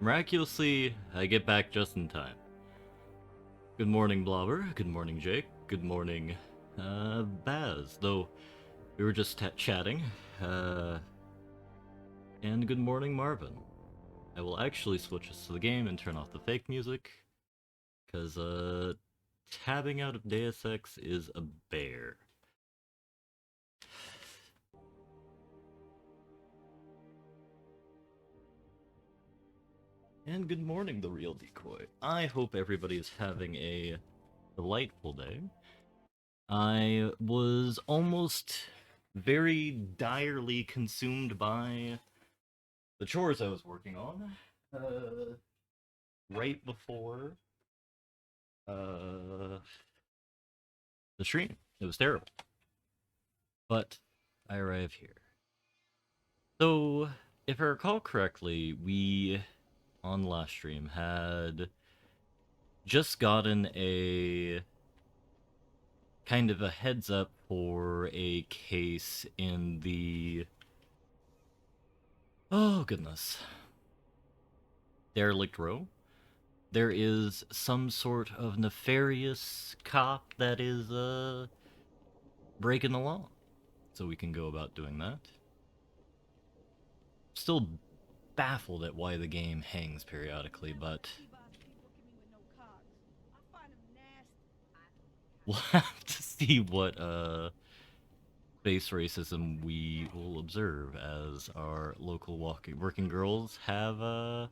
Miraculously, I get back just in time. Good morning, Blobber. Good morning, Jake. Good morning, Baz. Though we were just chatting. Uh, and good morning, Marvin. I will actually switch us to the game and turn off the fake music, because, tabbing out of Deus Ex is a bear. And good morning, the real decoy. I hope everybody is having a delightful day. I was almost very direly consumed by the chores I was working on right before uh, the stream. It was terrible. But I arrive here. So, if I recall correctly, we, on last stream, had just gotten a kind of a heads up for a case in the... Oh, goodness. Derelict Row. There is some sort of nefarious cop that is, breaking the law. So we can go about doing that. Still baffled at why the game hangs periodically, but... We'll have to see what, base racism we will observe as our local working girls have,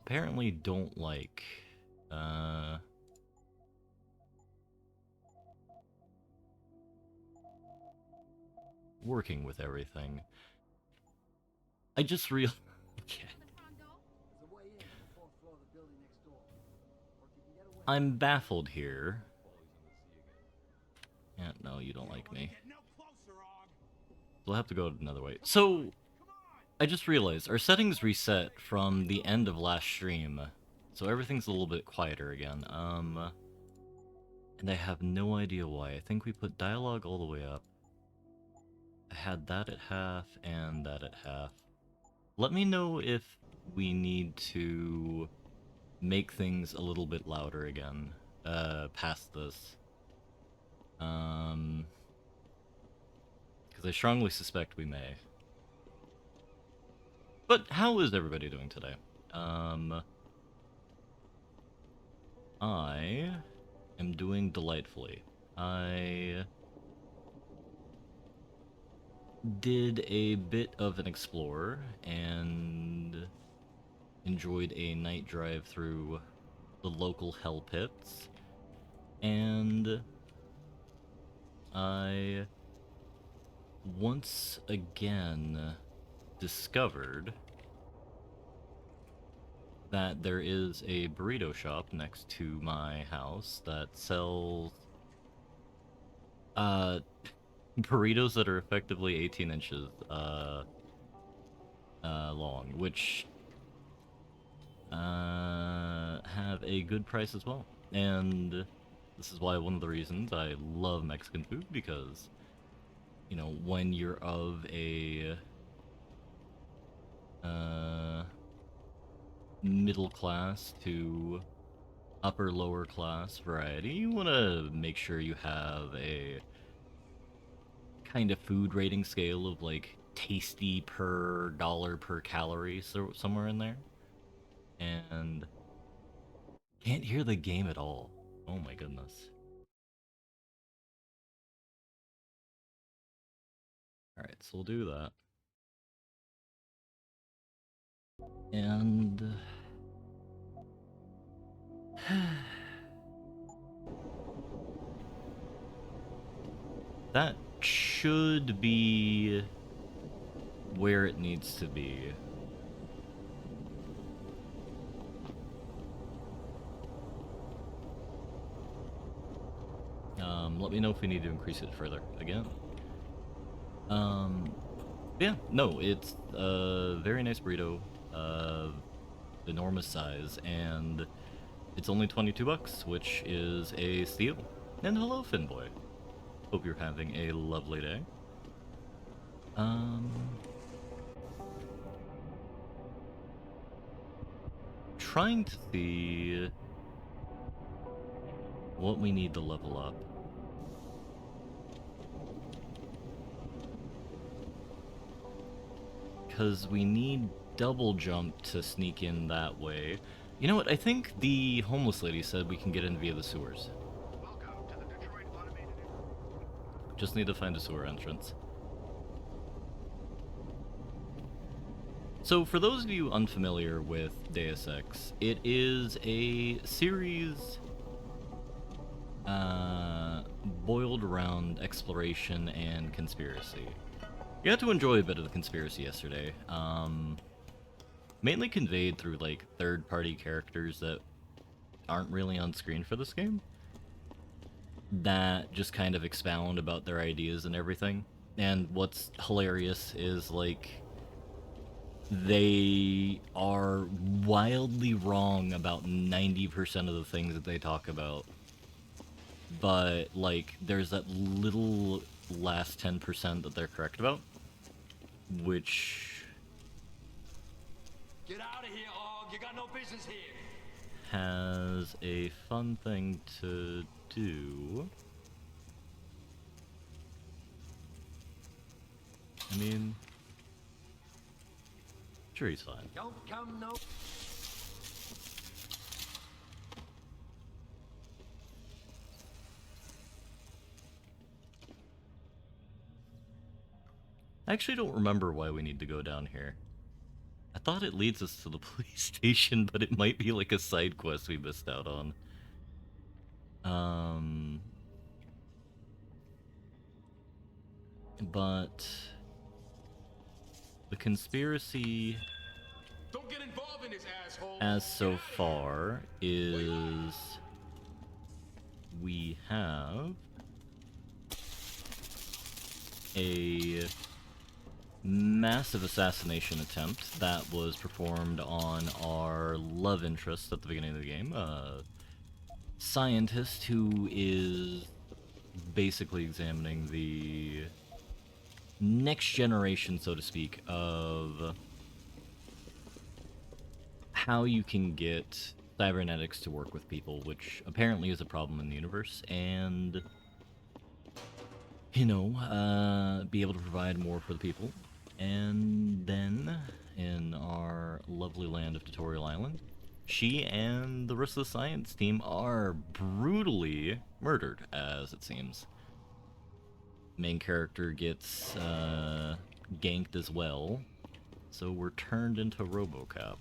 apparently don't like, working with everything. I just real... Okay. I'm baffled here. Yeah, no, you don't like me. We'll have to go another way. So, I just realized, our settings reset from the end of last stream, so everything's a little bit quieter again. And I have no idea why. I think we put dialogue all the way up. I had that at half, and that at half. Let me know if we need to make things a little bit louder again, past this. Because I strongly suspect we may. But how is everybody doing today? I am doing delightfully. I did a bit of an explorer and enjoyed a night drive through the local hell pits, and I once again discovered that there is a burrito shop next to my house that sells burritos that are effectively 18 inches long, which have a good price as well. And this is why one of the reasons I love Mexican food, because, you know, when you're of a middle class to upper lower class variety, you want to make sure you have a kind of food rating scale of like tasty per dollar per calorie, so somewhere in there. And can't hear the game at all. Oh my goodness. Alright, so we'll do that. And that should be where it needs to be. Let me know if we need to increase it further again. Yeah, no, it's a very nice burrito, enormous size, and it's only 22 bucks, which is a steal. And hello, Finboy. Hope you're having a lovely day. trying to see what we need to level up. Because we need double jump to sneak in that way. You know what? I think the homeless lady said we can get in via the sewers. Welcome to the Detroit Automated. Just need to find a sewer entrance. So, for those of you unfamiliar with Deus Ex, it is a series boiled around exploration and conspiracy. You got to enjoy a bit of the conspiracy yesterday. Mainly conveyed through, like, third-party characters that aren't really on screen for this game. That just kind of expound about their ideas and everything. And what's hilarious is, like, they are wildly wrong about 90% of the things that they talk about. But, like, there's that little last 10% that they're correct about, which Get out of here, Og. You got no business here. has a fun thing to do. I mean, sure, he's fine. Don't come no. I actually don't remember why we need to go down here. I thought it leads us to the police station, but it might be like a side quest we missed out on. But the conspiracy Don't get involved in this, asshole. as so far is we have a massive assassination attempt that was performed on our love interest at the beginning of the game, a scientist who is basically examining the next generation, so to speak, of how you can get cybernetics to work with people, which apparently is a problem in the universe, and, you know, be able to provide more for the people. And then, in our lovely land of Tutorial Island, she and the rest of the science team are brutally murdered, as it seems. Main character gets ganked as well, so we're turned into RoboCop.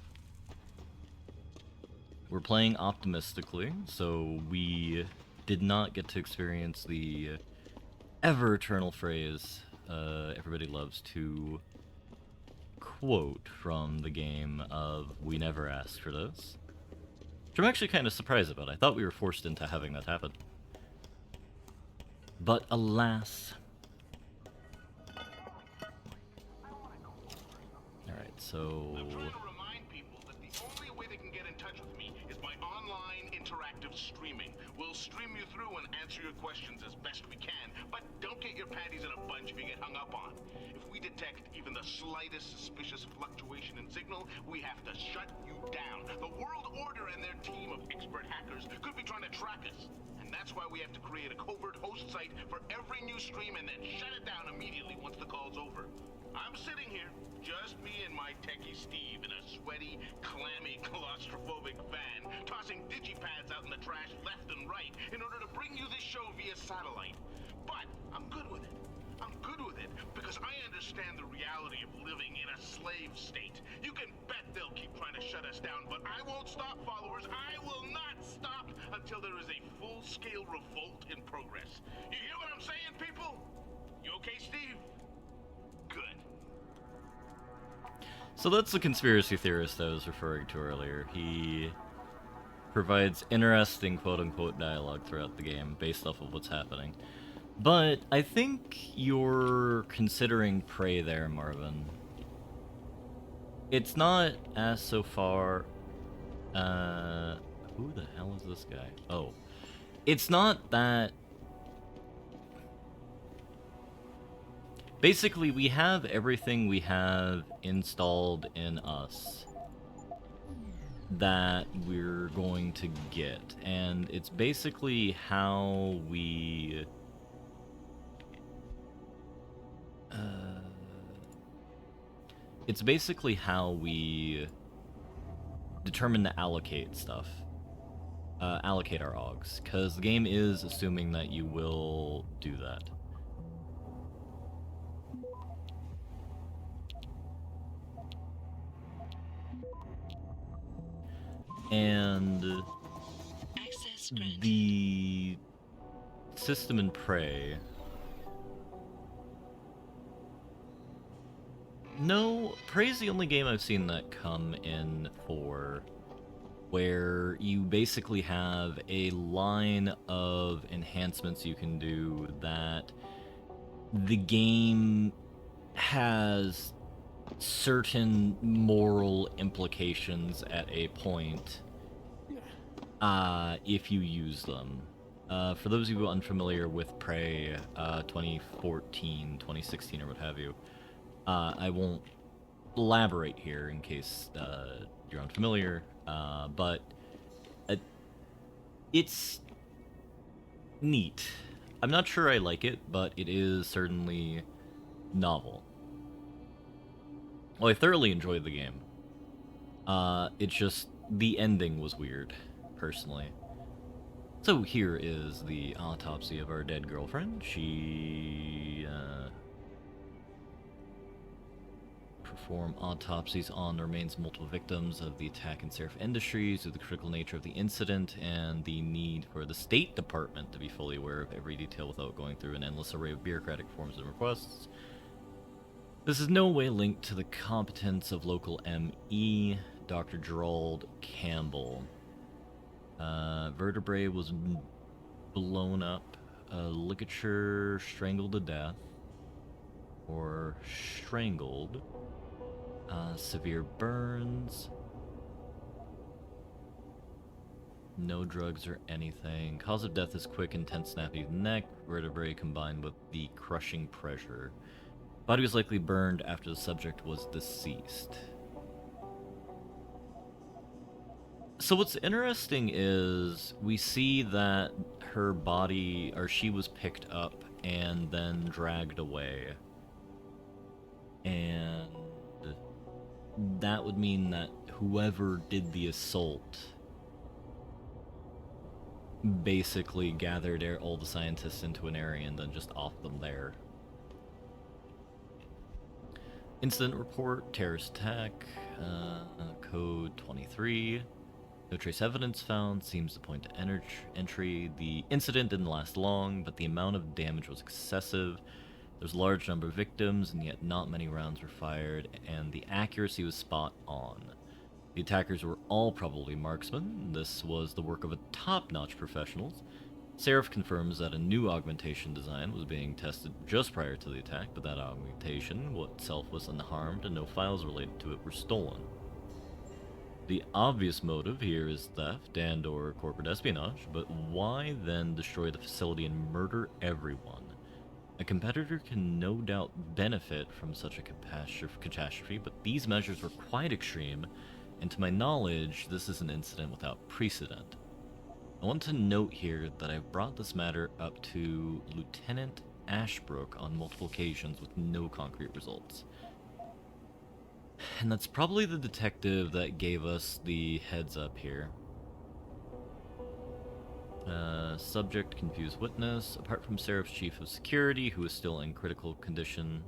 We're playing optimistically, so we did not get to experience the ever-eternal phrase everybody loves to quote from the game of, "We never asked for this." Which I'm actually kind of surprised about. I thought we were forced into having that happen. But alas. Alright, so I'm trying to remind people that the only way they can get in touch with me is by online interactive streaming. We'll stream you through and answer your questions as best we can, but don't get your panties in a bunch if you get hung up on. If we detect even the slightest suspicious fluctuation in signal, we have to shut you down. The World Order and their team of expert hackers could be trying to track us. And that's why we have to create a covert host site for every new stream and then shut it down immediately once the call's over. I'm sitting here, just me and my techie Steve in a sweaty, clammy, claustrophobic van, tossing digipads out in the trash left and right in order to bring you this show via satellite. But I'm good with it. I'm good with it because I understand the reality of living in a slave state. You can bet they'll keep trying to shut us down, but I won't stop, followers. I will not stop until there is a full-scale revolt in progress. You hear what I'm saying, people? You okay, Steve? Good. So that's the conspiracy theorist I was referring to earlier. He provides interesting quote-unquote dialogue throughout the game based off of what's happening. But I think you're considering Prey there, Marvin. It's not as so far... who the hell is this guy? Oh. It's not that... Basically, we have everything we have installed in us. that we're going to get, and it's basically how we determine to allocate stuff, allocate our augs, because the game is assuming that you will do that. And the system in Prey. No, Prey's the only game I've seen that come in for where you basically have a line of enhancements you can do that the game has certain moral implications at a point if you use them. For those of you unfamiliar with Prey 2014, 2016, or what have you, I won't elaborate here in case you're unfamiliar, but it's neat. I'm not sure I like it, but it is certainly novel. Well, I thoroughly enjoyed the game. It's just the ending was weird, personally. So here is the autopsy of our dead girlfriend. She perform autopsies on the remains of multiple victims of the attack in Seraph Industries due to the critical nature of the incident and the need for the State Department to be fully aware of every detail without going through an endless array of bureaucratic forms and requests. This is no way linked to the competence of local ME, Dr. Gerald Campbell. Vertebrae was blown up, ligature strangled to death, or strangled, severe burns, no drugs or anything. Cause of death is quick, intense snapping of the neck, vertebrae combined with the crushing pressure. Body was likely burned after the subject was deceased. So what's interesting is we see that her body, or she was picked up and then dragged away. And that would mean that whoever did the assault basically gathered all the scientists into an area and then just off them there. Incident report, terrorist attack, code 23. No trace evidence found, seems to point to entry. The incident didn't last long, but the amount of damage was excessive. There's a large number of victims, and yet not many rounds were fired, and the accuracy was spot on. The attackers were all probably marksmen. This was the work of a top-notch professionals. Seraph confirms that a new augmentation design was being tested just prior to the attack, but that augmentation itself was unharmed, and no files related to it were stolen. The obvious motive here is theft and or corporate espionage, but why then destroy the facility and murder everyone? A competitor can no doubt benefit from such a catastrophe, but these measures were quite extreme, and to my knowledge, this is an incident without precedent. I want to note here that I've brought this matter up to Lieutenant Ashbrook on multiple occasions with no concrete results. And that's probably the detective that gave us the heads up here. Subject, confused witness. Apart from Seraph's chief of security, who is still in critical condition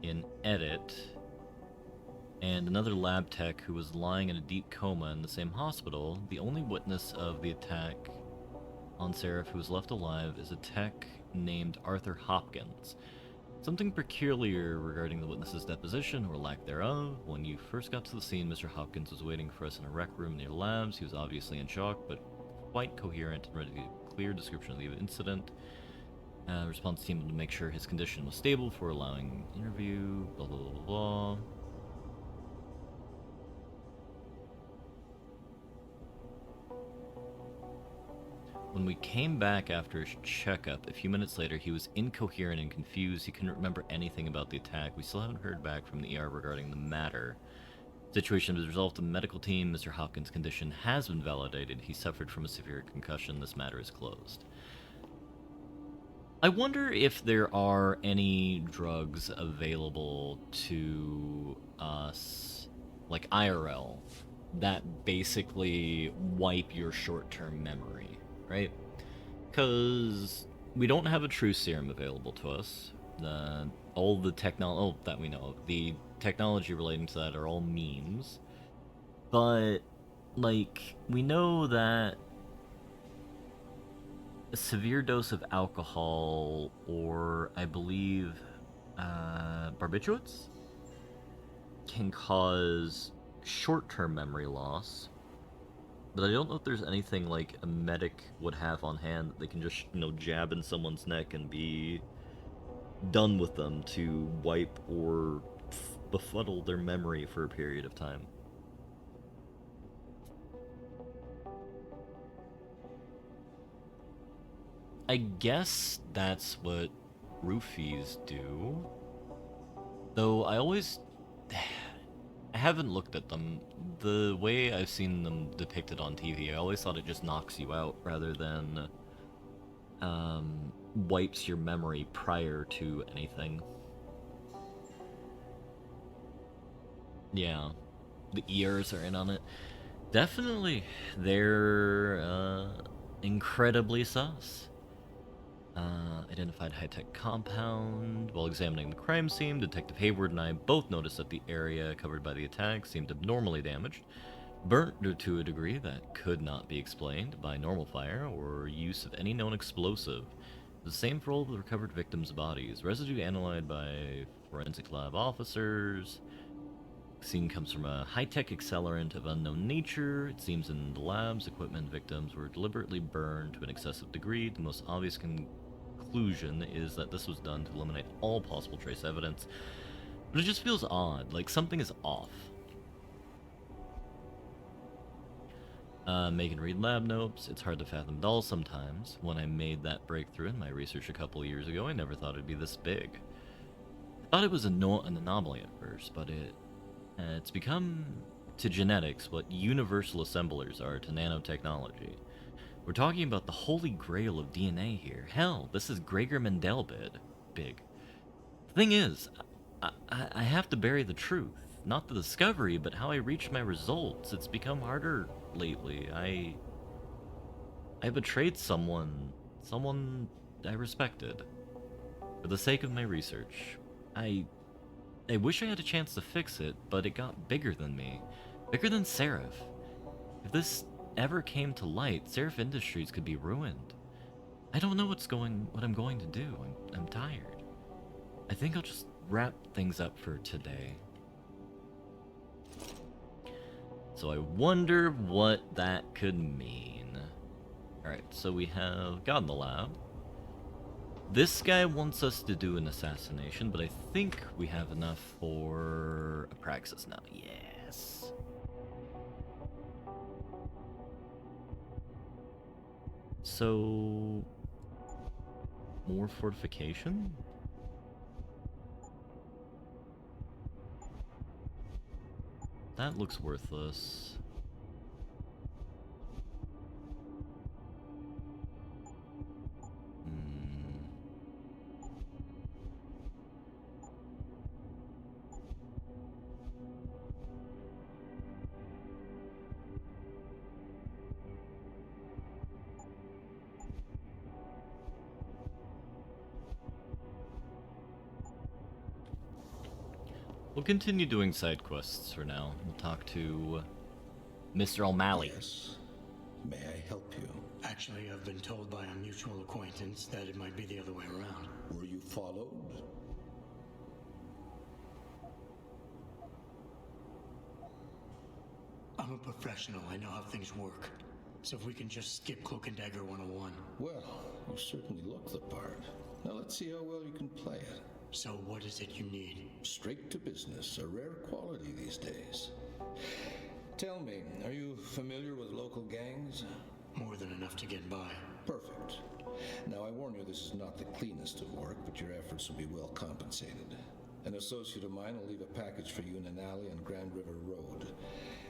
in edit, and another lab tech who was lying in a deep coma in the same hospital, the only witness of the attack on Seraph who was left alive is a tech named Arthur Hopkins. Something peculiar regarding the witness's deposition, or lack thereof. When you first got to the scene, Mr. Hopkins was waiting for us in a rec room near the labs. He was obviously in shock, but quite coherent and ready to give a clear description of the incident. Response team to make sure his condition was stable before allowing interview, blah blah blah blah. When we came back after his checkup, a few minutes later, he was incoherent and confused. He couldn't remember anything about the attack. We still haven't heard back from the ER regarding the matter. Situation is resolved. The medical team. Mr. Hopkins' condition has been validated. He suffered from a severe concussion. This matter is closed. I wonder if there are any drugs available to us, like IRL, that basically wipe your short-term memory, right? Because we don't have a true serum available to us. All the technology that we know of, the technology relating to that are all memes. But, like, we know that a severe dose of alcohol, or I believe barbiturates, can cause short-term memory loss. But I don't know if there's anything like a medic would have on hand that they can just, jab in someone's neck and be done with them to wipe or befuddle their memory for a period of time. I guess that's what roofies do. Though I haven't looked at them. The way I've seen them depicted on TV, I always thought it just knocks you out rather than wipes your memory prior to anything. Yeah, the ears are in on it. Definitely, they're incredibly sus. Identified high-tech compound. While examining the crime scene, Detective Hayward and I both noticed that the area covered by the attack seemed abnormally damaged, burnt to a degree that could not be explained by normal fire or use of any known explosive. The same for all of the recovered victims' bodies. Residue analyzed by forensic lab officers. Scene comes from a high-tech accelerant of unknown nature. It seems in the labs, equipment victims were deliberately burned to an excessive degree. The most obvious conclusion is that this was done to eliminate all possible trace evidence. But it just feels odd, like something is off. Megan read lab notes. It's hard to fathom it all sometimes. When I made that breakthrough in my research a couple of years ago, I never thought it'd be this big. I thought it was an anomaly at first, but it's become to genetics what universal assemblers are to nanotechnology. We're talking about the holy grail of DNA here. Hell, this is Gregor Mendel big. The thing is, I have to bury the truth. Not the discovery, but how I reached my results. It's become harder lately. I betrayed someone I respected. For the sake of my research. I wish I had a chance to fix it, but it got bigger than me. Bigger than Seraph. If this ever came to light, Seraph Industries could be ruined. I don't know what I'm going to do. I'm tired. I think I'll just wrap things up for today. So I wonder what that could mean. Alright, so we have God in the lab. This guy wants us to do an assassination, but I think we have enough for a praxis now. Yes. So, more fortification? That looks worthless. We'll continue doing side quests for now. We'll talk to Mr. O'Malley. Yes. May I help you? Actually, I've been told by a mutual acquaintance that it might be the other way around. Were you followed? I'm a professional. I know how things work. So if we can just skip Cloak and Dagger 101. Well, you certainly look the part. Now let's see how well you can play it. So what is it you need? Straight to business, a rare quality these days. Tell me, are you familiar with local gangs? More than enough to get by. Perfect. Now I warn you, this is not the cleanest of work, but your efforts will be well compensated. An associate of mine will leave a package for you in an alley on Grand River Road.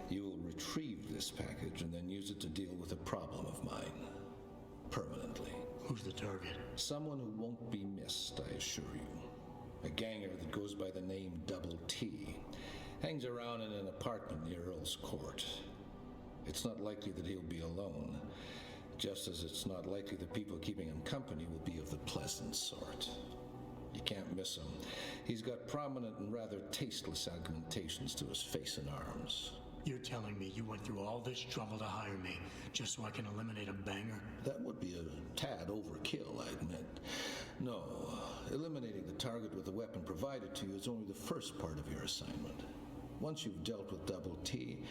You will retrieve this package and then use it to deal with a problem of mine. Permanently. Who's the target? Someone who won't be missed, I assure you. A ganger that goes by the name Double T. Hangs around in an apartment near Earl's Court. It's not likely that he'll be alone, just as it's not likely the people keeping him company will be of the pleasant sort. You can't miss him. He's got prominent and rather tasteless augmentations to his face and arms. You're telling me you went through all this trouble to hire me just so I can eliminate a banger? That would be a tad overkill, I admit. No, eliminating the target with the weapon provided to you is only the first part of your assignment. Once you've dealt with Double T,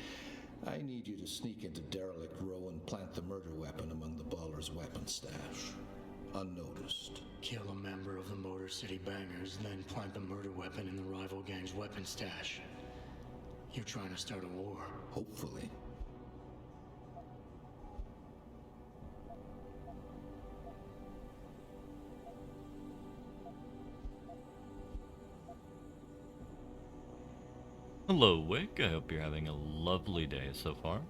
I need you to sneak into Derelict Row and plant the murder weapon among the Baller's weapon stash. Unnoticed. Kill a member of the Motor City Bangers, then plant the murder weapon in the rival gang's weapon stash. You're trying to start a war. Hopefully. Hello, Wick. I hope you're having a lovely day so far.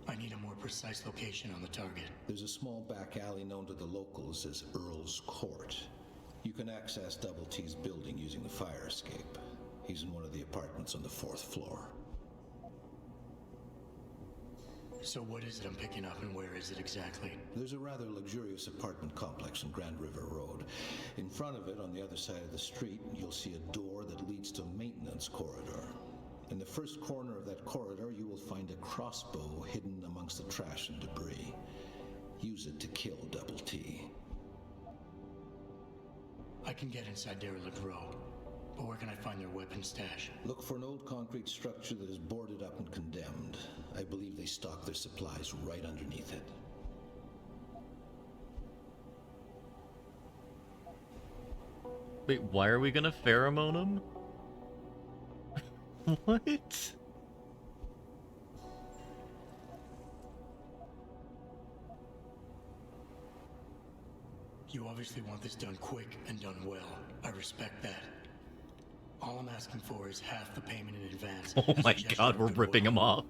I need a more precise location on the target. There's a small back alley known to the locals as Earl's Court. You can access Double T's building using the fire escape. He's in one of the apartments on the 4th floor. So what is it I'm picking up and where is it exactly? There's a rather luxurious apartment complex on Grand River Road. In front of it, on the other side of the street, you'll see a door that leads to a maintenance corridor. In the first corner of that corridor, you will find a crossbow hidden amongst the trash and debris. Use it to kill Double T. I can get inside Derelict Row, but where can I find their weapon stash? Look for an old concrete structure that is boarded up and condemned. I believe they stock their supplies right underneath it. Wait, why are we gonna pheromone him? What? You obviously want this done quick and done well. I respect that. All I'm asking for is half the payment in advance. Oh my as a gesture god, of we're ripping him goodwill. off.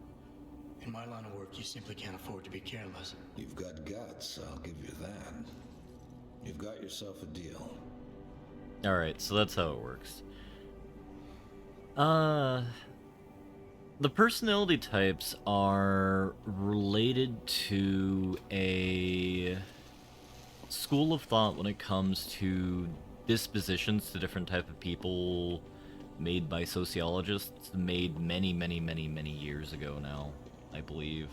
In my line of work, you simply can't afford to be careless. You've got guts, I'll give you that. You've got yourself a deal. Alright, so that's how it works. The personality types are related to a school of thought when it comes to dispositions to different type of people made by sociologists, made many years ago now, I believe.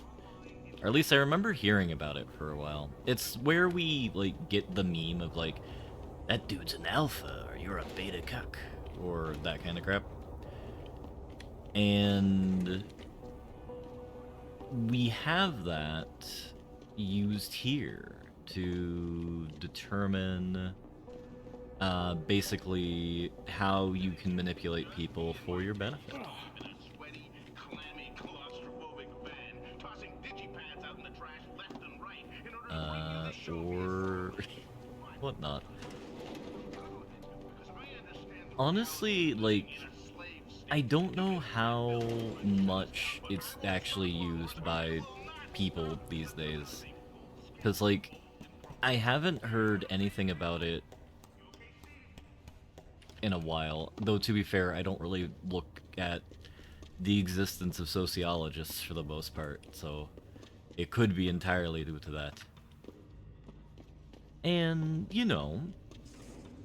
Or at least I remember hearing about it for a while. It's where we, like, get the meme of, like, that dude's an alpha, or you're a beta cuck, or that kind of crap. And we have that used here to determine basically how you can manipulate people for your benefit. In a sweaty, clammy, claustrophobic van, tossing digipads out in the trash left and right in order to bring you the show Or whatnot. because I understand Honestly, like, a slave state. I don't know how much it's actually used by people these days. Because, like, I haven't heard anything about it in a while. Though, to be fair, I don't really look at the existence of sociologists for the most part. So, it could be entirely due to that. And, you know,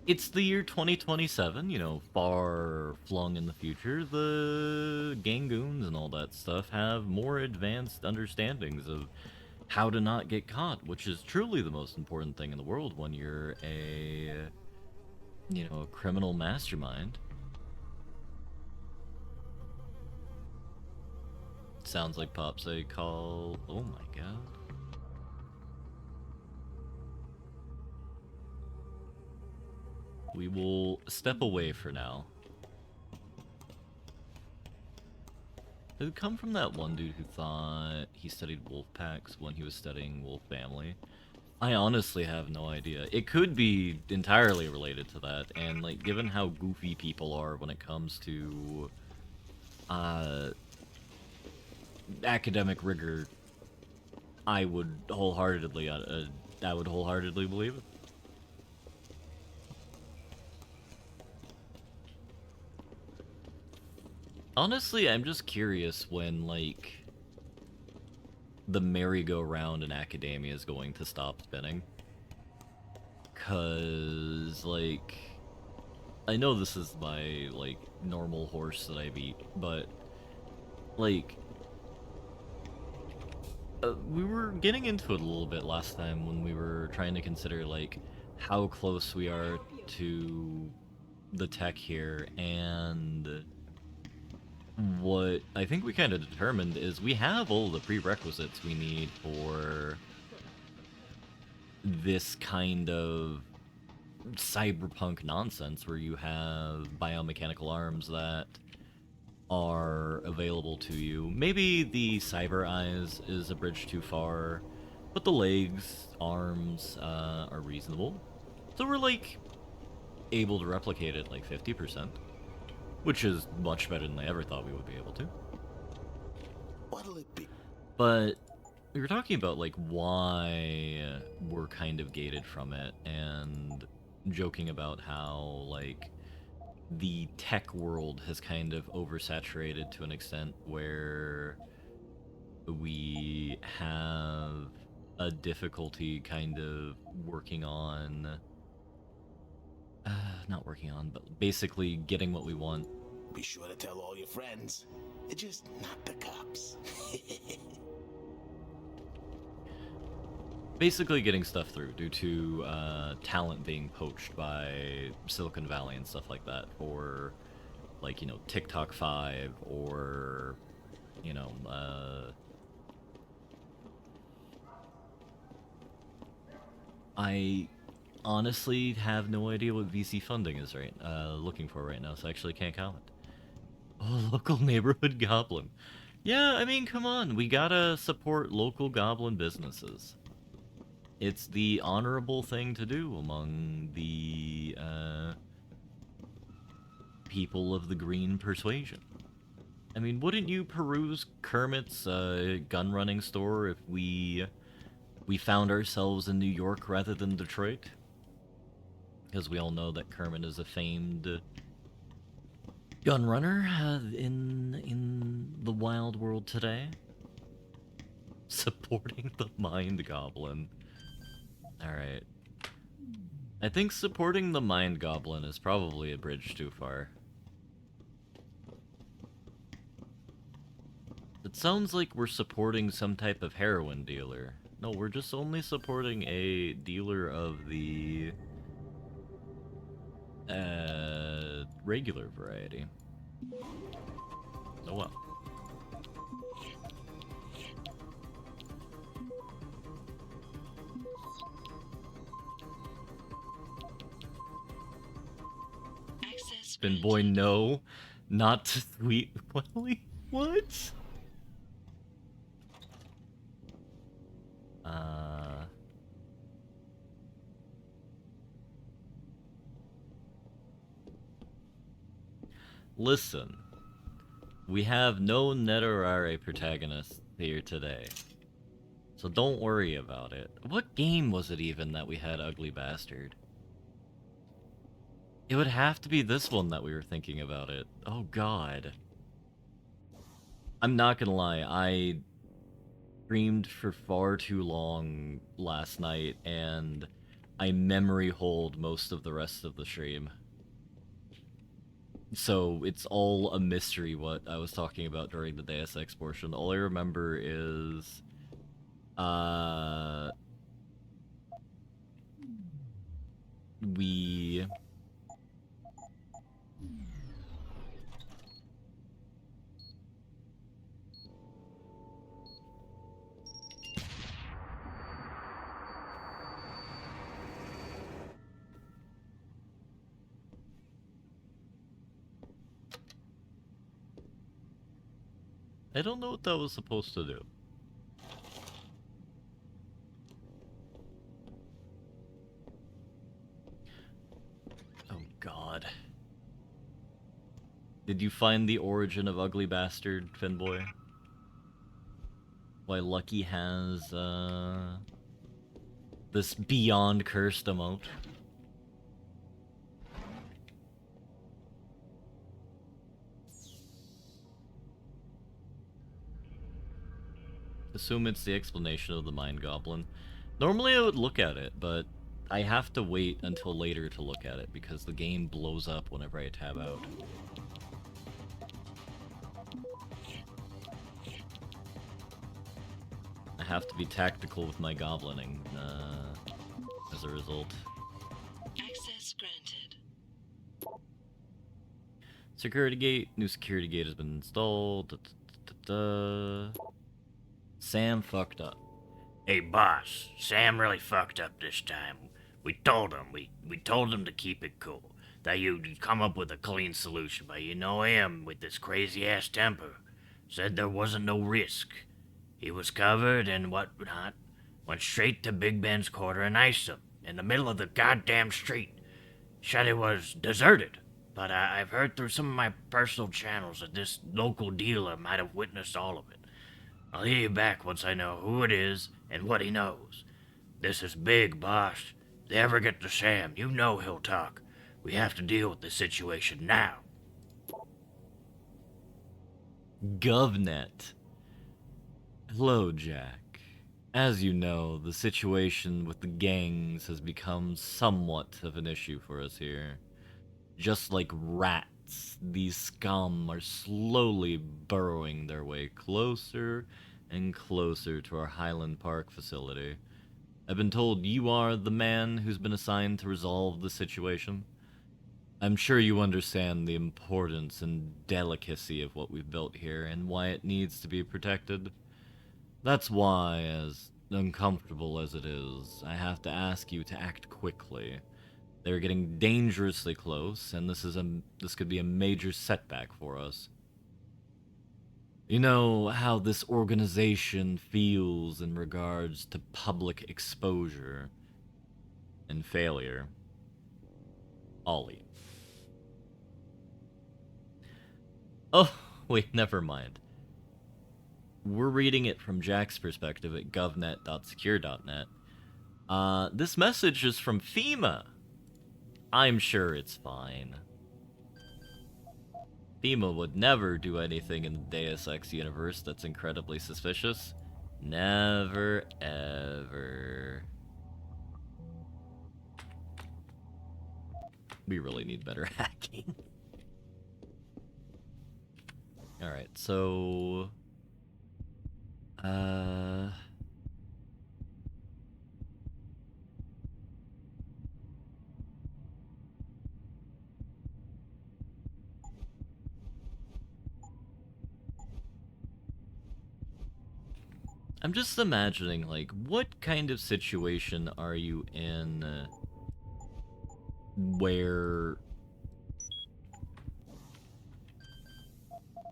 it's the year 2027, you know, far flung in the future. The gangoons and all that stuff have more advanced understandings of how to not get caught, which is truly the most important thing in the world when you're a, you know, a criminal mastermind. Sounds like Pops a call. Oh my god. We will step away for now. Did it come from that one dude who thought he studied wolf packs when he was studying wolf family? I honestly have no idea. It could be entirely related to that, and like given how goofy people are when it comes to uh, academic rigor, I would wholeheartedly believe it. Honestly, I'm just curious when like the merry-go-round in academia is going to stop spinning. 'Cause like I know this is my like normal horse that I beat, but like we were getting into it a little bit last time when we were trying to consider like how close we are to the tech here, and what I think we kind of determined is we have all the prerequisites we need for this kind of cyberpunk nonsense where you have biomechanical arms that are available to you. Maybe the cyber eyes is a bridge too far, but the legs, arms are reasonable. So we're like able to replicate it like 50%, which is much better than I ever thought we would be able to. What'll it be? But we were talking about like why we're kind of gated from it, and joking about how like the tech world has kind of oversaturated to an extent where we have a difficulty kind of working on not working on, but basically getting what we want. Be sure to tell all your friends. Just not the cops. Basically getting stuff through due to talent being poached by Silicon Valley and stuff like that, or like, you know, TikTok 5, or, you know, I honestly have no idea what VC funding is looking for right now, so I actually can't comment. Oh, local neighborhood goblin. Yeah, I mean, come on, we gotta support local goblin businesses. It's the honorable thing to do among the people of the green persuasion. I mean, wouldn't you peruse Kermit's gun running store if we found ourselves in New York rather than Detroit? Because we all know that Kermit is a famed gun runner in the wild world today. Supporting the Mind Goblin. Alright. I think supporting the Mind Goblin is probably a bridge too far. It sounds like we're supporting some type of heroin dealer. No, we're just only supporting a dealer of the regular variety. Oh well. Spin boy, no. Not sweet Willy. What? Listen. We have no Netherare protagonists here today. So don't worry about it. What game was it even that we had Ugly Bastard? It would have to be this one that we were thinking about it. Oh god. I'm not gonna lie, I streamed for far too long last night, and I memory hold most of the rest of the stream. So it's all a mystery what I was talking about during the Deus Ex portion. All I remember is we I don't know what that was supposed to do. Did you find the origin of Ugly Bastard, Finboy? Why Lucky has, this beyond cursed emote? Assume it's the explanation of the Mind Goblin. Normally I would look at it, but I have to wait until later to look at it because the game blows up whenever I tab out. I have to be tactical with my goblining, as a result. Access granted. Security gate. New security gate has been installed. Da, da, da, da. Sam fucked up. Hey, boss, Sam really fucked up this time. We told him, we told him to keep it cool. That you'd come up with a clean solution, but you know him with this crazy-ass temper. Said there wasn't no risk. He was covered and whatnot. Went straight to Big Ben's quarter and iced him, in the middle of the goddamn street. Said it was deserted, but I've heard through some of my personal channels that this local dealer might have witnessed all of it. I'll hear you back once I know who it is and what he knows. This is big, boss. If they ever get to Sam, you know he'll talk. We have to deal with the situation now. GovNet. Hello, Jack. As you know, the situation with the gangs has become somewhat of an issue for us here. Just like rats, these scum are slowly burrowing their way closer and closer to our Highland Park facility. I've been told you are the man who's been assigned to resolve the situation. I'm sure you understand the importance and delicacy of what we've built here and why it needs to be protected. That's why, as uncomfortable as it is, I have to ask you to act quickly. They're getting dangerously close, and this could be a major setback for us. You know how this organization feels in regards to public exposure and failure. Ollie. Oh, wait, never mind. We're reading it from Jack's perspective at govnet.secure.net. This message is from FEMA. I'm sure it's fine. FEMA would never do anything in the Deus Ex universe that's incredibly suspicious. Never, ever. We really need better hacking. Alright, so... I'm just imagining, like, what kind of situation are you in where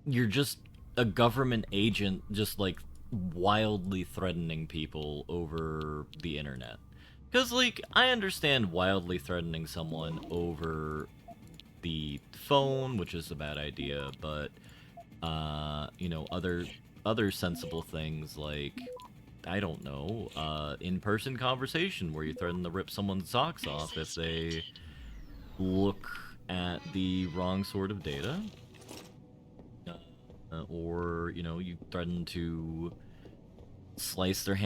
you're just a government agent just, like, wildly threatening people over the internet? Because, like, I understand wildly threatening someone over the phone, which is a bad idea, but, you know, other sensible things like, I don't know, in-person conversation where you threaten to rip someone's socks off if they look at the wrong sort of data. Or, you know, you threaten to slice their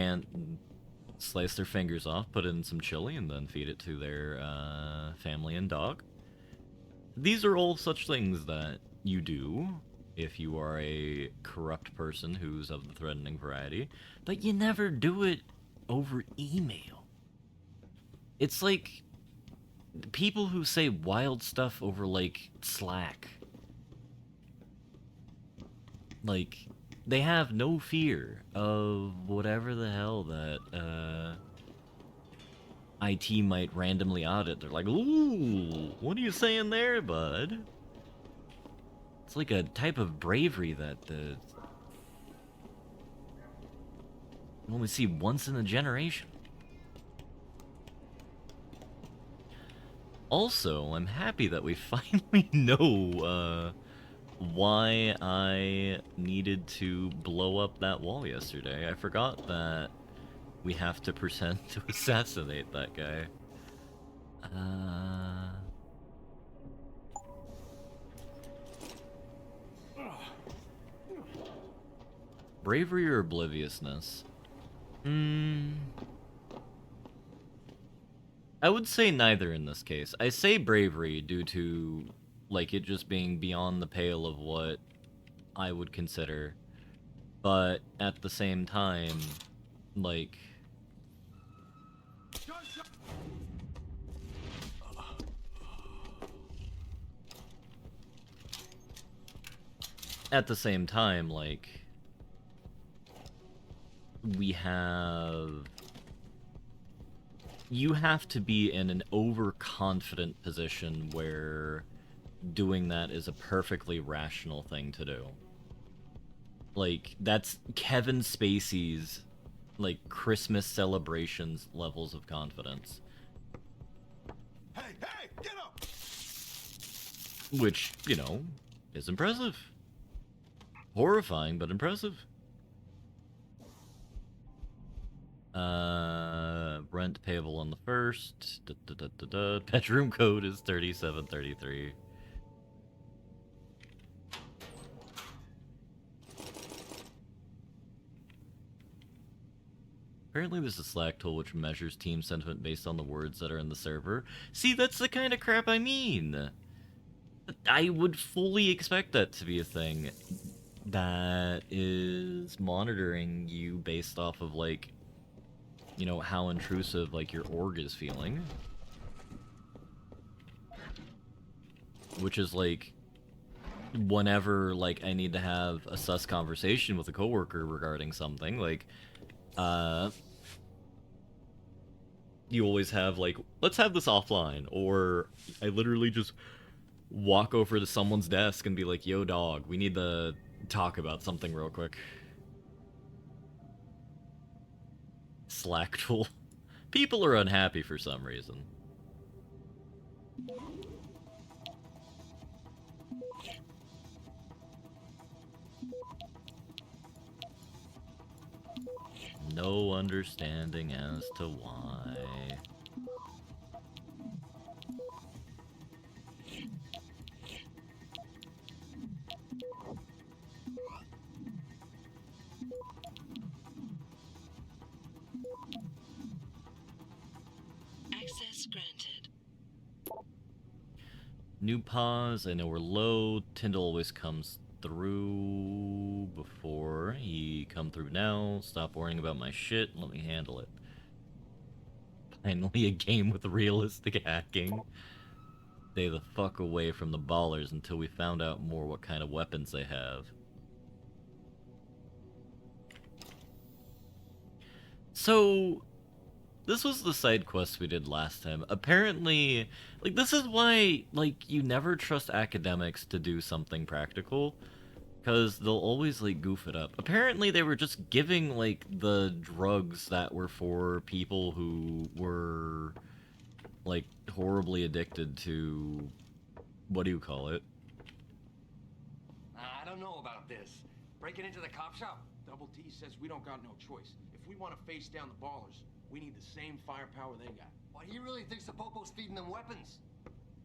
fingers off, put it in some chili, and then feed it to their family and dog. These are all such things that you do if you are a corrupt person who's of the threatening variety, but you never do it over email. It's like people who say wild stuff over, like, Slack. Like, they have no fear of whatever the hell that, IT might randomly audit. They're like, ooh, what are you saying there, bud? It's like a type of bravery that you only see once in a generation. Also, I'm happy that we finally know why I needed to blow up that wall yesterday. I forgot that we have to pretend to assassinate that guy. Bravery or obliviousness? I would say neither in this case. I say bravery due to, like, it just being beyond the pale of what I would consider. But at the same time, like... At the same time, like... We have... You have to be in an overconfident position where doing that is a perfectly rational thing to do. Like, that's Kevin Spacey's, like, Christmas celebrations levels of confidence. Hey, hey, get up! Which, you know, is impressive. Horrifying, but impressive. Rent payable on the 1st. Bedroom code is 3733. Apparently there's a Slack tool which measures team sentiment based on the words that are in the server. See, that's the kind of crap I mean. I would fully expect that to be a thing that is monitoring you based off of, like, you know, how intrusive, like, your org is feeling. Which is, like, whenever, like, I need to have a sus conversation with a coworker regarding something, like, you always have, like, let's have this offline, or I literally just walk over to someone's desk and be like, yo, dog, we need to talk about something real quick. Slack tool. People are unhappy for some reason. No understanding as to why. Access granted. New pause. I know we're low. Tyndall always comes through before he come through now. Stop worrying about my shit. Let me handle it. Finally a game with realistic hacking. Stay the fuck away from the ballers until we found out more what kind of weapons they have. So, this was the side quest we did last time. Apparently, like, this is why, like, you never trust academics to do something practical, because they'll always, like, goof it up. Apparently, they were just giving, like, the drugs that were for people who were, like, horribly addicted to, what do you call it? I don't know about this. Breaking into the cop shop? Double T says we don't got no choice. If we want to face down the ballers, we need the same firepower they got. Why, he really thinks the Popo's feeding them weapons?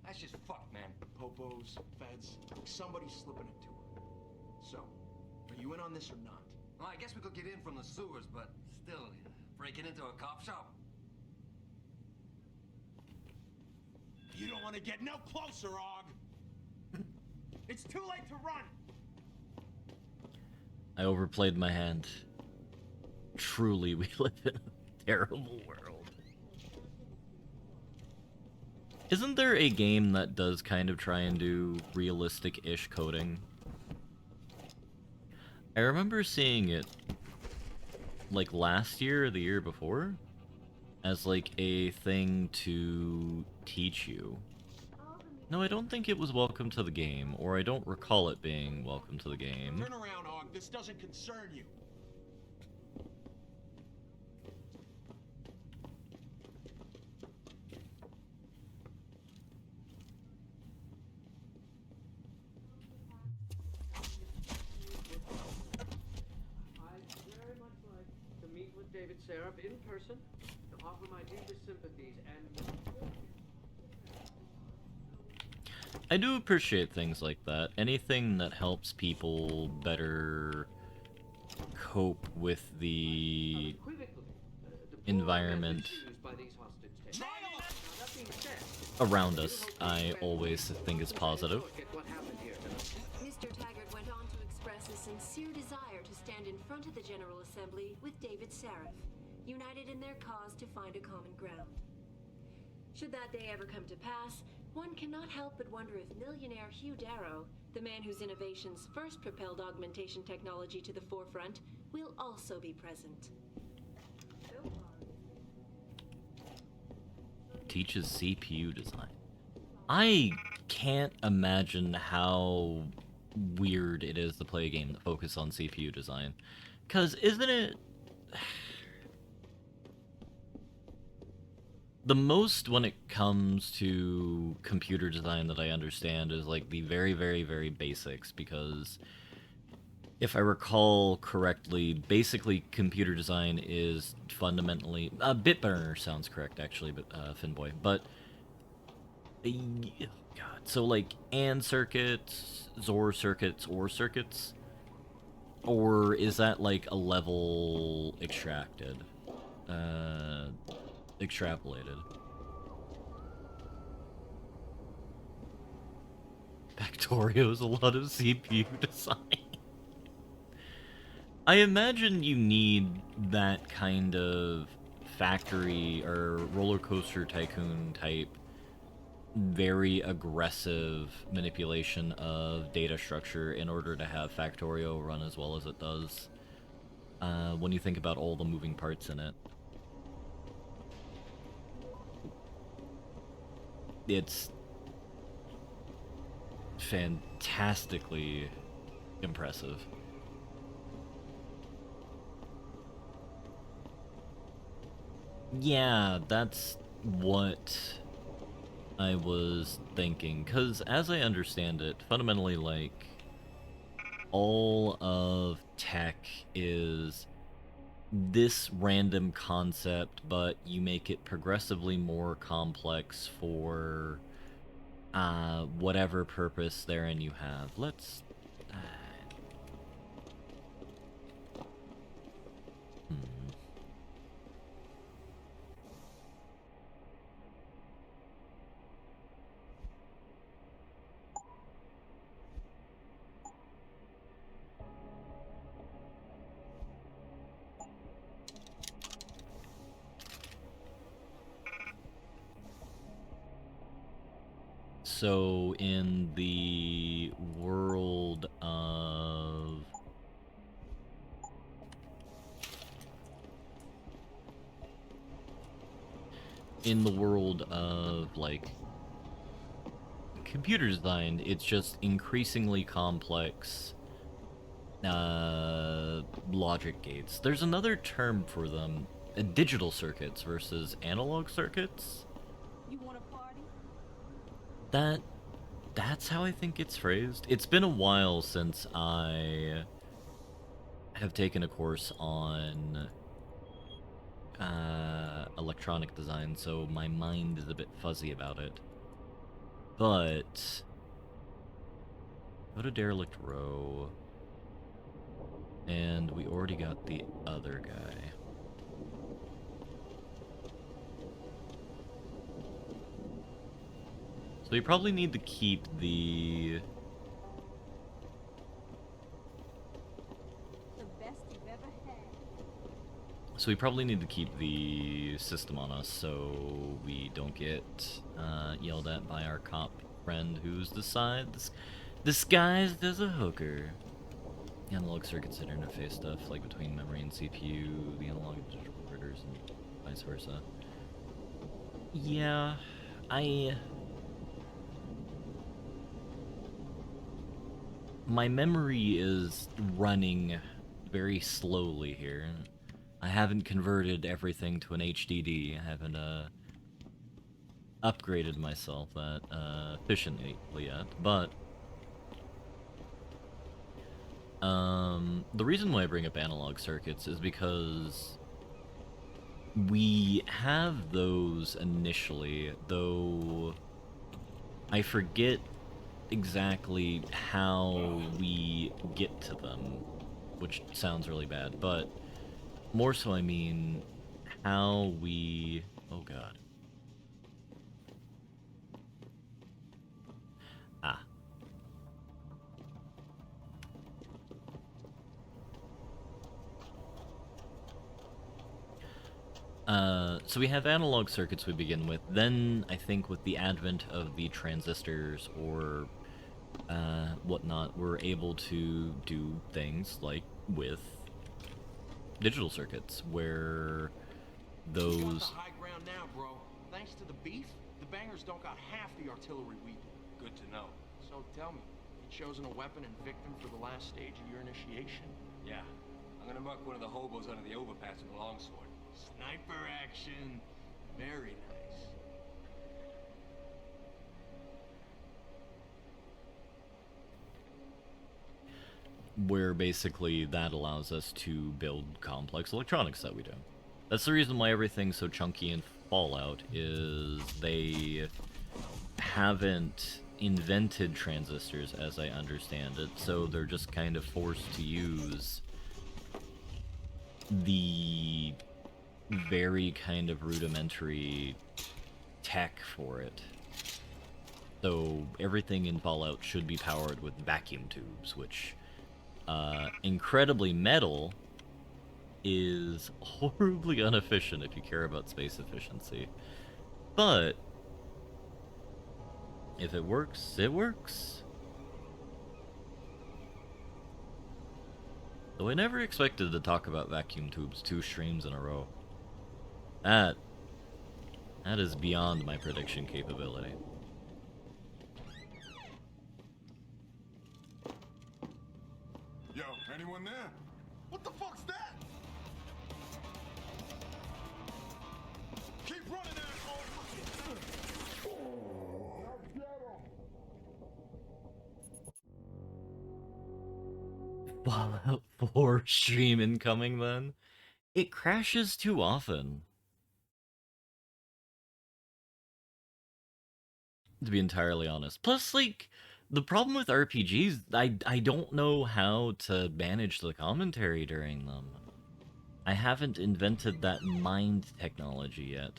That's just fucked, man. Popos, feds, somebody's slipping it to her. So, are you in on this or not? Well, I guess we could get in from the sewers, but still, breaking into a cop shop? You don't want to get no closer, Og! It's too late to run! I overplayed my hand. Truly, we live in a terrible world. Isn't there a game that does kind of try and do realistic-ish coding? I remember seeing it, like, last year or the year before, as, like, a thing to teach you. No, I don't think it was Welcome to the Game, or I don't recall it being Welcome to the Game. Turn around, Og. This doesn't concern you. David Seraph in person to offer my deepest sympathies and... I do appreciate things like that. Anything that helps people better cope with the environment around us, I always think is positive. Mr. Taggart went on to express a sincere desire to stand in front of the General Assembly with David Seraph, united in their cause to find a common ground. Should that day ever come to pass, one cannot help but wonder if millionaire Hugh Darrow, the man whose innovations first propelled augmentation technology to the forefront, will also be present. Teaches CPU design. I can't imagine how weird it is to play a game that focuses on CPU design. 'Cause isn't it... The most when it comes to computer design that I understand is like the very, very, very basics, because if I recall correctly, basically computer design is fundamentally... Bitburner sounds correct, actually, but Finboy. But, God, so like AND circuits, XOR circuits, OR circuits? Or is that like a level extracted? Extrapolated. Factorio's a lot of CPU design. I imagine you need that kind of factory or roller coaster tycoon type very aggressive manipulation of data structure in order to have Factorio run as well as it does. When you think about all the moving parts in it. It's fantastically impressive. Yeah, that's what I was thinking, because as I understand it, fundamentally, like, all of tech is this random concept, but you make it progressively more complex for whatever purpose therein you have. Let's... So, in the world of... like, computer design, it's just increasingly complex logic gates. There's another term for them, digital circuits versus analog circuits. You want a party? That's how I think it's phrased. It's been a while since I have taken a course on electronic design, so my mind is a bit fuzzy about it. But go to Derelict Row, and we already got the other guy. So you probably need to keep the... best you've ever had. So we probably need to keep the system on us so we don't get yelled at by our cop friend who's disguised as a hooker. The analog circuits that interface stuff, like between memory and CPU, the analog and digital converters, and vice versa. Yeah, my memory is running very slowly here. I haven't converted everything to an HDD. I haven't upgraded myself that efficiently yet, but the reason why I bring up analog circuits is because We have those initially, though I forget exactly how we get to them, which sounds really bad, but more so I mean how we... Oh god. Ah. So we have analog circuits we begin with. Then, I think with the advent of the transistors or whatnot, we're able to do things like with digital circuits, where We got the those... high ground now, bro. Thanks to the beef, the bangers don't got half the artillery we do. Good to know. So tell me, you chosen a weapon and victim for the last stage of your initiation? Yeah. I'm gonna mark one of the hobos under the overpass with a longsword. Sniper action. Very nice. where basically that allows us to build complex electronics that we do. That's the reason why everything's so chunky in Fallout, is they haven't invented transistors, as I understand it, so they're just kind of forced to use the very kind of rudimentary tech for it. So everything in Fallout should be powered with vacuum tubes, which, incredibly metal, is horribly inefficient if you care about space efficiency. But if it works, it works. Though I never expected to talk about vacuum tubes 2 streams in a row. That is beyond my prediction capability. Yo, anyone there? What the fuck's that? Keep running, asshole! Fallout 4 stream incoming then? It crashes too often, to be entirely honest. Plus, like, the problem with RPGs, I don't know how to manage the commentary during them. I haven't invented that mind technology yet.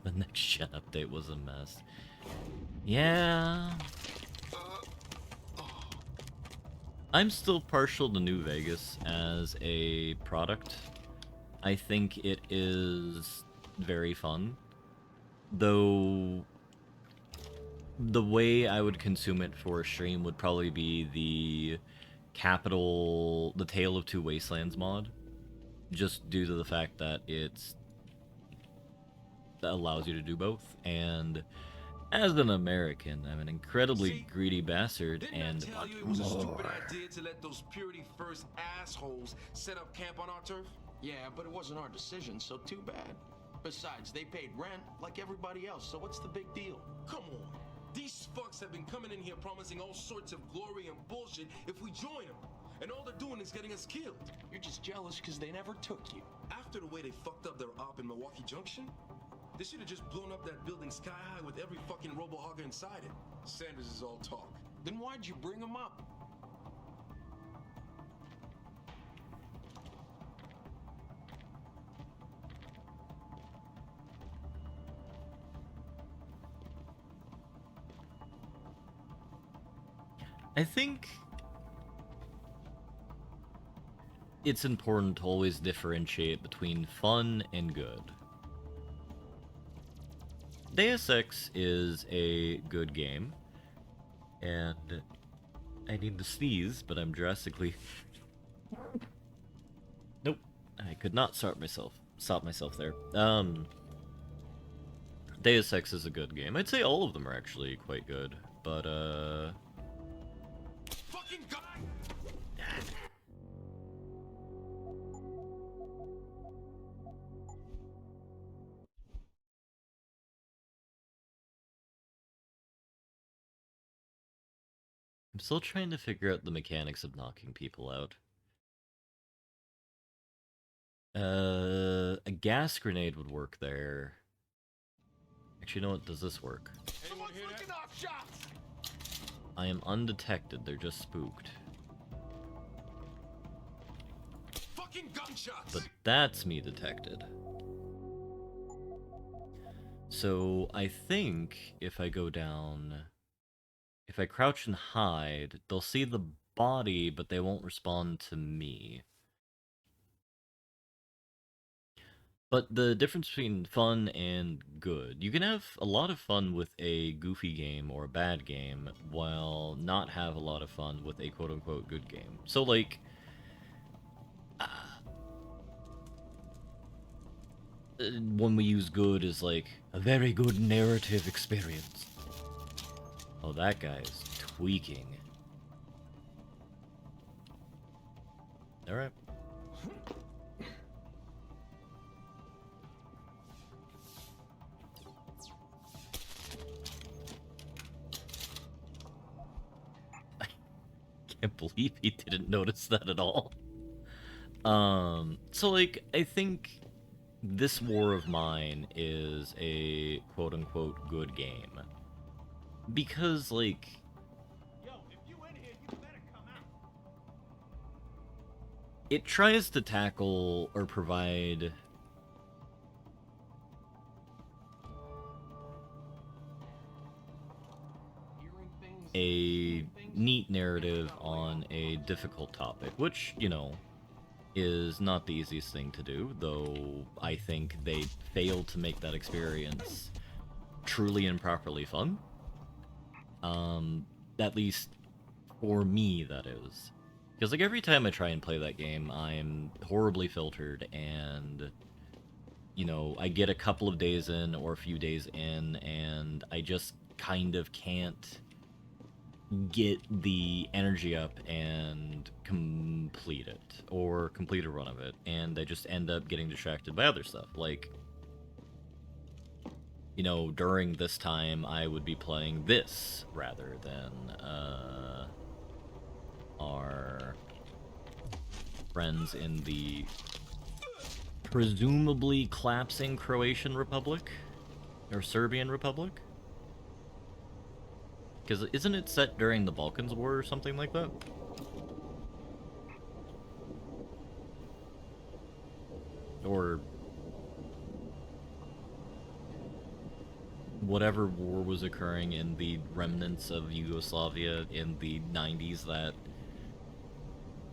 The next gen update was a mess. Yeah. I'm still partial to New Vegas as a product. I think it is very fun. Though the way I would consume it for a stream would probably be the The Tale of Two Wastelands mod. Just due to the fact that that allows you to do both. And as an American, I'm an incredibly greedy bastard, and Didn't I tell you it was a stupid idea to let those Purity First assholes set up camp on our turf? Yeah, but it wasn't our decision, so too bad. Besides, they paid rent like everybody else, so what's the big deal? Come on. These fucks have been coming in here promising all sorts of glory and bullshit if we join them. And all they're doing is getting us killed. You're just jealous because they never took you. After the way they fucked up their op in Milwaukee Junction, they should have just blown up that building sky high with every fucking robo-hogger inside it. Sanders is all talk. Then why'd you bring them up? I think it's important to always differentiate between fun and good. Deus Ex is a good game, and I need to sneeze, but I'm drastically... Nope, I could not stop myself there. Deus Ex is a good game. I'd say all of them are actually quite good, but Fucking God! I'm still trying to figure out the mechanics of knocking people out. A gas grenade would work there. Actually, you know what? Does this work? Someone's licking off shots! I am undetected. They're just spooked. Fucking gunshots! But that's me detected. So I think if I go down, if I crouch and hide, they'll see the body, but they won't respond to me. But the difference between fun and good, you can have a lot of fun with a goofy game or a bad game, while not have a lot of fun with a quote-unquote good game. So, like, when we use good is like, a very good narrative experience. Oh, that guy's tweaking. Alright. Can't believe he didn't notice that at all. So like, I think this war of mine is a quote-unquote good game. Because, like... Yo, if you in here, you better come out. It tries to tackle or provide... a neat narrative on a difficult topic, which, you know, is not the easiest thing to do, though I think they failed to make that experience truly and properly fun. At least for me, that is. Because, like, every time I try and play that game, I'm horribly filtered, and, you know, I get a couple of days in, or a few days in, and I just kind of can't get the energy up and complete it, or complete a run of it, and I just end up getting distracted by other stuff. Like, you know, during this time, I would be playing this rather than our friends in the presumably collapsing Croatian Republic, or Serbian Republic. Because isn't it set during the Balkans War or something like that? Or whatever war was occurring in the remnants of Yugoslavia in the 90s that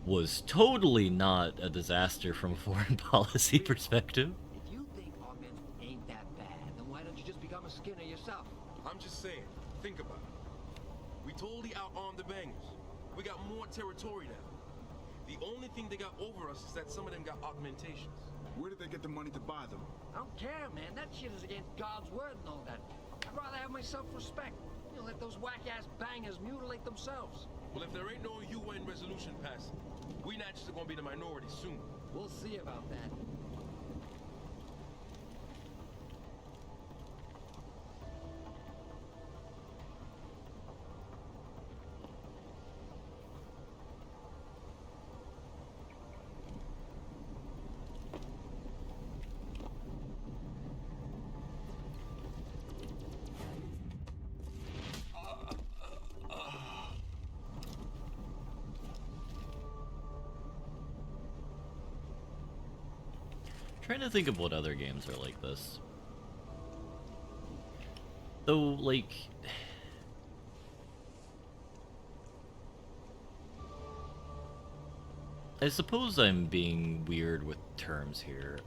was totally not a disaster from a foreign policy perspective. If you think Augment ain't that bad, then why don't you just become a Skinner yourself? I'm just saying, think about it. We totally outarmed the bangers. We got more territory now. The only thing they got over us is that some of them got augmentations. Where did they get the money to buy them? I don't care, man. That shit is against God's word and all that. I'd rather have my self-respect. You know, let those whack-ass bangers mutilate themselves. Well, if there ain't no UN resolution passed, we naturally gonna be the minority soon. We'll see about that. Trying to think of what other games are like this. Though, like... I suppose I'm being weird with terms here.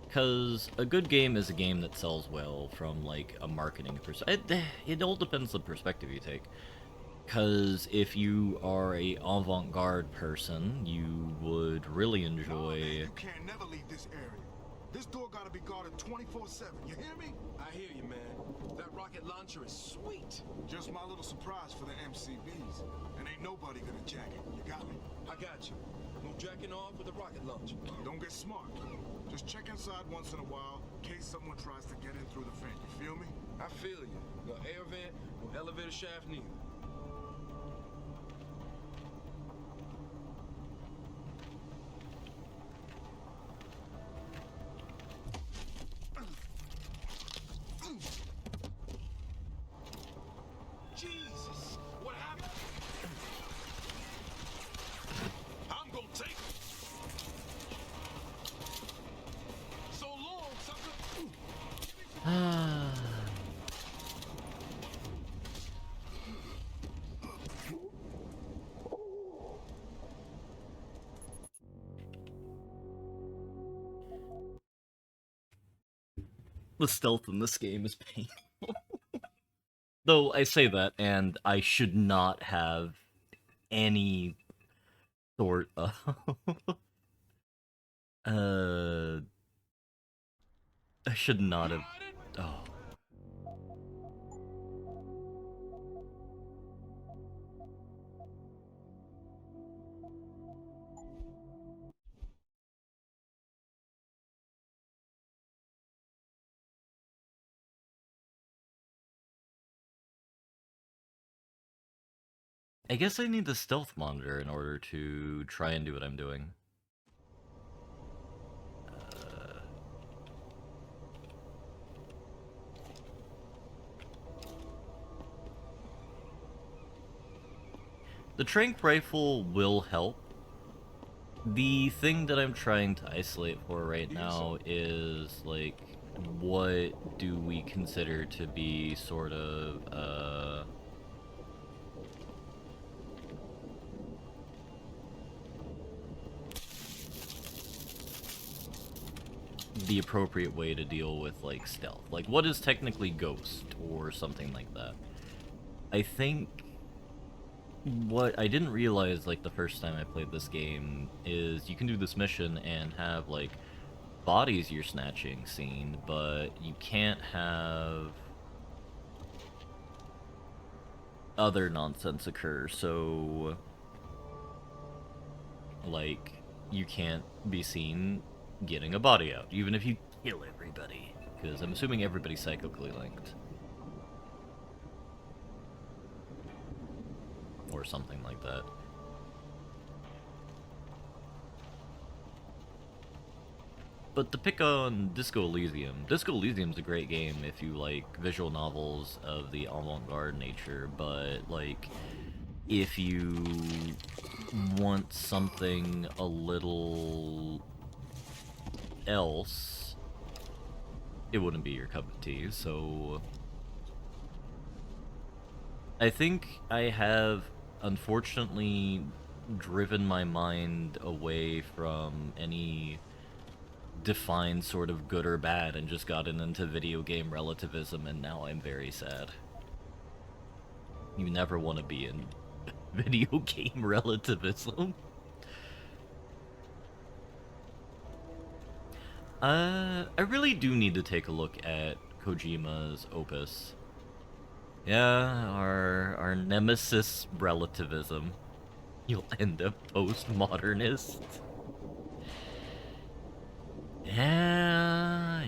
Because a good game is a game that sells well from, like, a marketing perspective. It all depends on the perspective you take. Because if you are a avant-garde person, you would really enjoy... You can't never leave this area. This door gotta be guarded 24/7. You hear me? I hear you, man. That rocket launcher is sweet. Just my little surprise for the MCBs. And ain't nobody gonna jack it. You got me? I got you. No jacking off with the rocket launcher. Don't get smart. Just check inside once in a while in case someone tries to get in through the vent. You feel me? I feel you. No air vent, no elevator shaft neither. The stealth in this game is painful. Though I say that, and I should not have any sort of I should not have. Oh. I guess I need the stealth monitor in order to try and do what I'm doing. The tranq rifle will help. The thing that I'm trying to isolate for right now is, like, what do we consider to be sort of, the appropriate way to deal with, like, stealth. Like, what is technically ghost, or something like that. I think what I didn't realize, like, the first time I played this game is you can do this mission and have, like, bodies you're snatching seen, but you can't have other nonsense occur, so, like, you can't be seen getting a body out, even if you kill everybody, because I'm assuming everybody's psychically linked. Or something like that. But to pick on Disco Elysium is a great game if you like visual novels of the avant-garde nature, but, like, if you want something a little else, it wouldn't be your cup of tea, so I think I have, unfortunately, driven my mind away from any defined sort of good or bad and just gotten into video game relativism, and now I'm very sad. You never want to be in video game relativism. I really do need to take a look at Kojima's opus. Yeah, our nemesis relativism. You'll end up postmodernist. Yeah.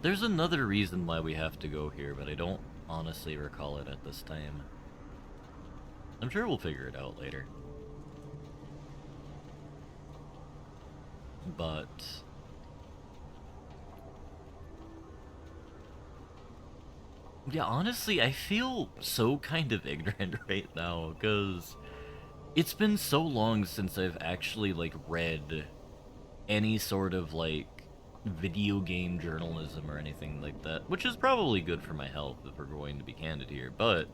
There's another reason why we have to go here, but I don't honestly recall it at this time. I'm sure we'll figure it out later. But yeah, honestly, I feel so kind of ignorant right now, because it's been so long since I've actually, like, read any sort of, like, video game journalism or anything like that, which is probably good for my health if we're going to be candid here, but,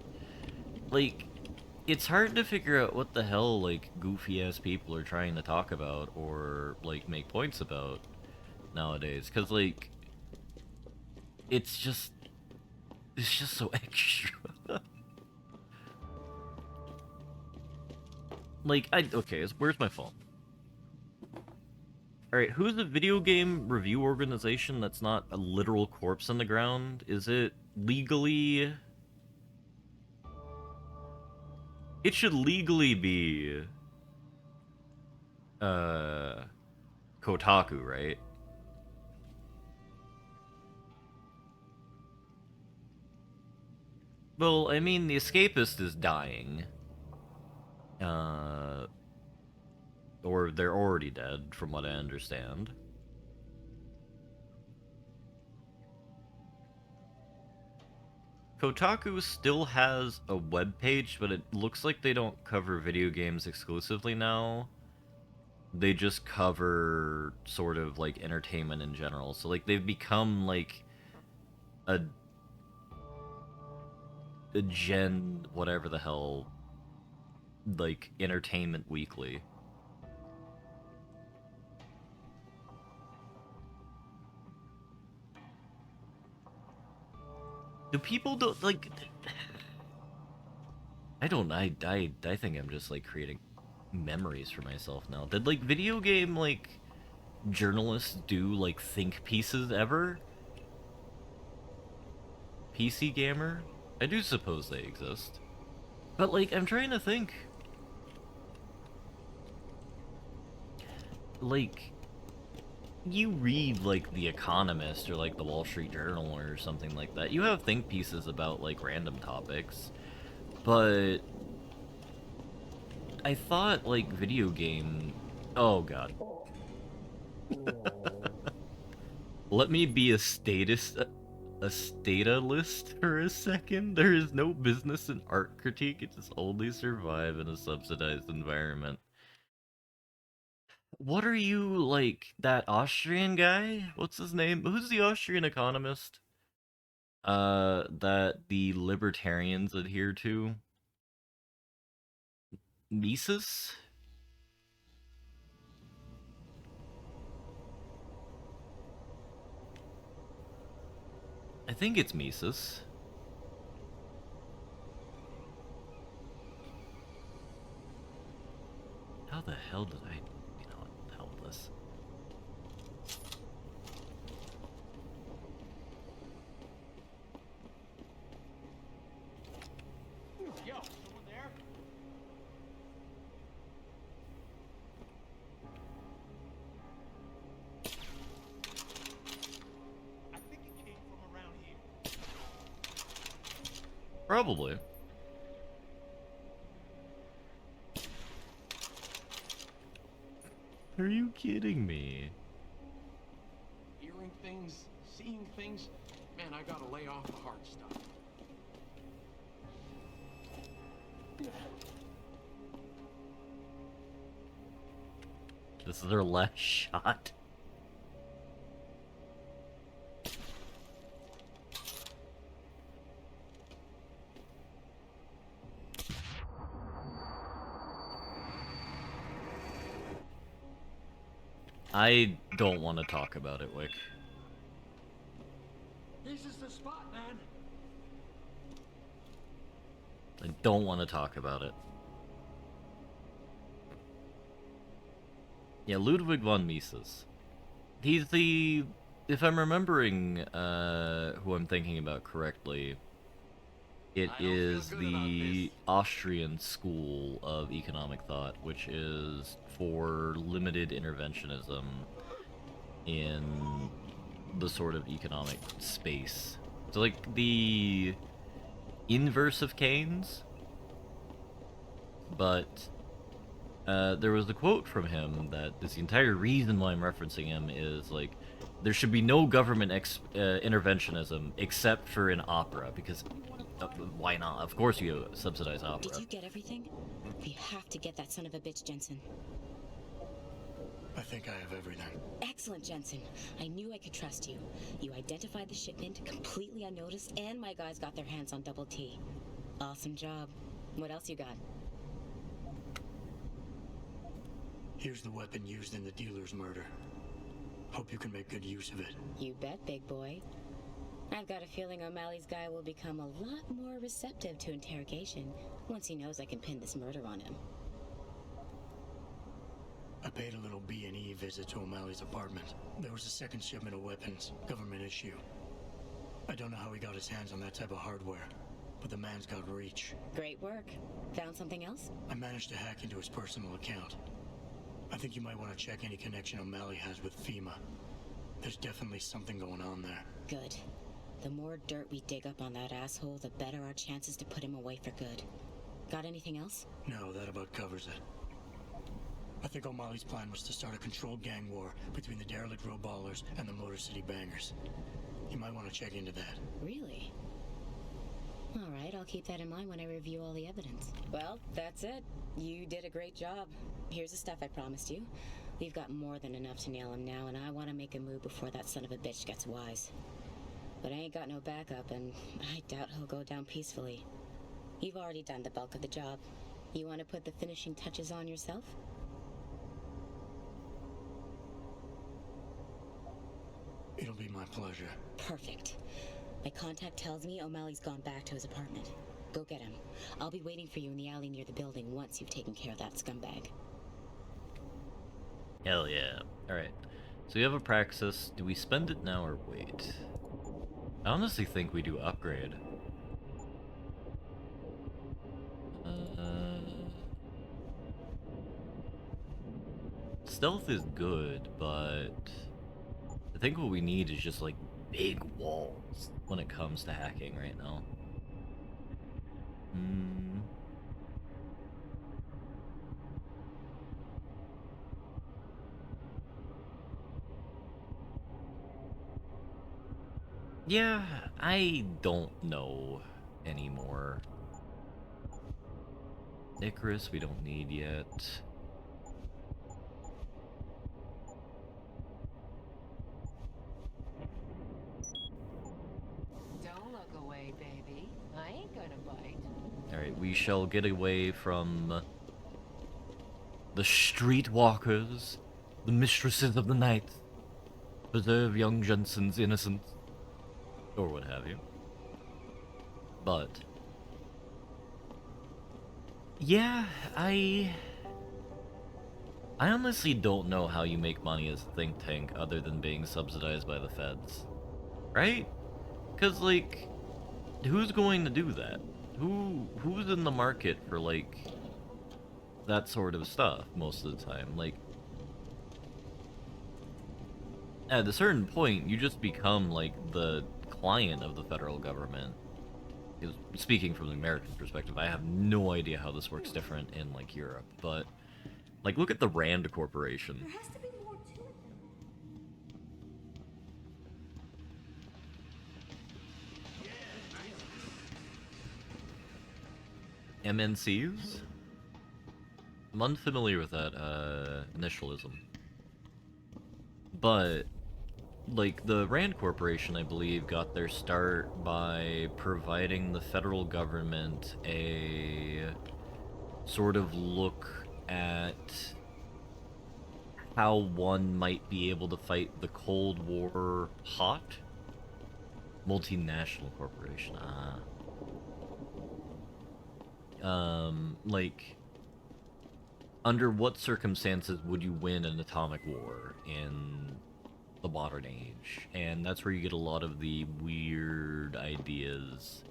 like, it's hard to figure out what the hell, like, goofy-ass people are trying to talk about or, like, make points about nowadays, because, like, it's just so extra. Like, okay, where's my phone? Alright, who's the video game review organization that's not a literal corpse in the ground? Is it legally... It should legally be... Kotaku, right? Well, I mean, The Escapist is dying. Or they're already dead, from what I understand. Kotaku still has a webpage, but it looks like they don't cover video games exclusively now. They just cover sort of, like, entertainment in general. So, like, they've become, like, Gen whatever the hell, like, Entertainment Weekly. Do people don't like? I think I'm just like creating memories for myself now. Did like video game like journalists do like think pieces ever? PC Gamer? I do suppose they exist. But like I'm trying to think. Like you read like The Economist or like the Wall Street Journal or something like that. You have think pieces about like random topics. But I thought like video game. Oh god. Let me be a statalist for a second. There is no business in art critique. It just only survive in a subsidized environment. What are you, like, that Austrian guy? What's his name? Who's the Austrian economist? That the libertarians adhere to? Mises? I think it's Mises. How the hell did I... You know what? The hell with this. Yo, someone there? I think it came from around here. Probably. Are you kidding me? Hearing things, seeing things. Man, I gotta lay off the hard stuff. This is their last shot. I don't want to talk about it, Wick. This is the spot, man. I don't want to talk about it. Yeah, Ludwig von Mises. He's the... If I'm remembering who I'm thinking about correctly, it is the Austrian school of economic thought, which is for limited interventionism in the sort of economic space. So, like, the inverse of Keynes, but there was a quote from him that this entire reason why I'm referencing him is, like, there should be no government interventionism except for in opera, because why not? Of course you subsidize opera. Did you get everything? We have to get that son of a bitch, Jensen. I think I have everything. Excellent, Jensen. I knew I could trust you. You identified the shipment completely unnoticed, and my guys got their hands on Double T. Awesome job. What else you got? Here's the weapon used in the dealer's murder. Hope you can make good use of it. You bet, big boy. I've got a feeling O'Malley's guy will become a lot more receptive to interrogation once he knows I can pin this murder on him. I paid a little B&E visit to O'Malley's apartment. There was a second shipment of weapons, government issue. I don't know how he got his hands on that type of hardware, but the man's got reach. Great work. Found something else? I managed to hack into his personal account. I think you might want to check any connection O'Malley has with FEMA. There's definitely something going on there. Good. The more dirt we dig up on that asshole, the better our chances to put him away for good. Got anything else? No, that about covers it. I think O'Malley's plan was to start a controlled gang war between the derelict road ballers and the Motor City bangers. You might want to check into that. Really? All right, I'll keep that in mind when I review all the evidence. Well, that's it. You did a great job. Here's the stuff I promised you. We've got more than enough to nail him now, and I want to make a move before that son of a bitch gets wise. But I ain't got no backup, and I doubt he'll go down peacefully. You've already done the bulk of the job. You want to put the finishing touches on yourself? It'll be my pleasure. Perfect. My contact tells me O'Malley's gone back to his apartment. Go get him. I'll be waiting for you in the alley near the building once you've taken care of that scumbag. Hell yeah. Alright. So we have a praxis. Do we spend it now or wait? I honestly think we do upgrade. Stealth is good, but I think what we need is just like big walls when it comes to hacking right now. Yeah, I don't know anymore. Icarus we don't need yet. Don't look away, baby. I ain't gonna bite. Alright, we shall get away from the streetwalkers, the mistresses of the night. Preserve young Jensen's innocence. Or what have you. But yeah, I honestly don't know how you make money as a think tank other than being subsidized by the feds. Right? Cause like, who's going to do that? Who's in the market for like that sort of stuff most of the time? Like, at a certain point, you just become like the client of the federal government. Speaking from the American perspective, I have no idea how this works different in like Europe, but like look at the Rand Corporation. There has to be more to it than MNCs? I'm unfamiliar with that initialism. But like the Rand Corporation, I believe, got their start by providing the federal government a sort of look at how one might be able to fight the Cold War hot. Multinational corporation, like, under what circumstances would you win an atomic war in the modern age? And that's where you get a lot of the weird ideas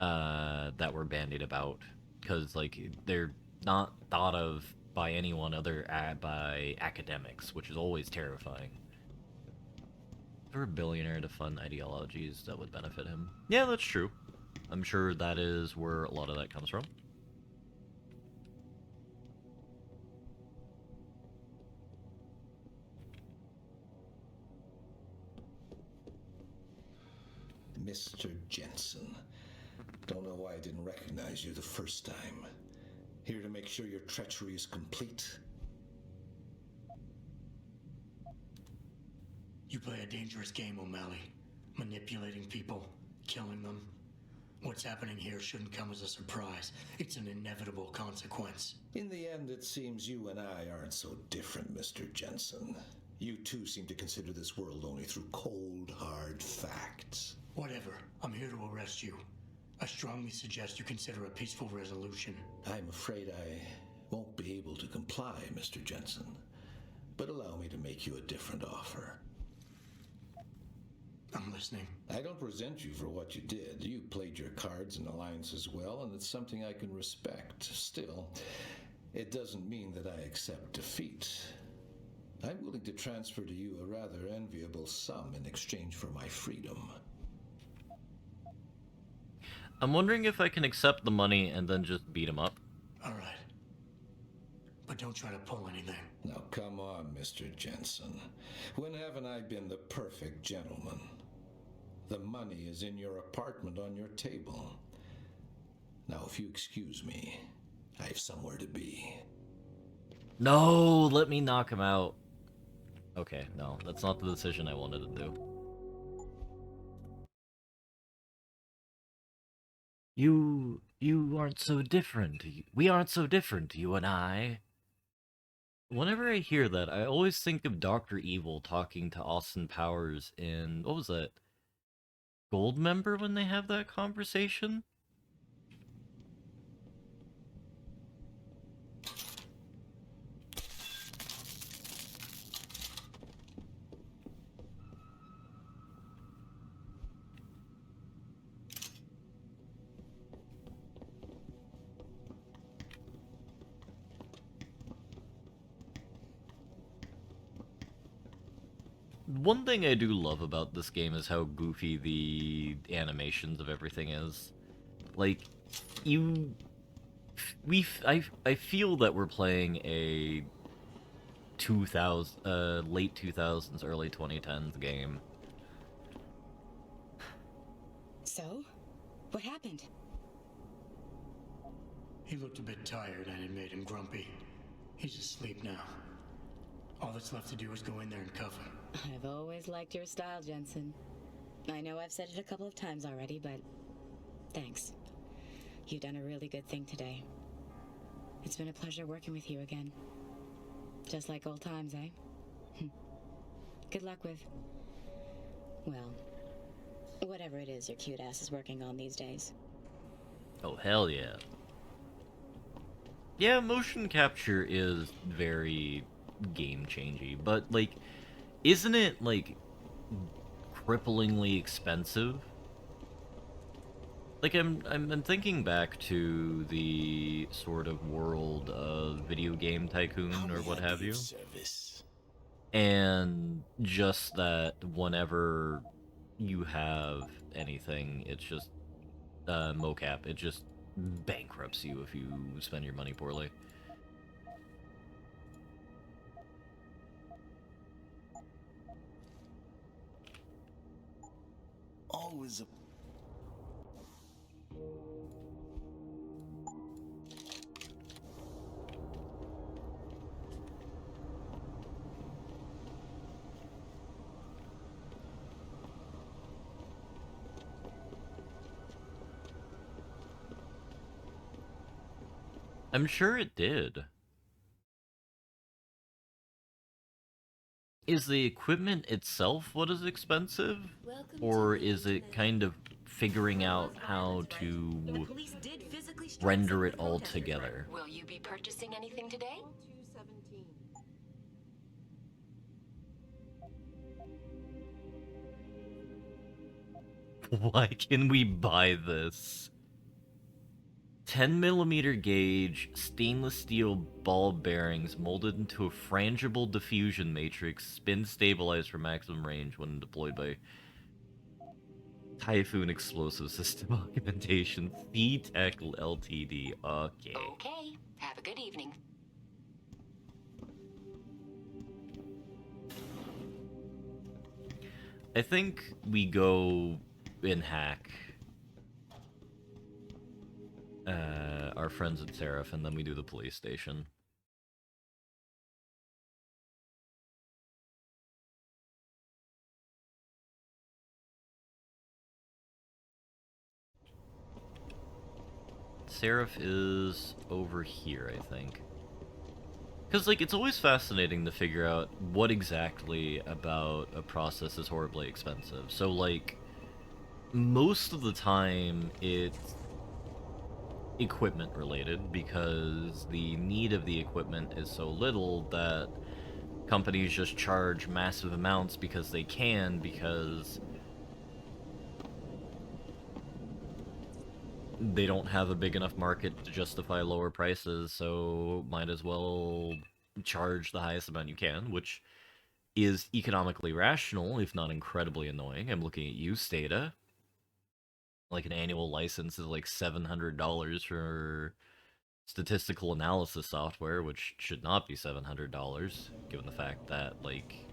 that were bandied about, because like they're not thought of by anyone other by academics, which is always terrifying. For a billionaire to fund ideologies that would benefit him. Yeah, that's true. I'm sure that is where a lot of that comes from. Mr. Jensen. Don't know why I didn't recognize you the first time. Here to make sure your treachery is complete. You play a dangerous game, O'Malley. Manipulating people, killing them. What's happening here shouldn't come as a surprise. It's an inevitable consequence. In the end, it seems you and I aren't so different, Mr. Jensen. You too seem to consider this world only through cold, hard facts. Whatever. I'm here to arrest you. I strongly suggest you consider a peaceful resolution. I'm afraid I won't be able to comply, Mr. Jensen. But allow me to make you a different offer. I'm listening. I don't resent you for what you did. You played your cards and alliances well, and it's something I can respect. Still, it doesn't mean that I accept defeat. I'm willing to transfer to you a rather enviable sum in exchange for my freedom. I'm wondering if I can accept the money and then just beat him up. All right. But don't try to pull anything. Now come on, Mr. Jensen. When haven't I been the perfect gentleman? The money is in your apartment on your table. Now, if you excuse me, I have somewhere to be. No, let me knock him out. Okay, no, that's not the decision I wanted to do. You aren't so different. We aren't so different, you and I. Whenever I hear that, I always think of Dr. Evil talking to Austin Powers in, what was that? Goldmember when they have that conversation? One thing I do love about this game is how goofy the animations of everything is. Like, I feel that we're playing a 2000, late 2000s, early 2010s game. So? What happened? He looked a bit tired and it made him grumpy. He's asleep now. All that's left to do is go in there and cuff him. I've always liked your style, Jensen. I know I've said it a couple of times already, but thanks. You've done a really good thing today. It's been a pleasure working with you again. Just like old times, eh? Good luck with, well, whatever it is your cute ass is working on these days. Oh, hell yeah. Yeah, motion capture is very game-changey, but, like, isn't it, like, cripplingly expensive? Like, I'm thinking back to the sort of world of Video Game Tycoon or what have you. And just that whenever you have anything, it's just mocap. It just bankrupts you if you spend your money poorly. Always a... I'm sure it did. Is the equipment itself what is expensive? Or is it kind of figuring out how to render it all together? Will you be purchasing anything today? Why can we buy this? 10mm gauge stainless steel ball bearings molded into a frangible diffusion matrix, spin stabilized for maximum range when deployed by Typhoon Explosive System Augmentation, C-Tech Ltd. Okay. Okay, have a good evening. I think we go and hack our friends at Seraph, and then we do the police station. Seraph is over here, I think. Because, like, it's always fascinating to figure out what exactly about a process is horribly expensive. So, like, most of the time, it's equipment related, because the need of the equipment is so little that companies just charge massive amounts because they can, because they don't have a big enough market to justify lower prices, so might as well charge the highest amount you can, which is economically rational, if not incredibly annoying. I'm looking at use data. Like, an annual license is like $700 for statistical analysis software, which should not be $700, given the fact that, like,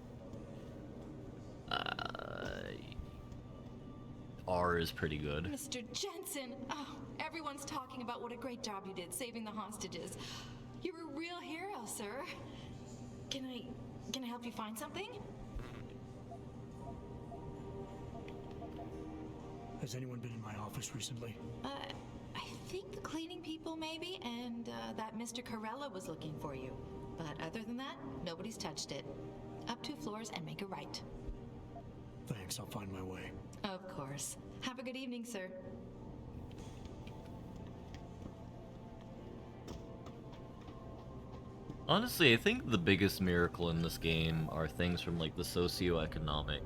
R is pretty good. Mr. Jensen! Oh, everyone's talking about what a great job you did saving the hostages. You're a real hero, sir. Can I help you find something? Has anyone been in my office recently? I think the cleaning people maybe, and that Mr. Corella was looking for you. But other than that, nobody's touched it. Up 2 floors and make a right. Thanks, I'll find my way. Of course. Have a good evening, sir. Honestly, I think the biggest miracle in this game are things from like the socioeconomic.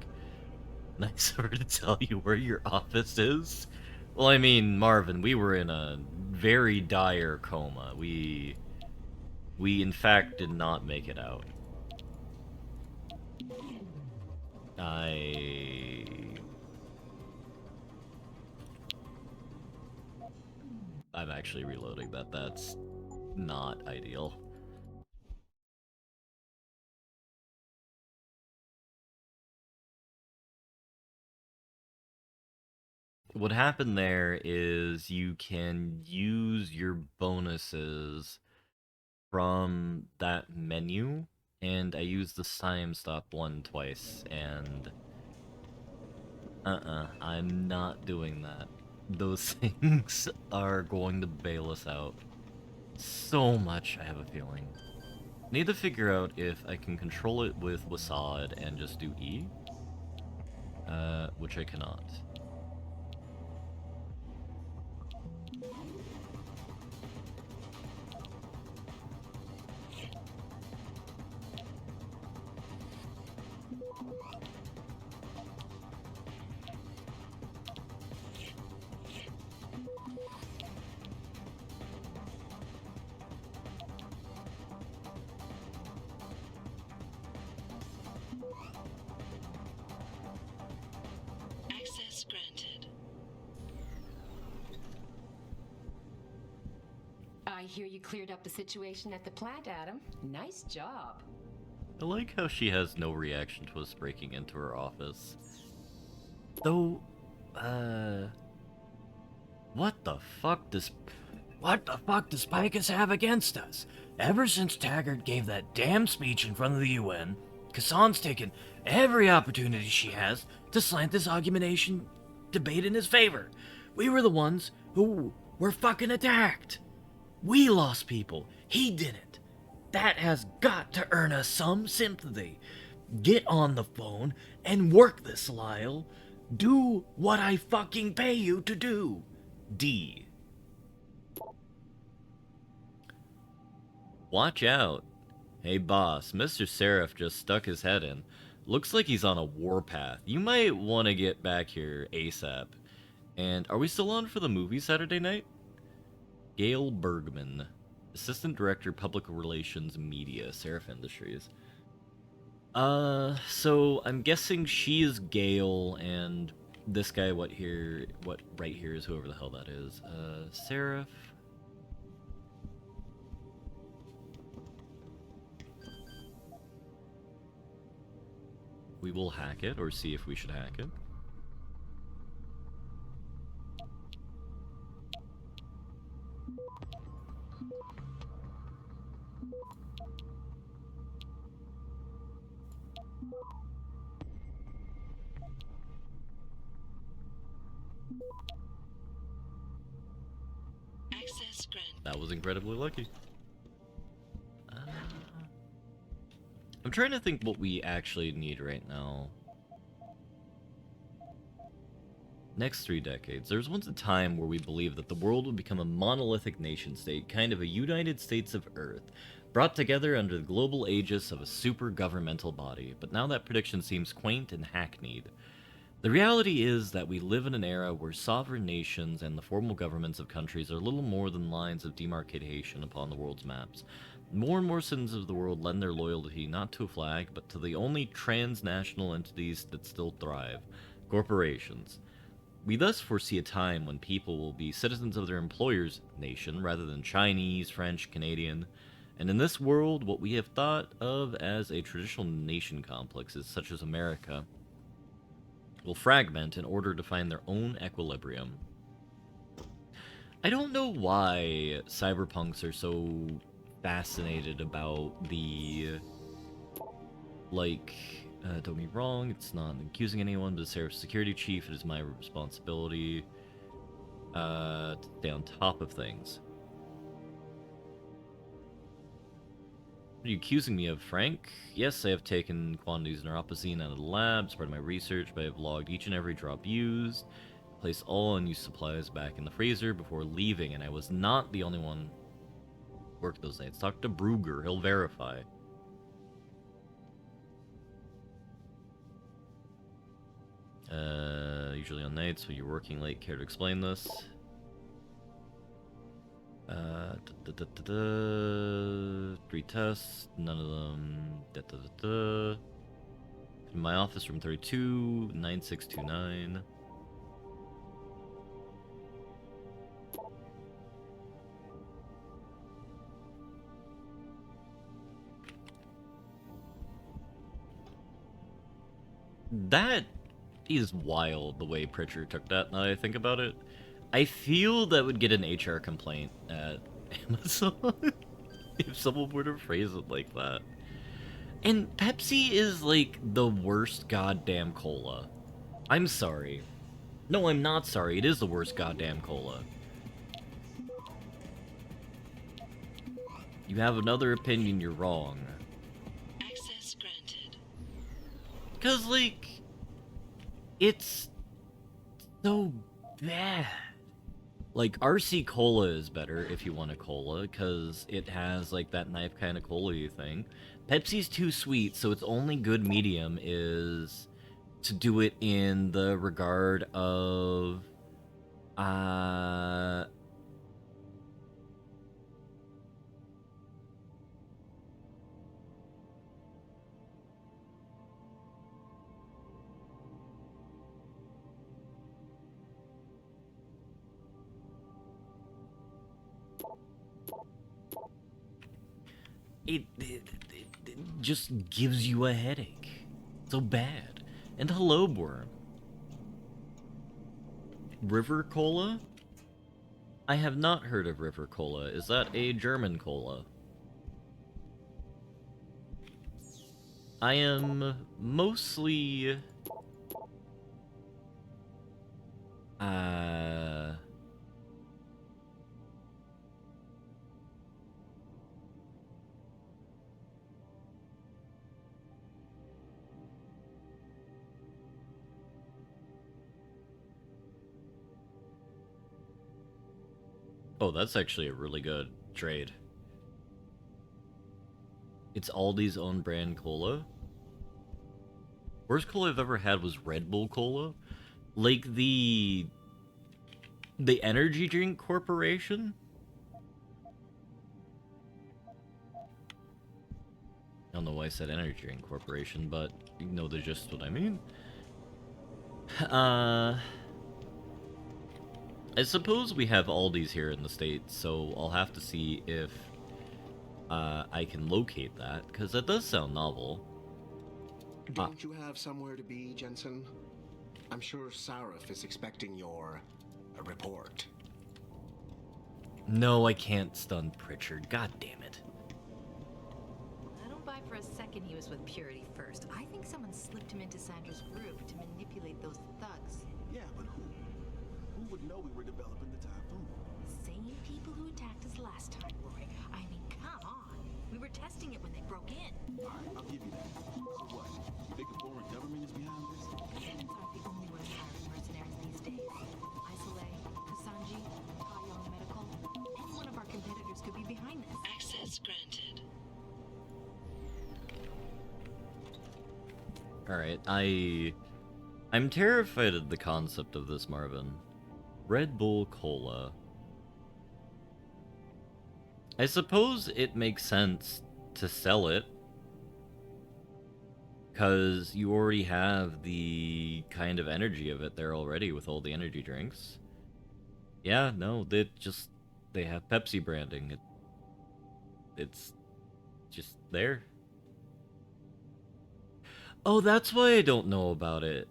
Nice of her to tell you where your office is. Well, I mean, Marvin, we were in a very dire coma. We in fact did not make it out. I'm actually reloading that. That's not ideal. What happened there is you can use your bonuses from that menu, and I used the time stop one twice, and I'm not doing that. Those things are going to bail us out so much, I have a feeling. Need to figure out if I can control it with Wasad and just do E, which I cannot. Access granted. I hear you cleared up the situation at the plant, Adam. Nice job. I like how she has no reaction to us breaking into her office. Though, what the fuck does Picus have against us? Ever since Taggart gave that damn speech in front of the UN, Kassan's taken every opportunity she has to slant this augmentation debate in his favor. We were the ones who were fucking attacked. We lost people. He didn't. That has got to earn us some sympathy. Get on the phone and work this, Lyle. Do what I fucking pay you to do. D. Watch out. Hey boss, Mr. Seraph just stuck his head in. Looks like he's on a warpath. You might want to get back here ASAP. And are we still on for the movie Saturday night? Gail Bergman, Assistant Director, Public Relations Media, Seraph Industries. So I'm guessing she is Gail, and this guy, what right here is whoever the hell that is. Seraph. We will hack it, or see if we should hack it. Access granted. That was incredibly lucky. I'm trying to think what we actually need right now. Next 3 decades. There was once a time where we believed that the world would become a monolithic nation-state, kind of a United States of Earth, brought together under the global aegis of a super-governmental body, but now that prediction seems quaint and hackneyed. The reality is that we live in an era where sovereign nations and the formal governments of countries are little more than lines of demarcation upon the world's maps. More and more citizens of the world lend their loyalty not to a flag, but to the only transnational entities that still thrive, corporations. We thus foresee a time when people will be citizens of their employer's nation rather than Chinese, French, Canadian. And in this world, what we have thought of as a traditional nation complexes, such as America, will fragment in order to find their own equilibrium. I don't know why cyberpunks are so fascinated about the, like, don't get me wrong, it's not accusing anyone, but as Seraph's security chief, it is my responsibility to stay on top of things. What are you accusing me of, Frank? Yes, I have taken quantities of neuropozyne out of the lab as part of my research, but I have logged each and every drop used, placed all unused supplies back in the freezer before leaving, and I was not the only one who worked those nights. Talk to Brugger, he'll verify. Usually on nights when you're working late, care to explain this? 3 tests, none of them. In my office, room 32, 9629. That is wild, the way Pritchard took that, now that I think about it. I feel that would get an HR complaint at Amazon if someone were to phrase it like that. And Pepsi is like the worst goddamn cola. I'm sorry. No, I'm not sorry. It is the worst goddamn cola. You have another opinion, you're wrong. Access granted. Because, like, it's so bad. Like, RC Cola is better if you want a cola, because it has, like, that knife kind of cola-y thing. Pepsi's too sweet, so its only good medium is to do it in the regard of, It just gives you a headache. So bad. And hello, Worm. River Cola? I have not heard of River Cola. Is that a German cola? I am mostly... Oh, that's actually a really good trade. It's Aldi's own brand cola. Worst cola I've ever had was Red Bull Cola. Like the Energy Drink Corporation? I don't know why I said Energy Drink Corporation, but you know the gist what I mean. I suppose we have Aldi's here in the States, so I'll have to see if I can locate that, because that does sound novel. Don't you have somewhere to be, Jensen? I'm sure Sarif is expecting your report. No, I can't stun Pritchard. God damn it. I don't buy for a second he was with Purity first. I think someone slipped him into Sandra's group to manipulate those thugs. Yeah, but who? Who would know we were developing the Typhoon? Same people who attacked us last time, Roy. I mean, come on. We were testing it when they broke in. Alright, I'll give you that. So what? You think a foreign government is behind this? Humans aren't the only ones hiring mercenaries these days. Isolate, Kasanji, Kayong Medical. Any one of our competitors could be behind this. Access granted. Alright, I'm terrified of the concept of this, Marvin. Red Bull Cola. I suppose it makes sense to sell it, because you already have the kind of energy of it there already with all the energy drinks. Yeah, no, they have Pepsi branding. It's just there. Oh, that's why I don't know about it.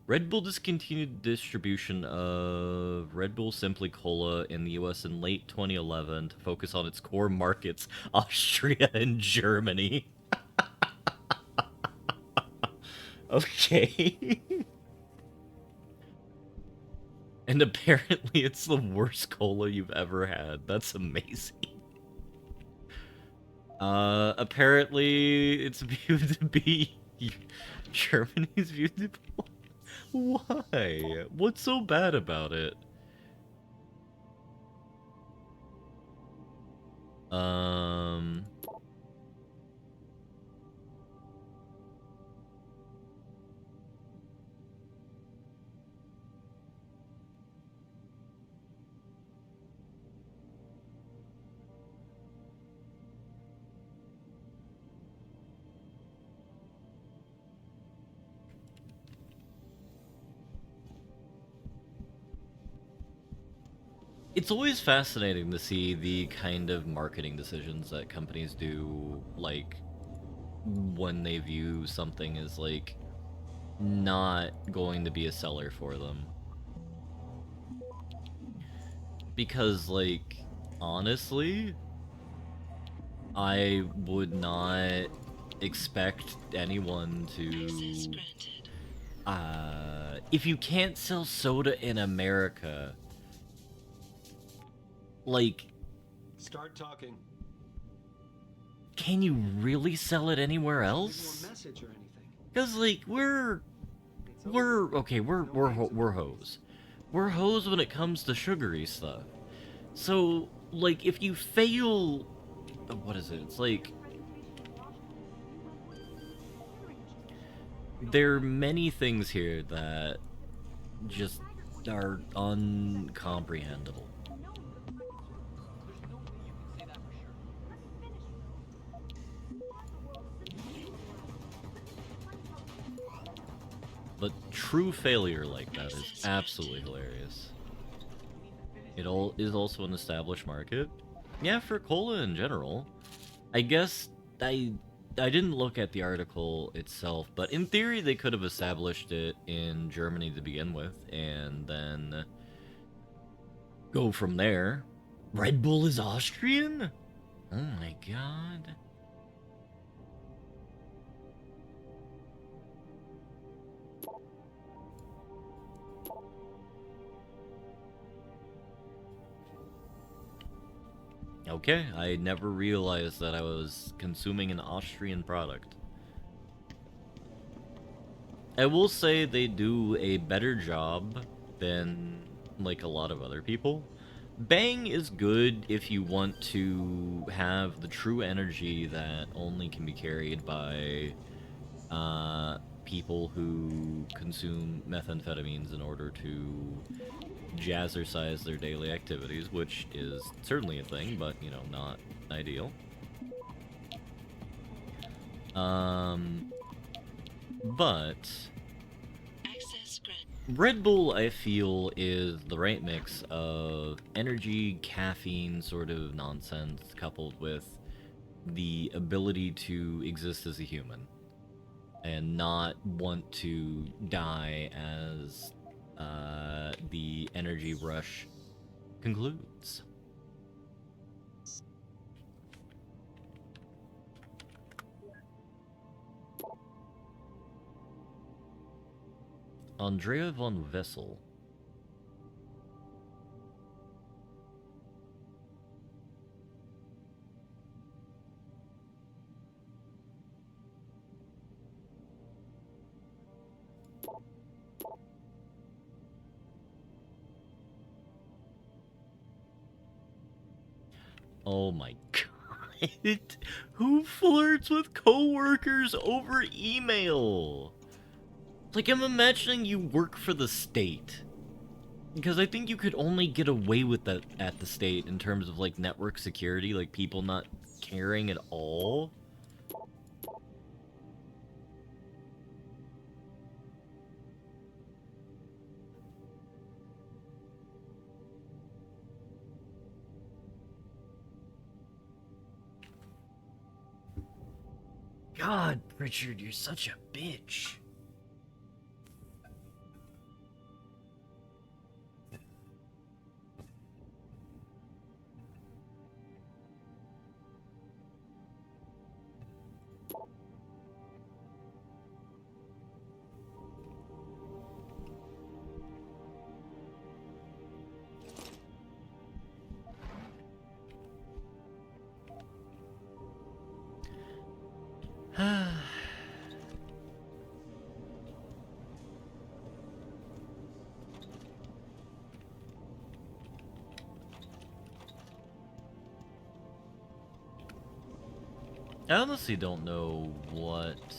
Red Bull discontinued distribution of Red Bull Simply Cola in the US in late 2011 to focus on its core markets, Austria and Germany. Okay. And apparently it's the worst cola you've ever had. That's amazing. Apparently it's viewed to be Germany's viewed to be. Why? What's so bad about it? It's always fascinating to see the kind of marketing decisions that companies do, like, when they view something as, like, not going to be a seller for them. Because, like, honestly, I would not expect anyone to... if you can't sell soda in America... Like... Start talking. Can you really sell it anywhere Give else? you a message or anything. Because, like, we're hoes. We're hoes when it comes to sugary stuff. So, like, if you fail... What is it? It's like... There are many things here that just are uncomprehendable. But true failure like that is absolutely hilarious. It is also an established market. Yeah, for cola in general. I guess I didn't look at the article itself, but in theory they could have established it in Germany to begin with, and then go from there. Red Bull is Austrian? Oh my god. Okay, I never realized that I was consuming an Austrian product. I will say they do a better job than, like, a lot of other people. Bang is good if you want to have the true energy that only can be carried by people who consume methamphetamines in order to jazzercise their daily activities, which is certainly a thing, but, you know, not ideal. But Red Bull, I feel, is the right mix of energy, caffeine sort of nonsense, coupled with the ability to exist as a human and not want to die as the energy rush concludes. Andrea von Wessel. Oh my god. Who flirts with coworkers over email? Like, I'm imagining you work for the state. Because I think you could only get away with that at the state in terms of, like, network security, like, people not caring at all. God, Richard, you're such a bitch. I honestly don't know what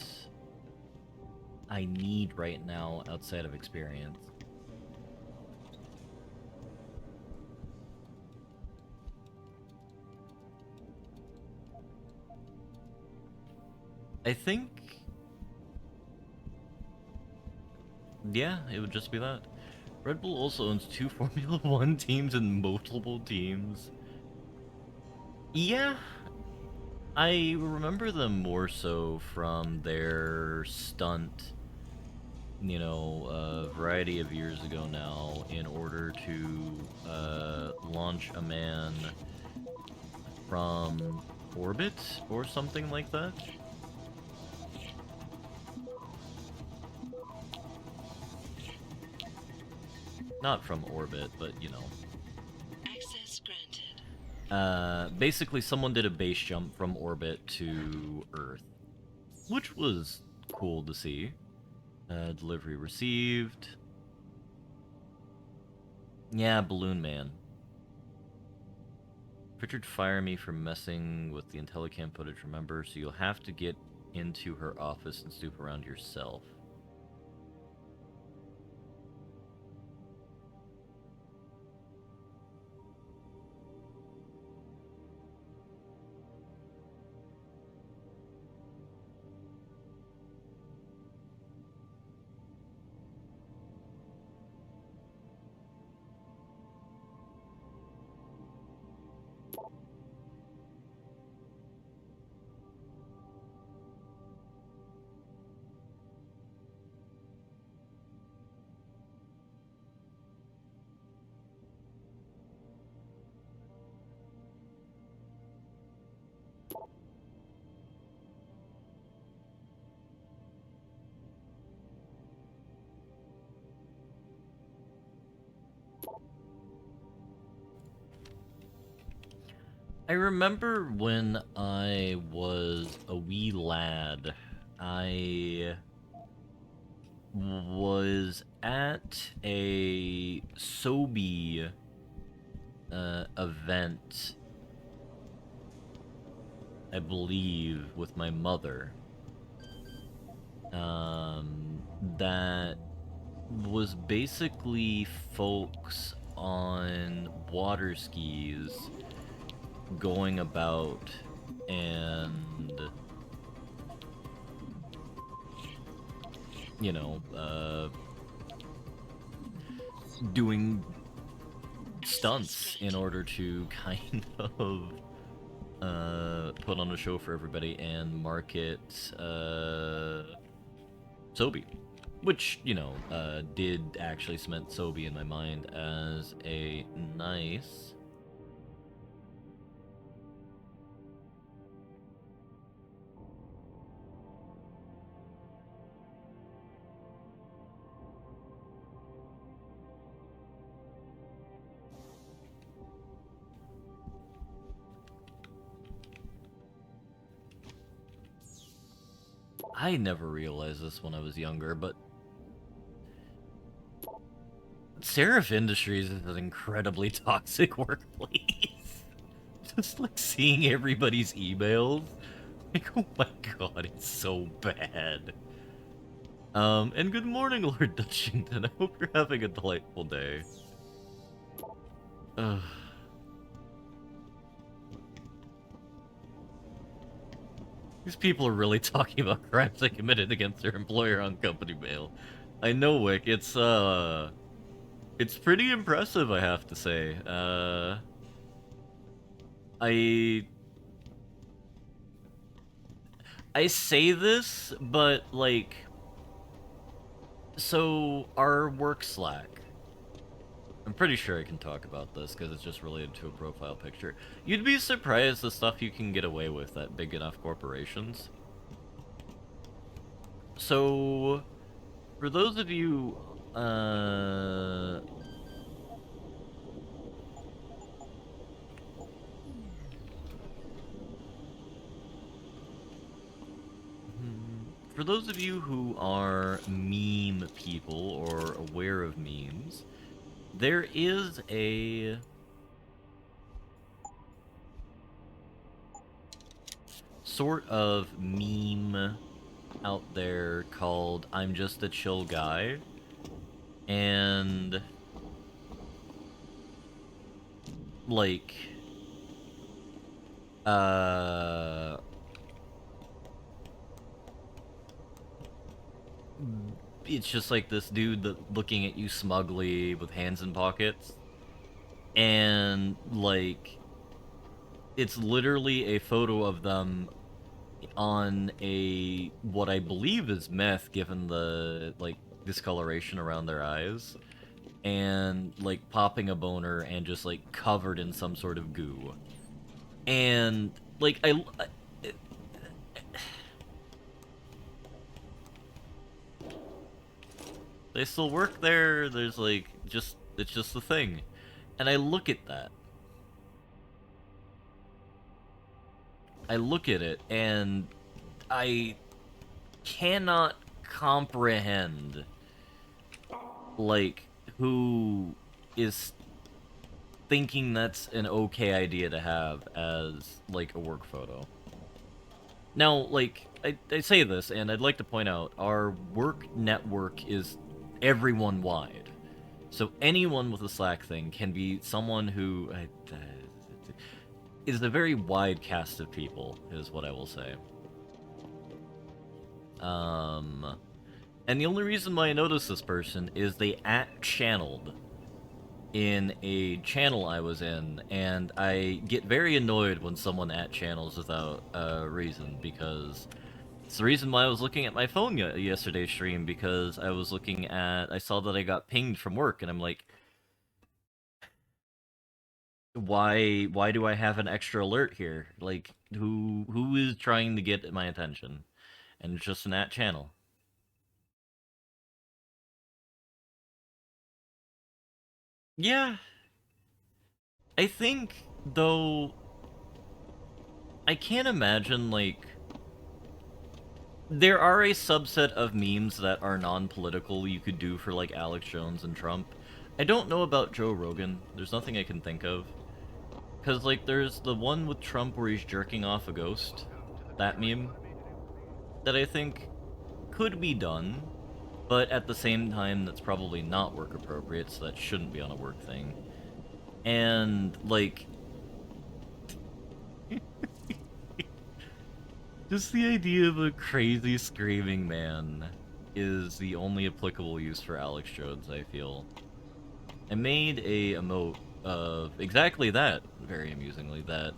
I need right now outside of experience. I think... yeah, it would just be that. Red Bull also owns 2 Formula 1 teams and multiple teams. Yeah, I remember them more so from their stunt, you know, a variety of years ago now, in order to launch a man from orbit or something like that. Not from orbit, but you know. Access granted. Basically someone did a base jump from orbit to Earth, which was cool to see. Delivery received. Yeah, Balloon Man. Pritchard fired me for messing with the Intellicam footage, remember? So you'll have to get into her office and snoop around yourself. I remember when I was a wee lad, I was at a Sobe event, I believe, with my mother. That was basically folks on water skis going about and, you know, doing stunts in order to kind of put on a show for everybody and market Sobe, which, you know, did actually cement Sobe in my mind as a nice I never realized this when I was younger, but Seraph Industries is an incredibly toxic workplace. Just like seeing everybody's emails. Like, oh my god, it's so bad. And good morning, Lord Dutchington. I hope you're having a delightful day. Ugh. These people are really talking about crimes they committed against their employer on company mail. I know, Wick. It's pretty impressive, I have to say. I say this, but, like... So, our work Slack... I'm pretty sure I can talk about this, because it's just related to a profile picture. You'd be surprised the stuff you can get away with at big enough corporations. So, for those of you, for those of you who are meme people or aware of memes, there is a sort of meme out there called "I'm Just a Chill Guy," and like it's just like this dude that looking at you smugly with hands in pockets, and like it's literally a photo of them on a what I believe is meth, given the like discoloration around their eyes, and like popping a boner and just like covered in some sort of goo. And like they still work there. There's like it's just the thing. And I look at that. I look at it and I cannot comprehend like who is thinking that's an okay idea to have as like a work photo. Now, like I say this, and I'd like to point out our work network is everyone wide. So anyone with a Slack thing can be someone who is a very wide cast of people, is what I will say. And the only reason why I noticed this person is they @channeled in a channel I was in, and I get very annoyed when someone @channels without a reason, because it's the reason why I was looking at my phone yesterday's stream, because I was looking at, I saw that I got pinged from work, and I'm like, why do I have an extra alert here? Like, who is trying to get my attention? And it's just an @channel. Yeah. I think, though, I can't imagine, like, there are a subset of memes that are non-political you could do for, like, Alex Jones and Trump. I don't know about Joe Rogan. There's nothing I can think of. Because, like, there's the one with Trump where he's jerking off a ghost. That meme. That I think could be done, but at the same time, that's probably not work appropriate, so that shouldn't be on a work thing. And, like, just the idea of a crazy screaming man is the only applicable use for Alex Jones, I feel. I made a emote of exactly that, very amusingly, that,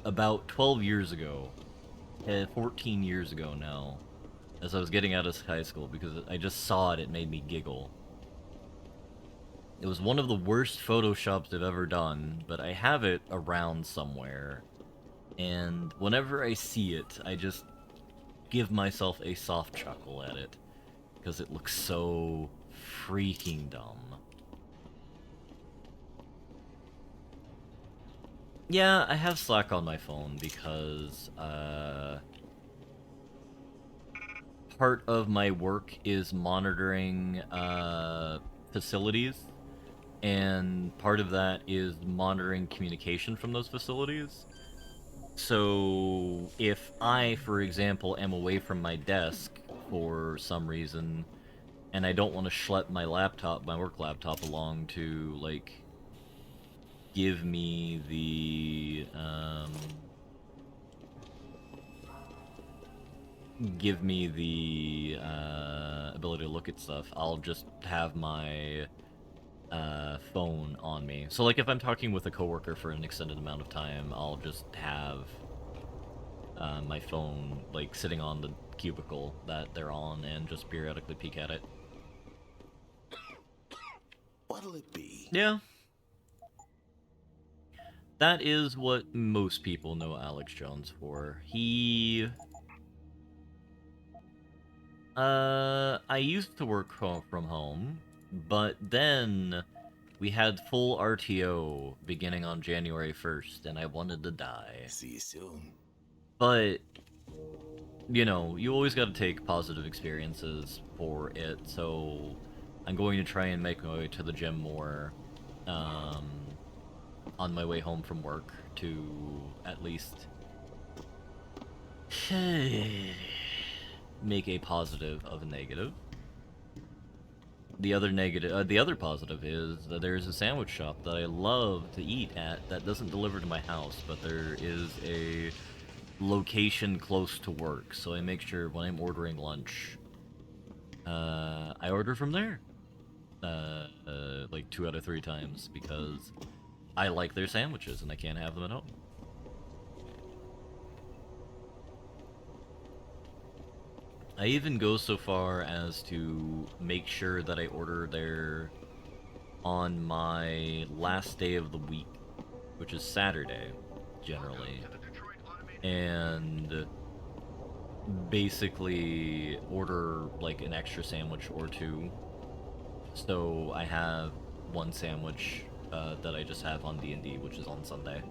about 12 years ago, 14 years ago now, as I was getting out of high school, because I just saw it, it made me giggle. It was one of the worst photoshops I've ever done, but I have it around somewhere, and whenever I see it, I just give myself a soft chuckle at it, because it looks so freaking dumb. Yeah, I have Slack on my phone because, part of my work is monitoring, facilities, and part of that is monitoring communication from those facilities. So, if I, for example, am away from my desk for some reason, and I don't want to schlep my laptop, my work laptop, along to, like, give me the, ability to look at stuff, I'll just have my phone on me. So, like, if I'm talking with a coworker for an extended amount of time, I'll just have my phone, like, sitting on the cubicle that they're on and just periodically peek at it. What'll it be? Yeah. That is what most people know Alex Jones for. He... I used to work from home, but then we had full RTO beginning on January 1st, and I wanted to die. See you soon. But, you know, you always gotta take positive experiences for it, so I'm going to try and make my way to the gym more, on my way home from work to at least make a positive of a negative. The other positive is that there's a sandwich shop that I love to eat at that doesn't deliver to my house, but there is a location close to work, so I make sure when I'm ordering lunch, I order from there. Like 2 out of 3 times, because I like their sandwiches and I can't have them at home. I even go so far as to make sure that I order there on my last day of the week, which is Saturday, generally. And basically order like an extra sandwich or 2. So I have 1 sandwich that I just have on D&D, which is on Sunday.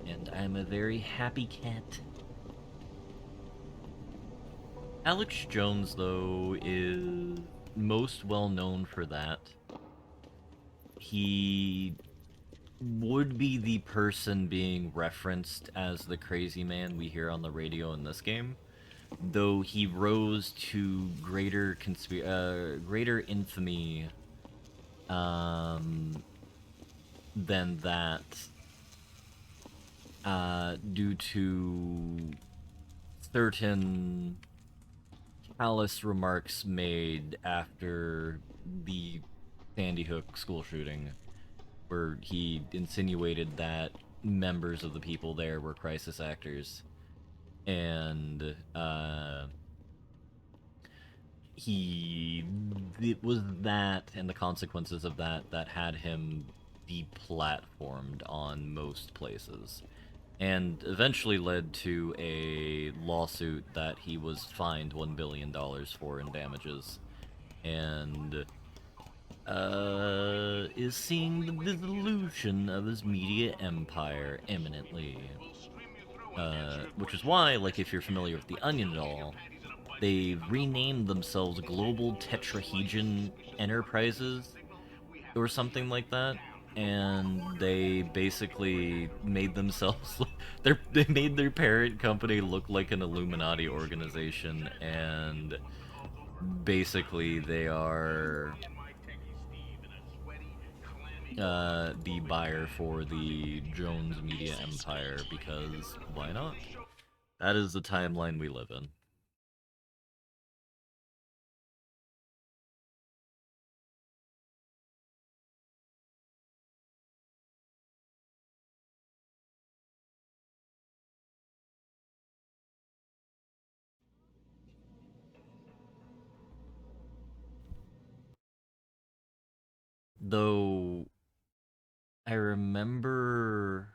And I'm a very happy cat. Alex Jones, though, is most well known for that. He would be the person being referenced as the crazy man we hear on the radio in this game, though he rose to greater infamy than that due to certain callous remarks made after the Sandy Hook school shooting, where he insinuated that members of the people there were crisis actors, and it was that and the consequences of that that had him deplatformed on most places, and eventually led to a lawsuit that he was fined $1 billion for in damages, and is seeing the dissolution of his media empire imminently. Which is why, like, if you're familiar with The Onion at all, they've renamed themselves Global Tetrahedron Enterprises, or something like that, and they basically made themselves they made their parent company look like an Illuminati organization, and basically they are the buyer for the Jones media empire, because why not? That is the timeline we live in. Though I remember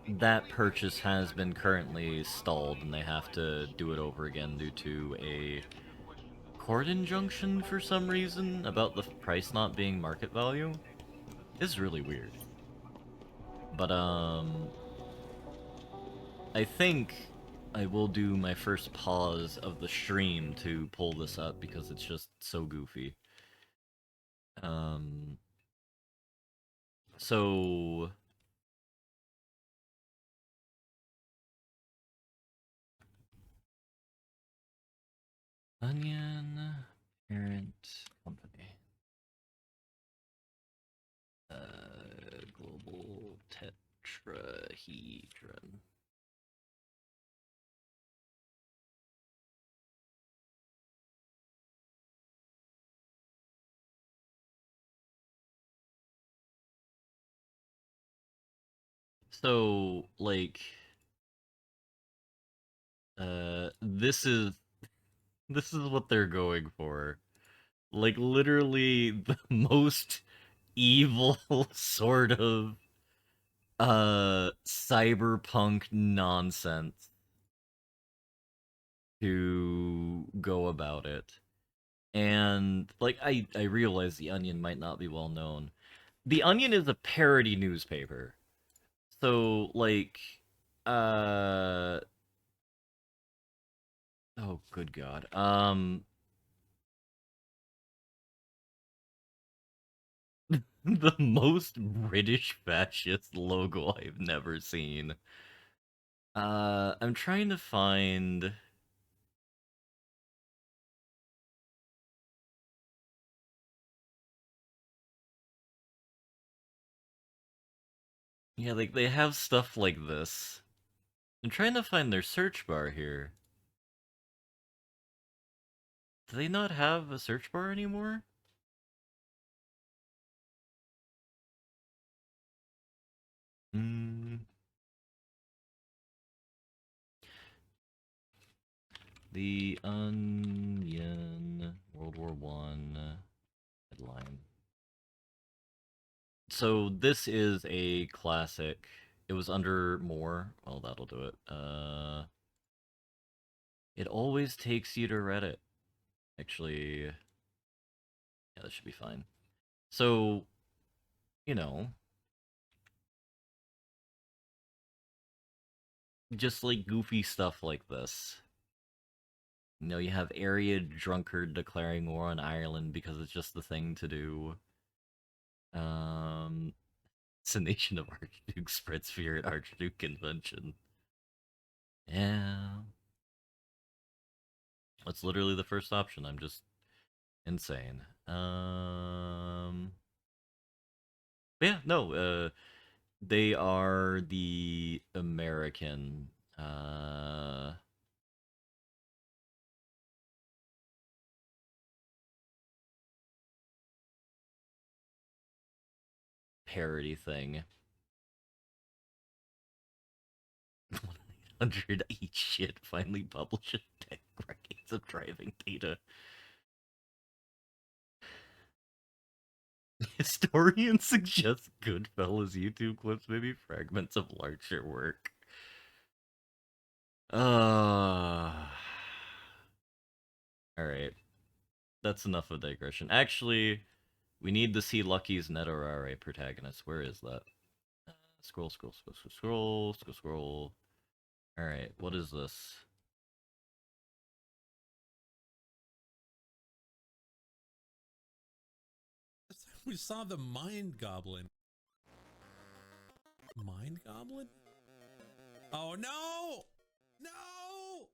that purchase has been currently stalled, and they have to do it over again due to a court injunction for some reason about the price not being market value. It's really weird. But I think I will do my first pause of the stream to pull this up because it's just so goofy. So Onion parent company. Global tetrahedron. So, like, this is what they're going for. Like, literally the most evil sort of cyberpunk nonsense to go about it. And, like, I realize The Onion might not be well known. The Onion is a parody newspaper. So, like, oh, good God. The most British fascist logo I've never seen. I'm trying to find... Yeah, like, they have stuff like this. I'm trying to find their search bar here. Do they not have a search bar anymore? The Onion, World War One headline. So this is a classic. It was under more. Well, that'll do it. It always takes you to Reddit. Actually, yeah, that should be fine. So, you know, just like goofy stuff like this. You know, you have area drunkard declaring war on Ireland because it's just the thing to do. It's a nation of Archduke spreads fear at Archduke convention. Yeah. That's literally the first option. I'm just insane. Yeah, no, they are the American, parody thing. 100 eat shit finally published 10 decades of driving data. Historians suggest Goodfellas YouTube clips may be fragments of larger work. Alright. That's enough of digression. Actually, we need to see Lucky's Netorare protagonist. Where is that? Scroll. Alright, what is this? We saw the Mind Goblin. Mind Goblin? Oh no! No!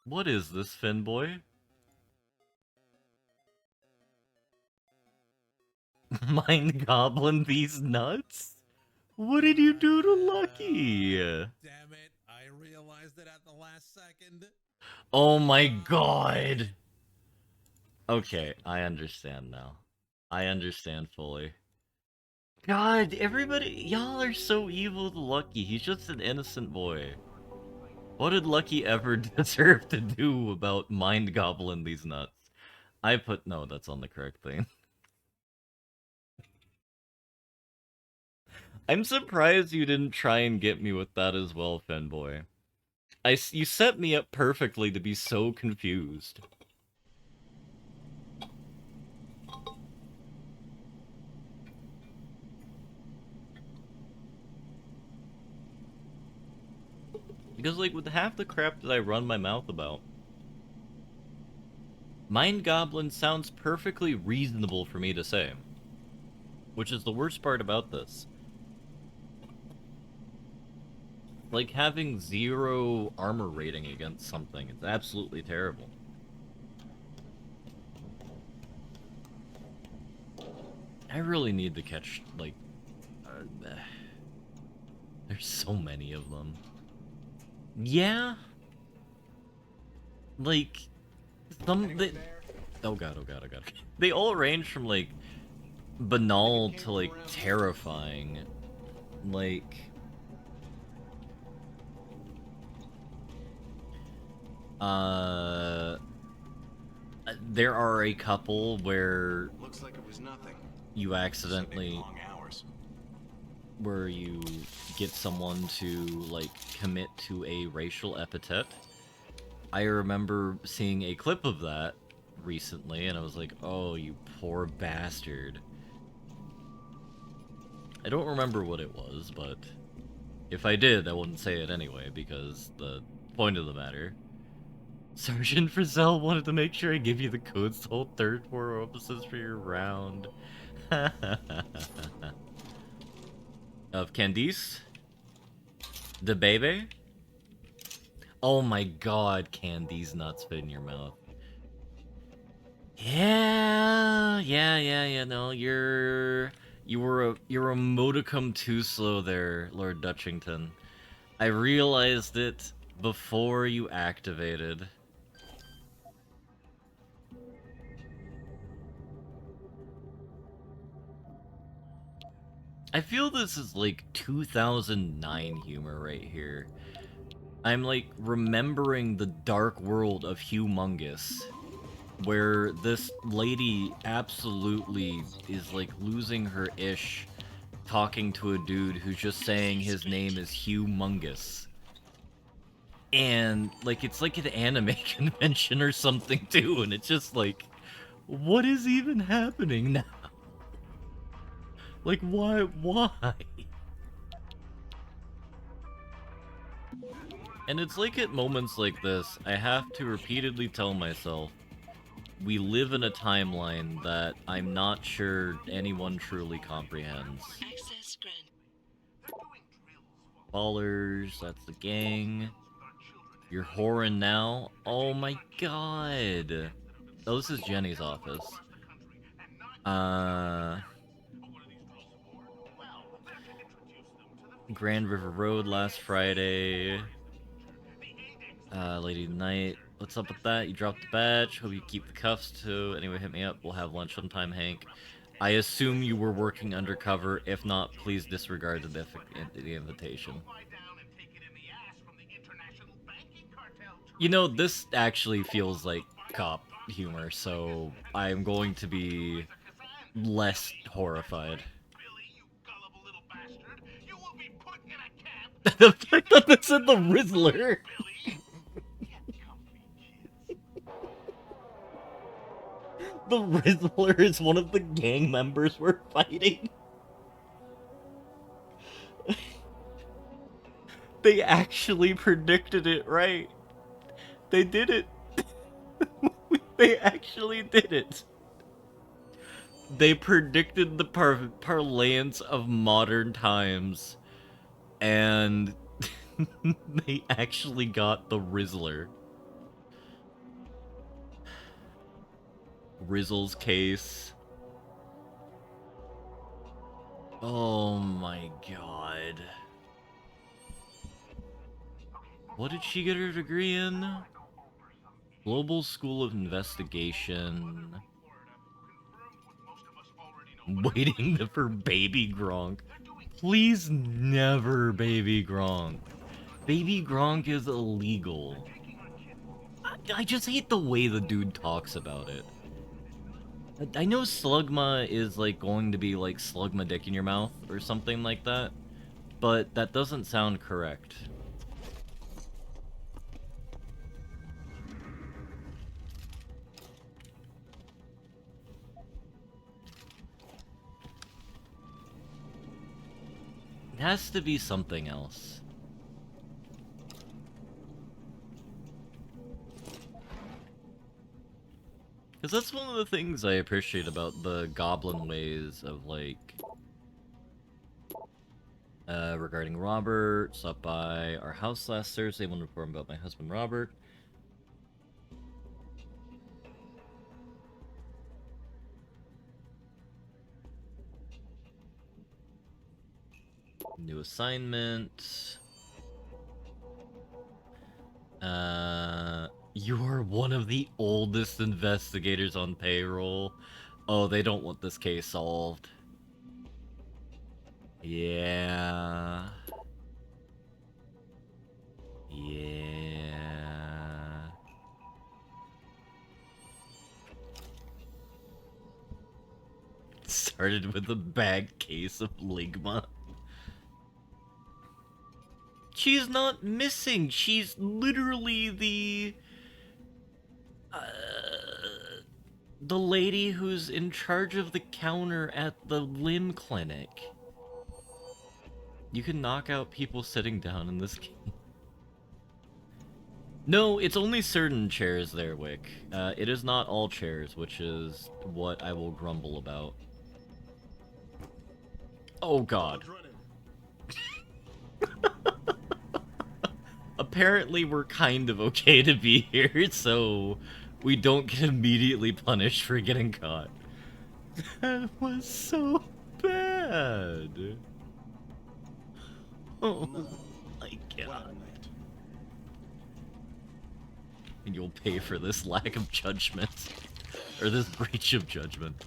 What is this, Finboy? Mind Goblin these nuts? What did you do to Lucky? Damn it, I realized it at the last second. Oh my god! Okay, I understand now. I understand fully. God, everybody, y'all are so evil to Lucky. He's just an innocent boy. What did Lucky ever deserve to do about Mind Goblin these nuts? I put, no, that's on the correct thing. I'm surprised you didn't try and get me with that as well, Finboy. You set me up perfectly to be so confused. Because, like, with half the crap that I run my mouth about, Mind Goblin sounds perfectly reasonable for me to say. Which is the worst part about this. Like, having 0 armor rating against something is absolutely terrible. I really need to catch, like... there's so many of them. Yeah? Like... some... oh god. They all range from, like, banal to, like, terrifying. Like... there are a couple where... looks like it was nothing. You accidentally... long hours. where you get someone to, like, commit to a racial epithet, I remember seeing a clip of that recently, and I was like, oh, you poor bastard. I don't remember what it was, but if I did, I wouldn't say it anyway, because the point of the matter... Sergeant Frizzell wanted to make sure I give you the codes to hold third floor offices for your round. Of Candice? The baby? Oh my god, Candice nuts fit in your mouth. Yeah, no, you're a modicum too slow there, Lord Dutchington. I realized it before you activated. I feel this is like 2009 humor right here. I'm like remembering the dark world of Humongous, where this lady absolutely is like losing her ish talking to a dude who's just saying his name is Humongous. And like it's like an anime convention or something too, and it's just like, what is even happening now? Like why? And it's like at moments like this, I have to repeatedly tell myself, we live in a timeline that I'm not sure anyone truly comprehends. Ballers, that's the gang. You're whoring now? Oh my god! Oh, this is Jenny's office. Grand River Road last Friday. Lady Knight, what's up with that? You dropped the badge. Hope you keep the cuffs too. Anyway, hit me up. We'll have lunch sometime, Hank. I assume you were working undercover. If not, please disregard the invitation. You know, this actually feels like cop humor, so I'm going to be less horrified. The fact that it said the Rizzler! The Rizzler is one of the gang members we're fighting. They actually predicted it right. They did it. They actually did it. They predicted the parlance of modern times, and they actually got the Rizzler. Rizzle's case. Oh my god. What did she get her degree in? Global School of Investigation. Waiting for Baby Gronk. Please never Baby Gronk. Baby Gronk is illegal. I just hate the way the dude talks about it. I know Slugma is like going to be like Slugma dick in your mouth or something like that, but that doesn't sound correct. It has to be something else. Because that's one of the things I appreciate about the goblin ways of, like... regarding Robert, stopped by our house last Thursday, wanted to inform about my husband Robert. New assignment. You're one of the oldest investigators on payroll. Oh, they don't want this case solved. Yeah. Yeah. Started with a bad case of Ligma. She's not missing. She's literally the The lady who's in charge of the counter at the limb clinic. You can knock out people sitting down in this game. No, it's only certain chairs there, Wick. It is not all chairs, which is what I will grumble about. Oh god. Apparently we're kind of okay to be here, so we don't get immediately punished for getting caught. That was so bad. Oh my god. And you'll pay for this lack of judgment. Or this breach of judgment.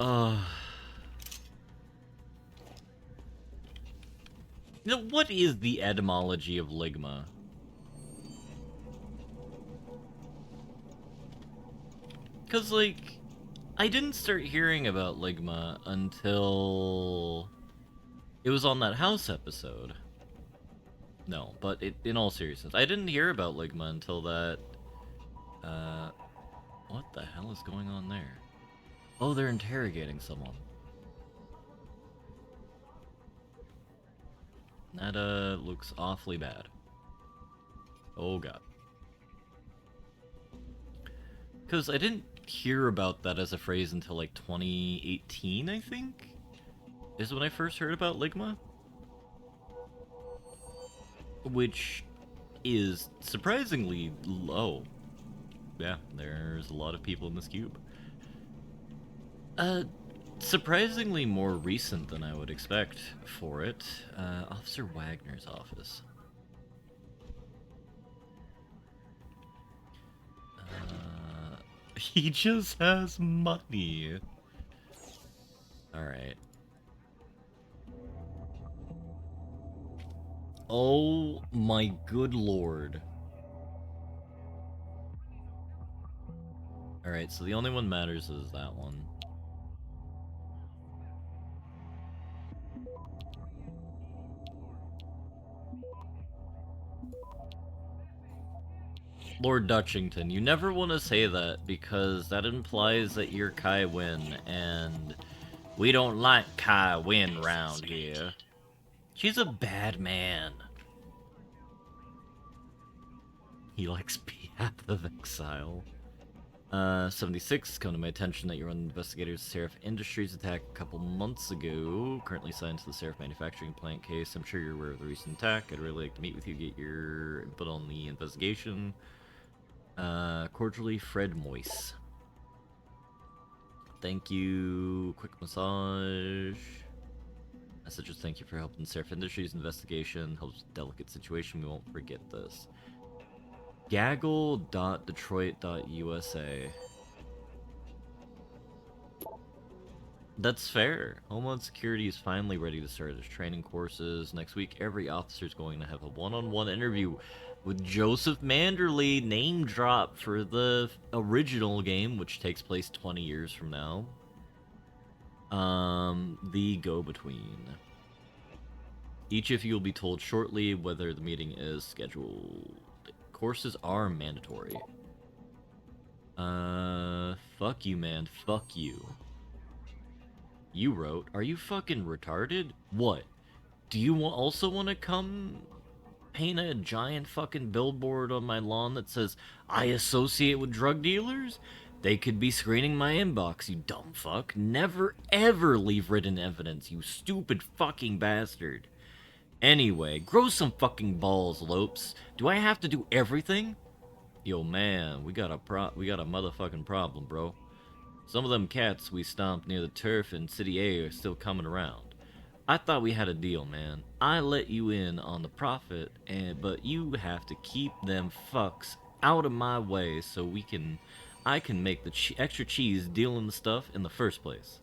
You know, what is the etymology of ligma? Because, like, I didn't start hearing about ligma until it was on that house episode. No, but in all seriousness, I didn't hear about ligma until that... what the hell is going on there? Oh, they're interrogating someone. That, looks awfully bad. Oh, God. Because I didn't hear about that as a phrase until, like, 2018, I think? Is when I first heard about ligma? Which is surprisingly low. Yeah, there's a lot of people in this cube. Surprisingly more recent than I would expect for it. Officer Wagner's office. He just has money. Alright. Oh my good lord. Alright, so the only one matters is that one. Lord Dutchington, you never want to say that because that implies that you're Kai Wynn, and we don't like Kai Wynn round here. She's a bad man. He likes Path of Exile. 76, come to my attention that you're one of the investigators of Seraph Industries attack a couple months ago. Currently assigned to the Seraph manufacturing plant case. I'm sure you're aware of the recent attack. I'd really like to meet with you, get your input on the investigation. Cordially, Fred Moyse. Thank you. Quick massage. Message just thank you for helping Seraph Industries investigation. Helps delicate situation. We won't forget this. Gaggle.detroit.usa. That's fair. Homeland Security is finally ready to start its training courses. Next week, every officer is going to have a one-on-one interview with Joseph Manderley, name drop for the original game, which takes place 20 years from now. The Go-Between. Each of you will be told shortly whether the meeting is scheduled. Courses are mandatory. Fuck you, man. Fuck you. You wrote, are you fucking retarded? What? Do you also want to come paint a giant fucking billboard on my lawn that says, I associate with drug dealers? They could be screening my inbox, you dumb fuck. Never ever leave written evidence, you stupid fucking bastard. Anyway, grow some fucking balls, Lopes. Do I have to do everything? Yo, man, we got a motherfucking problem, bro. Some of them cats we stomped near the turf in City A are still coming around. I thought we had a deal, man. I let you in on the profit, but you have to keep them fucks out of my way so I can make the extra cheese dealing the stuff in the first place.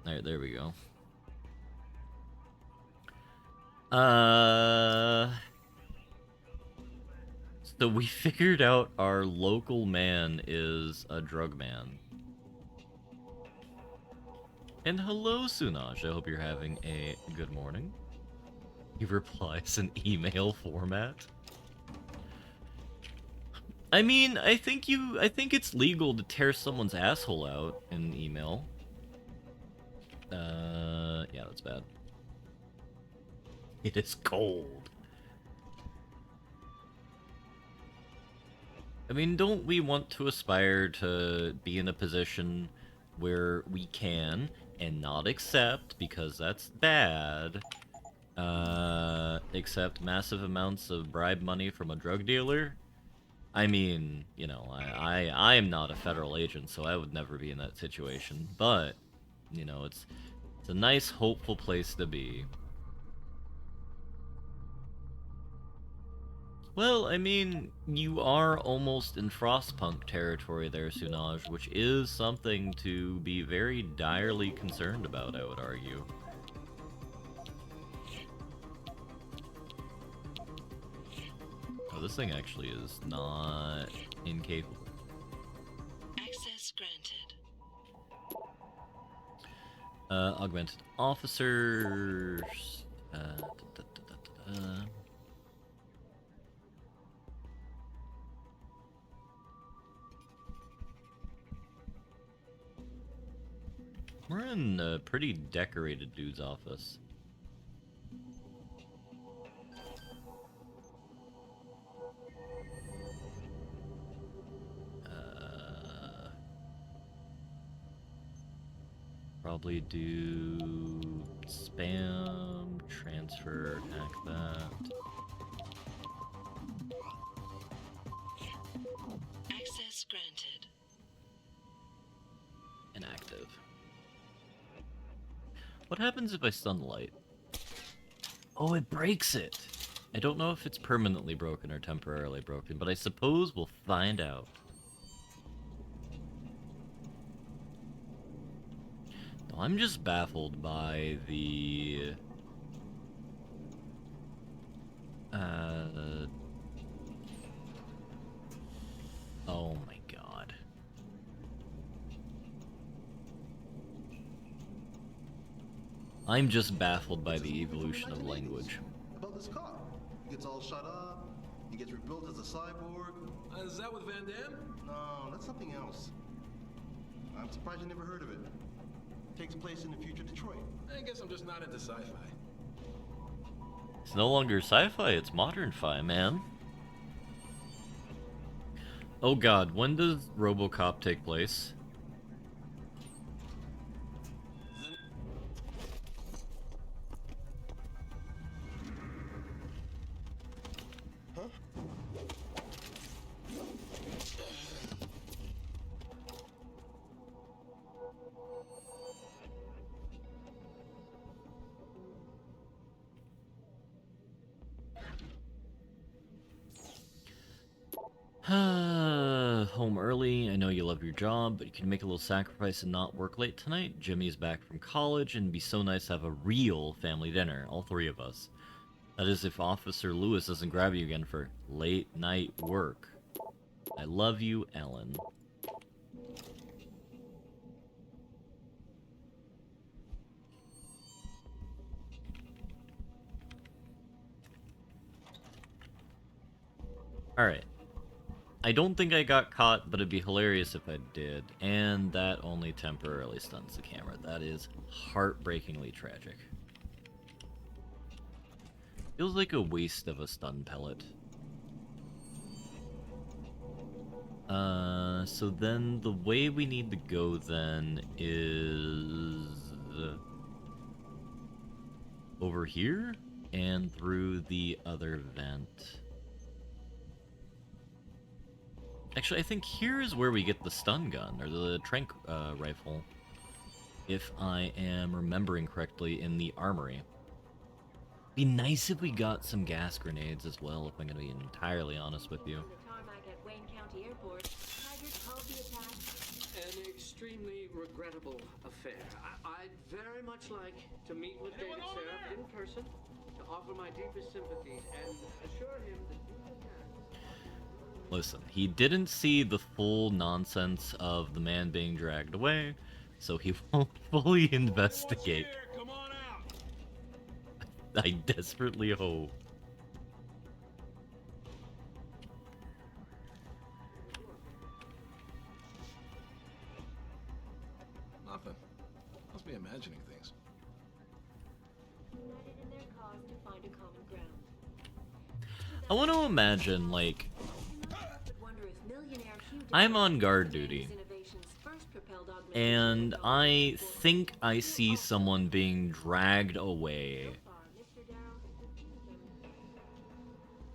Alright, there we go. So we figured out our local man is a drug man. And hello, Sunaj. I hope you're having a good morning. He replies in email format. I mean, I think it's legal to tear someone's asshole out in an email. Yeah, that's bad. It is cold. I mean, don't we want to aspire to be in a position where we can and not accept, because that's bad, accept massive amounts of bribe money from a drug dealer? I mean, you know, I am not a federal agent, so I would never be in that situation. But, you know, it's a nice, hopeful place to be. Well, I mean, you are almost in Frostpunk territory there, Sunaj, which is something to be very direly concerned about, I would argue. Oh, this thing actually is not incapable. Access granted. Augmented officers. We're in a pretty decorated dude's office. Probably do spam, transfer, hack that. Access granted. Inactive. What happens if I stun light? Oh, it breaks it! I don't know if it's permanently broken or temporarily broken, but I suppose we'll find out. No, I'm just baffled by the... Oh my god. I'm just baffled by the evolution of language. About this cop. He gets all shut up. He gets rebuilt as a cyborg. Is that with Van Damme? No, that's something else. I'm surprised you never heard of it. Takes place in the future Detroit. I guess I'm just not into sci-fi. It's no longer sci-fi, it's modern-fi, man. Oh god, when does RoboCop take place? Home early. I know you love your job, but you can make a little sacrifice and not work late tonight. Jimmy's back from college, and it'd be so nice to have a real family dinner, all three of us. That is, if Officer Lewis doesn't grab you again for late night work. I love you, Ellen. Alright. I don't think I got caught, but it'd be hilarious if I did. And that only temporarily stuns the camera. That is heartbreakingly tragic. Feels like a waste of a stun pellet. So then the way we need to go then is... over here? And through the other vent. Actually, I think here is where we get the stun gun, or the tranq rifle, if I am remembering correctly, in the armory. Be nice if we got some gas grenades as well, if I'm going to be entirely honest with you. An extremely regrettable affair. I'd very much like to meet with David Seraph in person, to offer my deepest sympathies, and assure him that you can have... Listen, he didn't see the full nonsense of the man being dragged away, so he won't fully investigate. Come on out. I desperately hope. imagining things. United in their cause to find a common ground. I want to imagine, like, I'm on guard duty, and I think I see someone being dragged away.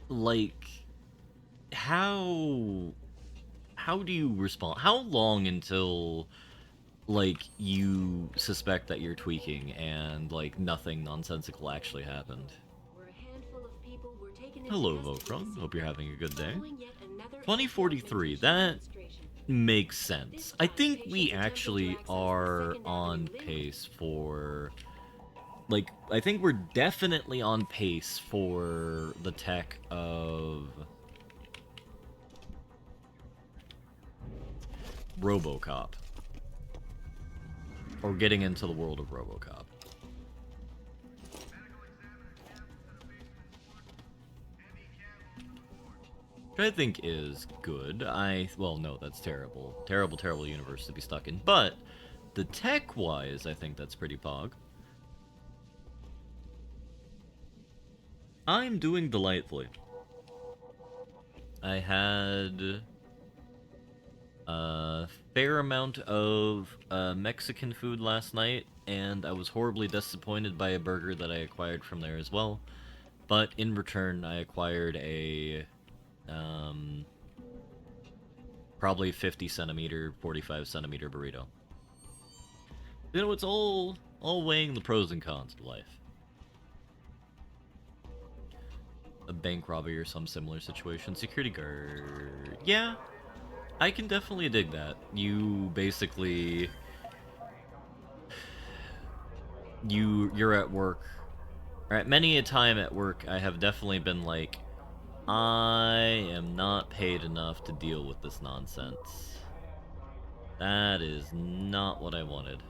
Like, how do you respond? How long until, like, you suspect that you're tweaking and, like, nothing nonsensical actually happened? Hello, Vokron. Hope you're having a good day. 2043, that makes sense. I think we actually are on pace for... Like, I think we're definitely on pace for the tech of... RoboCop. Or getting into the world of RoboCop. Which I think is good. Well, no, that's terrible. Terrible, terrible universe to be stuck in. But, the tech-wise, I think that's pretty pog. I'm doing delightfully. I had a fair amount of Mexican food last night, and I was horribly disappointed by a burger that I acquired from there as well. But in return, I acquired a probably 50 centimeter, 45 centimeter burrito. You know, it's all weighing the pros and cons of life. A bank robbery or some similar situation. Security guard. Yeah, I can definitely dig that. You basically... You're at work. Alright, many a time at work, I have definitely been like, I am not paid enough to deal with this nonsense. That is not what I wanted.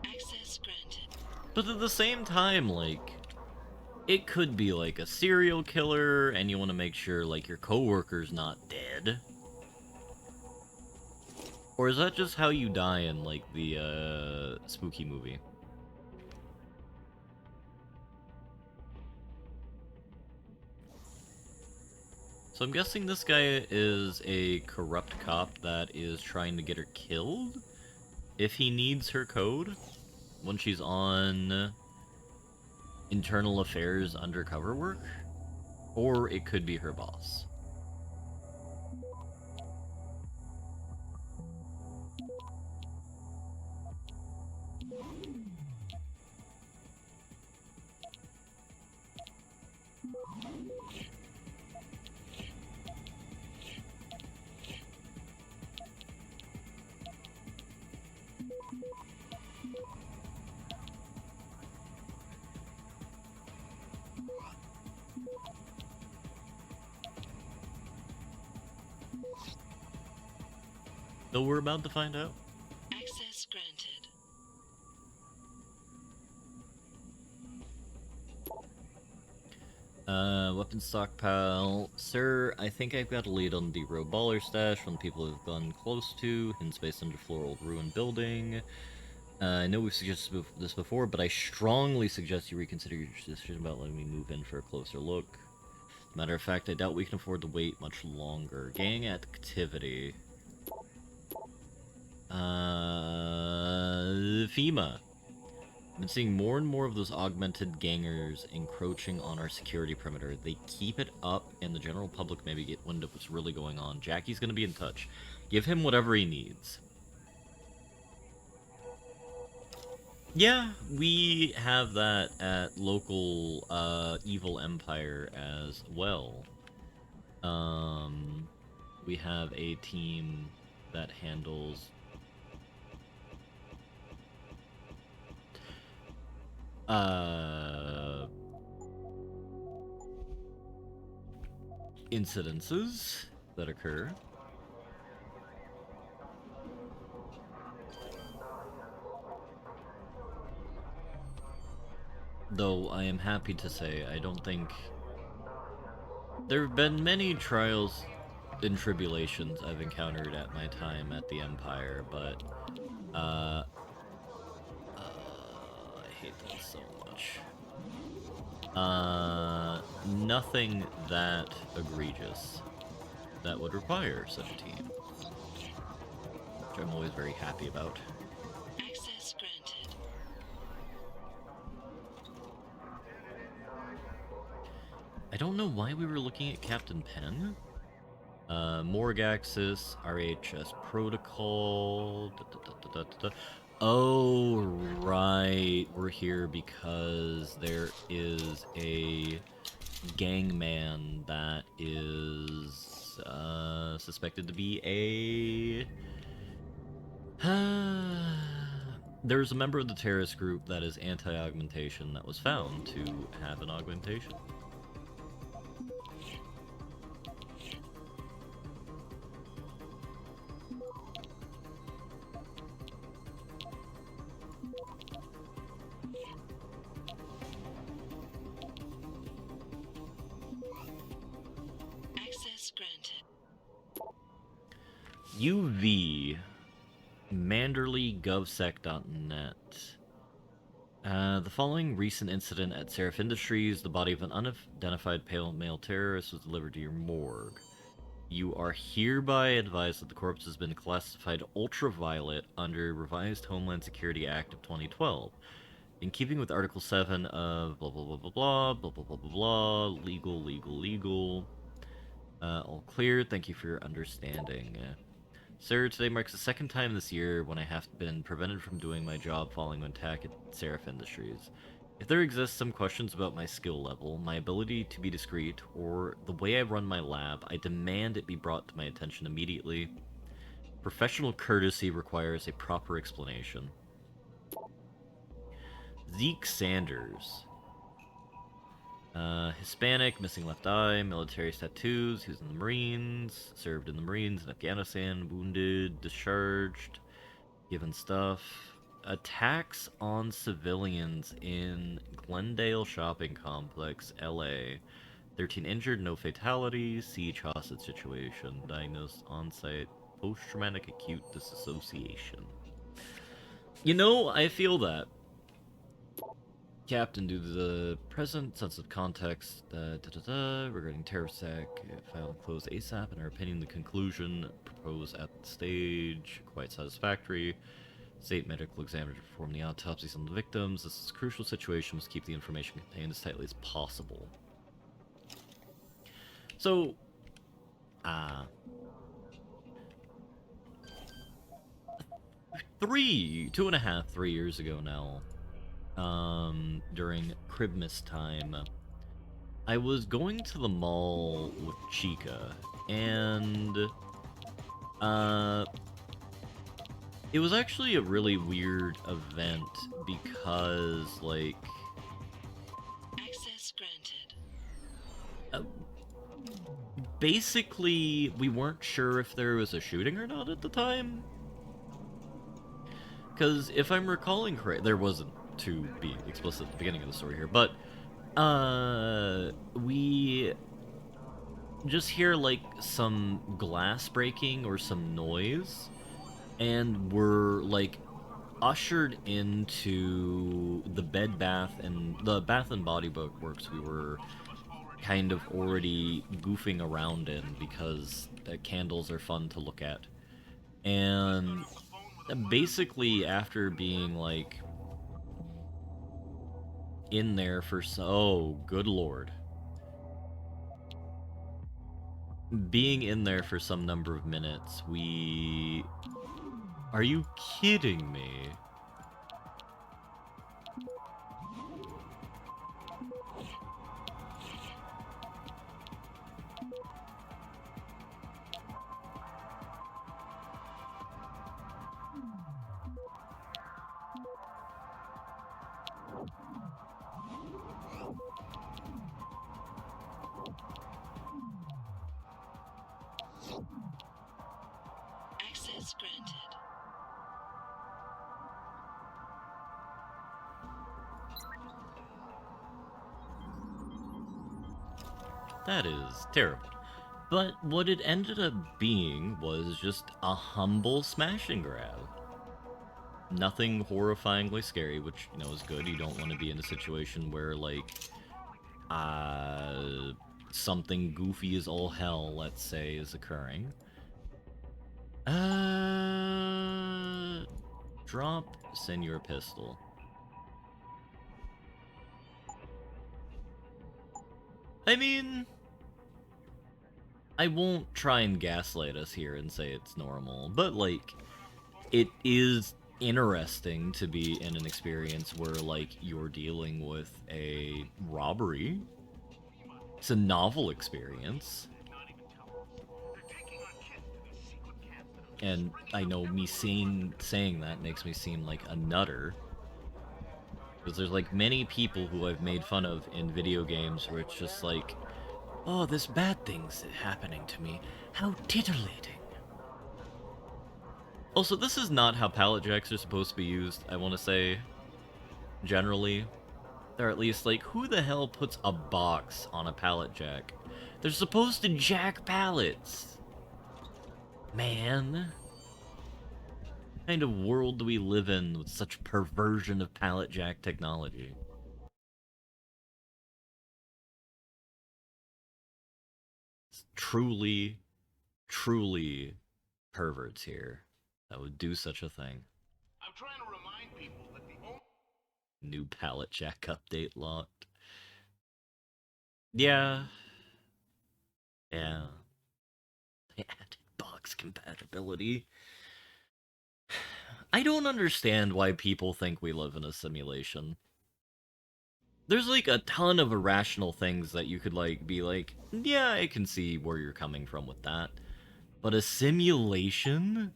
Access granted. But at the same time, like, it could be like a serial killer, and you want to make sure, like, your coworker's not dead. Or is that just how you die in, like, the, spooky movie? So I'm guessing this guy is a corrupt cop that is trying to get her killed? If he needs her code? When she's on internal affairs undercover work? Or it could be her boss. Though we're about to find out. Access granted. Weapon stockpile. Sir, I think I've got a lead on the row baller stash from the people who've gone close to. Hidden space underfloor old ruined building. I know we've suggested this before, but I strongly suggest you reconsider your decision about letting me move in for a closer look. Matter of fact, I doubt we can afford to wait much longer. Gang activity. FEMA. I've been seeing more and more of those augmented gangers encroaching on our security perimeter. They keep it up, and the general public maybe get wind of what's really going on. Jackie's gonna be in touch. Give him whatever he needs. Yeah, we have that at local Evil Empire as well. We have a team that handles incidences that occur. Though I am happy to say I don't think... There have been many trials and tribulations I've encountered at my time at the Empire, but I hate that so much. Nothing that egregious that would require such a team, which I'm always very happy about. Access granted. I don't know why we were looking at Captain Penn. Morg Axis, RHS Protocol. Oh, right. We're here because there is a gangman that is suspected to be There's a member of the terrorist group that is anti-augmentation that was found to have an augmentation. Access granted. UV manderleygovsec.net. The following recent incident at Seraph Industries, the body of an unidentified pale male terrorist was delivered to your morgue. You are hereby advised that the corpse has been classified ultraviolet under Revised Homeland Security Act of 2012. In keeping with Article 7 of blah blah blah blah blah blah blah blah blah blah, legal. All clear, thank you for your understanding. Sir, today marks the second time this year when I have been prevented from doing my job following an attack at Seraph Industries. If there exists some questions about my skill level, my ability to be discreet, or the way I run my lab, I demand it be brought to my attention immediately. Professional courtesy requires a proper explanation. Zeke Sanders. Hispanic, missing left eye, military tattoos, he was in the Marines, served in the Marines in Afghanistan, wounded, discharged, given stuff. Attacks on civilians in Glendale Shopping Complex, LA. 13 injured, no fatalities, siege hostage situation, diagnosed on-site post-traumatic acute disassociation. You know, I feel that. Captain, due to the present sensitive context regarding TerrorSec, file and close ASAP. In our opinion, the conclusion proposed at the stage quite satisfactory. State medical examiner to perform the autopsies on the victims. This is a crucial situation. Must keep the information contained as tightly as possible. So, 3 years ago now, during Christmas time, I was going to the mall with Chica, and it was actually a really weird event because, like, Access granted. Basically, we weren't sure if there was a shooting or not at the time. Because if I'm recalling correctly, there wasn't, to be explicit at the beginning of the story here, but we just hear like some glass breaking or some noise, and we're like ushered into the Bath and Body Works we were kind of already goofing around in, because the candles are fun to look at. And basically, after being like in there for good lord, being in there for some number of minutes, are you kidding me? Access granted. That is terrible. But what it ended up being was just a humble smash and grab. Nothing horrifyingly scary, which, you know, is good. You don't want to be in a situation where, like, something goofy as all hell, let's say, is occurring. Drop Senior Pistol. I mean, I won't try and gaslight us here and say it's normal, but, like, it is interesting to be in an experience where, like, you're dealing with a robbery. It's a novel experience. And I know me saying that makes me seem like a nutter. Because there's, like, many people who I've made fun of in video games where it's just like, oh, this bad thing's happening to me. How titillating. Also, this is not how pallet jacks are supposed to be used, I want to say, generally. Or at least, like, who the hell puts a box on a pallet jack? They're supposed to jack pallets. Man. What kind of world do we live in with such perversion of pallet jack technology? It's truly, truly perverts here that would do such a thing. I'm trying to remind people that the only New pallet jack update locked. Yeah. Yeah. They added box compatibility. I don't understand why people think we live in a simulation. There's, like, a ton of irrational things that you could, like, be like, yeah, I can see where you're coming from with that. But a simulation?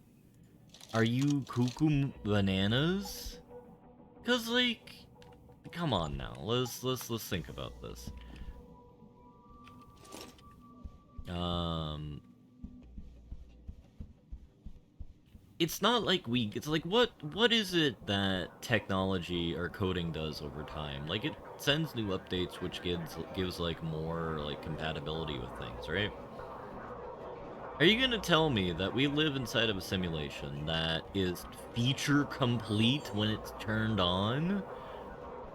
Are you cuckoo bananas? Cause, like, come on now, let's think about this. It's not like it's like, what is it that technology or coding does over time? Like, it sends new updates, which gives like, more, like, compatibility with things, right? Are you gonna tell me that we live inside of a simulation that is feature complete when it's turned on?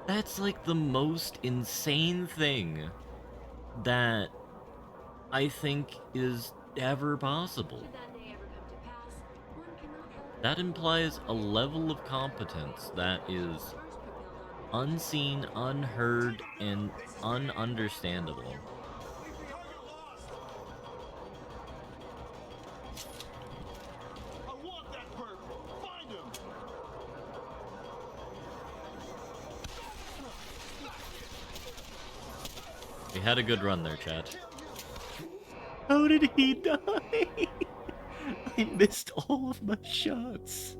That's, like, the most insane thing that I think is ever possible. That implies a level of competence that is unseen, unheard, and ununderstandable. I want that perp! Find him! We had a good run there, chat. How did he die? I missed all of my shots.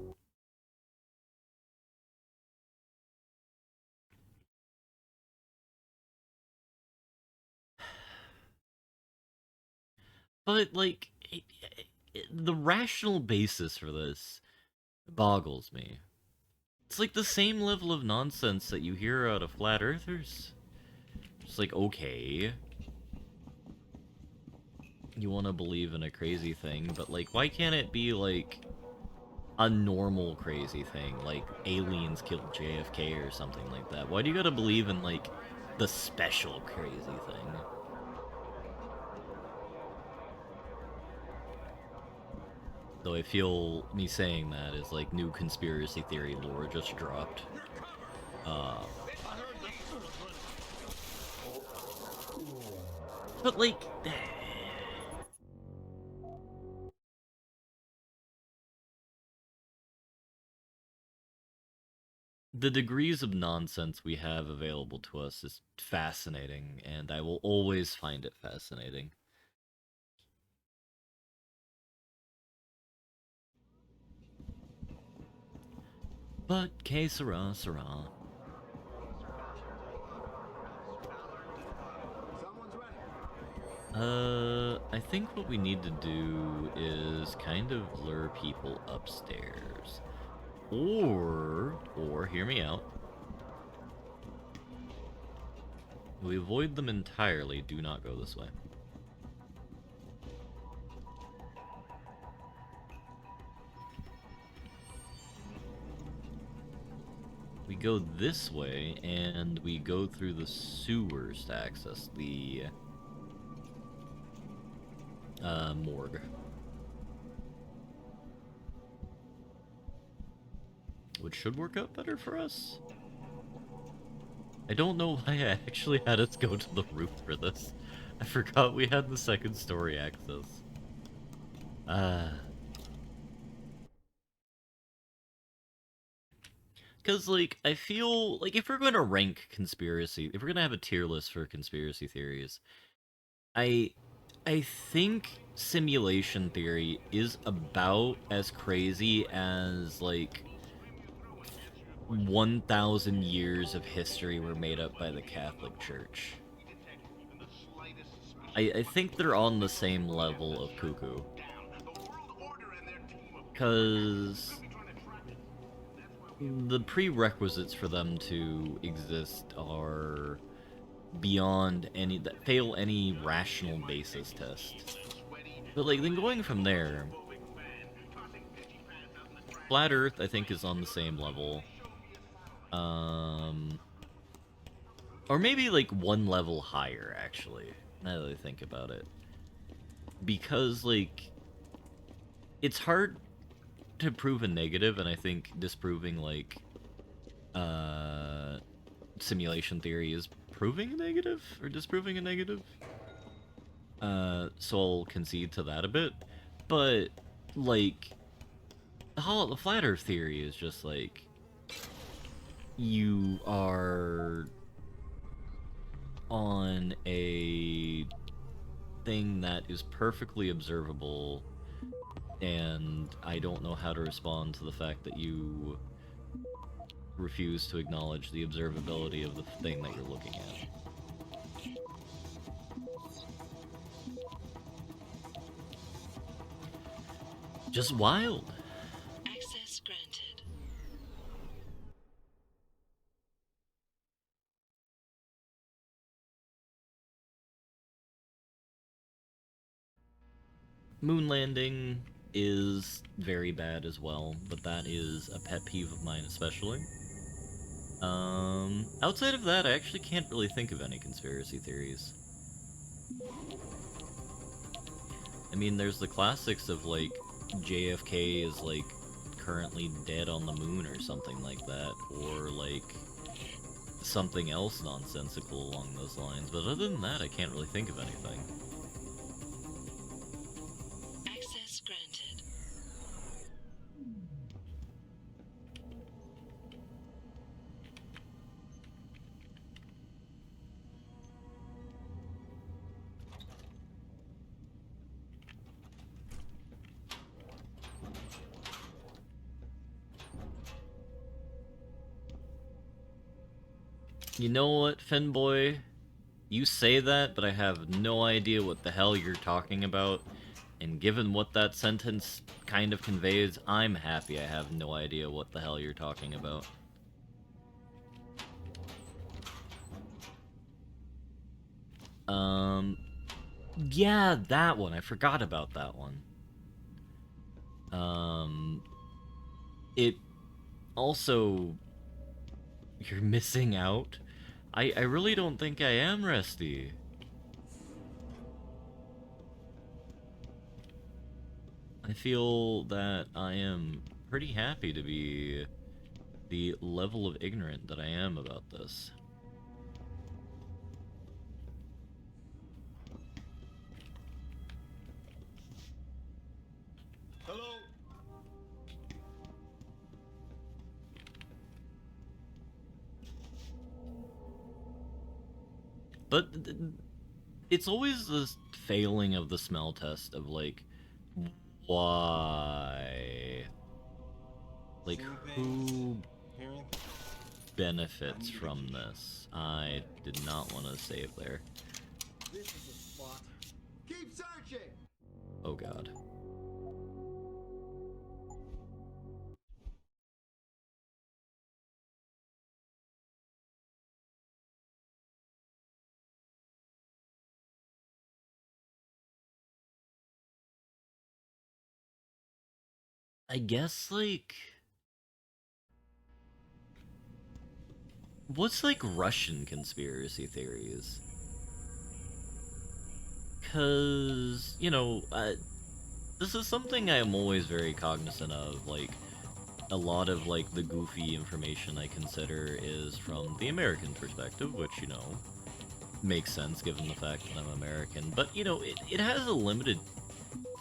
But, like, the rational basis for this boggles me. It's like the same level of nonsense that you hear out of flat earthers. It's like, okay, you want to believe in a crazy thing, but, like, why can't it be, like, a normal crazy thing? Like, aliens killed JFK or something like that. Why do you gotta believe in, like, the special crazy thing? Though I feel me saying that is like new conspiracy theory lore just dropped. But, like, the degrees of nonsense we have available to us is fascinating, and I will always find it fascinating. But, que sera, sera. I think what we need to do is kind of lure people upstairs. Or, hear me out. We avoid them entirely. Do not go this way. We go this way, and we go through the sewers to access the morgue. Which should work out better for us. I don't know why I actually had us go to the roof for this. I forgot we had the second story access. Because, like, I feel like if we're going to rank conspiracy, if we're going to have a tier list for conspiracy theories, I think simulation theory is about as crazy as, like, 1,000 years of history were made up by the Catholic Church. I think they're on the same level of cuckoo. Because the prerequisites for them to exist are beyond any that fail any rational basis test. But like then going from there, Flat Earth I think is on the same level. Or maybe like one level higher actually, now that I think about it. Because like it's hard to prove a negative, and I think disproving like simulation theory is proving a negative or disproving a negative. So I'll concede to that a bit, but like the flat Earth theory is just like you are on a thing that is perfectly observable, and I don't know how to respond to the fact that you refuse to acknowledge the observability of the thing that you're looking at. Just wild. Access granted. Moon landing is very bad as well, but that is a pet peeve of mine especially. Outside of that, I actually can't really think of any conspiracy theories. I mean, there's the classics of, like, JFK is, like, currently dead on the moon or something like that, or, like, something else nonsensical along those lines, but other than that, I can't really think of anything. Access granted. You know what, Finboy? You say that, but I have no idea what the hell you're talking about. And given what that sentence kind of conveys, I'm happy I have no idea what the hell you're talking about. Yeah, that one. I forgot about that one. It also... You're missing out? I really don't think I am, Rusty. I feel that I am pretty happy to be the level of ignorant that I am about this. Hello? But it's always this failing of the smell test of, like, why? Like, who benefits from this? I did not want to save there. This is the spot. Keep searching! Oh god. I guess, like, what's like Russian conspiracy theories? Because, you know, this is something I'm always very cognizant of. Like, a lot of, like, the goofy information I consider is from the American perspective, which, you know, makes sense given the fact that I'm American. But, you know, it has a limited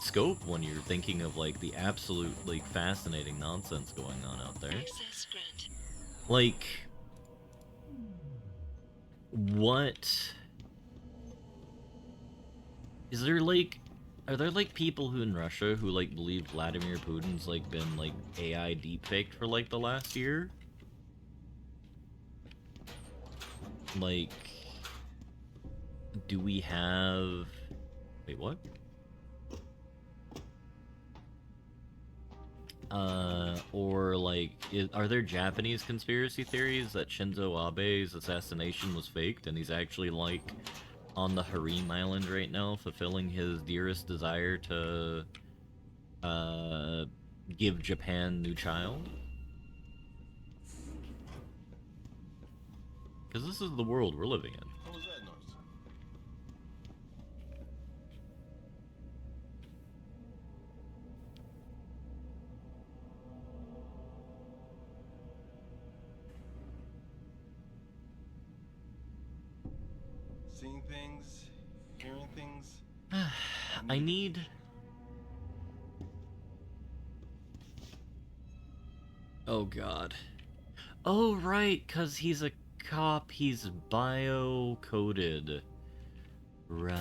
scope when you're thinking of, like, the absolute, like, fascinating nonsense going on out there. Access granted. Like, what... Is there, like... Are there, like, people who in Russia who, like, believe Vladimir Putin's, like, been, like, AI deepfaked for, like, the last year? Like... Do we have... Wait, what? Or, like, are there Japanese conspiracy theories that Shinzo Abe's assassination was faked and he's actually, like, on the Harem Island right now, fulfilling his dearest desire to, give Japan new child? Because this is the world we're living in. What was that noise? Seeing things, hearing things. I need... Oh god. Oh right, cause he's a cop, he's bio-coded. Right.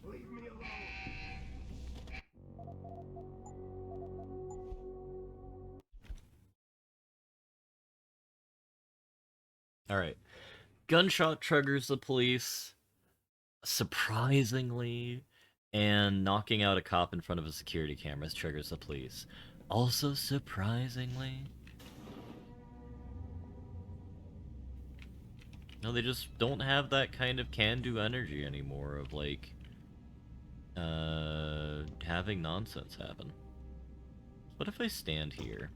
Leave me alone. Alright. Gunshot triggers the police, surprisingly, and knocking out a cop in front of a security cameras triggers the police. Also surprisingly. No, they just don't have that kind of can-do energy anymore of, like, having nonsense happen. What if I stand here?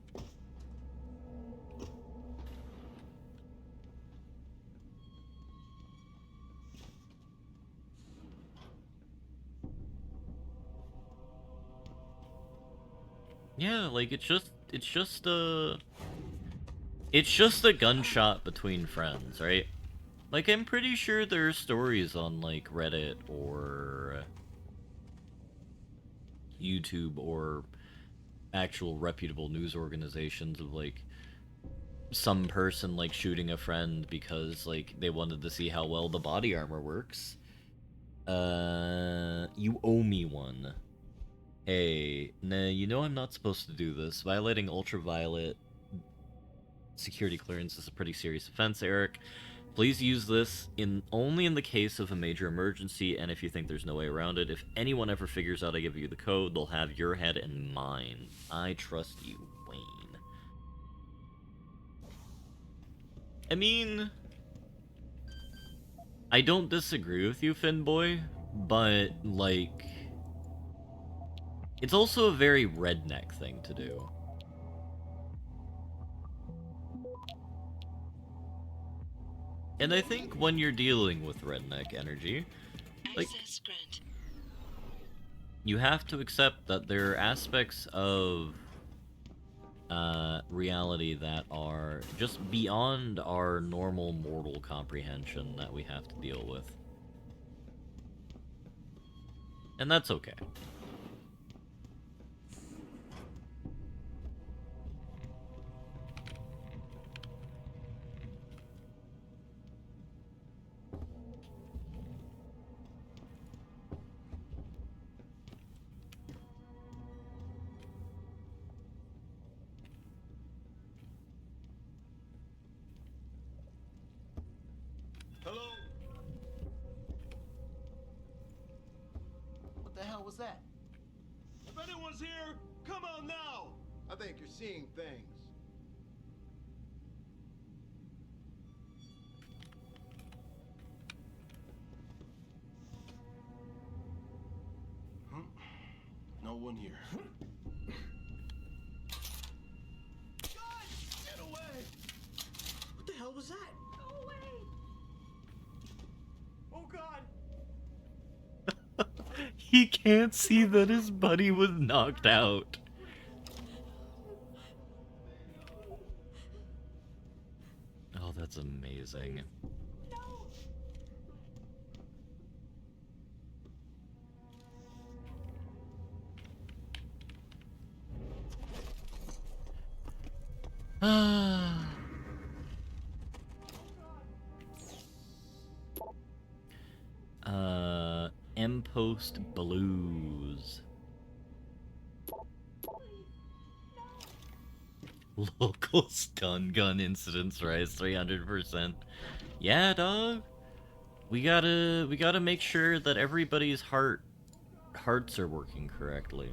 Yeah, like, it's just a gunshot between friends, right? Like, I'm pretty sure there are stories on, like, Reddit or YouTube or actual reputable news organizations of, like, some person, like, shooting a friend because, like, they wanted to see how well the body armor works. You owe me one. Hey, nah, you know I'm not supposed to do this. Violating ultraviolet security clearance is a pretty serious offense, Eric. Please use this only in the case of a major emergency, and if you think there's no way around it. If anyone ever figures out I give you the code, they'll have your head and mine. I trust you, Wayne. I mean, I don't disagree with you, Finboy, but, like, it's also a very redneck thing to do. And I think when you're dealing with redneck energy, like, you have to accept that there are aspects of reality that are just beyond our normal mortal comprehension that we have to deal with. And that's okay. Hello? What the hell was that? If anyone's here, come out now. I think you're seeing things. one here. Get away! What the hell was that? Go away! Oh God! He can't see that his buddy was knocked out. Oh, that's amazing. Ah. M-Post Blues. Local stun gun incidents rise 300%. Yeah, dog. We gotta make sure that everybody's hearts are working correctly.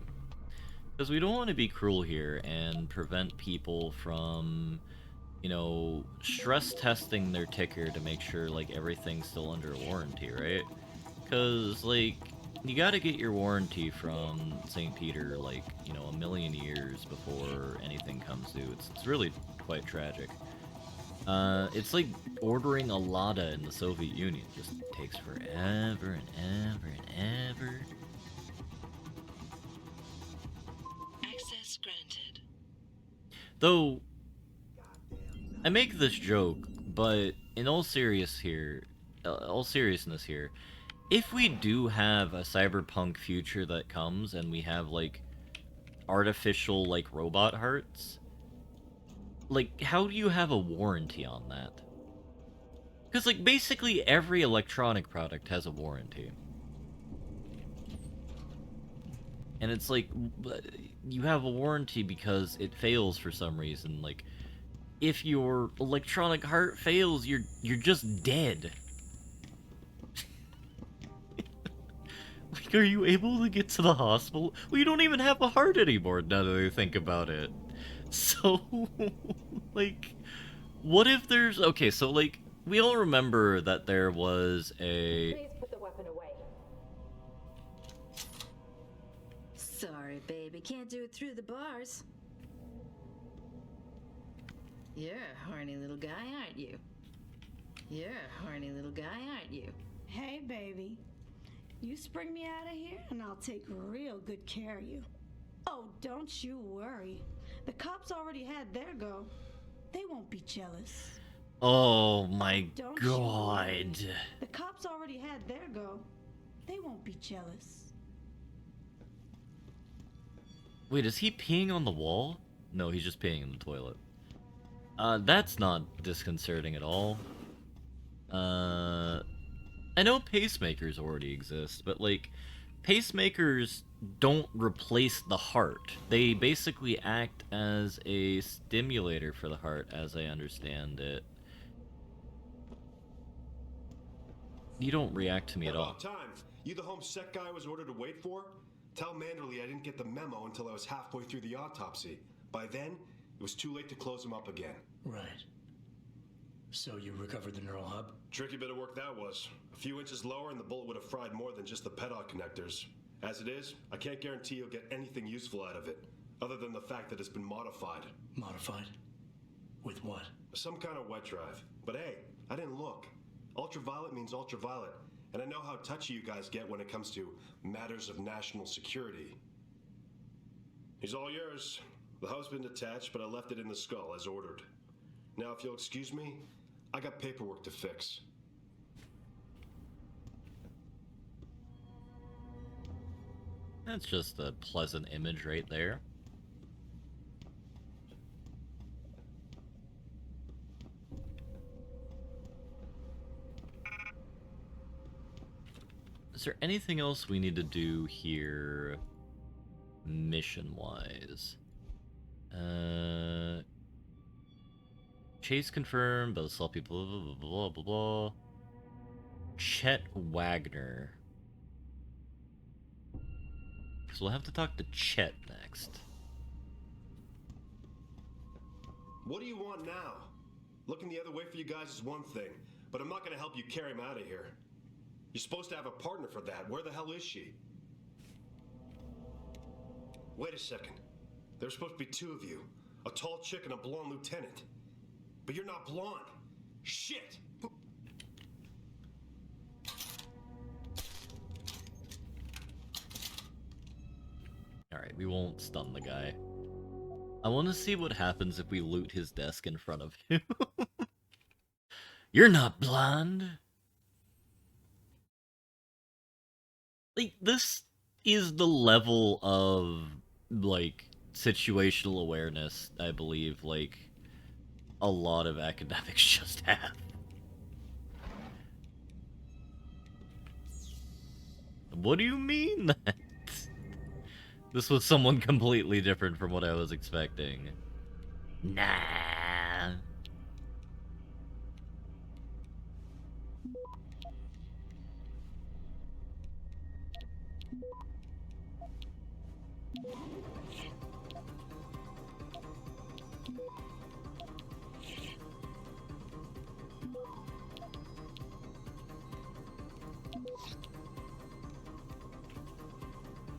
Because we don't want to be cruel here and prevent people from, you know, stress testing their ticker to make sure, like, everything's still under warranty, right? Because, like, you gotta get your warranty from St. Peter, like, you know, a million years before anything comes due. It's really quite tragic. It's like ordering a Lada in the Soviet Union. It just takes forever and ever and ever. Access granted. Though, I make this joke, but in all seriousness here, if we do have a cyberpunk future that comes and we have, like, artificial, like, robot hearts, like, how do you have a warranty on that? Because, like, basically every electronic product has a warranty. And it's like, you have a warranty because it fails for some reason. Like, if your electronic heart fails, you're just dead. Like, are you able to get to the hospital? Well, you don't even have a heart anymore, now that I think about it. So, like, what if there's... Okay, so, like, we all remember that there was a... Please put the weapon away. Sorry, baby. Can't do it through the bars. You're a horny little guy, aren't you? You're a horny little guy, aren't you? Hey, baby. You spring me out of here, and I'll take real good care of you. Oh, don't you worry. The cops already had their go. They won't be jealous. Oh my Don't you worry. god. The cops already had their go. They won't be jealous. Wait, is he peeing on the wall? No, he's just peeing in the toilet. That's not disconcerting at all. I know pacemakers already exist, but, like, pacemakers don't replace the heart. They basically act as a stimulator for the heart, as I understand it. You don't react to me at all. About time. You the homesec guy I was ordered to wait for? Tell Manderley I didn't get the memo until I was halfway through the autopsy. By then, it was too late to close him up again. Right. So you recovered the neural hub? Tricky bit of work that was. A few inches lower and the bullet would have fried more than just the pedal connectors. As it is, I can't guarantee you'll get anything useful out of it, other than the fact that it's been modified. Modified? With what? Some kind of wet drive. But hey, I didn't look. Ultraviolet means ultraviolet, and I know how touchy you guys get when it comes to matters of national security. He's all yours. The hub's been detached, but I left it in the skull as ordered. Now, if you'll excuse me, I got paperwork to fix. That's just a pleasant image right there. Is there anything else we need to do here, mission-wise? Chase confirmed, but assault people, blah, blah, blah, blah, blah. Chet Wagner. So we'll have to talk to Chet next. What do you want now? Looking the other way for you guys is one thing, but I'm not going to help you carry him out of here. You're supposed to have a partner for that. Where the hell is she? Wait a second. There's supposed to be two of you. A tall chick and a blonde lieutenant. But you're not blonde. Shit! Alright, we won't stun the guy. I want to see what happens if we loot his desk in front of him. You're not blonde! Like, this is the level of, like, situational awareness, I believe, like, a lot of academics just have. What do you mean that? This was someone completely different from what I was expecting. Nah.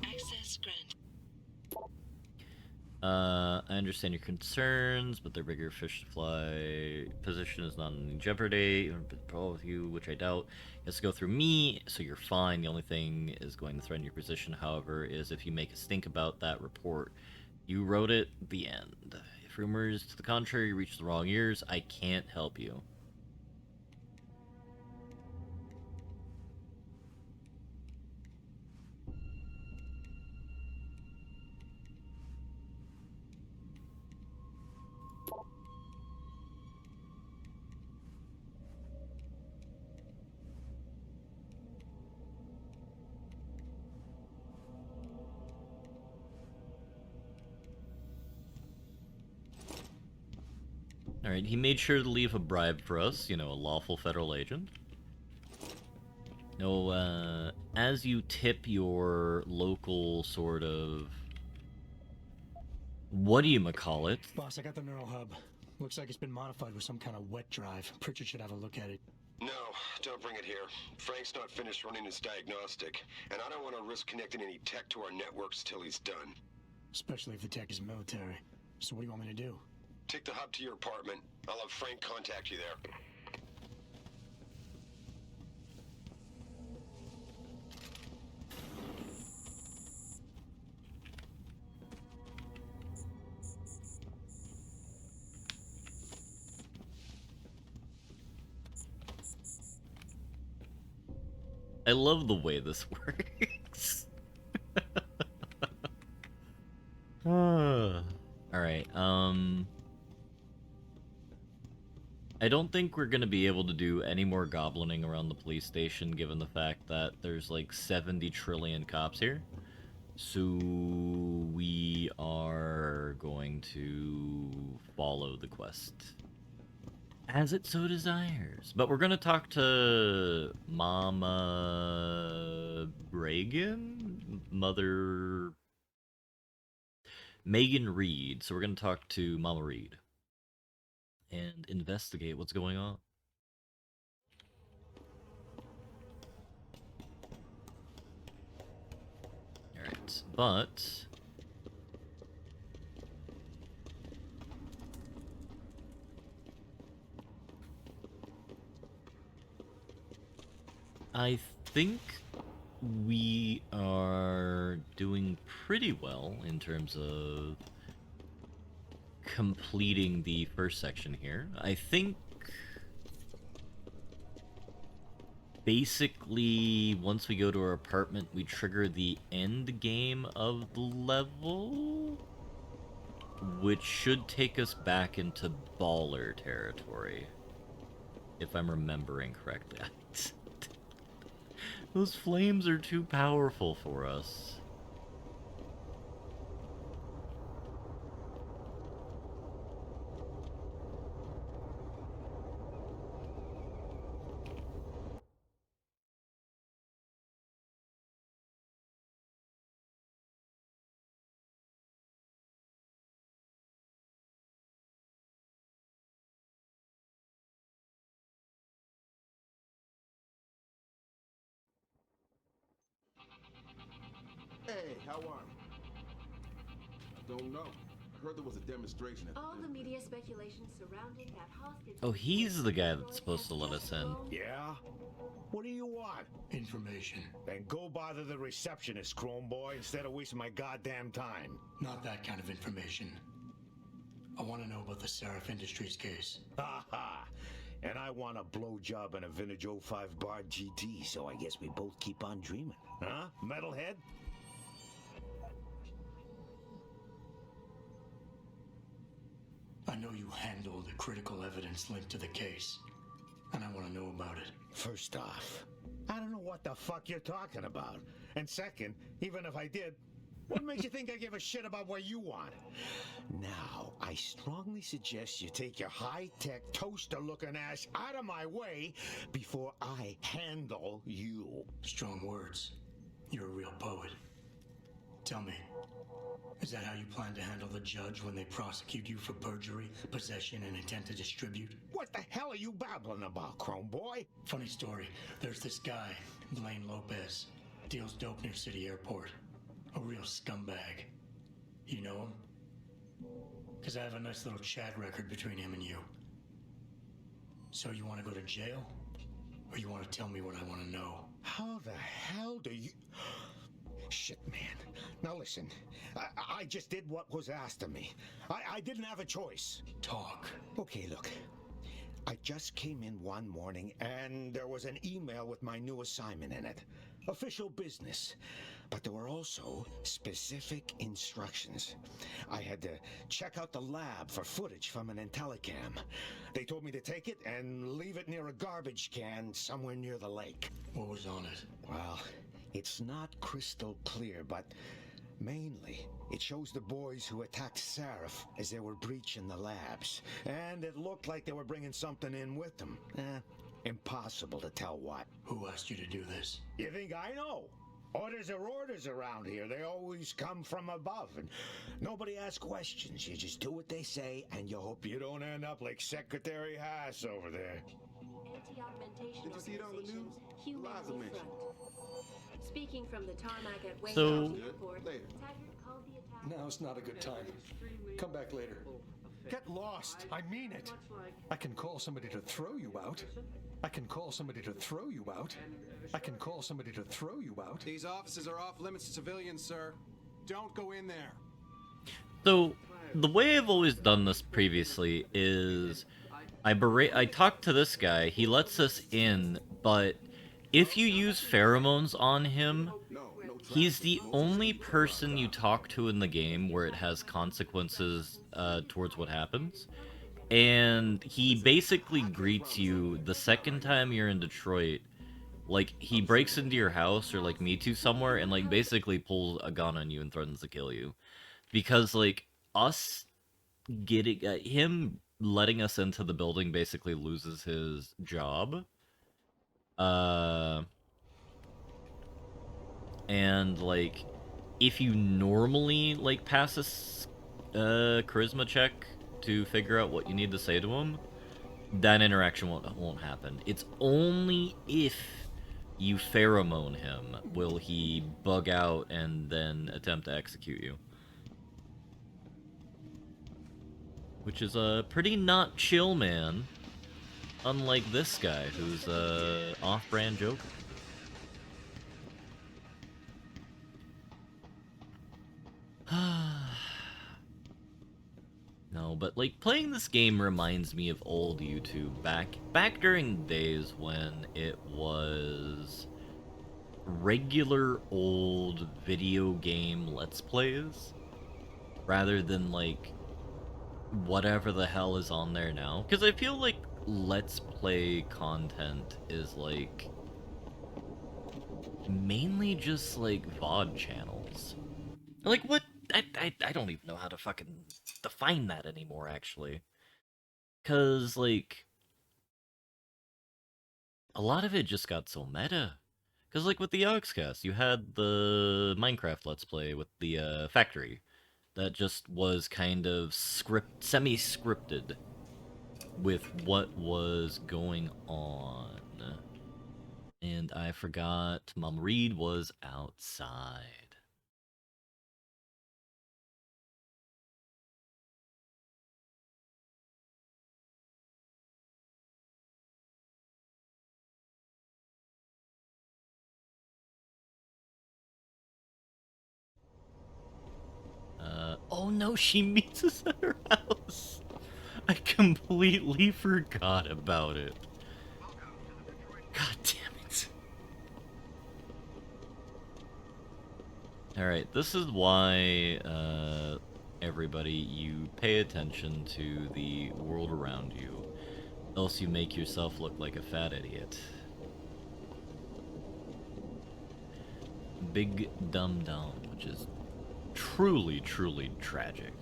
Access granted. I understand your concerns, but the bigger fish to fly position is not in jeopardy. All with you, which I doubt. It has to go through me, so you're fine. The only thing is going to threaten your position, however, is if you make a stink about that report. You wrote it, the end. If rumors to the contrary reach the wrong ears, I can't help you. Alright, he made sure to leave a bribe for us, you know, a lawful federal agent. No, as you tip your local sort of... whatchamacallit? Boss, I got the neural hub. Looks like it's been modified with some kind of wet drive. Pritchard should have a look at it. No, don't bring it here. Frank's not finished running his diagnostic, and I don't want to risk connecting any tech to our networks till he's done. Especially if the tech is military. So what do you want me to do? Take the hub to your apartment. I'll have Frank contact you there. I love the way this works. Alright, I don't think we're gonna be able to do any more goblining around the police station, given the fact that there's like 70 trillion cops here. So we are going to follow the quest as it so desires. But we're gonna talk to Mama Reagan? Mother... Megan Reed. So we're gonna talk to Mama Reed and investigate what's going on. Alright, but... I think we are doing pretty well in terms of completing the first section here. I think basically once we go to our apartment we trigger the end game of the level, which should take us back into baller territory, if I'm remembering correctly. Those flames are too powerful for us. Hey, how are you? Don't know. I heard there was a demonstration at All the media speculation surrounding that hostage. Oh, he's the guy that's supposed to let us in. Yeah? What do you want? Information. Then go bother the receptionist, Chrome Boy, instead of wasting my goddamn time. Not that kind of information. I want to know about the Seraph Industries case. Ha ha! And I want a blowjob in a vintage 05 bar GT, so I guess we both keep on dreaming. Huh, metalhead? I know you handled the critical evidence linked to the case, and I want to know about it. First off, I don't know what the fuck you're talking about. And second, even if I did, what makes you think I give a shit about what you want? Now, I strongly suggest you take your high-tech, toaster-looking ass out of my way before I handle you. Strong words. You're a real poet. Tell me, is that how you plan to handle the judge when they prosecute you for perjury, possession, and intent to distribute? What the hell are you babbling about, Chrome Boy? Funny story. There's this guy, Blaine Lopez, deals dope near City Airport. A real scumbag. You know him? Because I have a nice little chat record between him and you. So you want to go to jail? Or you want to tell me what I want to know? How the hell do you... Shit, man. Now listen, I just did what was asked of me. I didn't have a choice. Talk. Okay, look. I just came in one morning and there was an email with my new assignment in it. Official business. But there were also specific instructions. I had to check out the lab for footage from an IntelliCam. They told me to take it and leave it near a garbage can somewhere near the lake. What was on it? Well, it's not crystal clear, but mainly it shows the boys who attacked Seraph as they were breaching the labs. And it looked like they were bringing something in with them. Impossible to tell what. Who asked you to do this? You think I know? Orders are orders around here. They always come from above, and nobody asks questions. You just do what they say, and you hope you don't end up like Secretary Haas over there. Anti-augmentation Did you see it on the news? Human Liza in mentioned front. Speaking from the tarmac at Wayne So- County Airport, Taggart called the attack. Now's not a good time. Come back later. Get lost. I mean it. I can call somebody to throw you out. I can call somebody to throw you out. I can call somebody to throw you out. These offices are off limits to civilians, sir. Don't go in there. So, the way I've always done this previously is I talk to this guy, he lets us in, but if you use pheromones on him, he's the only person you talk to in the game where it has consequences towards what happens. And he basically greets you the second time you're in Detroit. Like, he breaks into your house or, like, meets you somewhere and, like, basically pulls a gun on you and threatens to kill you. Because, like, us getting... him letting us into the building basically loses his job. And, like, if you normally, like, pass a charisma check to figure out what you need to say to him, that interaction won't happen. It's only if you pheromone him will he bug out and then attempt to execute you. Which is a pretty not chill, man. Unlike this guy, who's a off-brand Joker. No, but like playing this game reminds me of old YouTube back during days when it was regular old video game Let's Plays rather than like whatever the hell is on there now. Because I feel like Let's Play content is like mainly just like VOD channels. Like what? I don't even know how to fucking define that anymore, actually. Because, like, a lot of it just got so meta. Because, like, with the Yogscast, you had the Minecraft Let's Play with the factory. That just was kind of semi-scripted with what was going on. And I forgot Mom Reed was outside. Oh no, she meets us at her house. I completely forgot about it. God damn it. Alright, this is why, everybody, you pay attention to the world around you, else you make yourself look like a fat idiot. Big Dum Dum, which is truly, truly tragic.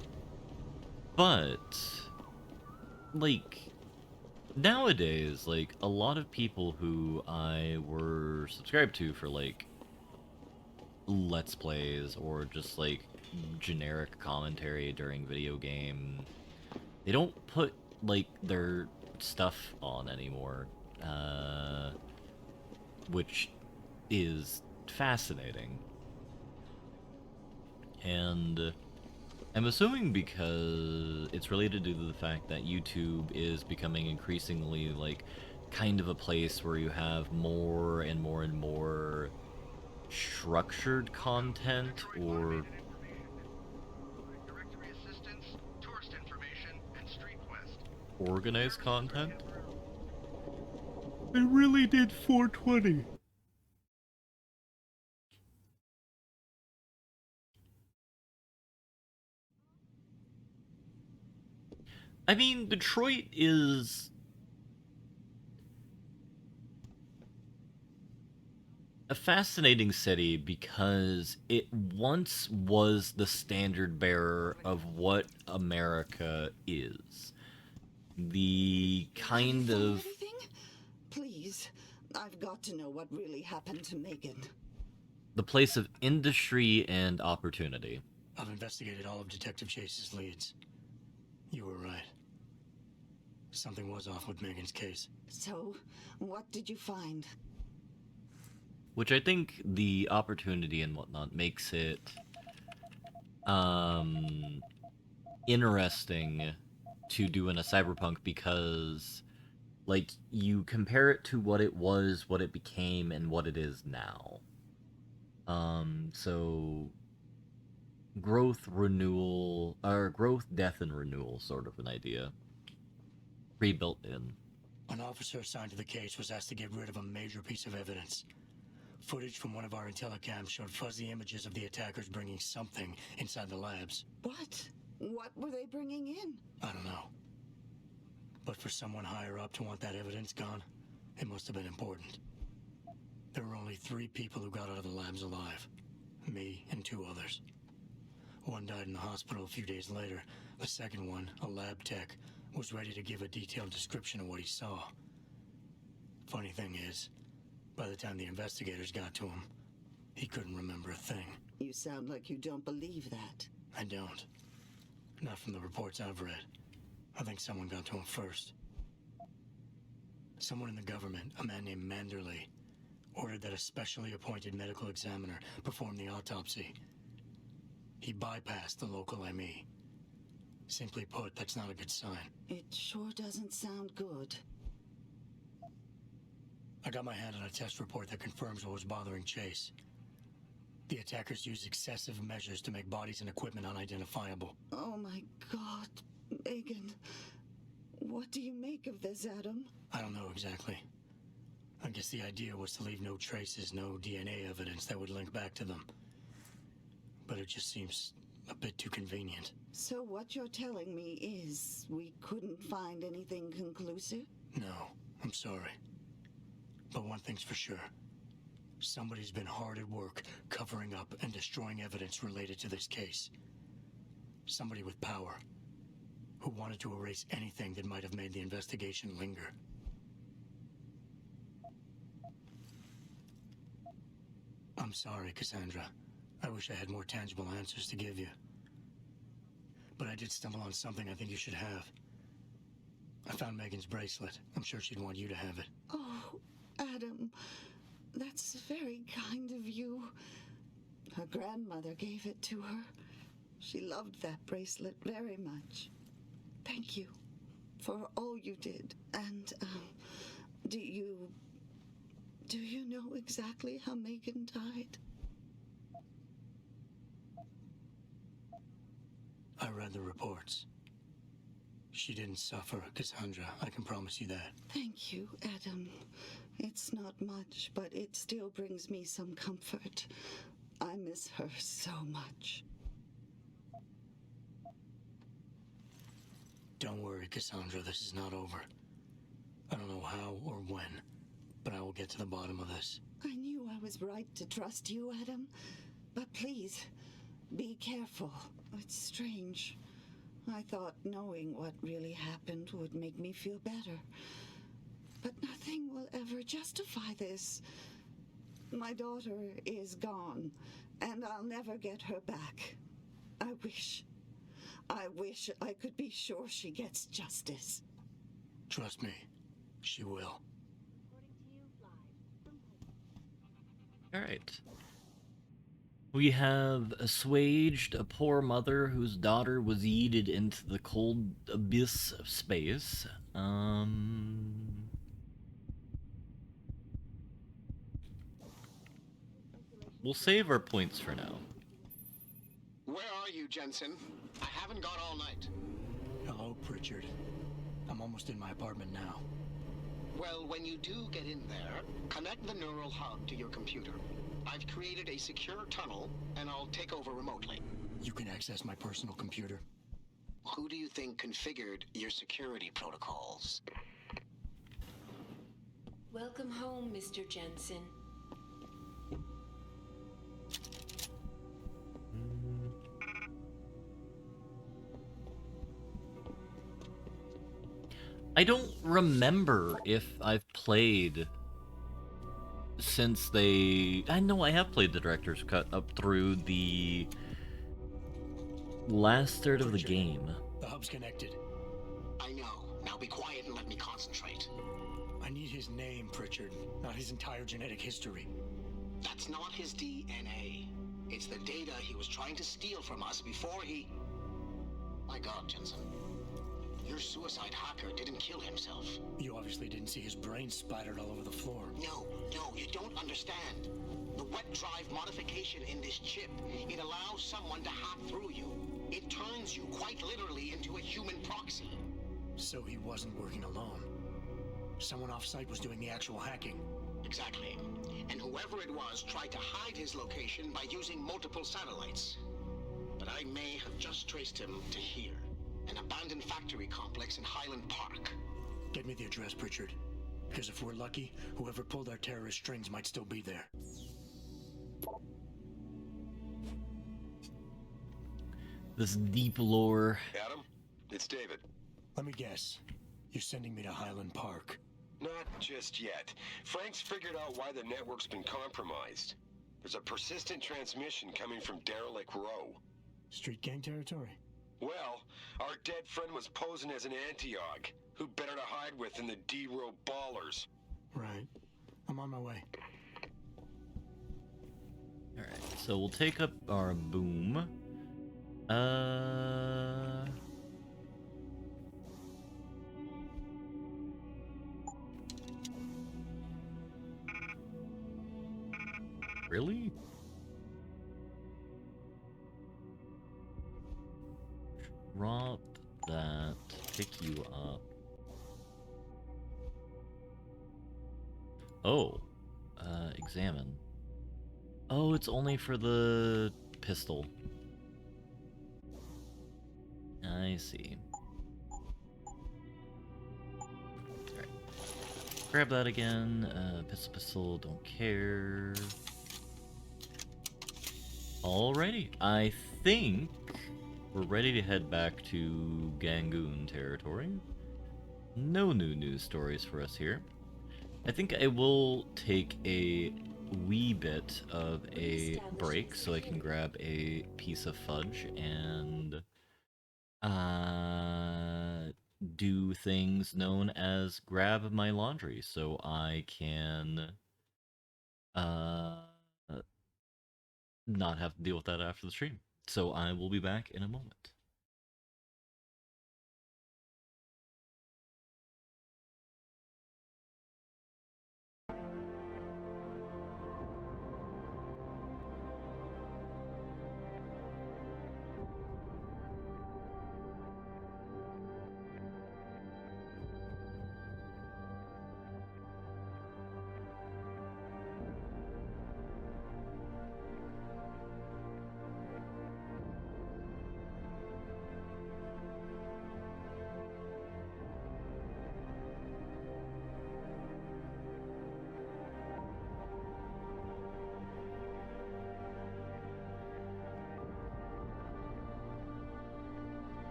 But, like, nowadays, like, a lot of people who I were subscribed to for, like, Let's Plays or just, like, generic commentary during video game, they don't put, like, their stuff on anymore, which is fascinating. And I'm assuming because it's related to the fact that YouTube is becoming increasingly, like, kind of a place where you have more and more and more structured content or organized content. I really did 420. I mean, Detroit is a fascinating city because it once was the standard bearer of what America is. The kind of... Please, I've got to know what really happened to Megan. the place of industry and opportunity. I've investigated all of Detective Chase's leads. You were right. Something was off with Megan's case. So, what did you find? Which I think the opportunity and whatnot makes it interesting to do in a cyberpunk because, like, you compare it to what it was, what it became, and what it is now. So growth, renewal, or growth, death, and renewal sort of an idea. Pre-built in. An officer assigned to the case was asked to get rid of a major piece of evidence. Footage from one of our intellicams showed fuzzy images of the attackers bringing something inside the labs. What? What were they bringing in? I don't know. But for someone higher up to want that evidence gone, it must have been important. There were only 3 people who got out of the labs alive. Me and 2 others. One died in the hospital a few days later. The second one, a lab tech, was ready to give a detailed description of what he saw. Funny thing is, by the time the investigators got to him, he couldn't remember a thing. You sound like you don't believe that. I don't. Not from the reports I've read. I think someone got to him first. Someone in the government, a man named Manderley, ordered that a specially appointed medical examiner perform the autopsy. He bypassed the local ME. Simply put, that's not a good sign. It sure doesn't sound good. I got my hand on a test report that confirms what was bothering Chase. The attackers used excessive measures to make bodies and equipment unidentifiable. Oh my God, Megan. What do you make of this, Adam? I don't know exactly. I guess the idea was to leave no traces, no DNA evidence that would link back to them. But it just seems a bit too convenient. So what you're telling me is we couldn't find anything conclusive? No, I'm sorry. But one thing's for sure. Somebody's been hard at work covering up and destroying evidence related to this case. Somebody with power who wanted to erase anything that might have made the investigation linger. I'm sorry, Cassandra. I wish I had more tangible answers to give you. But I did stumble on something I think you should have. I found Megan's bracelet. I'm sure she'd want you to have it. Oh, Adam, that's very kind of you. Her grandmother gave it to her. She loved that bracelet very much. Thank you for all you did. And, do you know exactly how Megan died? I read the reports. She didn't suffer, Cassandra. I can promise you that. Thank you, Adam. It's not much, but it still brings me some comfort. I miss her so much. Don't worry, Cassandra. This is not over. I don't know how or when, but I will get to the bottom of this. I knew I was right to trust you, Adam. But please, be careful. It's strange. I thought knowing what really happened would make me feel better. But nothing will ever justify this. My daughter is gone, and I'll never get her back. I wish I could be sure she gets justice. Trust me, she will. Alright. We have assuaged a poor mother whose daughter was yeeted into the cold abyss of space. We'll save our points for now. Where are you, Jensen? I haven't got all night. Hello, Pritchard. I'm almost in my apartment now. Well, when you do get in there, connect the neural hub to your computer. I've created a secure tunnel, and I'll take over remotely. You can access my personal computer. Who do you think configured your security protocols? Welcome home, Mr. Jensen. I don't remember if I've played since they... I know I have played the director's cut up through the last third of the game. The hub's connected. I know. Now be quiet and let me concentrate. I need his name, Pritchard, not his entire genetic history. That's not his DNA. It's the data he was trying to steal from us before he... My God, Jensen. Your suicide hacker didn't kill himself. You obviously didn't see his brain splattered all over the floor. No, you don't understand. The wet drive modification in this chip, it allows someone to hack through you. It turns you quite literally into a human proxy. So he wasn't working alone. Someone off-site was doing the actual hacking. Exactly. And whoever it was tried to hide his location by using multiple satellites. But I may have just traced him to here. An abandoned factory complex in Highland Park. Get me the address, Pritchard. Because if we're lucky, whoever pulled our terrorist strings might still be there. This deep lore. Adam, it's David. Let me guess. You're sending me to Highland Park. Not just yet. Frank's figured out why the network's been compromised. There's a persistent transmission coming from Derelict Row. Street gang territory? Well, our dead friend was posing as an anti-aug. Who better to hide with than the D-Row ballers? Right. I'm on my way. Alright, so we'll take up our boom. Really? Drop that, pick you up. Oh, examine. Oh, it's only for the pistol. I see. Alright. Grab that again. Pistol, don't care. Alrighty. I think we're ready to head back to Gangoon territory. No new news stories for us here. I think I will take a wee bit of a break so I can grab a piece of fudge and do things known as grab my laundry so I can not have to deal with that after the stream. So I will be back in a moment.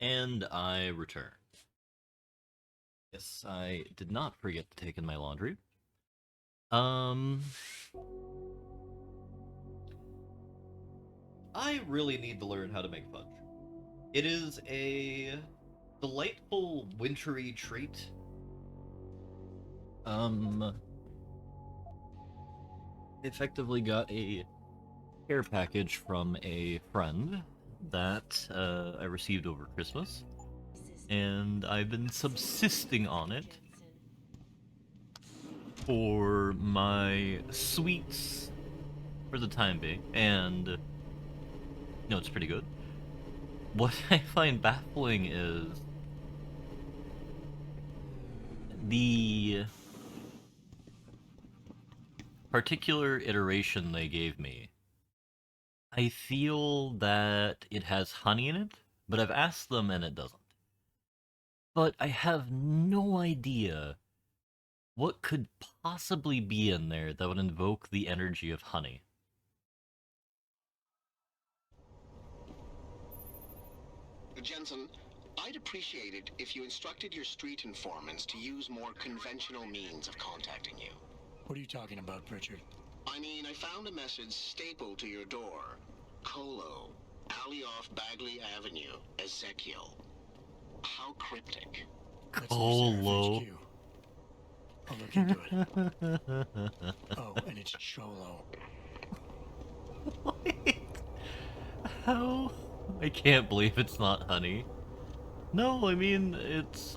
And I return. Yes, I did not forget to take in my laundry. I really need to learn how to make fudge. It is a delightful wintry treat. Effectively got a care package from a friend that I received over Christmas, and I've been subsisting on it for my sweets for the time being, and no, it's pretty good. What I find baffling is the particular iteration they gave me. I feel that it has honey in it, but I've asked them and it doesn't. But I have no idea what could possibly be in there that would invoke the energy of honey. Jensen, I'd appreciate it if you instructed your street informants to use more conventional means of contacting you. What are you talking about, Pritchard? I mean, I found a message stapled to your door. Colo, alley off Bagley Avenue, Ezekiel. How cryptic. Colo. I'll look into it. Oh, and it's Cholo. Wait. How? I can't believe it's not honey. No, I mean, it's,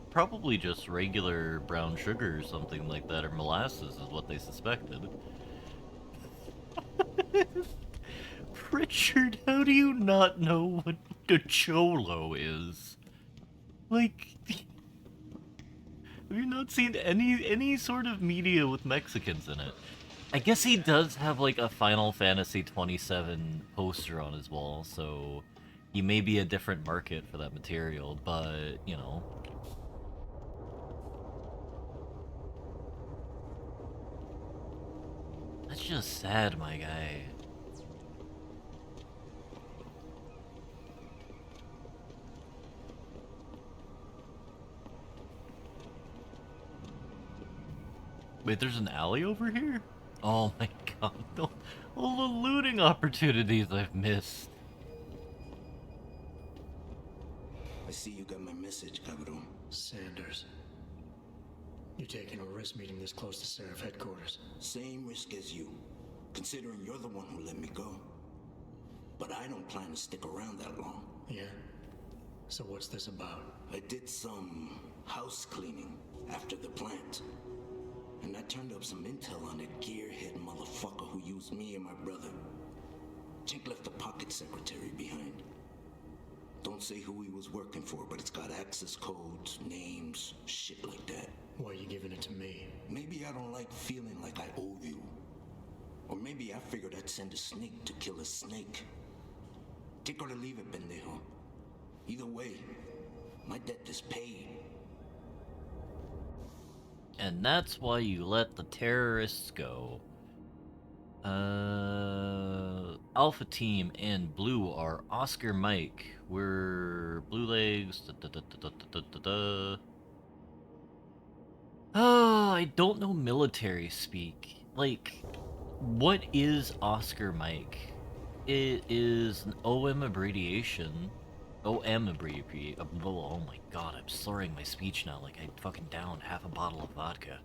probably just regular brown sugar or something like that, or molasses is what they suspected. Richard, how do you not know what a cholo is? Like, have you not seen any sort of media with Mexicans in it? I guess he does have, like, a Final Fantasy 27 poster on his wall, so he may be a different market for that material, but, you know. That's just sad, my guy. Wait, there's an alley over here? Oh my god, all the looting opportunities I've missed. I see you got my message, Cabrón. Sanders. You're taking a risk meeting this close to Seraph headquarters. Same risk as you, considering you're the one who let me go. But I don't plan to stick around that long. Yeah? So what's this about? I did some house cleaning after the plant. And I turned up some intel on that gearhead motherfucker who used me and my brother. Jake left the pocket secretary behind. Don't say who he was working for, but it's got access codes, names, shit like that. Why are you giving it to me? Maybe I don't like feeling like I owe you. Or maybe I figured I'd send a snake to kill a snake. Take or to leave it, pendejo. Either way, my debt is paid. And that's why you let the terrorists go. Alpha Team and Blue are Oscar Mike. We're Blue Legs. Oh, I don't know military speak. Like, what is Oscar Mike? It is an OM abbreviation. OM abbreviation. Oh my god, I'm slurring my speech now like I fucking downed half a bottle of vodka.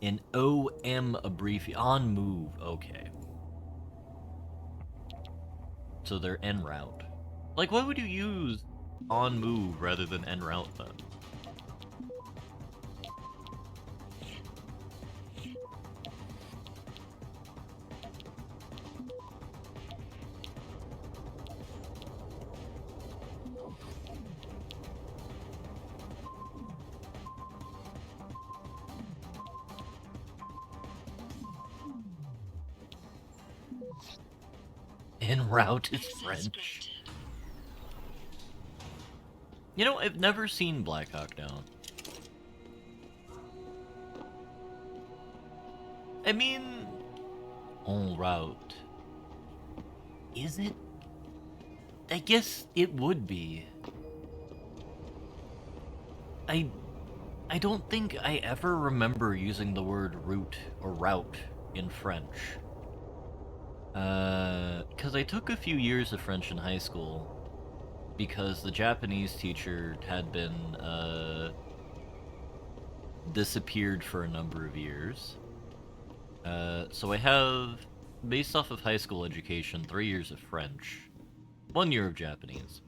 An OM abbreviation. On move. Okay. So they're en route. Like, why would you use on move rather than en route then? En route is French. You know, I've never seen Black Hawk Down. I mean, en route. Is it? I guess it would be. I don't think I ever remember using the word route or route in French. Because I took a few years of French in high school because the Japanese teacher had been, disappeared for a number of years. So I have, based off of high school education, 3 years of French, 1 year of Japanese.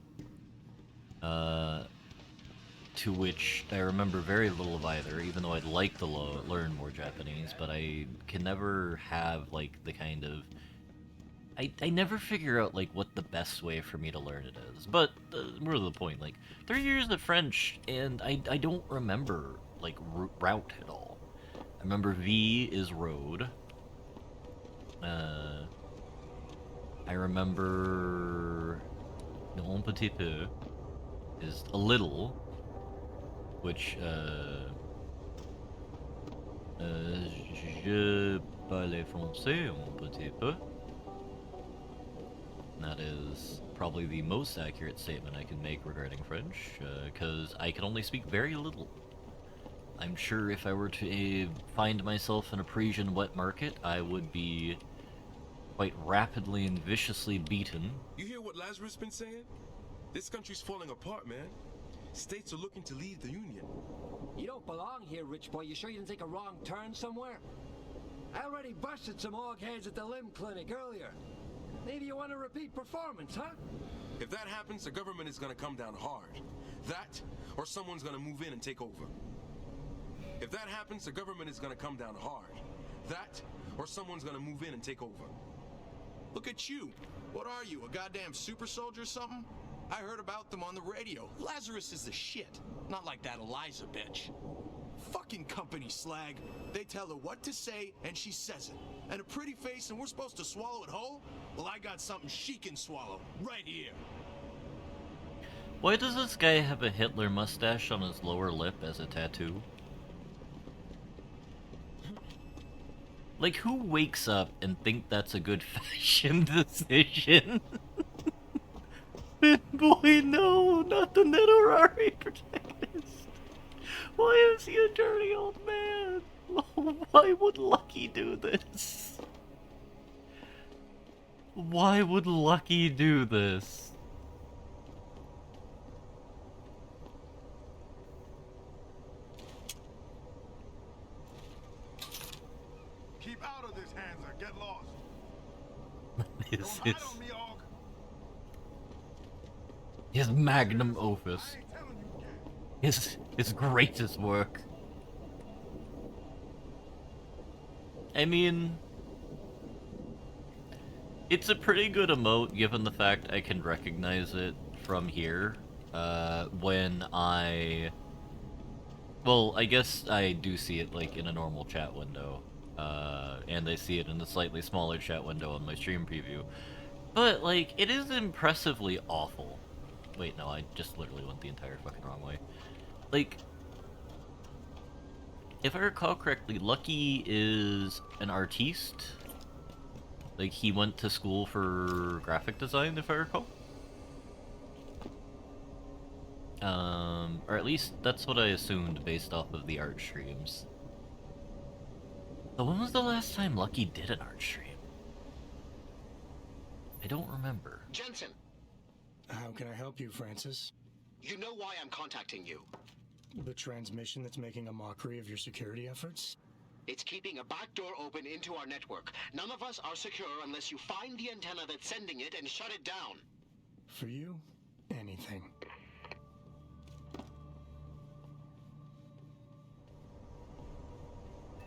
To which I remember very little of either, even though I'd like to learn more Japanese, but I can never have, like, the kind of... I never figure out, like, what the best way for me to learn it is. But, more to the point, like, 3 years of French, and I don't remember, like, route at all. I remember V is road. I remember... Un petit peu is a little, which, je parle français un petit peu. That is probably the most accurate statement I can make regarding French, because I can only speak very little. I'm sure if I were to find myself in a Parisian wet market, I would be quite rapidly and viciously beaten. You hear what Lazarus been saying? This country's falling apart, man. States are looking to leave the Union. You don't belong here, rich boy. You sure you didn't take a wrong turn somewhere? I already busted some hog heads at the limb clinic earlier. Maybe you want a repeat performance, huh? If that happens, the government is gonna come down hard. That, or someone's gonna move in and take over. If that happens, the government is gonna come down hard. That, or someone's gonna move in and take over. Look at you. What are you, a goddamn super soldier or something? I heard about them on the radio. Lazarus is the shit. Not like that Eliza bitch. Fucking company slag. They tell her what to say, and she says it. And a pretty face, and we're supposed to swallow it whole? Well, I got something she can swallow. Right here. Why does this guy have a Hitler mustache on his lower lip as a tattoo? Like, who wakes up and think that's a good fashion decision? Boy, no, not the Netherari protagonist. Why is he a dirty old man? Why would Lucky do this? Why would Lucky do this? Keep out of this, Hansa. Get lost. This is his magnum opus. His greatest work. I mean, it's a pretty good emote given the fact I can recognize it from here. When well, I guess I do see it like in a normal chat window. And I see it in a slightly smaller chat window on my stream preview. But, like, it is impressively awful. Wait, no, I just literally went the entire fucking wrong way. Like, if I recall correctly, Lucky is an artiste. Like, he went to school for graphic design, if I recall. Or at least that's what I assumed based off of the art streams. So when was the last time Lucky did an art stream? I don't remember. Jensen! How can I help you, Francis? You know why I'm contacting you. The transmission that's making a mockery of your security efforts? It's keeping a back door open into our network. None of us are secure unless you find the antenna that's sending it and shut it down. For you, anything.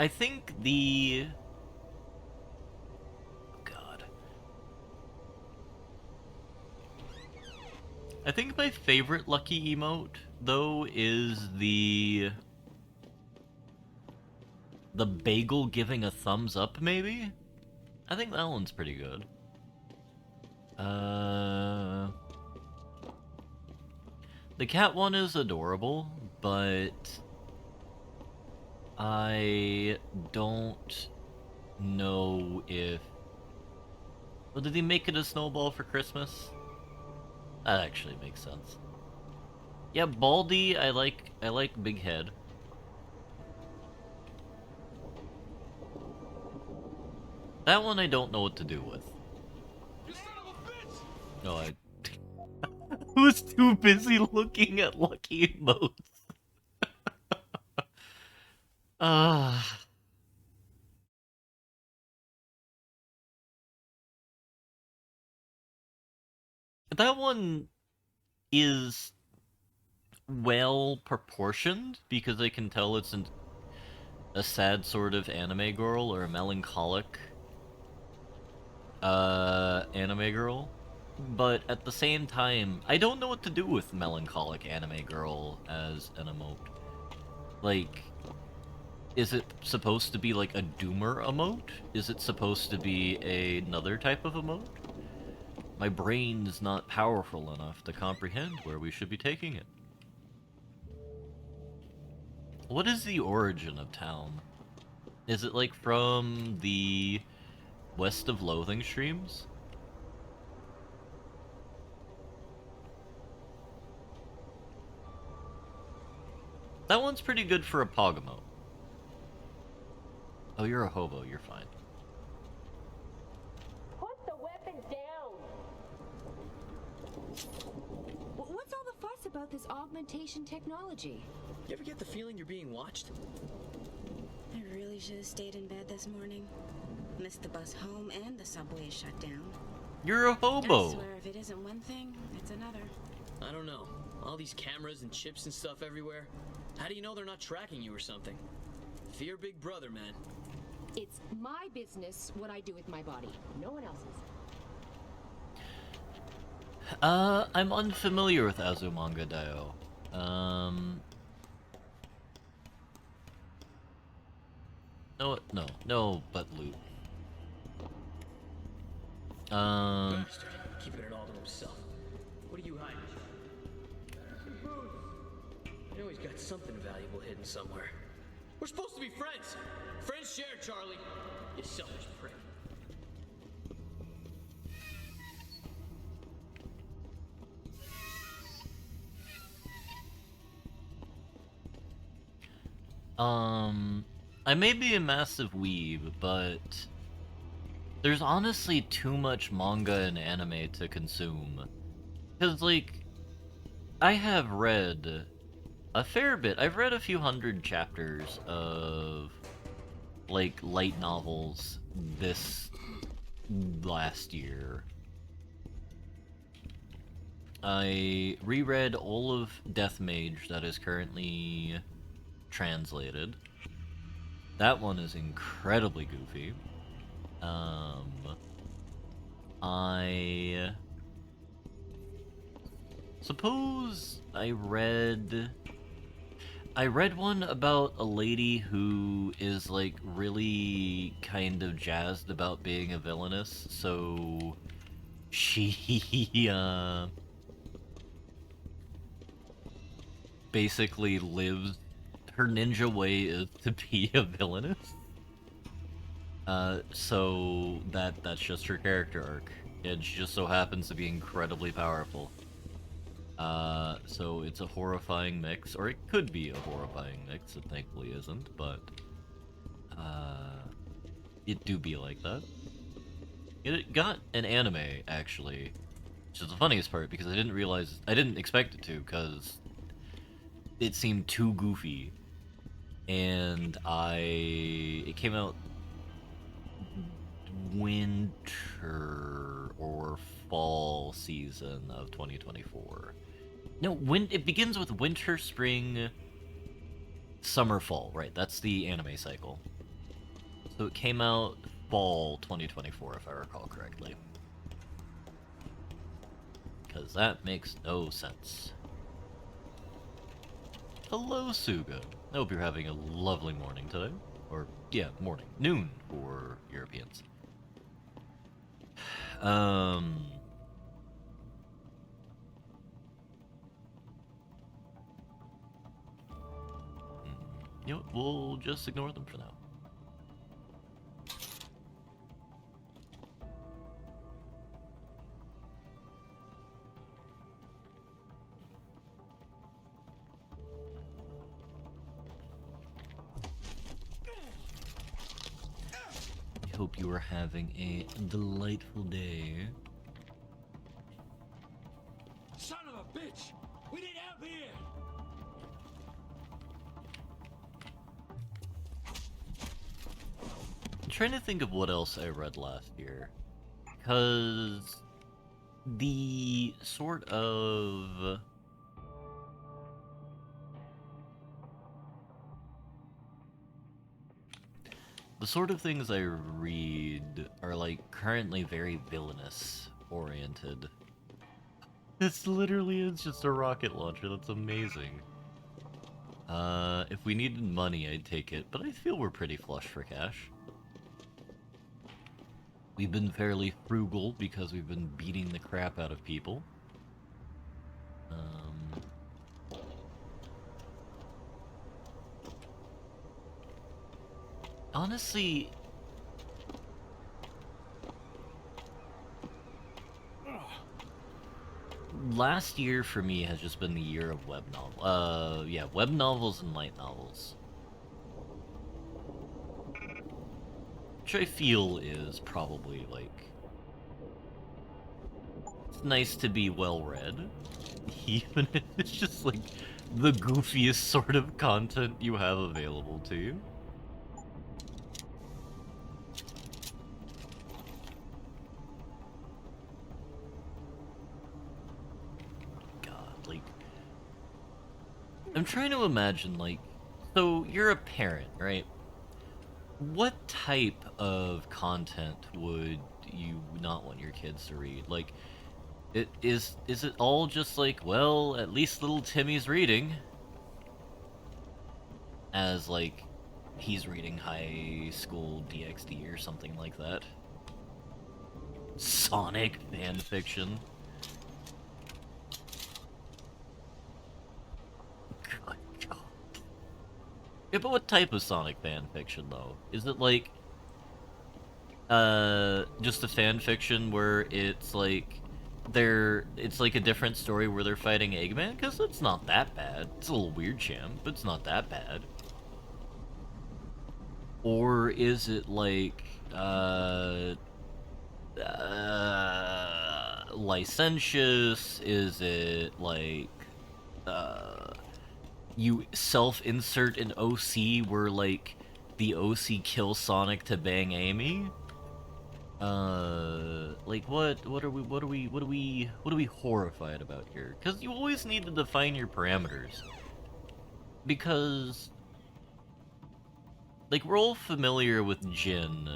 I think the... God. I think my favorite Lucky emote, though, is the bagel giving a thumbs up, maybe? I think that one's pretty good. The cat one is adorable, but I don't know if... Well, did he make it a snowball for Christmas? That actually makes sense. Yeah, Baldy, I like big head. That one I don't know what to do with. No, I was too busy looking at lucky emotes. Ah. That one is well proportioned because I can tell it's a sad sort of anime girl or a melancholic anime girl. But at the same time, I don't know what to do with melancholic anime girl as an emote. Like, is it supposed to be like a doomer emote? Is it supposed to be another type of emote? My brain is not powerful enough to comprehend where we should be taking it. What is the origin of town? Is it like from the West of Loathing streams? That one's pretty good for a Pogamo. Oh, you're a hobo, you're fine. Put the weapons down! What's all the fuss about this augmentation technology? You ever get the feeling you're being watched? I really should have stayed in bed this morning. Missed the bus home and the subway is shut down. You're a hobo! I swear if it isn't one thing, it's another. I don't know. All these cameras and chips and stuff everywhere. How do you know they're not tracking you or something? Fear Big Brother, man. It's my business what I do with my body, no one else's. I'm unfamiliar with Azumanga Daioh. No, but loot. Bastard. Keeping it all to himself. What are you hiding? I know he's got something valuable hidden somewhere. We're supposed to be friends. Friends share, Charlie. You selfish prick. I may be a massive weeb, but there's honestly too much manga and anime to consume. Because, like, I have read a fair bit. I've read a few hundred chapters of, like, light novels this last year. I reread all of Death Mage that is currently translated. That one is incredibly goofy. I suppose I read one about a lady who is like really kind of jazzed about being a villainess, so she basically lives, her ninja way is to be a villainess. So that's just her character arc, and she just so happens to be incredibly powerful. So it's a horrifying mix, or it could be a horrifying mix, it thankfully isn't, but, it do be like that. It got an anime, actually, which is the funniest part, because I didn't expect it to, because it seemed too goofy, and it came out winter or fall season of 2024. No, it begins with winter, spring, summer, fall, right? That's the anime cycle. So it came out fall 2024, if I recall correctly. Because that makes no sense. Hello, Suga. I hope you're having a lovely morning today. Or, yeah, morning. Noon for Europeans. You know what, we'll just ignore them for now. hope you are having a delightful day. Son of a bitch! We need help here! I'm trying to think of what else I read last year. Because the sort of... The sort of things I read are, like, currently very villainous oriented. This literally is just a rocket launcher, that's amazing. If we needed money, I'd take it, but I feel we're pretty flush for cash. We've been fairly frugal because we've been beating the crap out of people. Honestly... Last year for me has just been the year of web novel. Yeah, web novels and light novels. Which I feel is probably, like... It's nice to be well-read. Even if it's just, like, the goofiest sort of content you have available to you. I'm trying to imagine, like, so you're a parent, right? What type of content would you not want your kids to read? Like, is it all just like, well, at least little Timmy's reading? As, like, he's reading high school DxD or something like that. Sonic fanfiction. Yeah, but what type of Sonic fanfiction, though? Is it, like, just a fanfiction where it's, like, it's, like, a different story where they're fighting Eggman? Because it's not that bad. It's a little weird, Cham, but it's not that bad. Or is it, like, licentious? Is it, like, you self-insert an OC where, like, the OC kills Sonic to bang Amy? Like, what are we horrified about here? Because you always need to define your parameters. Because, like, we're all familiar with Jin.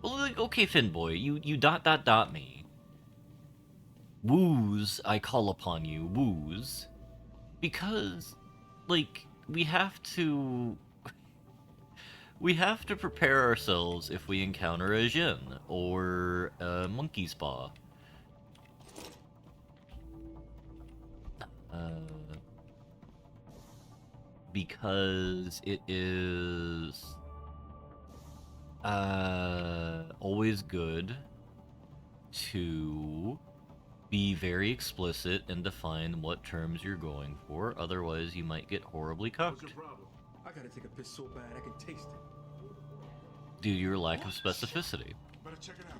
Well, like, okay, Finboy, you ... me. Woos, I call upon you, woos. Because... like, we have to prepare ourselves if we encounter a Jin, or a monkey's paw. Because it is always good to be very explicit and define what terms you're going for, otherwise you might get horribly cucked. What's your problem? I gotta take a piss so bad I can taste it. Due to your lack of specificity. Better check it out.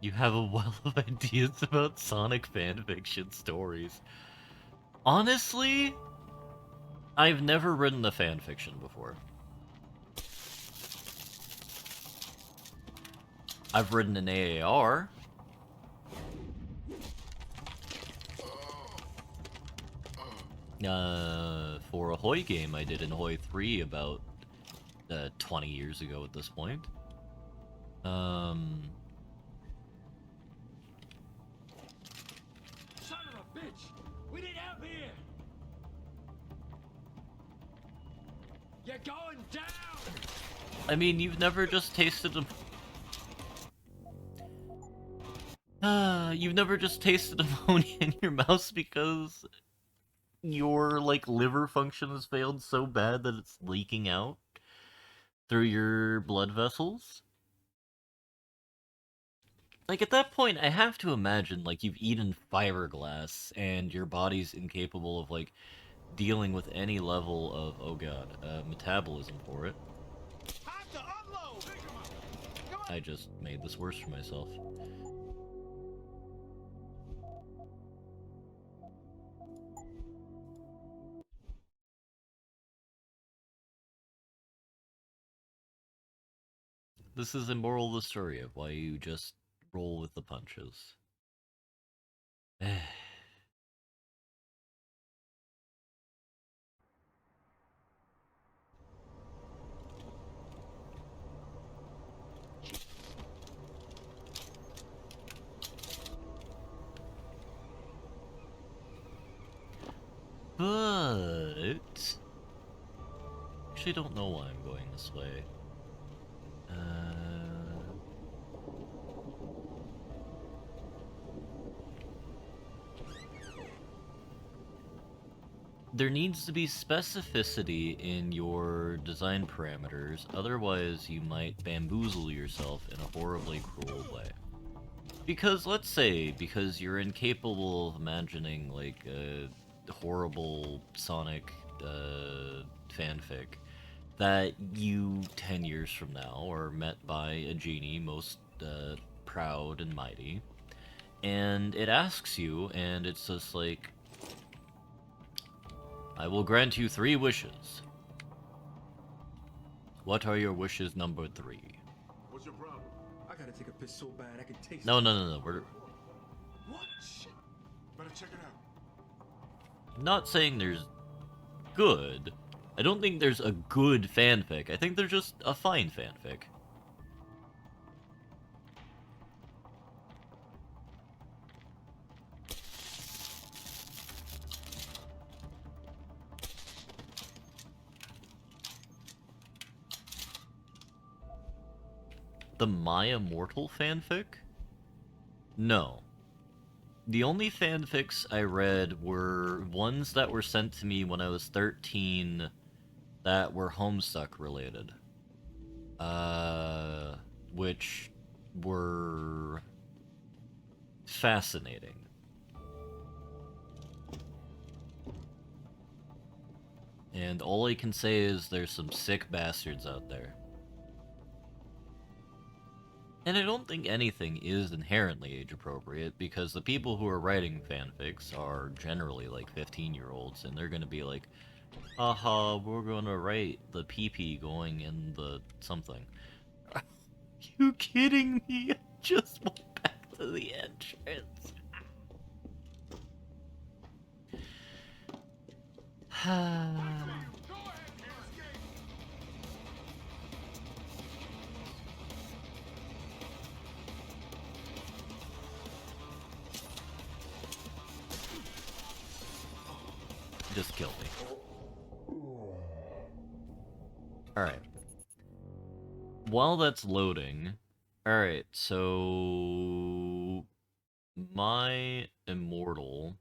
You have a wealth of ideas about Sonic fanfiction stories. Honestly, I've never written a fanfiction before. I've written an AAR. For a Hoi game I did in Hoi 3 about 20 years ago at this point. Son of a bitch! We need help here! You're going down! I mean, you've never just tasted a... you've never just tasted ammonia in your mouth because your, like, liver function has failed so bad that it's leaking out through your blood vessels? Like, at that point, I have to imagine, like, you've eaten fiberglass and your body's incapable of, like, dealing with any level of, oh god, metabolism for it. I just made this worse for myself. This is the moral of the story of why you just roll with the punches. But actually don't know why I'm going this way. There needs to be specificity in your design parameters, otherwise you might bamboozle yourself in a horribly cruel way. Because, let's say, because you're incapable of imagining, like, a horrible Sonic fanfic, that you, 10 years from now, are met by a genie, most proud and mighty, and it asks you, and it's just like, I will grant you 3 wishes. What are your wishes number 3? What's your problem? I gotta take a piss so bad I can taste No, it. no, we're... What? Shit. Better check it out. I'm not saying there's good. I don't think there's a good fanfic. I think there's just a fine fanfic. The My Immortal fanfic? No. The only fanfics I read were ones that were sent to me when I was 13 that were Homestuck related. Which were fascinating. And all I can say is there's some sick bastards out there. And I don't think anything is inherently age-appropriate, because the people who are writing fanfics are generally like 15-year-olds, and they're gonna be like, haha, we're gonna write the pee-pee going in the something. Are you kidding me? I just went back to the entrance. Just kill me. Alright. While that's loading... Alright, so... My Immortal...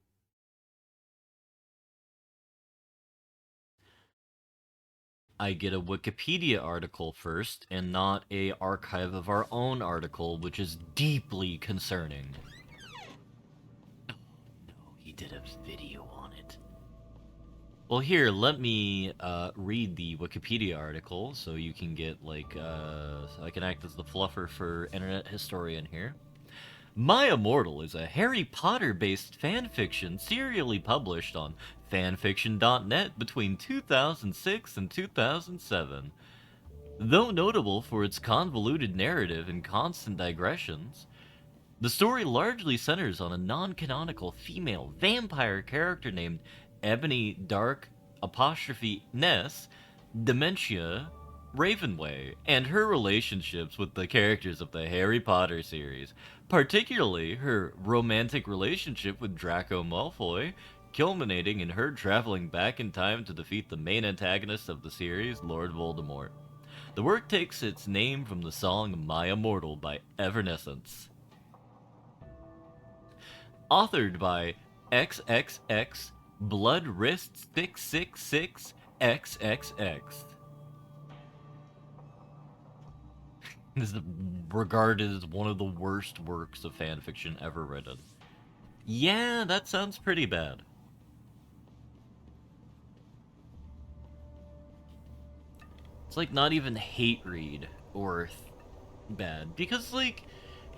I get a Wikipedia article first, and not a archive of our own article, which is deeply concerning. Oh no, he did a video on it. Well, here, let me read the Wikipedia article so you can get, like, I can act as the fluffer for internet historian here. My Immortal is a Harry Potter-based fanfiction serially published on fanfiction.net between 2006 and 2007. Though notable for its convoluted narrative and constant digressions, the story largely centers on a non-canonical female vampire character named Ebony Dark Ness Dementia Ravenway, and her relationships with the characters of the Harry Potter series, particularly her romantic relationship with Draco Malfoy, culminating in her traveling back in time to defeat the main antagonist of the series, Lord Voldemort. The work takes its name from the song My Immortal by Evanescence. Authored by XXX Blood Wrists 666 XXX. This is regarded as one of the worst works of fanfiction ever written. Yeah, that sounds pretty bad. It's like not even hate read or bad. Because, like,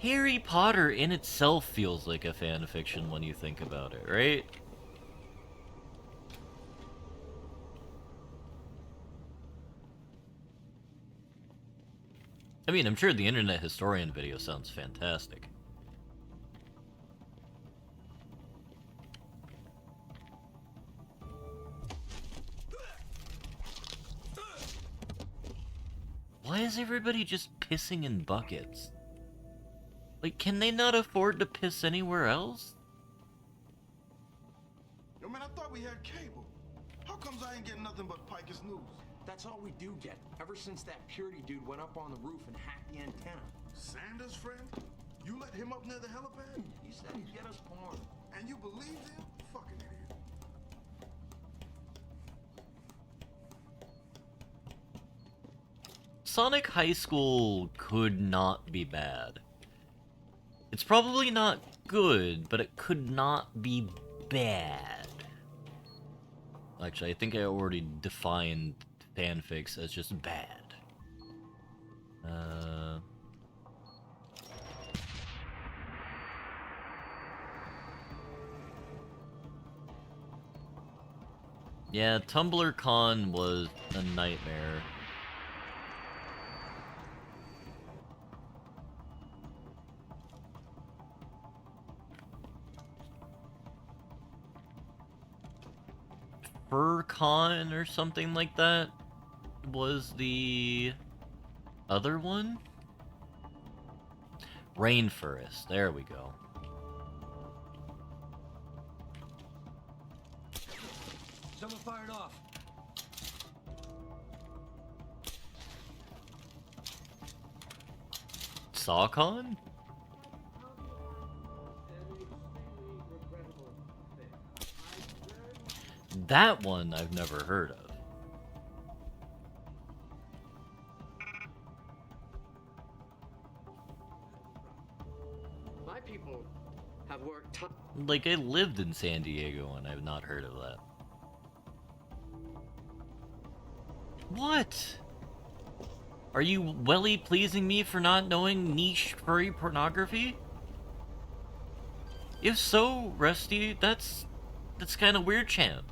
Harry Potter in itself feels like a fan fiction when you think about it, right? I mean, I'm sure the Internet Historian video sounds fantastic. Why is everybody just pissing in buckets? Like, can they not afford to piss anywhere else? Yo, man, I thought we had cable. How comes I ain't getting nothing but Picus News? That's all we do get, ever since that Purity dude went up on the roof and hacked the antenna. Sanders' friend? You let him up near the helipad? He said he'd get us porn. And you believed him? Fucking idiot. Sonic High School could not be bad. It's probably not good, but it could not be bad. Actually, I think I already defined fanfics as just bad. Yeah, TumblrCon was a nightmare. FurCon or something like that was the other one? Rainforest, there we go. Someone fired off. SawCon? That one I've never heard of. My people have worked. Like, I lived in San Diego and I've not heard of that. What? Are you welly pleasing me for not knowing niche furry pornography? If so, Rusty, that's kind of weird, champ.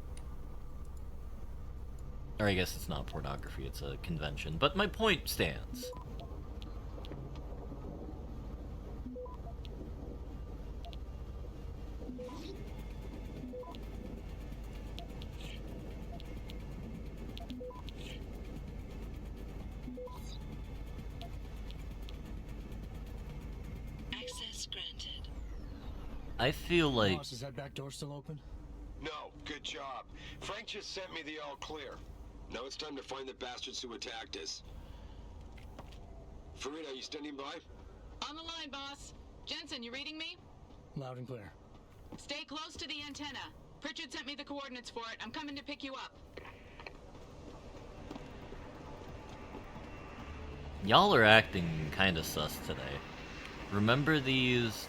Or I guess it's not pornography, it's a convention. But my point stands. Access granted. I feel like... Boss, is that back door still open? No, good job. Frank just sent me the all clear. Now it's time to find the bastards who attacked us. Farida, you standing by? On the line, boss. Jensen, you reading me? Loud and clear. Stay close to the antenna. Pritchard sent me the coordinates for it. I'm coming to pick you up. Y'all are acting kinda sus today. Remember these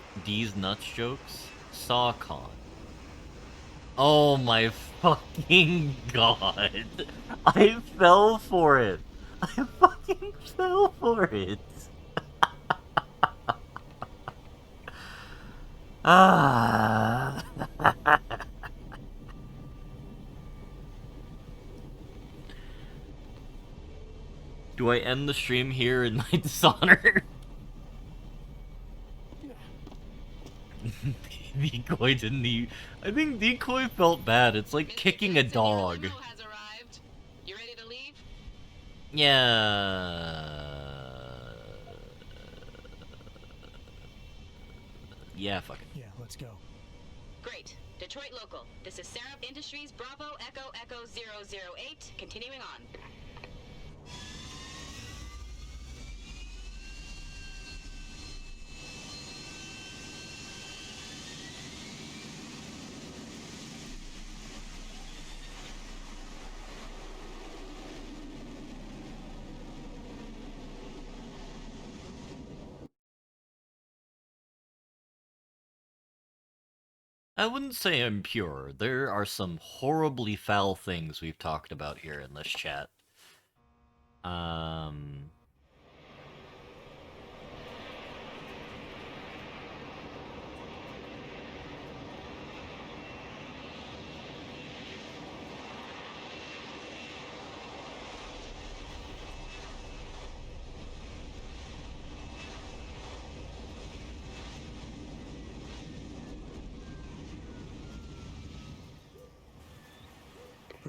nuts jokes? SawCon. Oh my fucking god. I fell for it. I fucking fell for it. Ah. Do I end the stream here in my dishonor? Decoy didn't eat. I think Decoy felt bad. It's like kicking a dog. You ready to leave? Yeah. Yeah, fuck it. Yeah, let's go. Great. Detroit local. This is Seraph Industries Bravo Echo Echo 008. Continuing on. I wouldn't say I'm pure. There are some horribly foul things we've talked about here in this chat.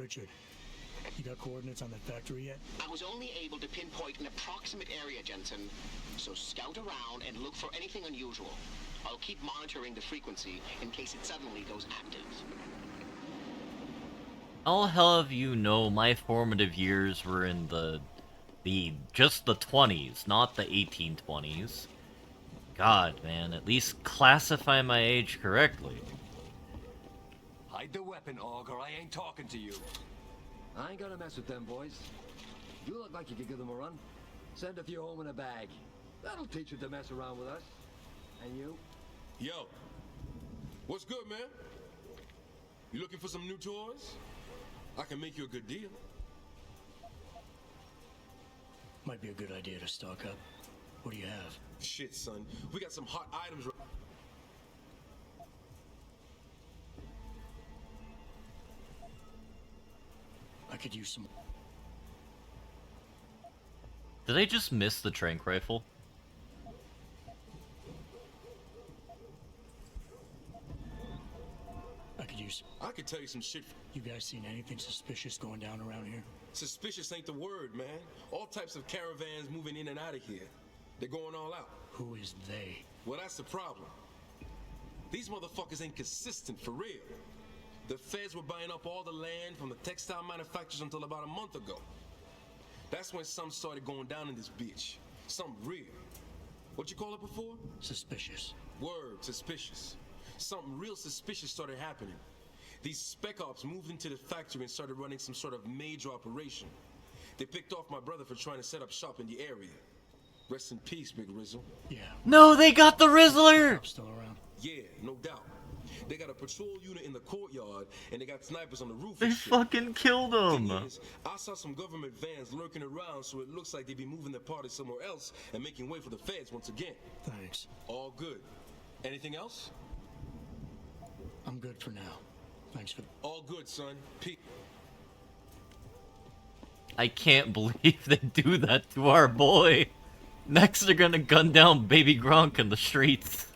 Pritchard, you got coordinates on that factory yet? I was only able to pinpoint an approximate area, Jensen. So scout around and look for anything unusual. I'll keep monitoring the frequency in case it suddenly goes active. I'll have you know my formative years were in just the 20s, not the 1820s. God, man, at least classify my age correctly. Hide the weapon, Og, or I ain't talking to you. I ain't gonna mess with them boys. You look like you could give them a run. Send a few home in a bag. That'll teach you to mess around with us. And you? Yo, what's good, man? You looking for some new toys? I can make you a good deal. Might be a good idea to stock up. What do you have? Shit, son. We got some hot items. I could use some. Did I just miss the tranq rifle? I could tell you some shit. You guys seen anything suspicious going down around here? Suspicious ain't the word, man. All types of caravans moving in and out of here. They're going all out. Who is they? Well, that's the problem. These motherfuckers ain't consistent for real. The feds were buying up all the land from the textile manufacturers until about a month ago. That's when something started going down in this bitch. Something real. What you call it before? Suspicious. Word, suspicious. Something real suspicious started happening. These spec ops moved into the factory and started running some sort of major operation. They picked off my brother for trying to set up shop in the area. Rest in peace, Big Rizzle. Yeah. No, they got the Rizzler! Still around? Yeah, no doubt. They got a patrol unit in the courtyard, and they got snipers on the roof. They fucking killed him. I saw some government vans lurking around, so it looks like they be moving their party somewhere else and making way for the feds once again. Thanks. All good. Anything else? I'm good for now. Thanks for. All good, son. Pete. I can't believe they do that to our boy. Next, they're gonna gun down baby Gronk in the streets.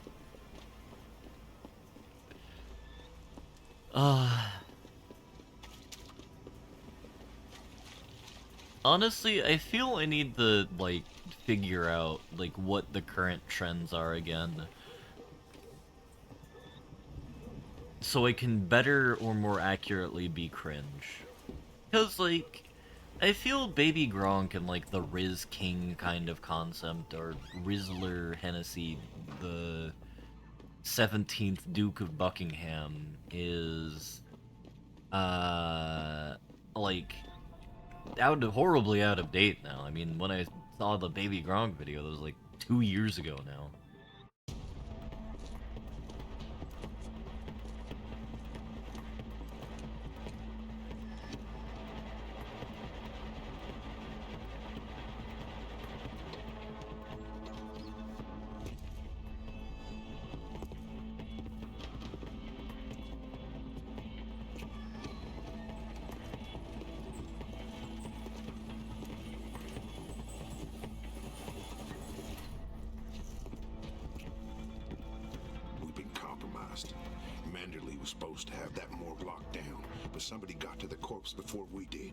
Honestly, I feel I need to, like, figure out, like, what the current trends are again. So I can better or more accurately be cringe. Because, like, I feel Baby Gronk and, like, the Riz King kind of concept, or Rizzler Hennessy, the 17th Duke of Buckingham, is, like, horribly out of date now. I mean, when I saw the Baby Gronk video, that was, like, 2 years ago now. Manderley was supposed to have that morgue locked down, but somebody got to the corpse before we did.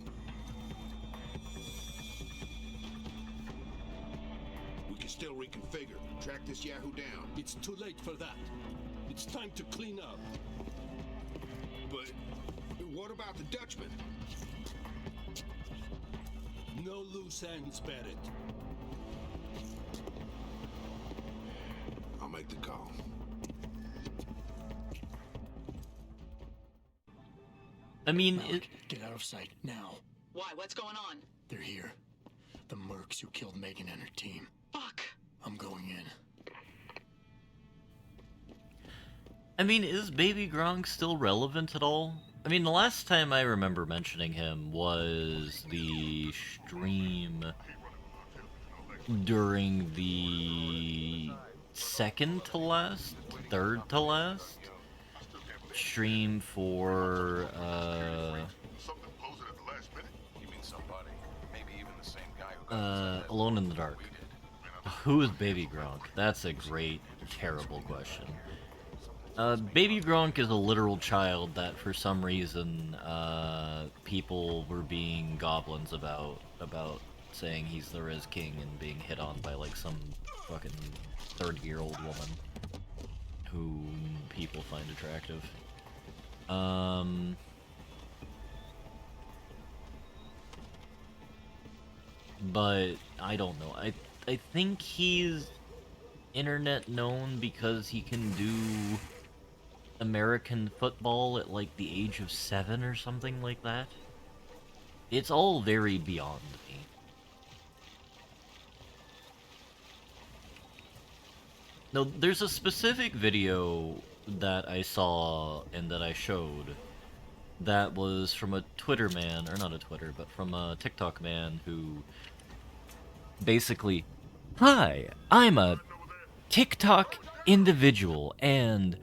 We can still reconfigure, track this Yahoo down. It's too late for that. It's time to clean up. But what about the Dutchman? No loose ends, Barrett. I'll make the call. I mean, Malik, get out of sight, now. Why? What's going on? They're here. The mercs who killed Megan and her team. Fuck. I'm going in. I mean, is Baby Gronk still relevant at all? I mean, the last time I remember mentioning him was the stream during the second to last, third to last stream for Alone in the Dark. Who is Baby Gronk? That's a great, terrible question. Baby Gronk is a literal child that for some reason people were being goblins about saying he's the Riz King and being hit on by like some fucking 30-year-old woman who people find attractive. But I don't know. I think he's internet known because he can do American football at like the age of 7 or something like that. It's all very beyond me. No, there's a specific video that I saw and that I showed that was from a Twitter man, or not a Twitter, but from a TikTok man who basically, "Hi, I'm a TikTok individual, and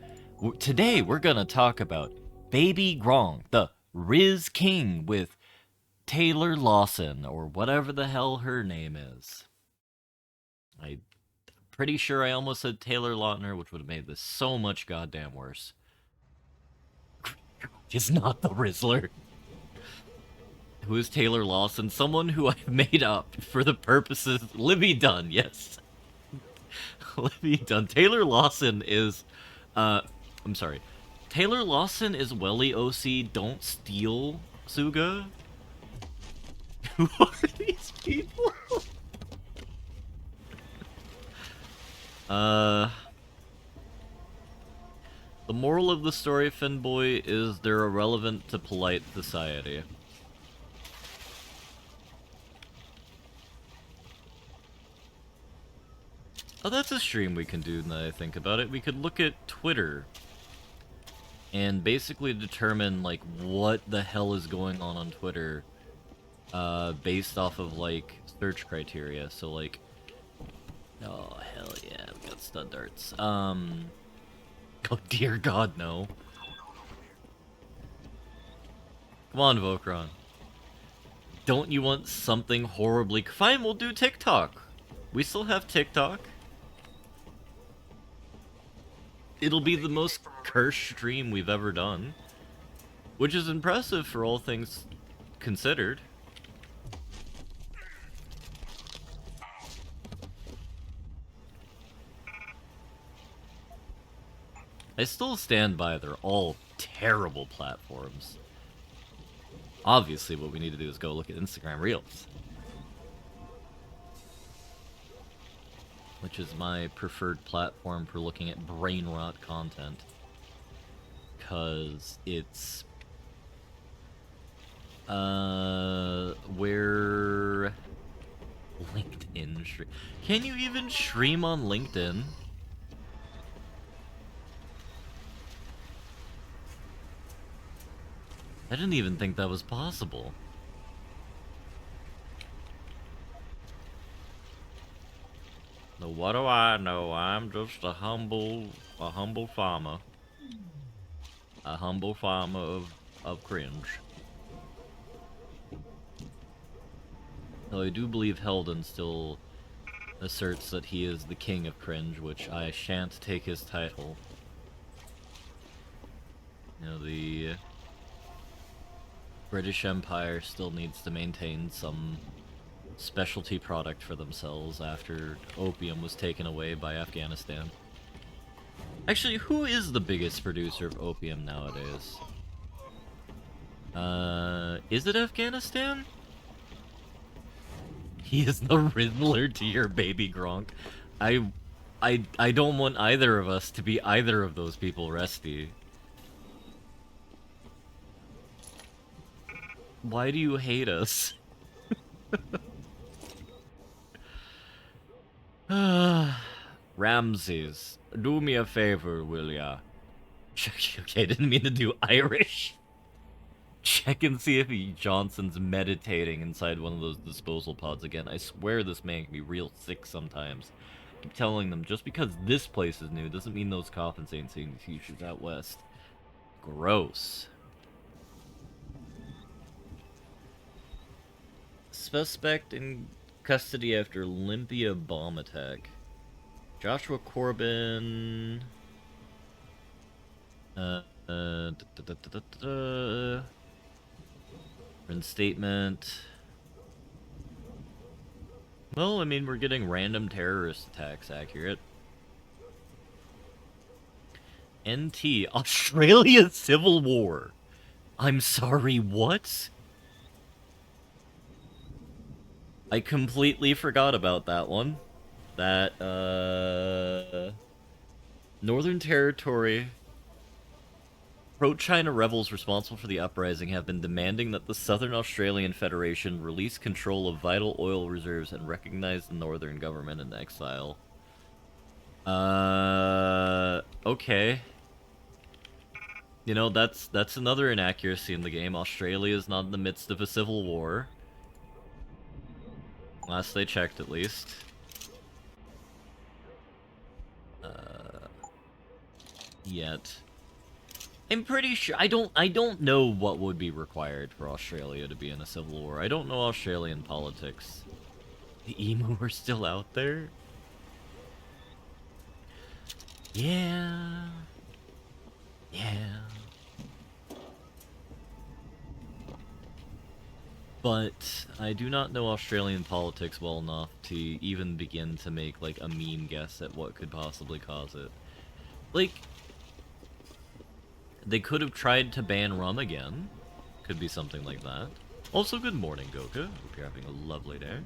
today we're gonna talk about Baby Gronk, the Riz King with Taylor Lawson," or whatever the hell her name is. I'm pretty sure I almost said Taylor Lautner, which would have made this so much goddamn worse. Is not the Rizzler. Who is Taylor Lawson? Someone who I've made up for the purposes... Libby Dunn, yes. Libby Dunn. Taylor Lawson is... I'm sorry. Taylor Lawson is Welly OC Don't Steal Suga? Who are these people? The moral of the story, Finboy, is they're irrelevant to polite society. Oh, that's a stream we can do now that I think about it. We could look at Twitter and basically determine, like, what the hell is going on Twitter based off of, like, search criteria. So, like, oh, hell yeah, we got stud darts. Oh, dear God, no. Come on, Vokron. Don't you want something horribly... Fine, we'll do TikTok. We still have TikTok. It'll be the most cursed stream we've ever done. Which is impressive for all things considered. I still stand by they're all terrible platforms. Obviously, what we need to do is go look at Instagram Reels. Which is my preferred platform for looking at brain rot content. Because it's... where... LinkedIn stream... Can you even stream on LinkedIn? I didn't even think that was possible. No, what do I know? I'm just a humble farmer. A humble farmer of cringe. Though I do believe Heldon still asserts that he is the king of cringe, which I shan't take his title. You know, the British Empire still needs to maintain some specialty product for themselves after opium was taken away by Afghanistan. Actually, who is the biggest producer of opium nowadays? Is it Afghanistan? He is the Riddler to your baby Gronk. I don't want either of us to be either of those people, Resty. Why do you hate us? Ramses, do me a favor, will ya? Okay, I didn't mean to do Irish. Check and see if Johnson's meditating inside one of those disposal pods again. I swear this man can be real sick sometimes. I keep telling them, just because this place is new doesn't mean those coffins ain't seeing the futures out west. Gross. Suspect in custody after Olympia bomb attack. Joshua Corbin. Reinstatement. Well, I mean, we're getting random terrorist attacks accurate. NT, Australia Civil War. I'm sorry, what? I completely forgot about that one. That, Northern Territory. Pro-China rebels responsible for the uprising have been demanding that the Southern Australian Federation release control of vital oil reserves and recognize the Northern government in exile. Okay. You know, that's another inaccuracy in the game. Australia is not in the midst of a civil war. Last they checked, at least. Yet. I'm pretty sure I don't know what would be required for Australia to be in a civil war. I don't know Australian politics. The emu are still out there? Yeah. Yeah. But I do not know Australian politics well enough to even begin to make like a mean guess at what could possibly cause it. Like, they could have tried to ban rum again. Could be something like that. Also, good morning, Goka. Hope you're having a lovely day.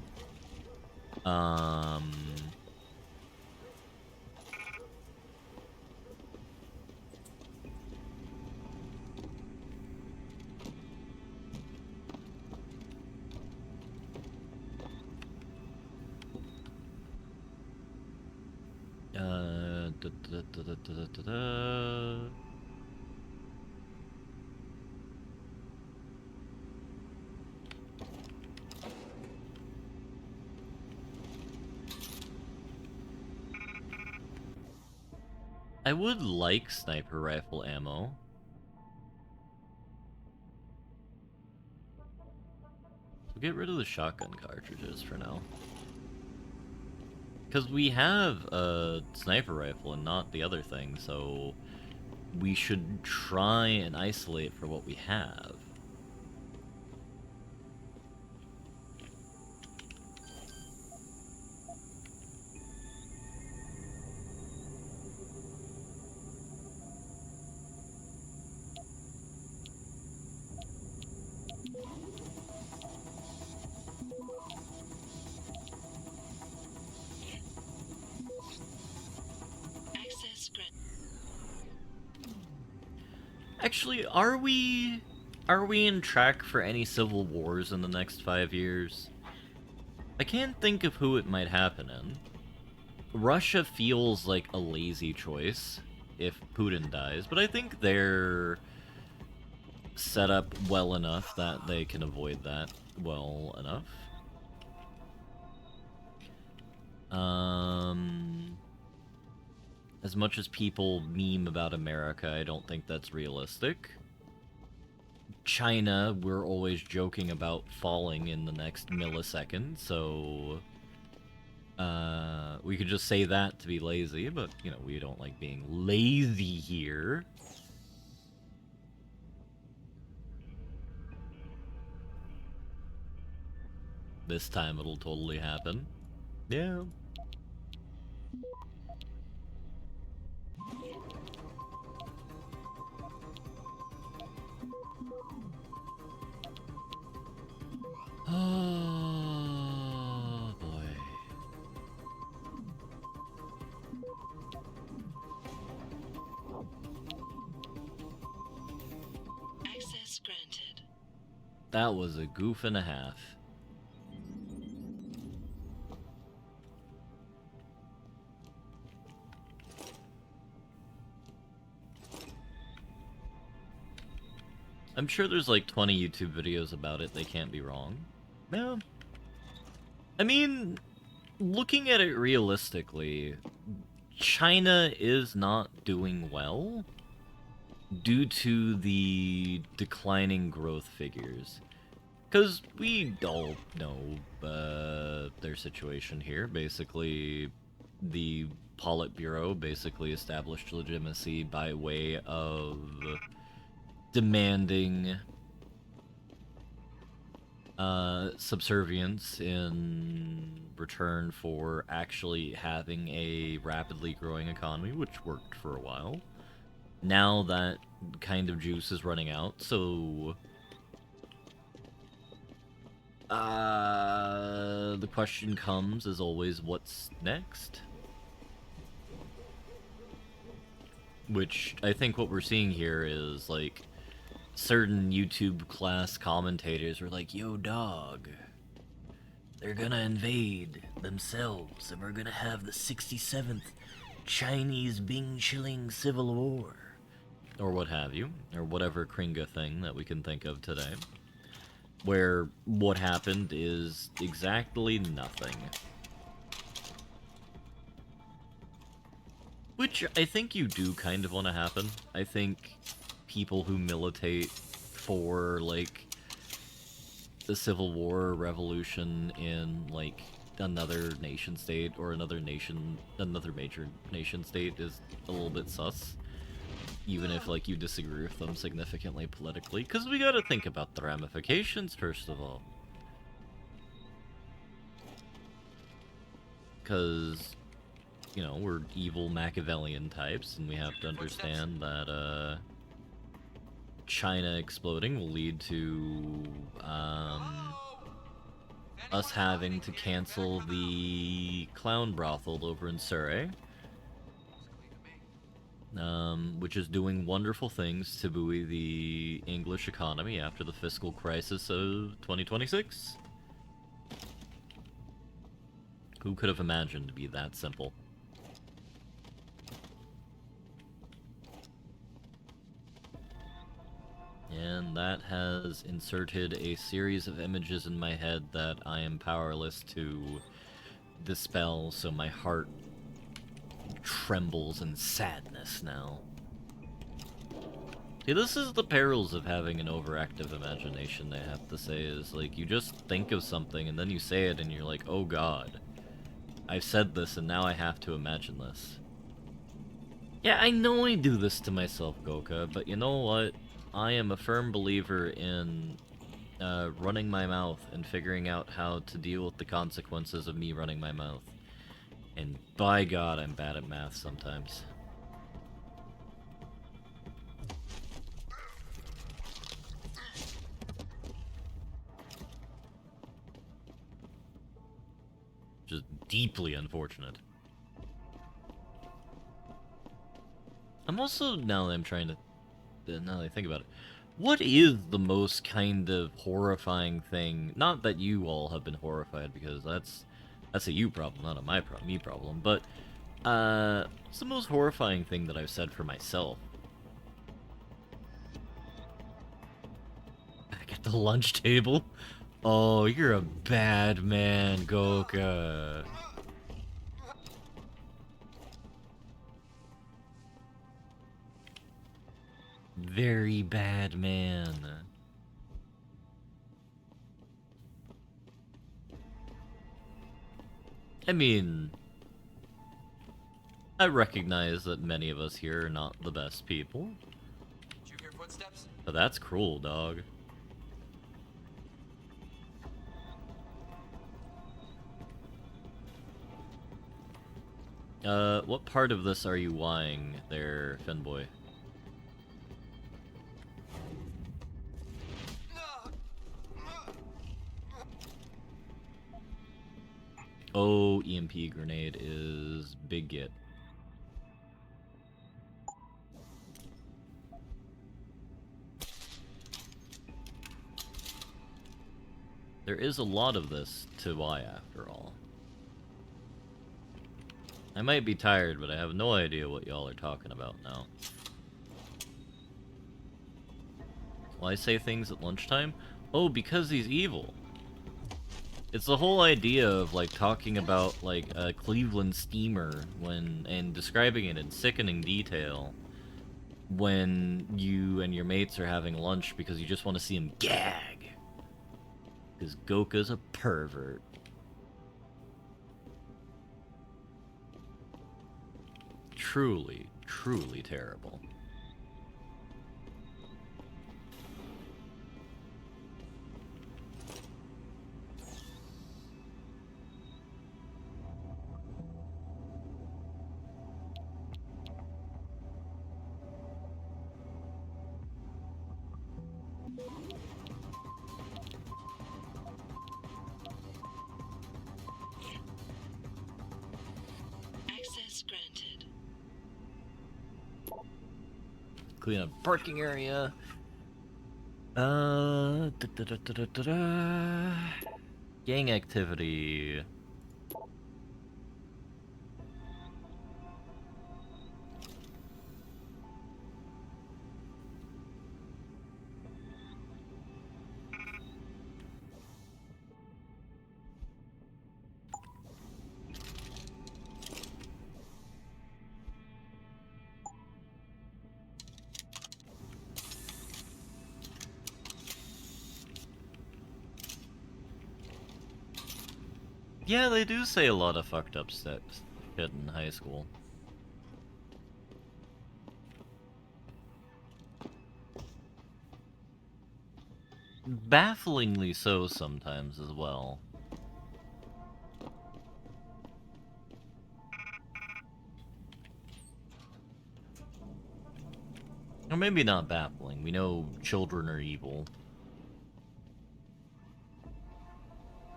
I would like sniper rifle ammo. So get rid of the shotgun cartridges for now. Because we have a sniper rifle and not the other thing, so we should try and isolate for what we have. Actually, are we in track for any civil wars in the next 5 years? I can't think of who it might happen in. Russia feels like a lazy choice if Putin dies, but I think they're set up well enough that they can avoid that well enough. As much as people meme about America, I don't think that's realistic. China, we're always joking about falling in the next millisecond, so we could just say that to be lazy, but, you know, we don't like being lazy here. This time it'll totally happen. Yeah. Oh, boy. Access granted. That was a goof and a half. I'm sure there's like 20 YouTube videos about it, they can't be wrong. Yeah. I mean, looking at it realistically, China is not doing well due to the declining growth figures. Because we all know their situation here. Basically, the Politburo basically established legitimacy by way of demanding subservience in return for actually having a rapidly growing economy, which worked for a while. Now that kind of juice is running out, so the question comes, as always, what's next? Which I think what we're seeing here is like certain YouTube class commentators were like, yo dog, they're gonna invade themselves and we're gonna have the 67th Chinese Bing Chilling Civil War, or what have you, or whatever Kringa thing that we can think of today, where what happened is exactly nothing. Which I think you do kind of want to happen. I think people who militate for, like, the Civil War or revolution in, like, another nation state or another major nation state is a little bit sus. Even if, like, you disagree with them significantly politically. Because we gotta think about the ramifications, first of all. Because, you know, we're evil Machiavellian types, and we have to understand that, China exploding will lead to, us having to cancel the clown brothel over in Surrey. Which is doing wonderful things to buoy the English economy after the fiscal crisis of 2026. Who could have imagined to be that simple? And that has inserted a series of images in my head that I am powerless to dispel, so my heart trembles in sadness now. See, this is the perils of having an overactive imagination, I have to say, is, like, you just think of something and then you say it and you're like, oh god, I've said this and now I have to imagine this. Yeah, I know I do this to myself, Goka, but you know what? I am a firm believer in running my mouth and figuring out how to deal with the consequences of me running my mouth. And by God, I'm bad at math sometimes. Just deeply unfortunate. I'm also, now that I'm trying to, now that I think about it, what is the most kind of horrifying thing? Not that you all have been horrified, because that's a you problem, not a me problem, but what's the most horrifying thing that I've said for myself? Back at the lunch table? Oh, you're a bad man, Goka. Very bad man. I mean, I recognize that many of us here are not the best people. Did you hear footsteps? But that's cruel, dog. What part of this are you whying there, Finboy? Oh, EMP grenade is big get. There is a lot of this to why, after all. I might be tired, but I have no idea what y'all are talking about now. Will I say things at lunchtime? Oh, because he's evil. It's the whole idea of, like, talking about, like, a Cleveland steamer and describing it in sickening detail when you and your mates are having lunch because you just want to see him gag. Because Goka's a pervert. Truly, truly terrible. Clean up parking area. Gang activity. Yeah, they do say a lot of fucked up shit in high school. Bafflingly so sometimes as well. Or maybe not baffling. We know children are evil.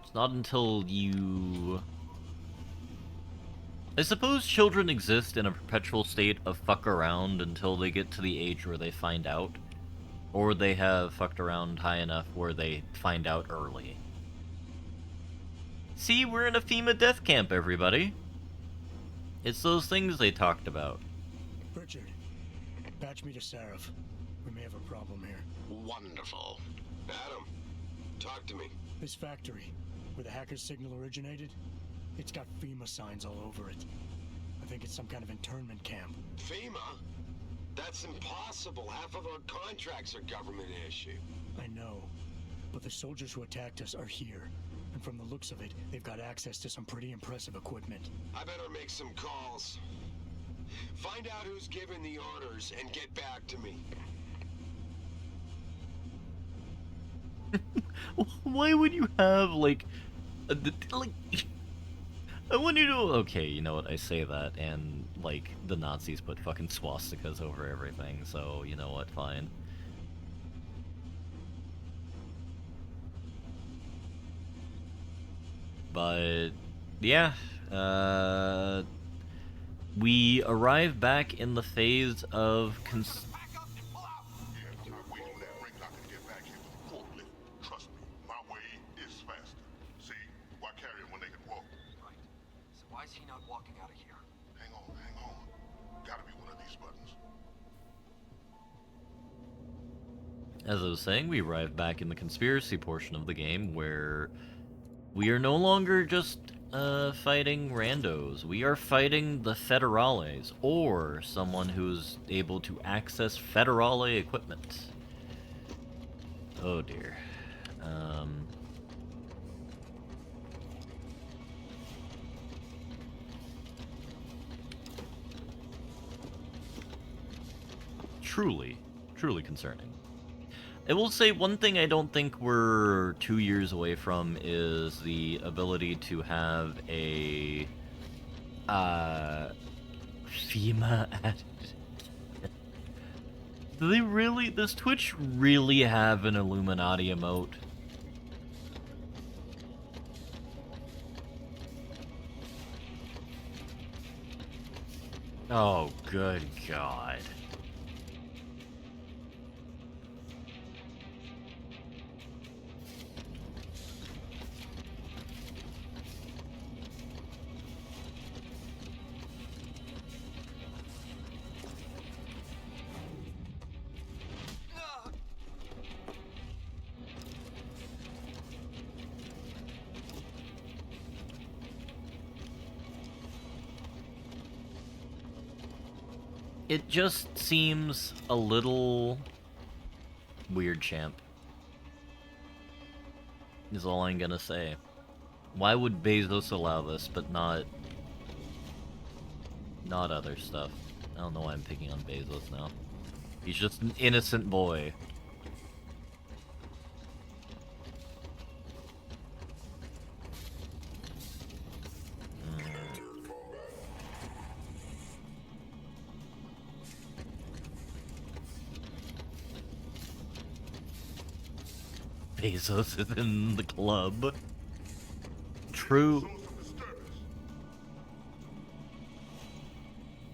It's not until you... I suppose children exist in a perpetual state of fuck around until they get to the age where they find out. Or they have fucked around high enough where they find out early. See, we're in a FEMA death camp, everybody. It's those things they talked about. Richard, patch me to Sarif. We may have a problem here. Wonderful. Adam, talk to me. This factory, where the hacker's signal originated, it's got FEMA signs all over it. I think it's some kind of internment camp. FEMA? That's impossible. Half of our contracts are government issue. I know, but the soldiers who attacked us are here. And from the looks of it, they've got access to some pretty impressive equipment. I better make some calls. Find out who's giving the orders and get back to me. Why would you have, like... I want you to... Okay, you know what, I say that, and, like, the Nazis put fucking swastikas over everything, so, you know what, fine. But, yeah, we arrive back in the phase of As I was saying, we arrive back in the conspiracy portion of the game, where we are no longer just fighting randos. We are fighting the Federales, or someone who's able to access Federale equipment. Oh dear. Truly concerning. I will say one thing I don't think we're 2 years away from is the ability to have a FEMA added. Do they really, does Twitch really have an Illuminati emote? Oh, good God. It just seems a little weird, champ. Is all I'm gonna say. Why would Bezos allow this, but not other stuff? I don't know why I'm picking on Bezos now. He's just an innocent boy. Bezos is in the club. True.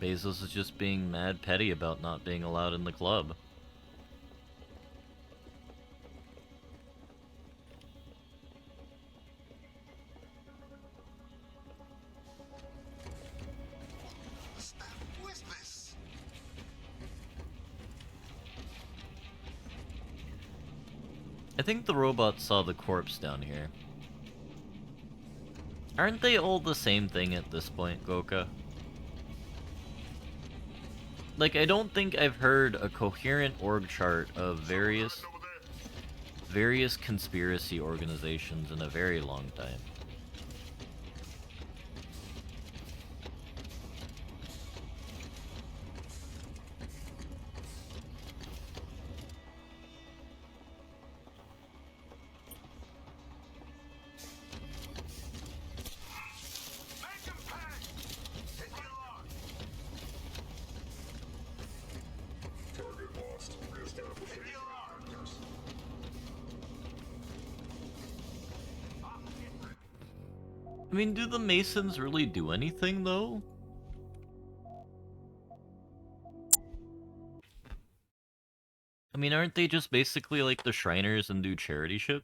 Bezos is just being mad petty about not being allowed in the club. Who is this? I think the robots saw the corpse down here. Aren't they all the same thing at this point, Goka? Like, I don't think I've heard a coherent org chart of various conspiracy organizations in a very long time. I mean, do the Masons really do anything, though? I mean, aren't they just basically like the Shriners and do charity shit?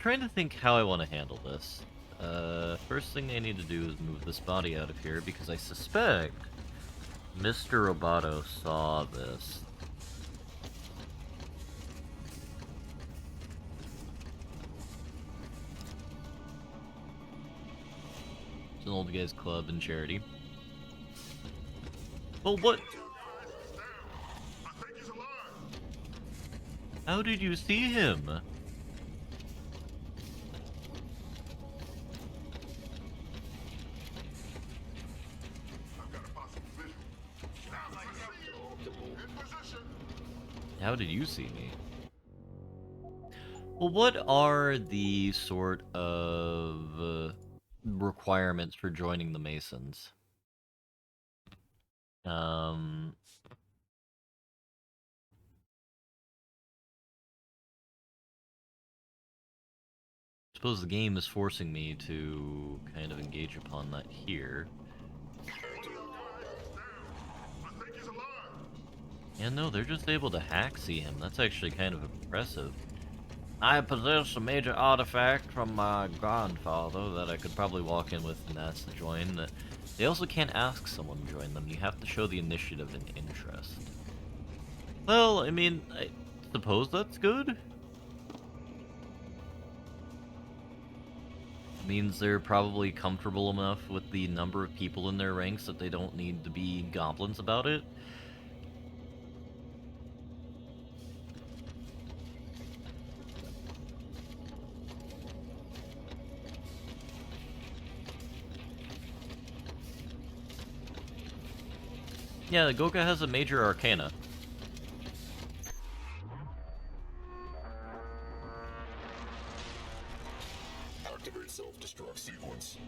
Trying to think how I want to handle this. First thing I need to do is move this body out of here because I suspect Mr. Roboto saw this. It's an old guys club and charity. Well, what? How did you see him? How did you see me? Well, what are the sort of requirements for joining the Masons? Suppose the game is forcing me to kind of engage upon that here. Yeah, no, they're just able to hack see him. That's actually kind of impressive. I possess a major artifact from my grandfather that I could probably walk in with and ask to join. They also can't ask someone to join them. You have to show the initiative and interest. Well, I mean, I suppose that's good. Means they're probably comfortable enough with the number of people in their ranks that they don't need to be goblins about it. Yeah, Goka has a major arcana. Activate self-destruct sequence.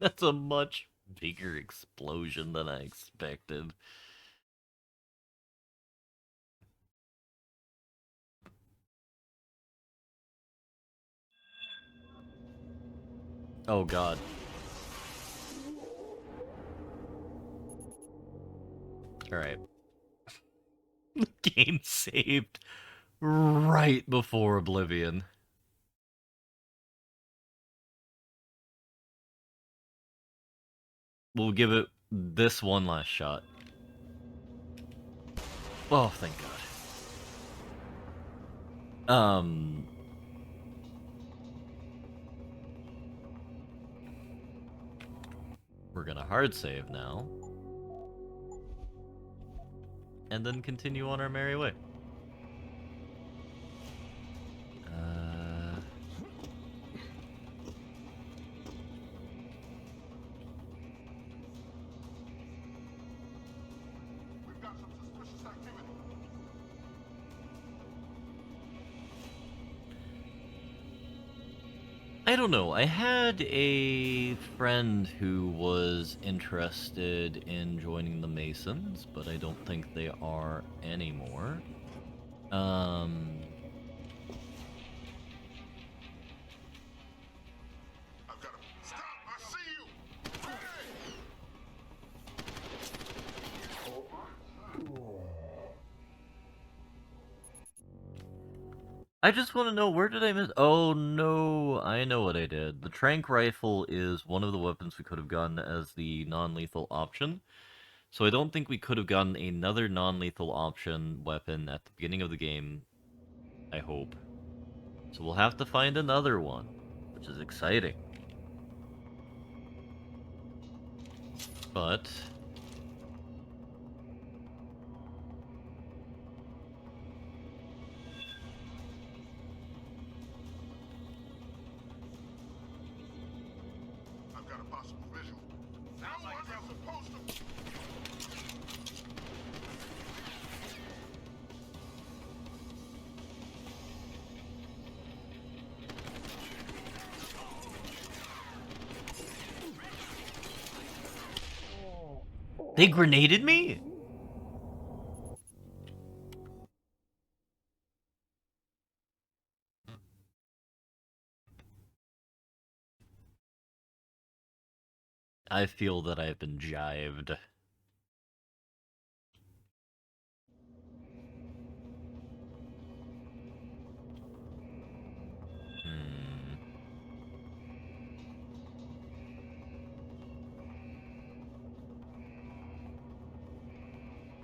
That's a much bigger explosion than I expected. Oh god. Alright. Game saved right before Oblivion. We'll give it this one last shot. Oh, thank God. We're gonna hard save now. And then continue on our merry way. We've got I don't know. I had a friend who was interested in joining the Masons, but I don't think they are anymore. I just want to know, where did I miss? Oh no, I know what I did. The tranq rifle is one of the weapons we could have gotten as the non-lethal option. So I don't think we could have gotten another non-lethal option weapon at the beginning of the game. I hope. So we'll have to find another one, which is exciting. But I've got a possible visual. Sounds like I'm supposed to. they grenaded me? I feel that I've been jived.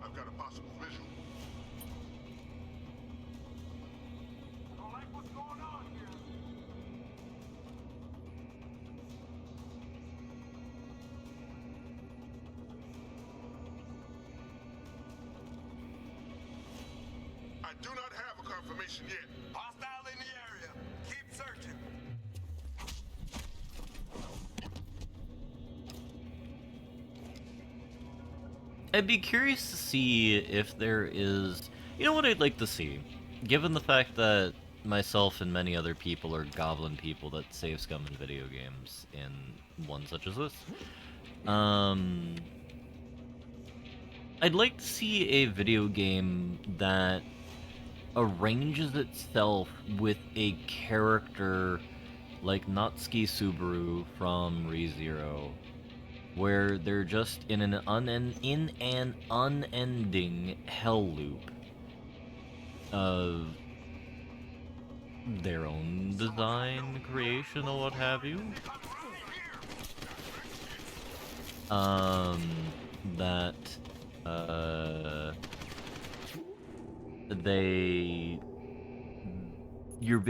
I've got a possible visual. I don't like what's going on here. I do not have a confirmation yet. Hostile in the area. Keep searching. I'd be curious to see if there is... You know what I'd like to see? Given the fact that myself and many other people are goblin people that save scum in video games, in one such as this, I'd like to see a video game that arranges itself with a character like Natsuki Subaru from ReZero, where they're just in an unending hell loop of their own design, creation, or what have you. That you're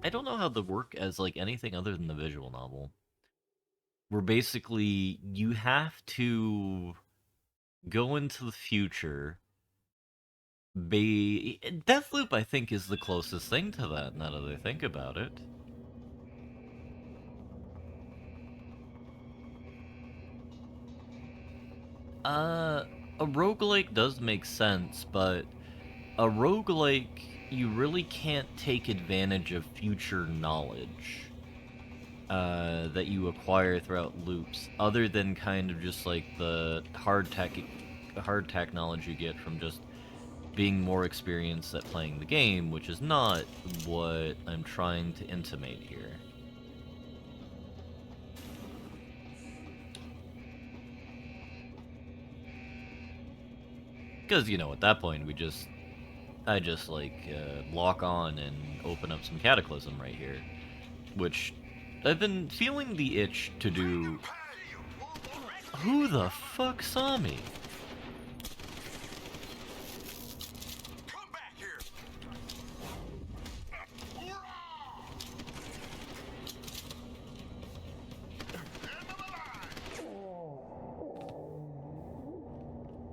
I don't know how they work as like anything other than the visual novel. Where basically you have to go into the future. Deathloop, I think, is the closest thing to that, now that I think about it. A roguelike does make sense, but a roguelike, you really can't take advantage of future knowledge that you acquire throughout loops, other than kind of just like the hardtack knowledge you get from just being more experienced at playing the game, which is not what I'm trying to intimate here. Because, you know, at that point, I just, like, lock on and open up some Cataclysm right here. Which, I've been feeling the itch to do... Who the fuck saw me?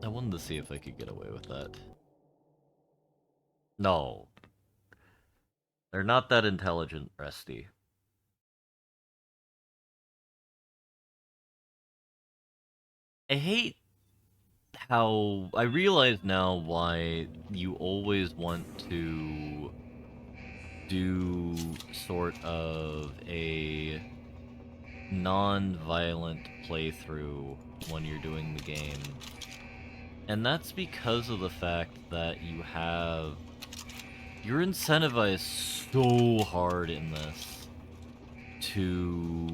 I wanted to see if I could get away with that. No. They're not that intelligent, Resty. I hate how I realize now why you always want to do sort of a non-violent playthrough when you're doing the game. And that's because of the fact that you're incentivized so hard in this to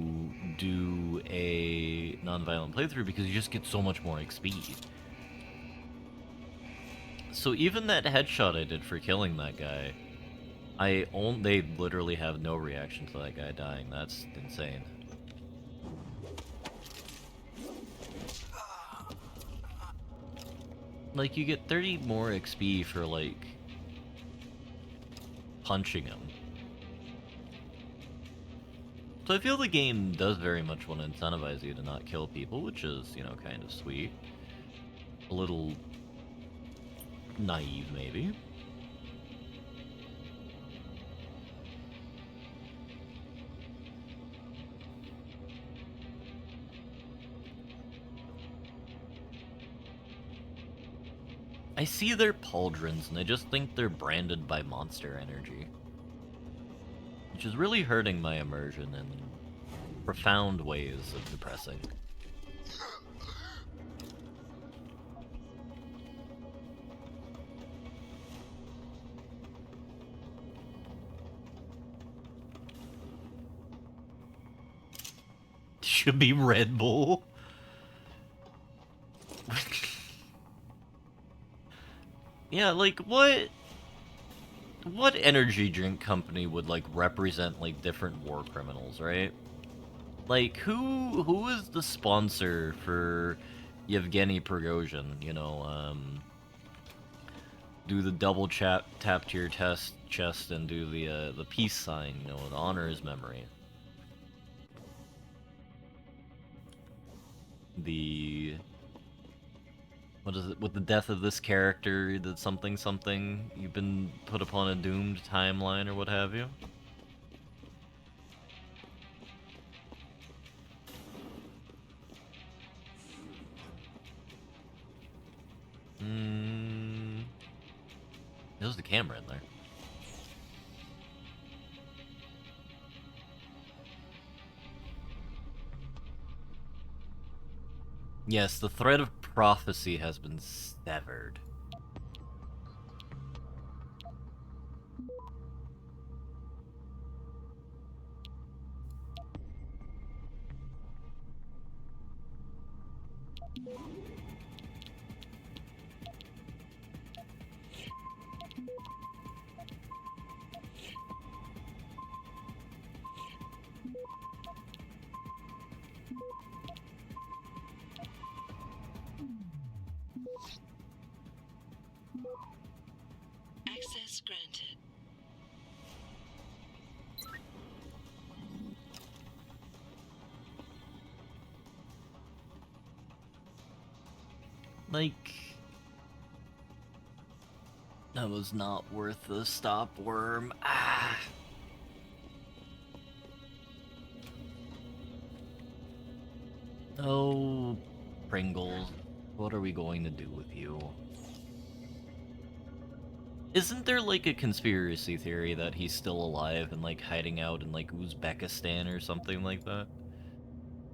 do a non-violent playthrough because you just get so much more XP. So even that headshot I did for killing that guy, they literally have no reaction to that guy dying. That's insane. Like, you get 30 more XP for, like, punching him. So I feel the game does very much want to incentivize you to not kill people, which is, you know, kind of sweet. A little naive, maybe. I see their pauldrons, and I just think they're branded by Monster Energy. Which is really hurting my immersion in profound ways of depressing. Should be Red Bull. Yeah, like, what energy drink company would, like, represent, like, different war criminals, right? Like, who is the sponsor for Yevgeny Prigozhin, you know, do the double tap to your chest and do the peace sign, you know, to honor his memory. What is it? With the death of this character, that something, you've been put upon a doomed timeline or what have you? There's the camera in there. Yes, the thread of prophecy has been severed. Access granted. Like, that was not worth the stop worm. Ah. Oh, Pringles, what are we going to do with you? Isn't there, like, a conspiracy theory that he's still alive and, like, hiding out in, like, Uzbekistan or something like that?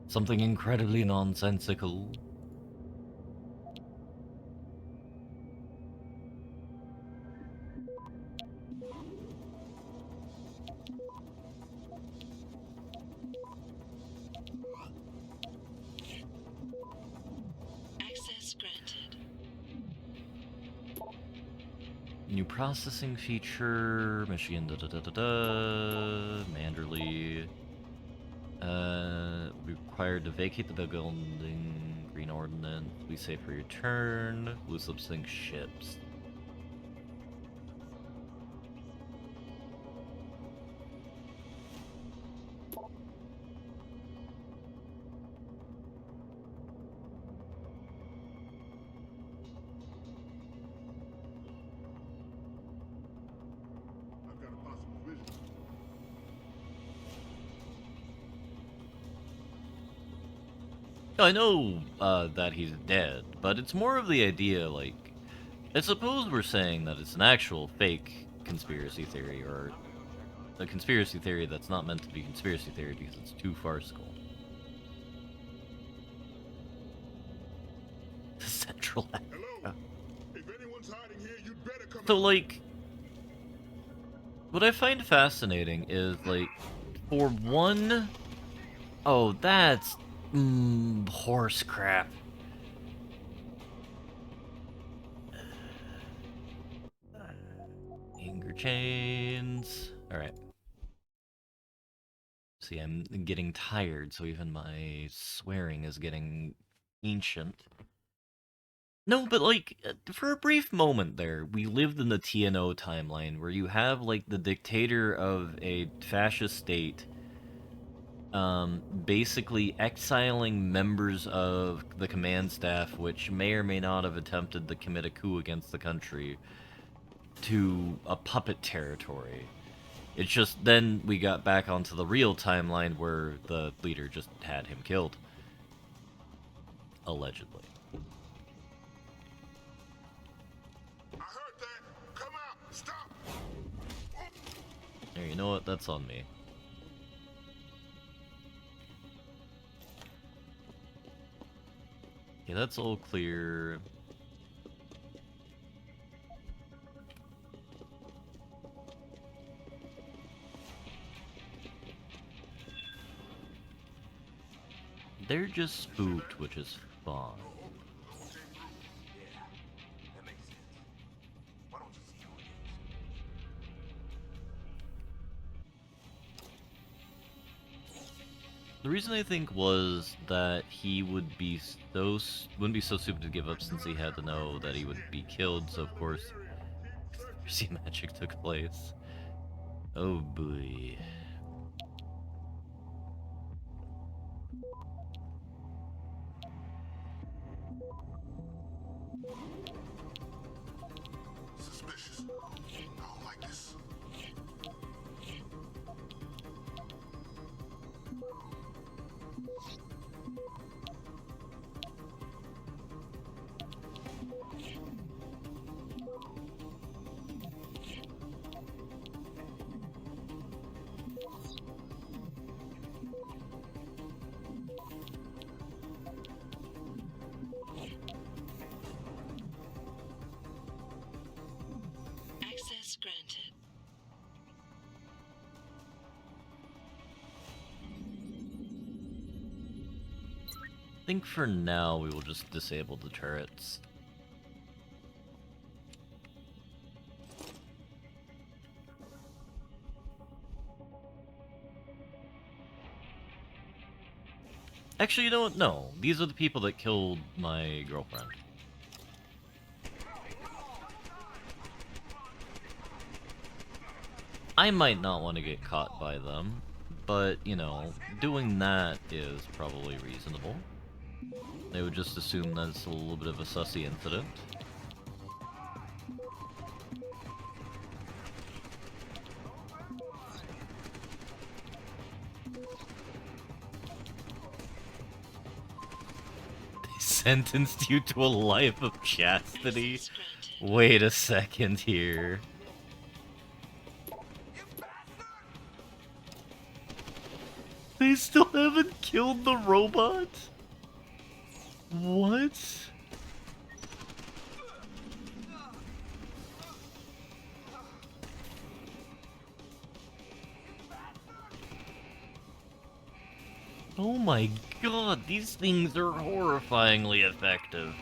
Something incredibly nonsensical. Access granted. New processing feature, Michigan, Manderley. Required to vacate the building, Green Ordnance, we say for your turn, loose lip sync ships. I know that he's dead, but it's more of the idea, like, I suppose we're saying that it's an actual fake conspiracy theory, or a conspiracy theory that's not meant to be conspiracy theory because it's too farcical. The Central Africa. If anyone's hiding here, you'd better come So, out. like, what I find fascinating is, like, for one... Oh, that's... horse crap. Anger chains. Alright. See, I'm getting tired, so even my swearing is getting ancient. No, but like, for a brief moment there, we lived in the TNO timeline, where you have, like, the dictator of a fascist state, basically exiling members of the command staff, which may or may not have attempted to commit a coup against the country, to a puppet territory. It's just then we got back onto the real timeline where the leader just had him killed. Allegedly. I heard that. Come out. Stop. There, you know what? That's on me. Okay, that's all clear. They're just spooked, which is fine. The reason I think was that he wouldn't be so stupid to give up, since he had to know that he would be killed. So of course, conspiracy magic took place. Oh boy. Suspicious. I don't like this. Access granted. I think for now we will just disable the turrets. Actually, you know what? No. These are the people that killed my girlfriend. I might not want to get caught by them, but, you know, doing that is probably reasonable. They would just assume that it's a little bit of a sussy incident. They sentenced you to a life of chastity? Wait a second here. They still haven't killed the robot? What? Oh my god, these things are horrifyingly effective.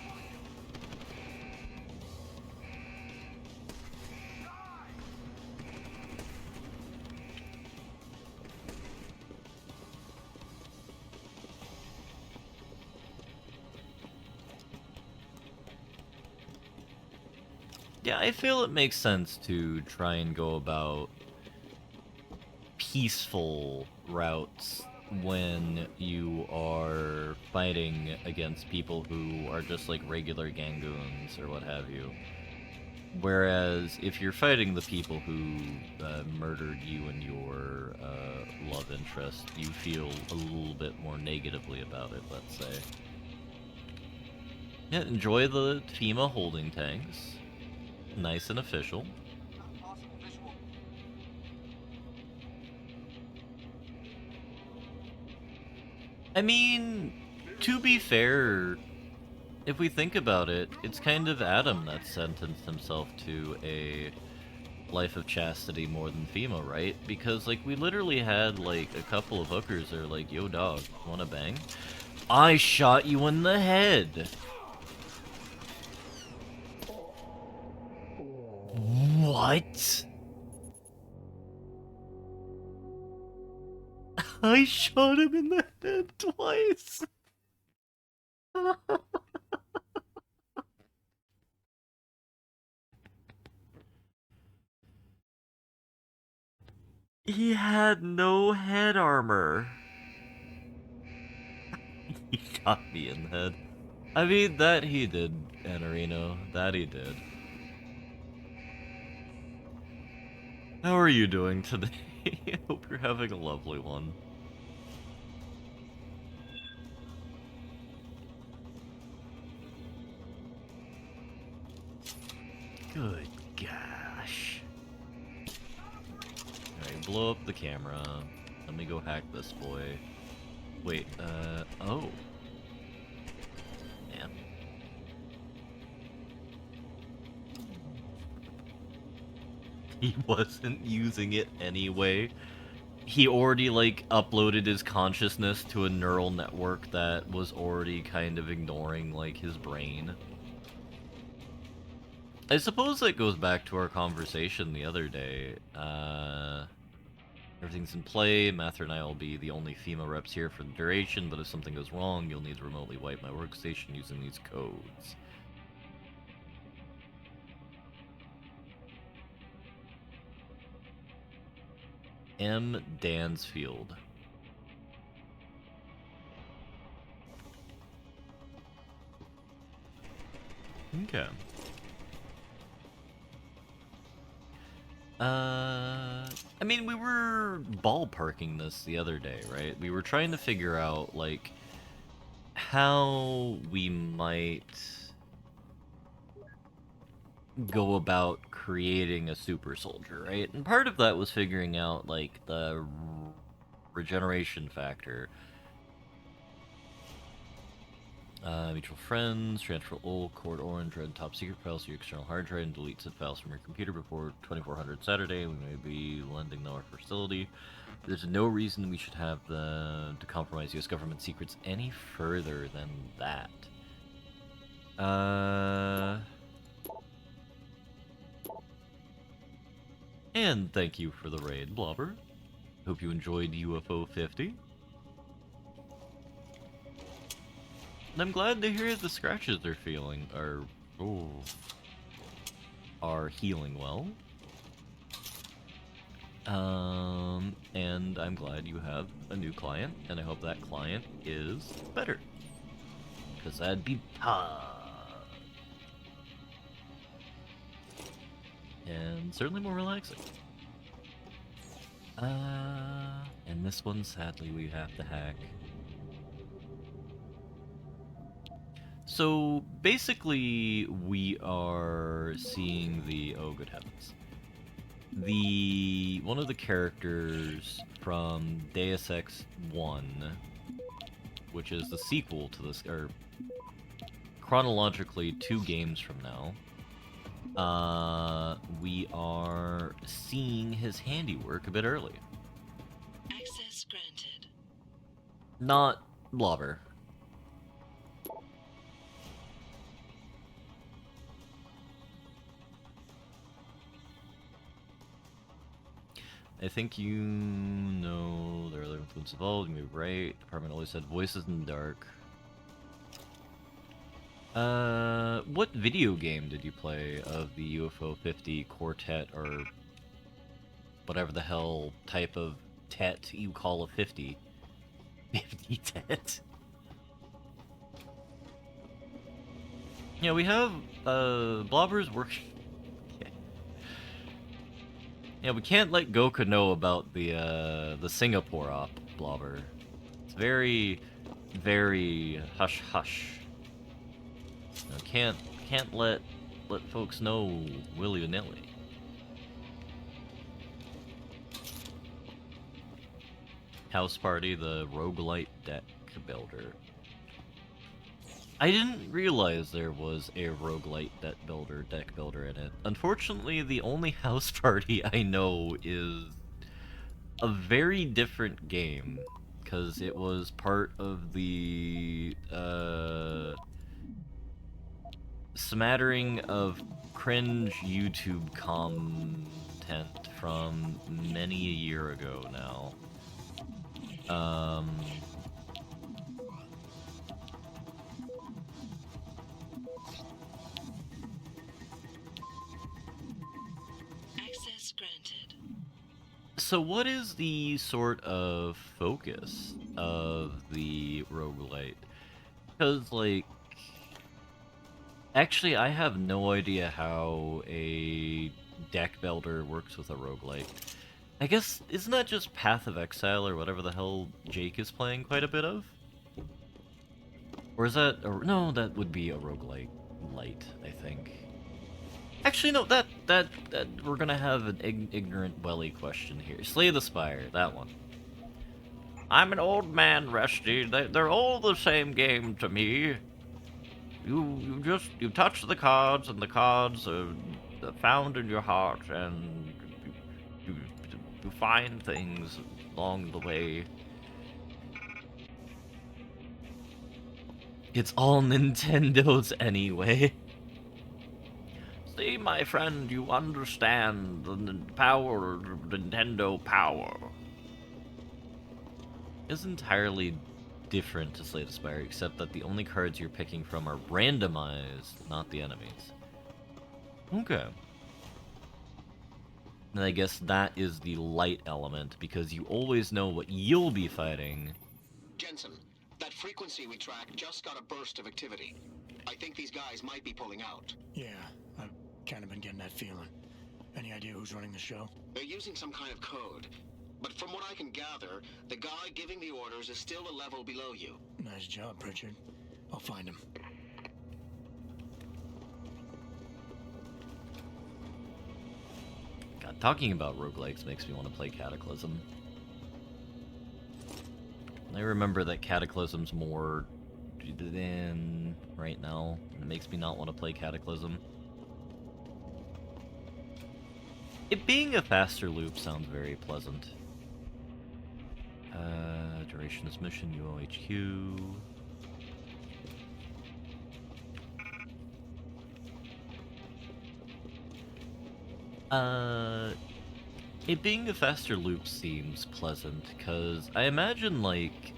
Yeah, I feel it makes sense to try and go about peaceful routes when you are fighting against people who are just like regular gang goons or what have you. Whereas if you're fighting the people who murdered you and your love interest, you feel a little bit more negatively about it, let's say. Yeah, enjoy the FEMA holding tanks. Nice and official. I mean, to be fair, if we think about it, it's kind of Adam that sentenced himself to a life of chastity more than FEMA, right? Because, like, we literally had, like, a couple of hookers that are like, yo, dog, wanna bang? I shot you in the head! What? I shot him in the head twice! He had no head armor. He shot me in the head. I mean, that he did, Anarino. That he did. How are you doing today? I hope you're having a lovely one. Good gosh. Alright, blow up the camera. Let me go hack this boy. Wait, oh. Man. He wasn't using it anyway. He already, like, uploaded his consciousness to a neural network that was already kind of ignoring, like, his brain. I suppose that goes back to our conversation the other day. Everything's in play. Mather and I will be the only FEMA reps here for the duration, but if something goes wrong, you'll need to remotely wipe my workstation using these codes. M. Dansfield. Okay. I mean, we were ballparking this the other day, right? We were trying to figure out, like, how we might go about creating a super soldier, right? And part of that was figuring out, like, the regeneration factor. Mutual friends, transfer old, cord orange, red top secret files to your external hard drive, and delete said files from your computer before 2400 Saturday. We may be lending our facility. There's no reason we should have to compromise U.S. government secrets any further than that. And thank you for the raid, Blobber. Hope you enjoyed UFO 50. And I'm glad to hear the scratches they're feeling are healing well. And I'm glad you have a new client, and I hope that client is better. Because that'd be and certainly more relaxing. And this one, sadly, we have to hack. So, basically, we are seeing the... Oh, good heavens. One of the characters from Deus Ex 1, which is the sequel to this, or chronologically 2 games from now, we are seeing his handiwork a bit early. Access granted. Not Blobber. I think you know there are other influences involved. You may be right. Department always said voices in the dark. What video game did you play of the UFO 50 quartet, or whatever the hell type of tet you call a 50? 50 tet? Yeah, we have, Blobber's Yeah, we can't let Goku know about the Singapore op, Blobber. It's very, very hush hush. You know, can't let folks know willy nilly. House Party, the roguelite deck builder. I didn't realize there was a roguelite deck builder in it. Unfortunately, the only House Party I know is a very different game, because it was part of the smattering of cringe YouTube content from many a year ago now. Access granted. So what is the sort of focus of the roguelite? Because, like, actually, I have no idea how a deck builder works with a roguelite. I guess, isn't that just Path of Exile or whatever the hell Jake is playing quite a bit of? Or is that... no, that would be a roguelite light, I think. Actually, no, that we're gonna have an ignorant welly question here. Slay the Spire, that one. I'm an old man, Rusty. They're all the same game to me. You touch the cards, and the cards are found in your heart, and you find things along the way. It's all Nintendo's anyway. See, my friend, you understand the power of Nintendo power. It's entirely different to Slay the Spire, except that the only cards you're picking from are randomized, not the enemies. Okay. And I guess that is the light element, because you always know what you'll be fighting. Jensen, that frequency we tracked just got a burst of activity. I think these guys might be pulling out. Yeah, I've kind of been getting that feeling. Any idea who's running the show? They're using some kind of code. But from what I can gather, the guy giving the orders is still a level below you. Nice job, Pritchard. I'll find him. God, talking about roguelikes makes me want to play Cataclysm. I remember that Cataclysm's more than right now. It makes me not want to play Cataclysm. It being a faster loop sounds very pleasant. Duration of this mission, UOHQ. It being a faster loop seems pleasant, because I imagine, like,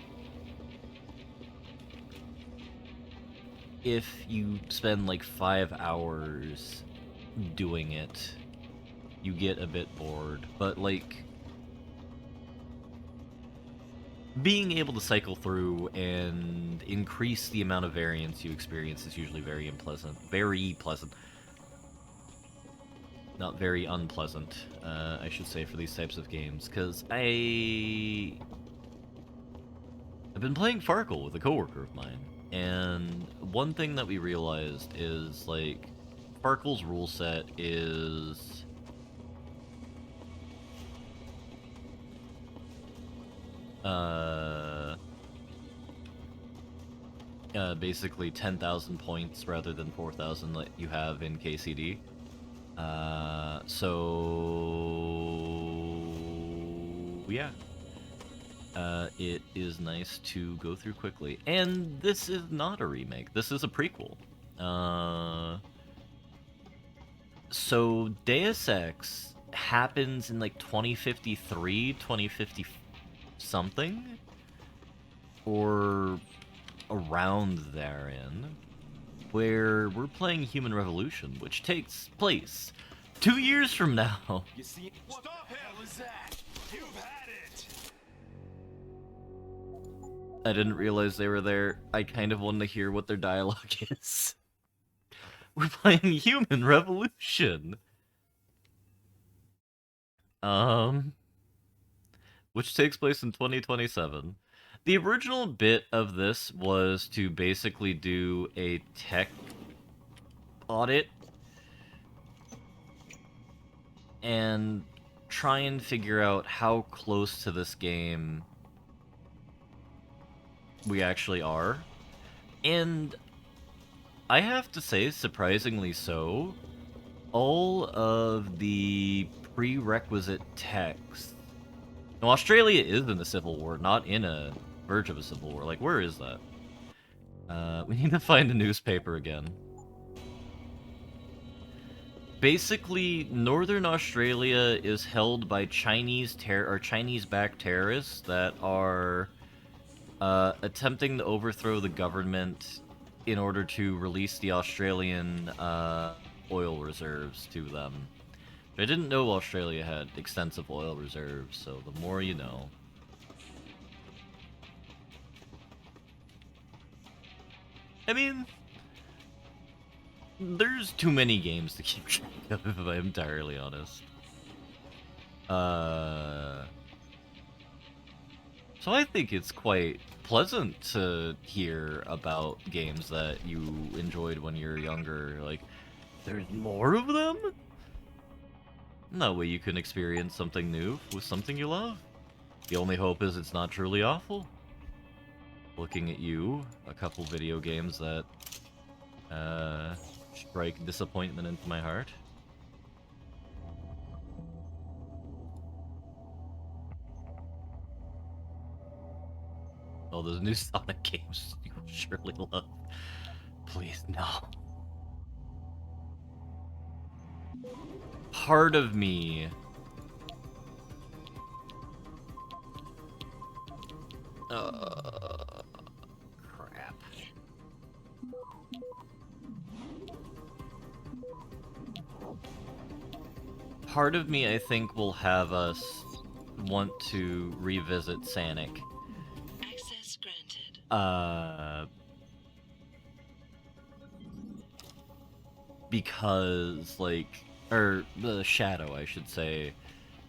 if you spend, like, 5 hours doing it, you get a bit bored, but, like, being able to cycle through and increase the amount of variance you experience is usually very unpleasant. Very pleasant. Not very unpleasant, I should say, for these types of games, because I've been playing Farkle with a coworker of mine, and one thing that we realized is, like, Farkle's rule set is... basically 10,000 points rather than 4,000 that you have in KCD. So yeah, it is nice to go through quickly. And this is not a remake. This is a prequel. So Deus Ex happens in like 2053, 2050 something, or around therein, where we're playing Human Revolution, which takes place 2 years from now. You see? What the hell is that? You've had it! I didn't realize they were there. I kind of wanted to hear what their dialogue is. We're playing Human Revolution. Which takes place in 2027. The original bit of this was to basically do a tech audit and try and figure out how close to this game we actually are. And I have to say, surprisingly so, all of the prerequisite text. Now, Australia is in a civil war, not in a verge of a civil war. Like, where is that? We need to find the newspaper again. Basically, Northern Australia is held by Chinese-backed terrorists that are attempting to overthrow the government in order to release the Australian oil reserves to them. I didn't know Australia had extensive oil reserves, so the more you know. I mean, there's too many games to keep track of, if I'm entirely honest. So I think it's quite pleasant to hear about games that you enjoyed when you were younger. Like, there's more of them? That way you can experience something new with something you love. The only hope is it's not truly awful. Looking at you, a couple video games that strike disappointment into my heart. Oh, those new Sonic games you will surely love. Please, no. Part of me... crap. Part of me, I think, will have us want to revisit Sonic. Access granted. Because, like... Or, the Shadow, I should say.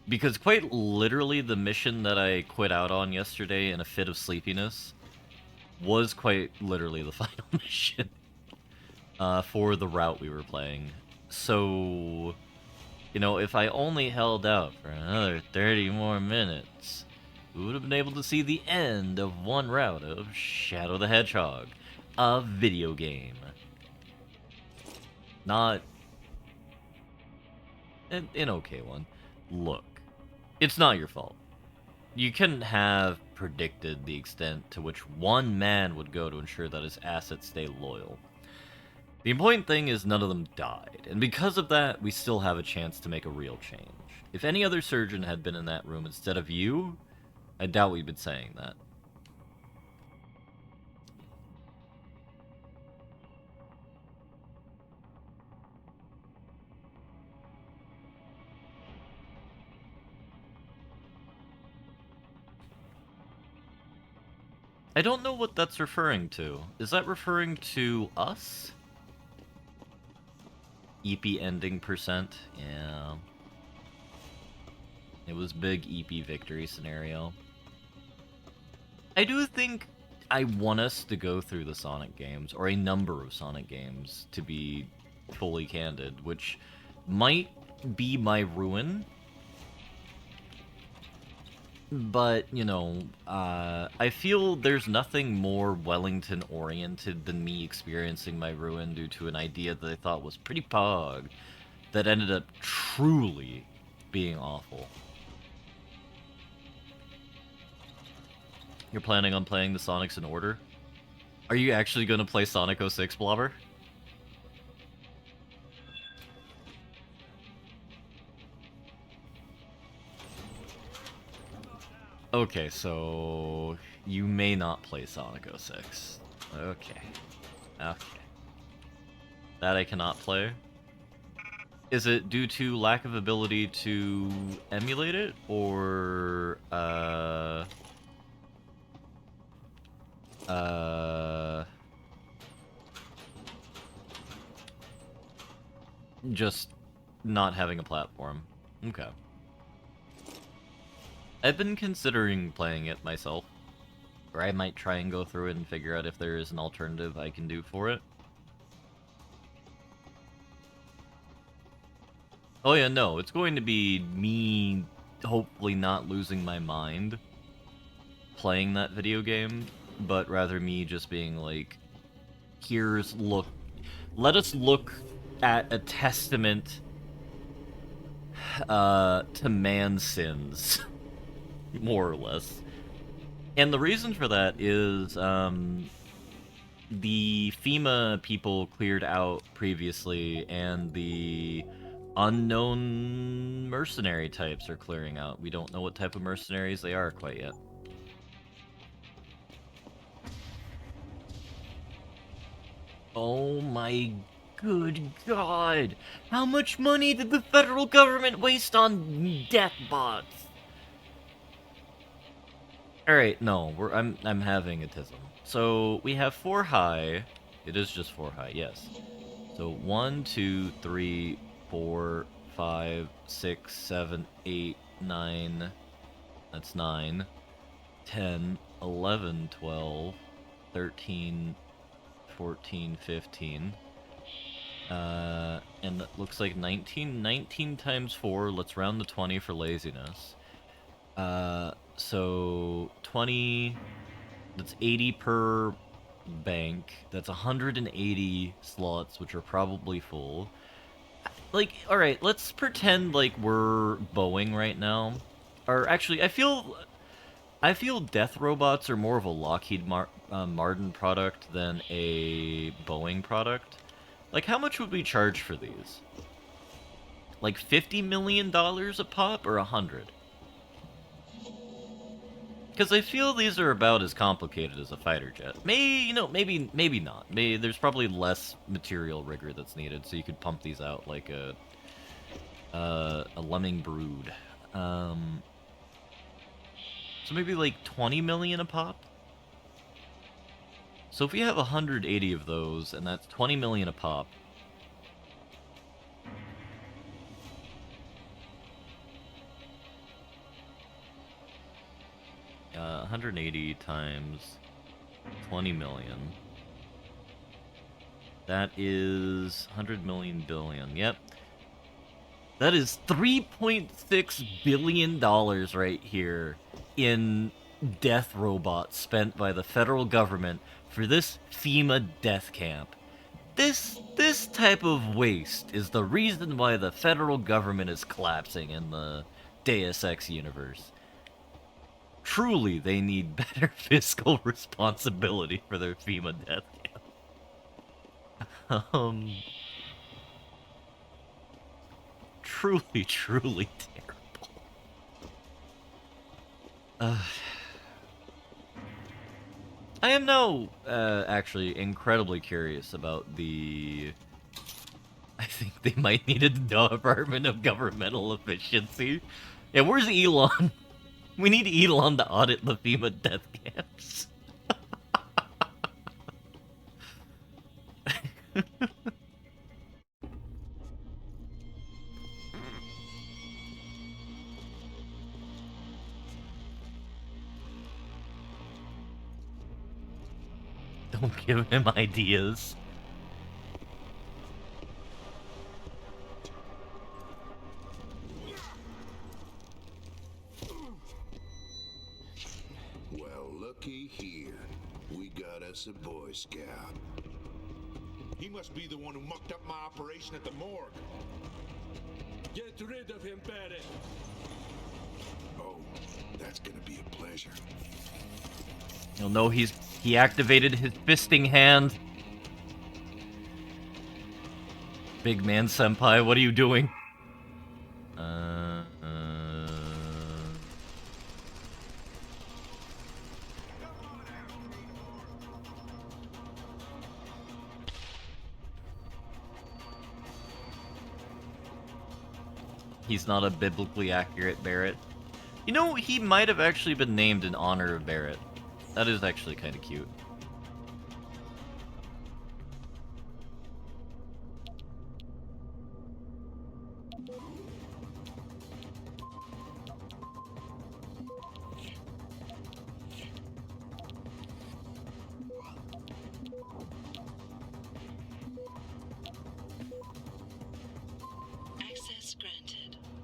Because quite literally, the mission that I quit out on yesterday in a fit of sleepiness was quite literally the final mission for the route we were playing. So, you know, if I only held out for another 30 more minutes, we would have been able to see the end of one route of Shadow the Hedgehog, a video game. Not an okay one. Look, it's not your fault. You couldn't have predicted the extent to which one man would go to ensure that his assets stay loyal. The important thing is none of them died, and because of that, we still have a chance to make a real change. If any other surgeon had been in that room instead of you, I doubt we'd been saying that. I don't know what that's referring to. Is that referring to us? EP ending percent? Yeah. It was big EP victory scenario. I do think I want us to go through the Sonic games, or a number of Sonic games, to be fully candid, which might be my ruin. But, you know, I feel there's nothing more Wellington-oriented than me experiencing my ruin due to an idea that I thought was pretty pog, that ended up truly being awful. You're planning on playing the Sonics in order? Are you actually going to play Sonic 06, Blobber? Okay, so you may not play Sonic 06. Okay. Okay. That I cannot play? Is it due to lack of ability to emulate it, or, just not having a platform? Okay. I've been considering playing it myself. Or I might try and go through it and figure out if there is an alternative I can do for it. Oh yeah, no, it's going to be me hopefully not losing my mind playing that video game, but rather me just being like, let us look at a testament to man's sins, more or less. And the reason for that is, the FEMA people cleared out previously, and the unknown mercenary types are clearing out. We don't know what type of mercenaries they are quite yet. Oh my good god! How much money did the federal government waste on death bots? Alright, no, I'm having a tism. So we have 4 high. It is just 4 high, yes. So 1, 2, 3, 4, 5, 6, 7, 8, 9. That's 9. 10, 11, 12, 13, 14, 15. And that looks like 19. 19 times 4. Let's round to 20 for laziness. So 20, that's 80 per bank. That's 180 slots, which are probably full. Like, alright, let's pretend like we're Boeing right now. Or actually, I feel death robots are more of a Lockheed Martin product than a Boeing product. Like, how much would we charge for these? Like $50 million a pop or 100? Because I feel these are about as complicated as a fighter jet. Maybe not. There's probably less material rigor that's needed, so you could pump these out like a lemming brood. So maybe like 20 million a pop? So if we have 180 of those, and that's 20 million a pop, 180 times 20 million. That is 100 million billion. Yep. That is $3.6 billion right here in death robots spent by the federal government for this FEMA death camp. This type of waste is the reason why the federal government is collapsing in the Deus Ex universe. Truly, they need better fiscal responsibility for their FEMA death camp. Truly, truly terrible. I am now, actually incredibly curious about the... I think they might need a Department of Governmental Efficiency. Yeah, where's Elon? We need Elon to audit the FEMA death camps. Don't give him ideas. Well, looky here. We got us a Boy Scout. He must be the one who mucked up my operation at the morgue. Get rid of him, Barrett. Oh, that's gonna be a pleasure. You'll know he activated his fisting hand. Big man senpai, what are you doing? He's not a biblically accurate Barrett. You know, he might have actually been named in honor of Barrett. That is actually kind of cute.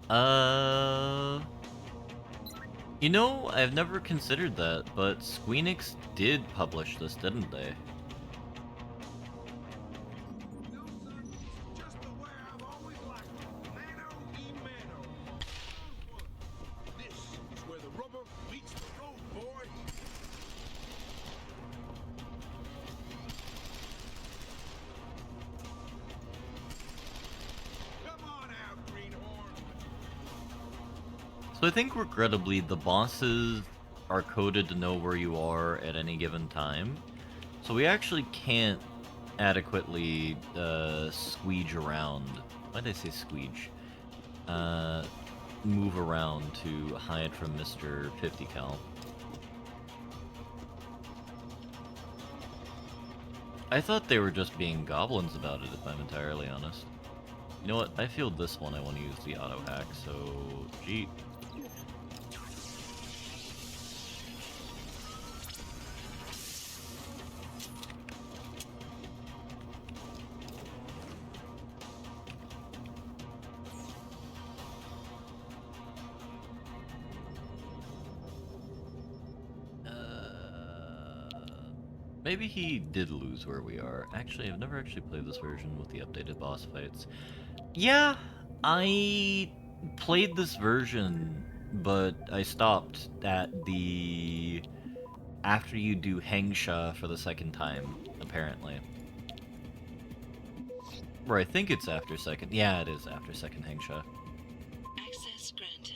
You know, I've never considered that, but Squeenix did publish this, didn't they? So I think regrettably the bosses are coded to know where you are at any given time. So we actually can't adequately squeege around. Why did I say squeege? Move around to hide from Mr. 50 cal. I thought they were just being goblins about it, if I'm entirely honest. You know what? I feel this one I want to use the auto hack, so Jeep. Maybe he did lose where we are. Actually, I've never actually played this version with the updated boss fights. Yeah, I played this version, but I stopped at the... after you do Hengsha for the second time, apparently. Or I think it's after second... yeah, it is after second Hengsha. Access granted.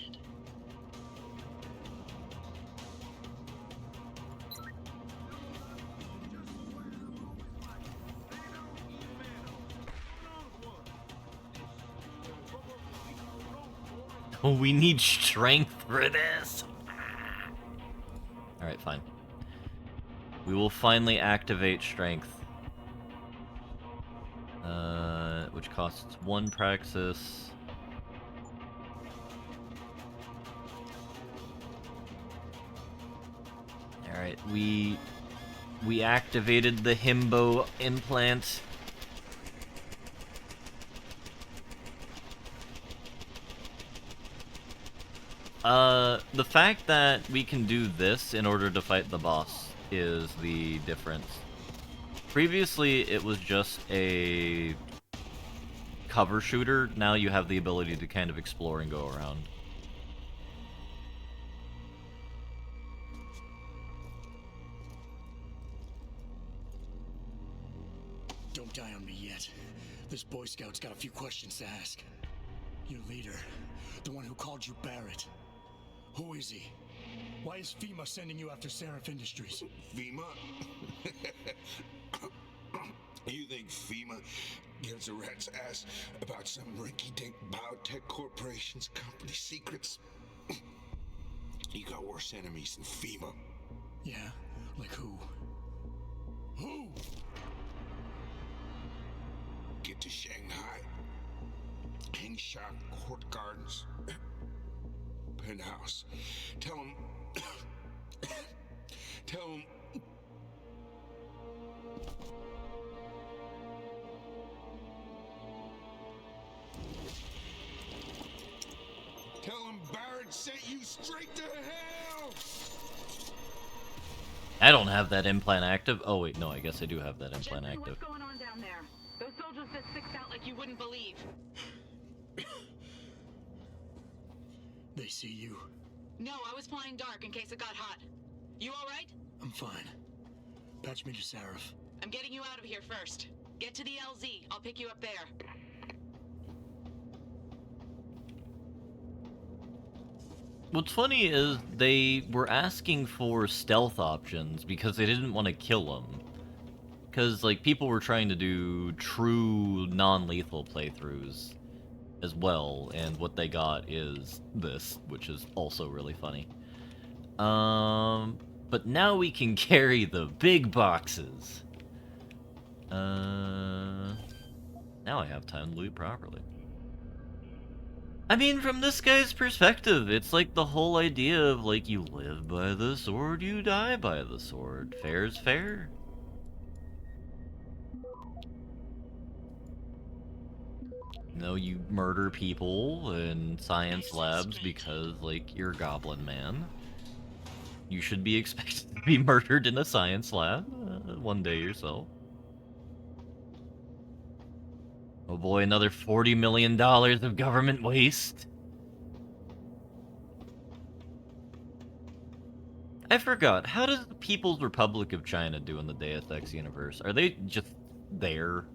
Oh, we need strength for this! Alright, fine. We will finally activate strength. Which costs 1 praxis. Alright, we activated the himbo implant. The fact that we can do this in order to fight the boss is the difference. Previously, it was just a cover shooter. Now you have the ability to kind of explore and go around. Don't die on me yet. This Boy Scout's got a few questions to ask. Your leader, the one who called you Barrett. Who is he? Why is FEMA sending you after Seraph Industries? FEMA? You think FEMA gives a rat's ass about some rinky-dink biotech corporation's company secrets? You got worse enemies than FEMA. Yeah? Like who? Who? Get to Shanghai. Hengsha Court Gardens. Penthouse. Tell him... Tell him... Tell him Barrett sent you straight to hell! I don't have that implant active. Oh wait, no, I guess I do have that implant active. What's going on down there? Those soldiers just sticked out like you wouldn't believe. They see you. No, I was flying dark in case it got hot. You all right? I'm fine. Patch me to Seraph. I'm getting you out of here first. Get to the LZ. I'll pick you up there. What's funny is they were asking for stealth options because they didn't want to kill him. Because, like, people were trying to do true non-lethal playthroughs as well, and what they got is this, which is also really funny. But now we can carry the big boxes. Now I have time to loot properly. I mean, from this guy's perspective, it's like the whole idea of, like, you live by the sword, you die by the sword. Fair's fair. know, you murder people in science labs because, like, you're a goblin man. You should be expected to be murdered in a science lab one day yourself. Oh boy, another $40 million of government waste. I forgot, how does the People's Republic of China do in the Deus Ex universe? Are they just there?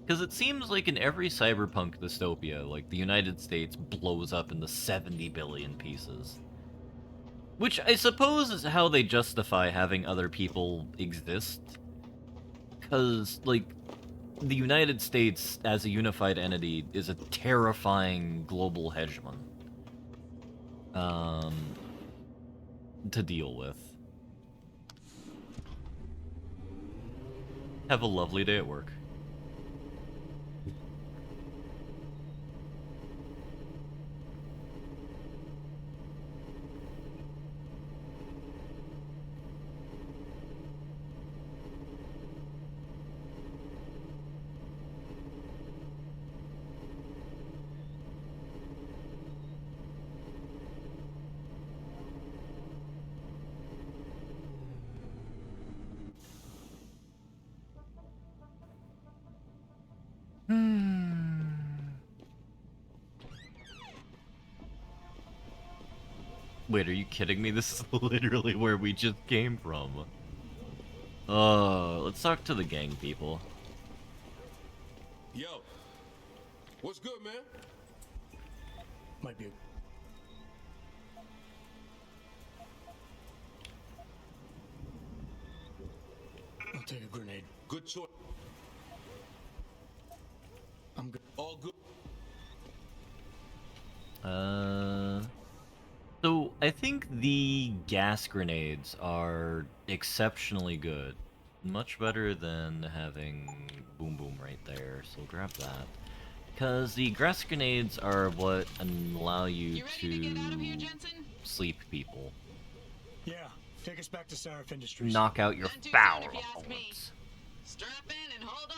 Because it seems like in every cyberpunk dystopia, like, the United States blows up into 70 billion pieces. Which I suppose is how they justify having other people exist. Because, like, the United States as a unified entity is a terrifying global hegemon. To deal with. Have a lovely day at work. Wait, are you kidding me? This is literally where we just came from. Let's talk to the gang people. Yo, what's good, man? Might be a... I'll take a grenade. Good choice. I'm good. All good. So I think the gas grenades are exceptionally good. Much better than having Boom Boom right there, so grab that. Because the gas grenades are what allow you to sleep people. Yeah, take us back to Seraph Industries. Knock out your foul opponents. Strap in and hold on.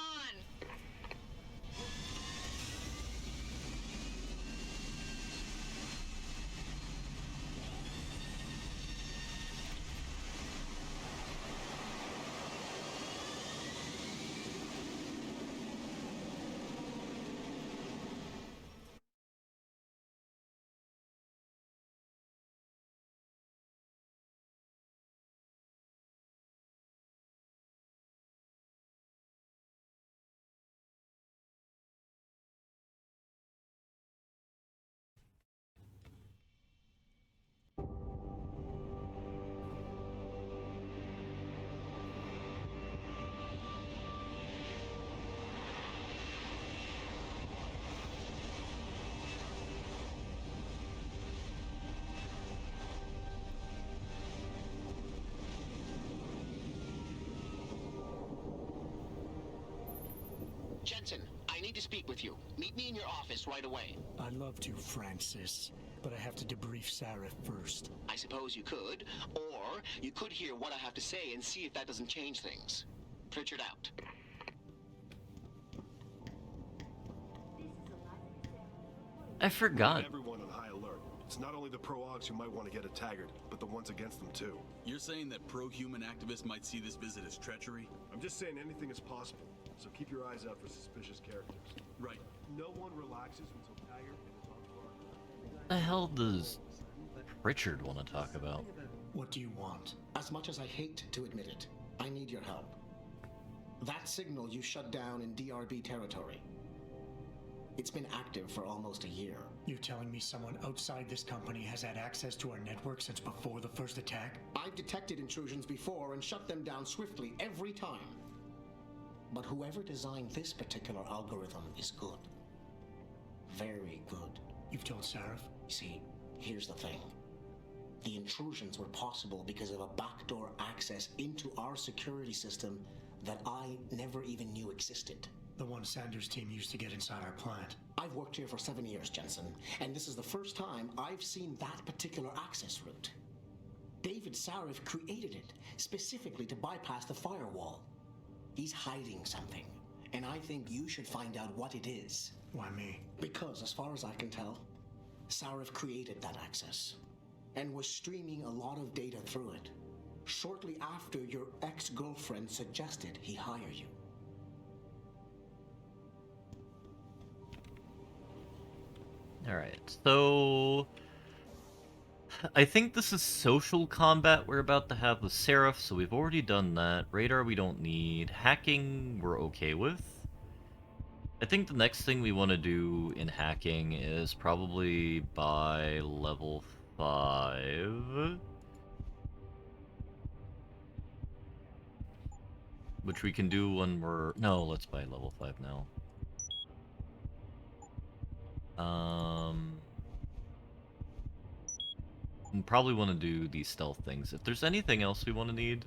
Jensen, I need to speak with you. Meet me in your office right away. I'd love to, Francis, but I have to debrief Seraph first. I suppose you could, or you could hear what I have to say and see if that doesn't change things. Pritchard out. I forgot. Everyone on high alert. It's not only the pro-Augs who might want to get a Taggart, but the ones against them too. You're saying that pro-human activists might see this visit as treachery? I'm just saying anything is possible, so keep your eyes out for suspicious characters. Right. No one relaxes until Taggart and his entourage. What the hell does Richard want to talk about? What do you want? As much as I hate to admit it, I need your help. That signal you shut down in DRB territory. It's been active for almost a year. You're telling me someone outside this company has had access to our network since before the first attack? I've detected intrusions before and shut them down swiftly every time. But whoever designed this particular algorithm is good. Very good. You've told Seraph? See, here's the thing. The intrusions were possible because of a backdoor access into our security system that I never even knew existed. The one Sanders' team used to get inside our plant. I've worked here for 7 years, Jensen, and this is the first time I've seen that particular access route. David Sarif created it specifically to bypass the firewall. He's hiding something, and I think you should find out what it is. Why me? Because, as far as I can tell, Sarif created that access and was streaming a lot of data through it shortly after your ex-girlfriend suggested he hire you. Alright, so I think this is social combat we're about to have with Seraph, so we've already done that. Radar we don't need. Hacking we're okay with. I think the next thing we want to do in hacking is probably by level 5. Which we can do when we're... No, let's buy level 5 now. We probably want to do these stealth things. If there's anything else we want to need...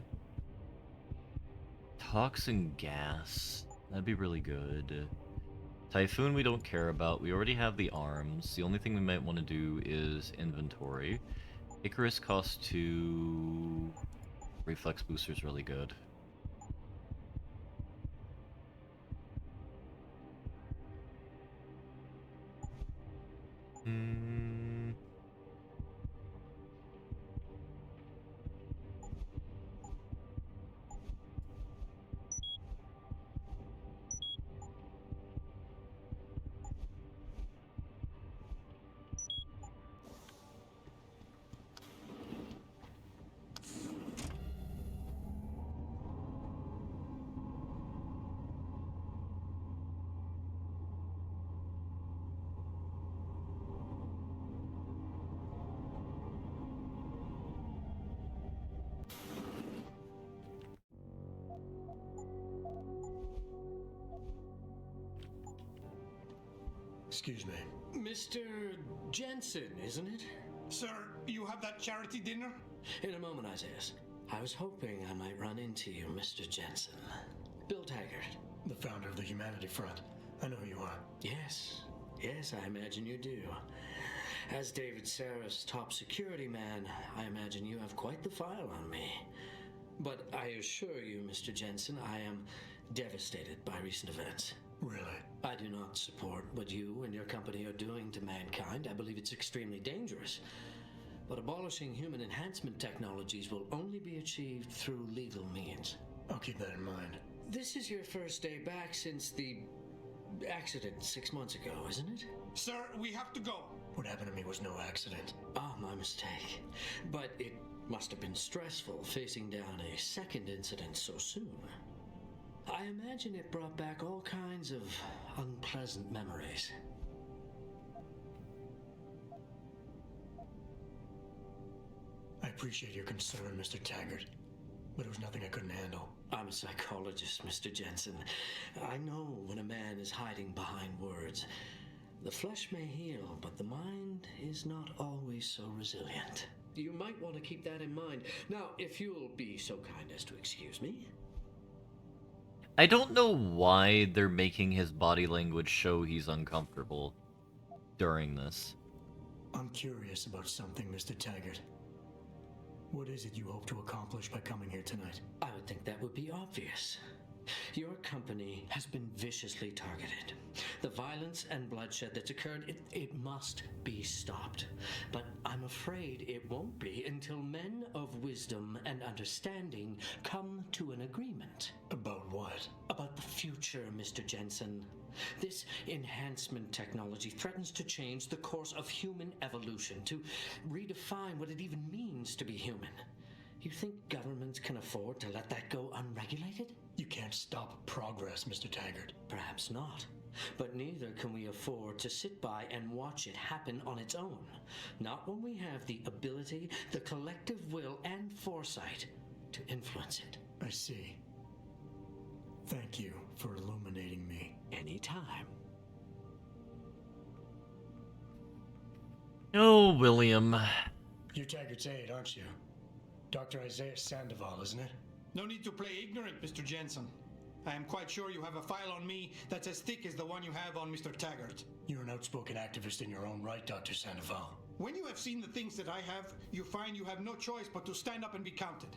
Toxin gas. That'd be really good. Typhoon we don't care about. We already have the arms. The only thing we might want to do is inventory. Icarus costs 2. Reflex booster's really good. Excuse me. Mr. Jensen, isn't it? Sir, you have that charity dinner? In a moment, Isaiah. I was hoping I might run into you, Mr. Jensen. Bill Taggart. The founder of the Humanity Front. I know who you are. Yes. Yes, I imagine you do. As David Sarah's top security man, I imagine you have quite the file on me. But I assure you, Mr. Jensen, I am devastated by recent events. Really? I do not support what you and your company are doing to mankind. I believe it's extremely dangerous. But abolishing human enhancement technologies will only be achieved through legal means. I'll keep that in mind. This is your first day back since the accident 6 months ago, isn't it? Sir, we have to go. What happened to me was no accident. Ah, my mistake. But it must have been stressful facing down a second incident so soon. I imagine it brought back all kinds of unpleasant memories. I appreciate your concern, Mr. Taggart, but it was nothing I couldn't handle. I'm a psychologist, Mr. Jensen. I know when a man is hiding behind words. The flesh may heal, but the mind is not always so resilient. You might want to keep that in mind. Now, if you'll be so kind as to excuse me. I don't know why they're making his body language show he's uncomfortable during this. I'm curious about something, Mr. Taggart. What is it you hope to accomplish by coming here tonight? I would think that would be obvious. Your company has been viciously targeted. The violence and bloodshed that's occurred, it must be stopped. But I'm afraid it won't be until men of wisdom and understanding come to an agreement. About what? About the future, Mr. Jensen. This enhancement technology threatens to change the course of human evolution, to redefine what it even means to be human. You think governments can afford to let that go unregulated? You can't stop progress, Mr. Taggart. Perhaps not. But neither can we afford to sit by and watch it happen on its own. Not when we have the ability, the collective will, and foresight to influence it. I see. Thank you for illuminating me. Anytime. Oh, William. You're Taggart's aide, aren't you? Dr. Isaiah Sandoval, isn't it? No need to play ignorant, Mr. Jensen. I am quite sure you have a file on me that's as thick as the one you have on Mr. Taggart. You're an outspoken activist in your own right, Dr. Sandoval. When you have seen the things that I have, you find you have no choice but to stand up and be counted.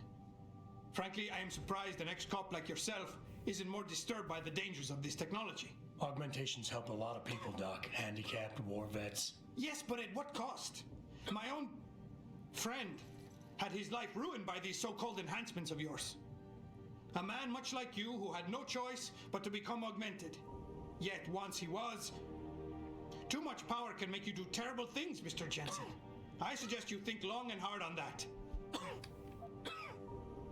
Frankly, I am surprised an ex-cop like yourself isn't more disturbed by the dangers of this technology. Augmentations help a lot of people, Doc. Handicapped, war vets. Yes, but at what cost? My own friend had his life ruined by these so-called enhancements of yours. A man much like you who had no choice but to become augmented. Yet once he was, too much power can make you do terrible things, Mr. Jensen. I suggest you think long and hard on that.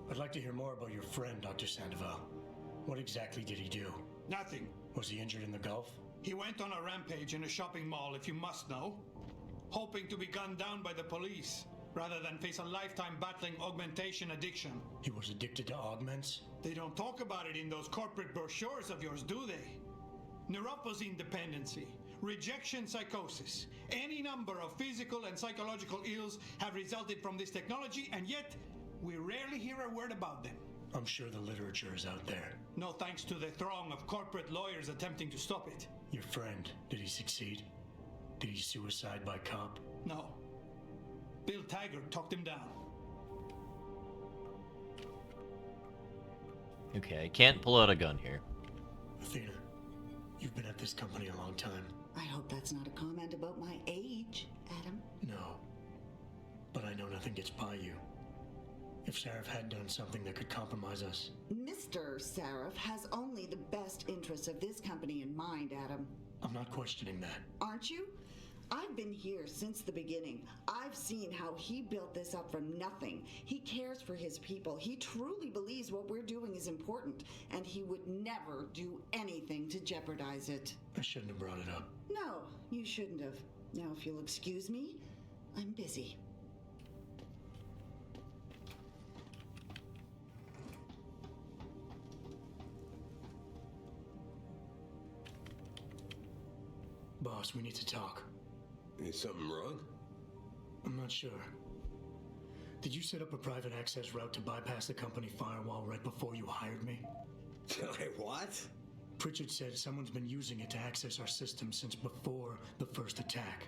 I'd like to hear more about your friend, Dr. Sandoval. What exactly did he do? Nothing. Was he injured in the Gulf? He went on a rampage in a shopping mall, if you must know, hoping to be gunned down by the police, rather than face a lifetime battling augmentation addiction. He was addicted to augments? They don't talk about it in those corporate brochures of yours, do they? Neuropathy dependency, rejection psychosis, any number of physical and psychological ills have resulted from this technology, and yet we rarely hear a word about them. I'm sure the literature is out there. No thanks to the throng of corporate lawyers attempting to stop it. Your friend, did he succeed? Did he suicide by cop? No. Bill Taggart talked him down. Okay, I can't pull out a gun here. Athena, you've been at this company a long time. I hope that's not a comment about my age, Adam. No. But I know nothing gets by you. If Sarif had done something that could compromise us. Mr. Sarif has only the best interests of this company in mind, Adam. I'm not questioning that. Aren't you? I've been here since the beginning. I've seen how he built this up from nothing. He cares for his people. He truly believes what we're doing is important, and he would never do anything to jeopardize it. I shouldn't have brought it up. No, you shouldn't have. Now, if you'll excuse me, I'm busy. Boss, we need to talk. Is something wrong? I'm not sure. Did you set up a private access route to bypass the company firewall right before you hired me? What? Pritchard said someone's been using it to access our system since before the first attack.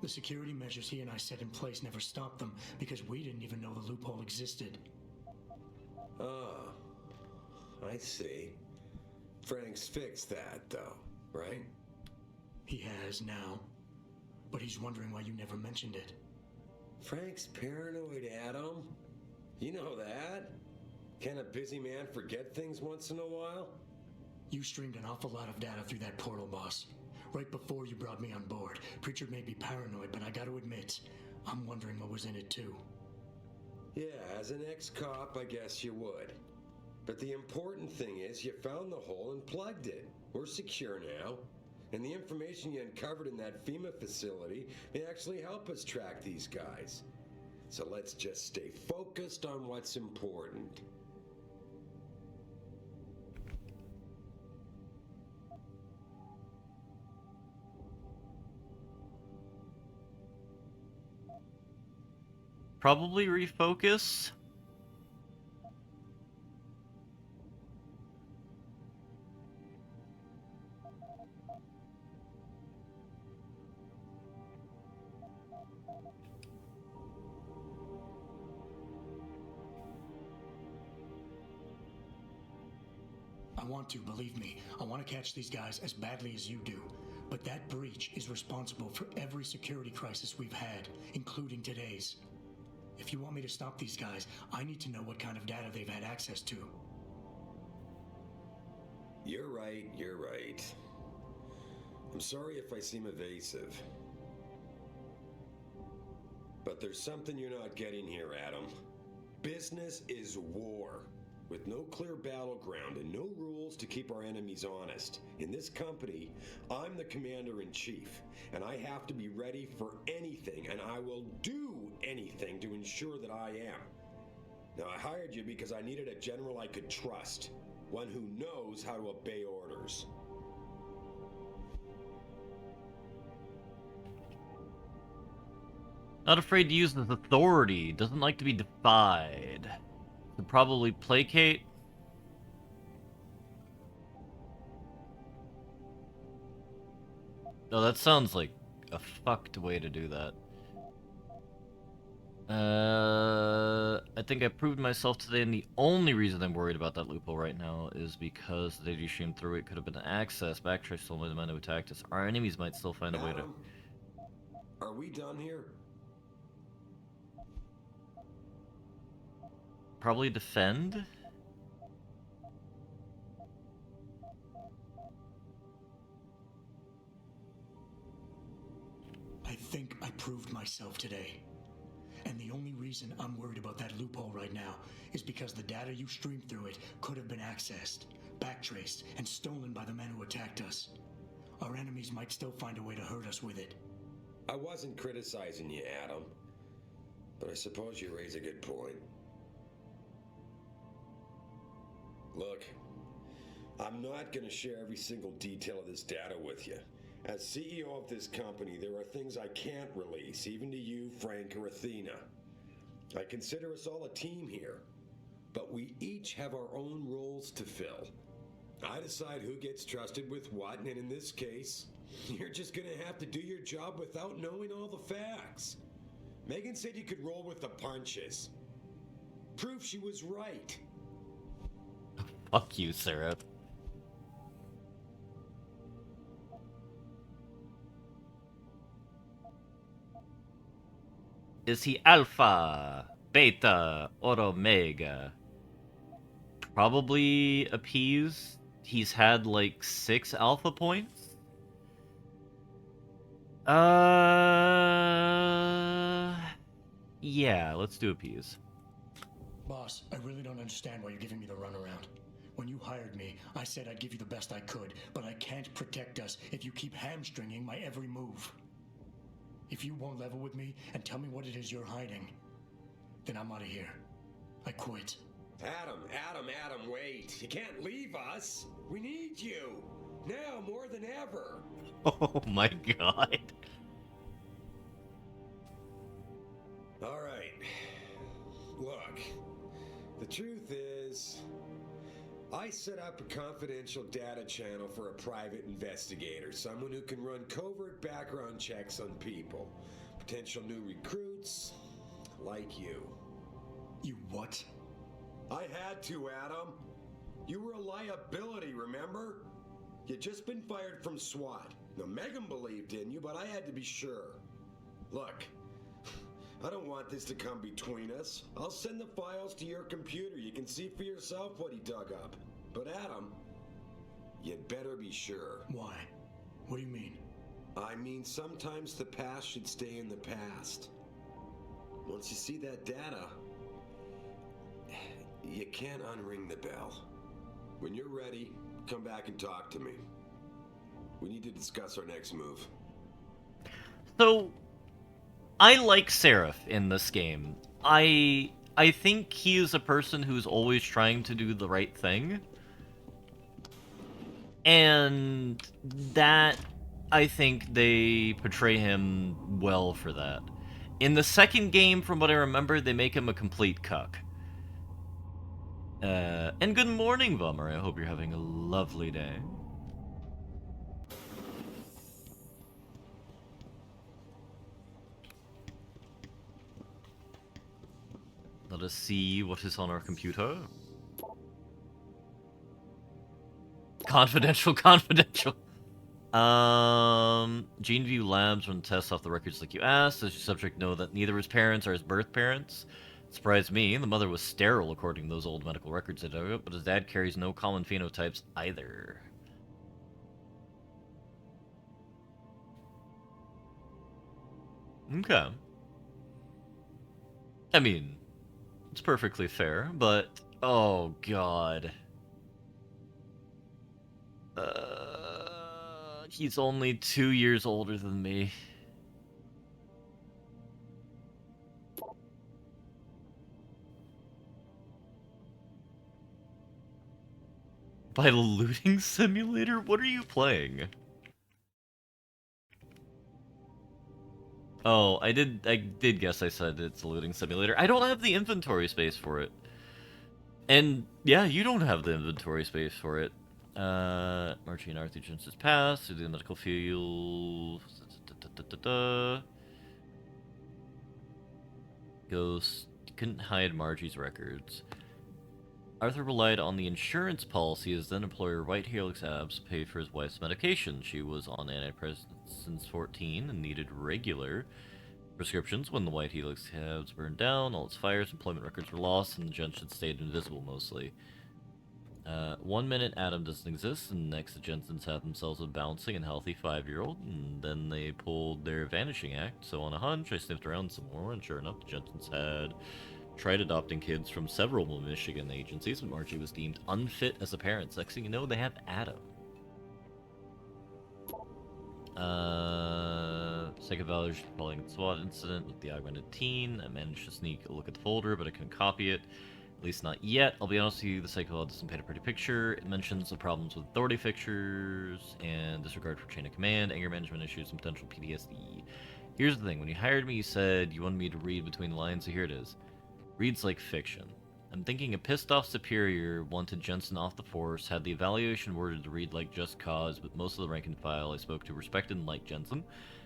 The security measures he and I set in place never stopped them because we didn't even know the loophole existed. Oh, I see. Frank's fixed that, though, right? He has now, but he's wondering why you never mentioned it. Frank's paranoid, Adam. You know that. Can a busy man forget things once in a while? You streamed an awful lot of data through that portal, boss. Right before you brought me on board. Pritchard may be paranoid, but I gotta admit, I'm wondering what was in it too. Yeah, as an ex-cop, I guess you would. But the important thing is you found the hole and plugged it. We're secure now. And the information you uncovered in that FEMA facility may actually help us track these guys. So let's just stay focused on what's important. Probably refocus. I want to, believe me. I want to catch these guys as badly as you do. But that breach is responsible for every security crisis we've had, including today's. If you want me to stop these guys, I need to know what kind of data they've had access to. You're right, you're right. I'm sorry if I seem evasive. But there's something you're not getting here, Adam. Business is war. With no clear battleground and no rules to keep our enemies honest. In this company, I'm the commander-in-chief, and I have to be ready for anything, and I will do anything to ensure that I am. Now, I hired you because I needed a general I could trust, one who knows how to obey orders. Not afraid to use his authority, doesn't like to be defied. Could probably placate. No, that sounds like a fucked way to do that. I think I proved myself today, and the only reason I'm worried about that loophole right now is because the data stream through it could have been accessed. Backtrace told me the men who attacked us. Our enemies might still find a way to... Are we done here? Probably defend? I think I proved myself today. And the only reason I'm worried about that loophole right now is because the data you streamed through it could have been accessed, backtraced, and stolen by the men who attacked us. Our enemies might still find a way to hurt us with it. I wasn't criticizing you, Adam. But I suppose you raise a good point. Look, I'm not going to share every single detail of this data with you. As CEO of this company, there are things I can't release, even to you, Frank, or Athena. I consider us all a team here, but we each have our own roles to fill. I decide who gets trusted with what, and in this case, you're just gonna have to do your job without knowing all the facts. Megan said you could roll with the punches. Proof she was right. Fuck you, Sarah. Is he Alpha, Beta, or Omega? Probably appease. He's had like 6 Alpha points. Yeah, let's do appease. Boss, I really don't understand why you're giving me the runaround. When you hired me, I said I'd give you the best I could, but I can't protect us if you keep hamstringing my every move. If you won't level with me and tell me what it is you're hiding, then I'm out of here. I quit. Adam, wait. You can't leave us. We need you. Now more than ever. Oh my god. All right. Look, the truth is, I set up a confidential data channel for a private investigator, someone who can run covert background checks on people, potential new recruits, like you. You what? I had to, Adam. You were a liability, remember? You'd just been fired from SWAT. Now, Megan believed in you, but I had to be sure. Look, I don't want this to come between us. I'll send the files to your computer. You can see for yourself what he dug up. But Adam, you'd better be sure. Why? What do you mean? I mean, sometimes the past should stay in the past. Once you see that data, you can't unring the bell. When you're ready, come back and talk to me. We need to discuss our next move. So, I like Seraph in this game. I think he is a person who's always trying to do the right thing. And that, I think they portray him well for that. In the second game, from what I remember, they make him a complete cuck. And good morning, Bummer. I hope you're having a lovely day. Let us see what is on our computer. Confidential. GeneView Labs run tests off the records like you asked. Does your subject know that neither his parents are his birth parents? Surprised me. The mother was sterile according to those old medical records I dug up, but his dad carries no common phenotypes either. Okay. I mean, it's perfectly fair, but oh god. He's only 2 years older than me. By looting simulator? What are you playing? Oh, I did guess I said it's a looting simulator. I don't have the inventory space for it. And yeah, you don't have the inventory space for it. Marching Arthur Jones's pass through the medical field. Ghost couldn't hide Margie's records. Arthur relied on the insurance policy as then employer White Helix Abs to pay for his wife's medication. She was on antidepressants since 14 and needed regular prescriptions. When the White Helix Abs burned down, all its fires, employment records were lost, and the Jensen stayed invisible mostly. 1 minute Adam doesn't exist, and next the Jensens have themselves a bouncing and healthy 5-year-old, and then they pulled their vanishing act. So on a hunch, I sniffed around some more, and sure enough, the Jensens had tried adopting kids from several Michigan agencies, but Margie was deemed unfit as a parent. Next thing you know, they have Adam. Second evaluation following the SWAT incident with the augmented teen. I managed to sneak a look at the folder, but I couldn't copy it. At least not yet. I'll be honest with you, the cycle doesn't paint a pretty picture. It mentions the problems with authority fixtures and disregard for chain of command, anger management issues, and potential PTSD. Here's the thing. When you hired me, you said you wanted me to read between the lines, so here it is. Reads like fiction. I'm thinking a pissed-off superior wanted Jensen off the force, had the evaluation worded to read like just cause, but most of the rank and file I spoke to respected and liked Jensen.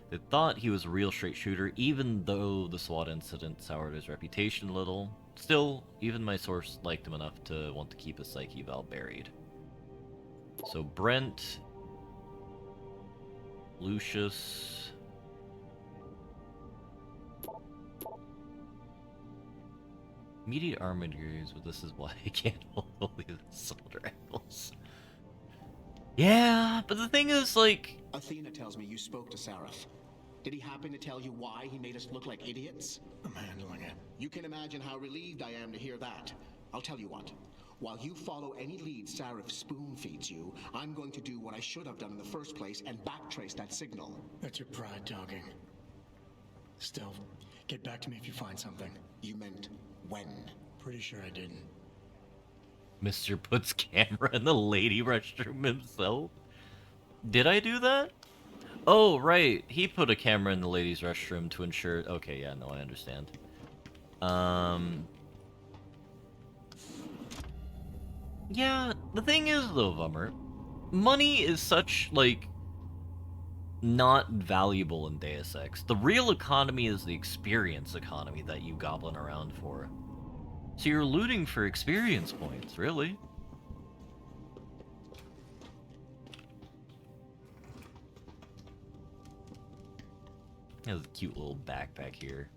They thought he was a real straight shooter, even though the SWAT incident soured his reputation a little. Still, even my source liked him enough to want to keep his psyche valve buried. So Brent, Lucius, immediate armor degrees, but this is why I can't hold these soldier rifles. Yeah, but the thing is, like... Athena tells me you spoke to Seraph. Did he happen to tell you why he made us look like idiots? I'm handling it. You can imagine how relieved I am to hear that. I'll tell you what. While you follow any lead Seraph spoon feeds you, I'm going to do what I should have done in the first place and backtrace that signal. That's your pride talking. Still, get back to me if you find something. You meant when? Pretty sure I didn't. Mr. puts camera in the lady restroom himself? Did I do that? Oh, right. He put a camera in the ladies' restroom to ensure... Okay, yeah, no, I understand. Yeah, the thing is, though, Vummer, money is such, like, not valuable in Deus Ex. The real economy is the experience economy that you goblin around for. So you're looting for experience points, really. Has a cute little backpack here.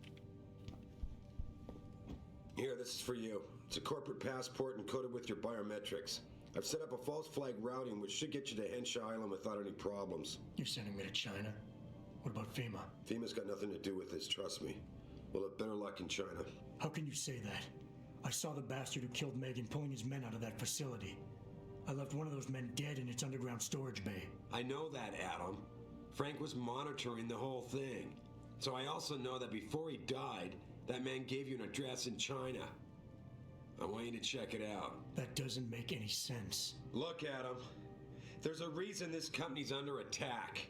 Here, this is for you. It's a corporate passport encoded with your biometrics. I've set up a false flag routing which should get you to Henshaw Island without any problems. You're sending me to China? What about FEMA? FEMA's got nothing to do with this, trust me. We'll have better luck in China. How can you say that? I saw the bastard who killed Megan pulling his men out of that facility. I left one of those men dead in its underground storage bay. I know that, Adam. Frank was monitoring the whole thing. So I also know that before he died, that man gave you an address in China. I want you to check it out. That doesn't make any sense. Look, Adam. There's a reason this company's under attack.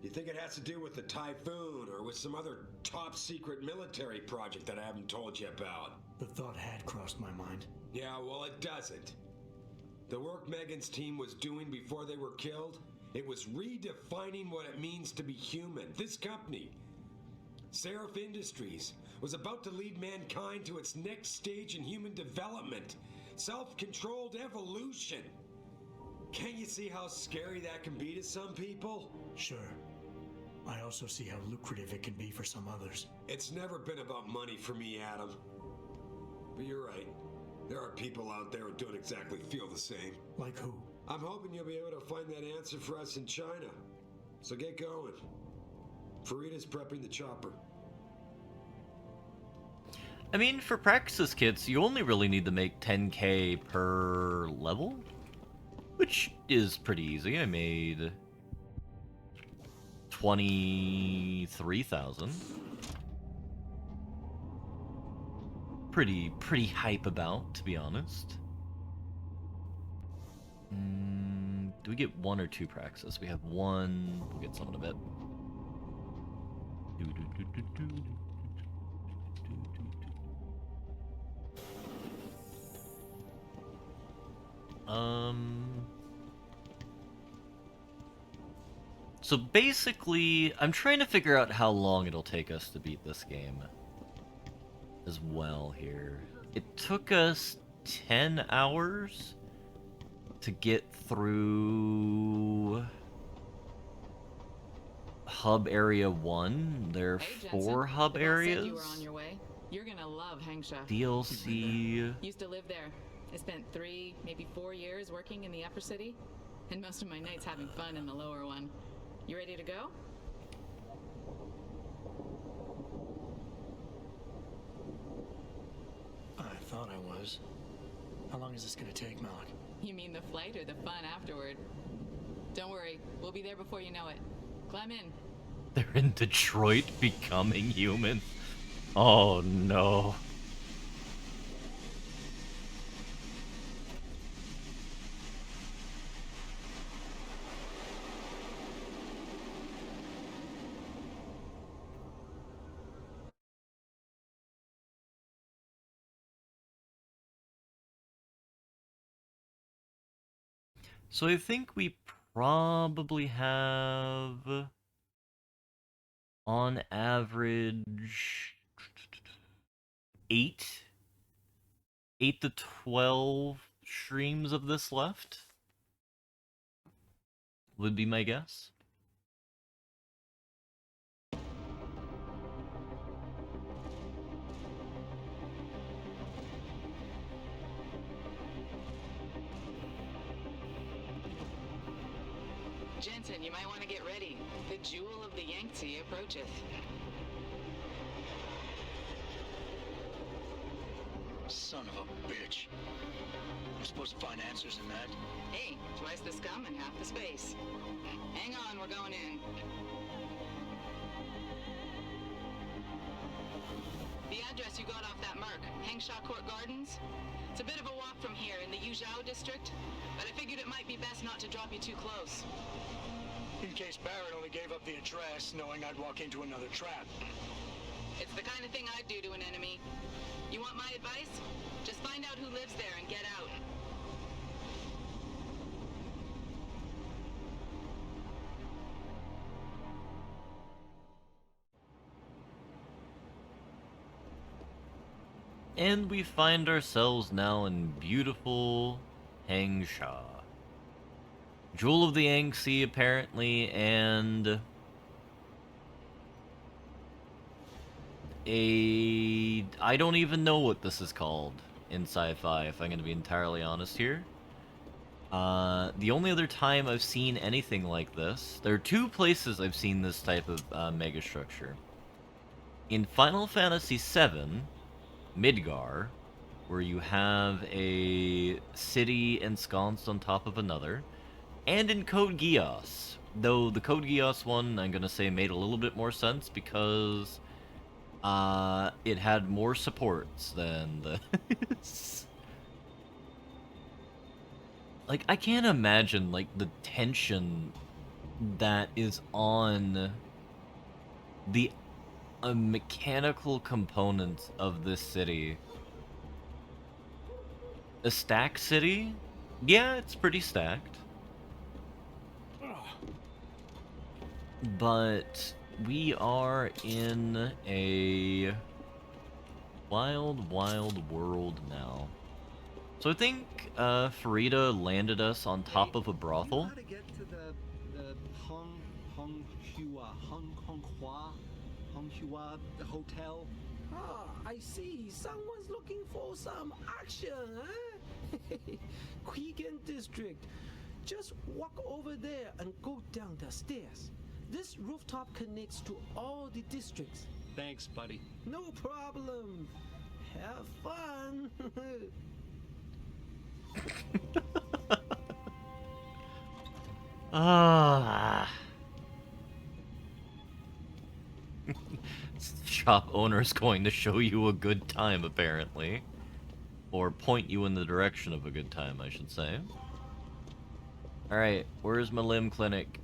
You think it has to do with the Typhoon or with some other top secret military project that I haven't told you about? The thought had crossed my mind. Yeah, well, it doesn't. The work Megan's team was doing before they were killed, it was redefining what it means to be human. This company, Seraph Industries, was about to lead mankind to its next stage in human development. Self-controlled evolution. Can't you see how scary that can be to some people? Sure. I also see how lucrative it can be for some others. It's never been about money for me, Adam. But you're right. There are people out there who don't exactly feel the same. Like who? I'm hoping you'll be able to find that answer for us in China. So get going. Farida's prepping the chopper. I mean, for Praxis kits, you only really need to make 10k per level, which is pretty easy. I made 23,000. Pretty hype about, to be honest. Do we get 1 or 2 Praxis? We have 1. We'll get some in a bit. So basically, I'm trying to figure out how long it'll take us to beat this game. as well here. It took us 10 hours to get through Hub Area 1. There are Hey, 4 Jensen. hub The boss areas. said you were on your way. You're gonna love Hengsha. DLC. Used to live there. I spent 3, maybe 4 years working in the upper city, and most of my nights having fun in the lower one. You ready to go? I thought I was. How long is this gonna take, Malik? You mean the flight or the fun afterward? Don't worry, we'll be there before you know it. Climb in. They're in Detroit becoming human. Oh no. So I think we probably have, on average, 8 to 12 streams of this left, would be my guess. Jensen, you might want to get ready. The jewel of the Yangtze approacheth. Son of a bitch. I'm supposed to find answers in that. Hey, twice the scum and half the space. Hang on, we're going in. The address you got off that mark, Hengsha Court Gardens? It's a bit of a walk from here in the Yuzhou district, but I figured it might be best not to drop you too close. In case Barrett only gave up the address, knowing I'd walk into another trap. It's the kind of thing I'd do to an enemy. You want my advice? Just find out who lives there and get out. And we find ourselves now in beautiful Hengsha. Jewel of the Yangtze, apparently, and I don't even know what this is called in sci-fi, if I'm going to be entirely honest here. The only other time I've seen anything like this, there are 2 places I've seen this type of megastructure. In Final Fantasy VII, Midgar, where you have a city ensconced on top of another, and in Code Geass. Though the Code Geass one, I'm gonna say, made a little bit more sense because it had more supports than this. Like, I can't imagine, like, the tension that is on the mechanical components of this city. A stack city? Yeah, it's pretty stacked. But we are in a wild, wild world now. So I think Farida landed us on top of a brothel. How to get to the Honghua hotel? Ah, I see. Someone's looking for some action, huh? Quigan District. Just walk over there and go down the stairs. This rooftop connects to all the districts. Thanks, buddy. No problem. Have fun. Shop owner's going to show you a good time, apparently. Or point you in the direction of a good time, I should say. Alright, where's my limb clinic?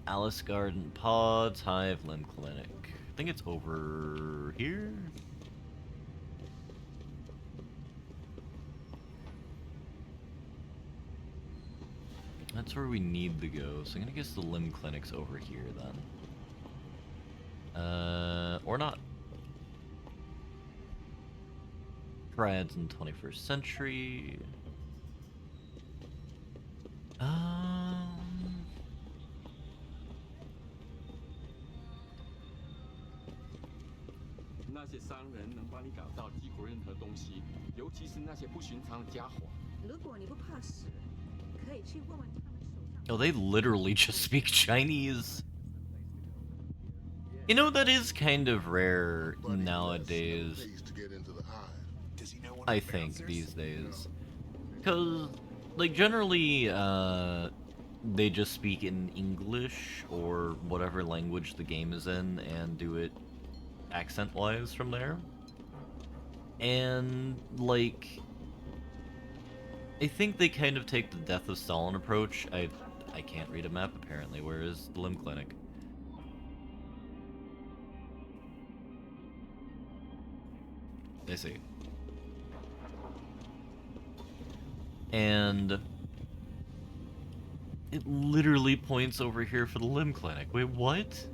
Alice Garden Pods, Hive Limb Clinic. I think it's over here? That's where we need to go, so I'm gonna guess the limb clinic's over here then. Or not. Triads in the 21st century. Oh, they literally just speak Chinese. You know, that is kind of rare nowadays. I think these days. Because, like, generally, they just speak in English or whatever language the game is in and do it accent-wise from there. And, like, I think they kind of take the Death of Stalin approach. I can't read a map, apparently. Where is the limb clinic? I see. And it literally points over here for the limb clinic. Wait, what?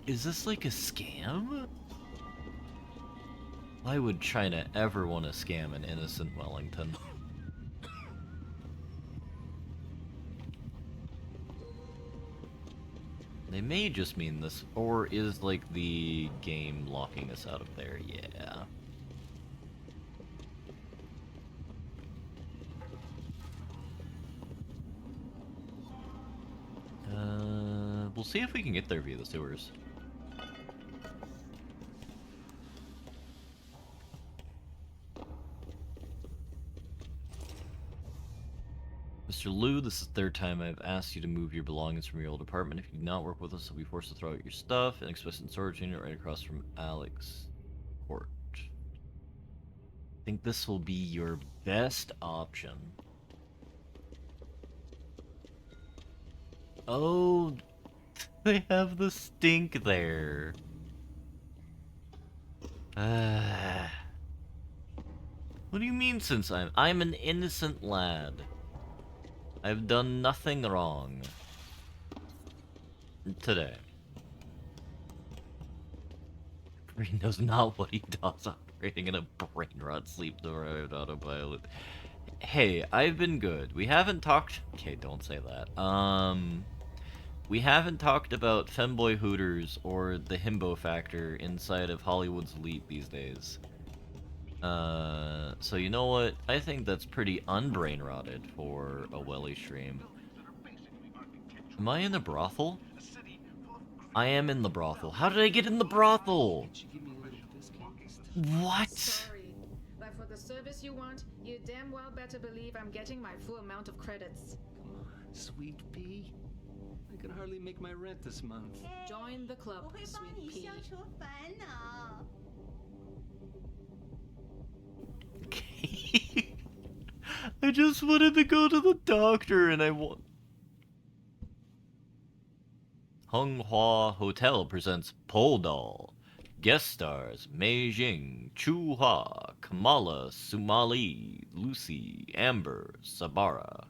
Is this like a scam? Why would China ever want to scam an innocent Wellington? They may just mean this, or is like the game locking us out of there? Yeah. We'll see if we can get there via the sewers. Mr. Liu, this is the third time I've asked you to move your belongings from your old apartment. If you do not work with us, you'll be forced to throw out your stuff and explicit storage unit right across from Alex Court. I think this will be your best option. Oh, they have the stink there. What do you mean since I'm an innocent lad? I've done nothing wrong today. Brain knows not what he does, operating in a brain rot sleep-deprived autopilot. Hey, I've been good. We haven't talked... Okay, don't say that. We haven't talked about femboy hooters or the himbo factor inside of Hollywood's elite these days. So you know what? I think that's pretty unbrain rotted for a Welly stream. Am I in the brothel? I am in the brothel. How did I get in the brothel? What? Sorry, but for the service you want, you damn well better believe I'm getting my full amount of credits. Come on, sweet pea. I can hardly make my rent this month. Join the club, sweet pea. I just wanted to go to the doctor and I want... Honghua Hotel presents Pole Doll. Guest stars Mei Jing, Chu Hua, Kamala, Sumali, Lucy, Amber, Sabra.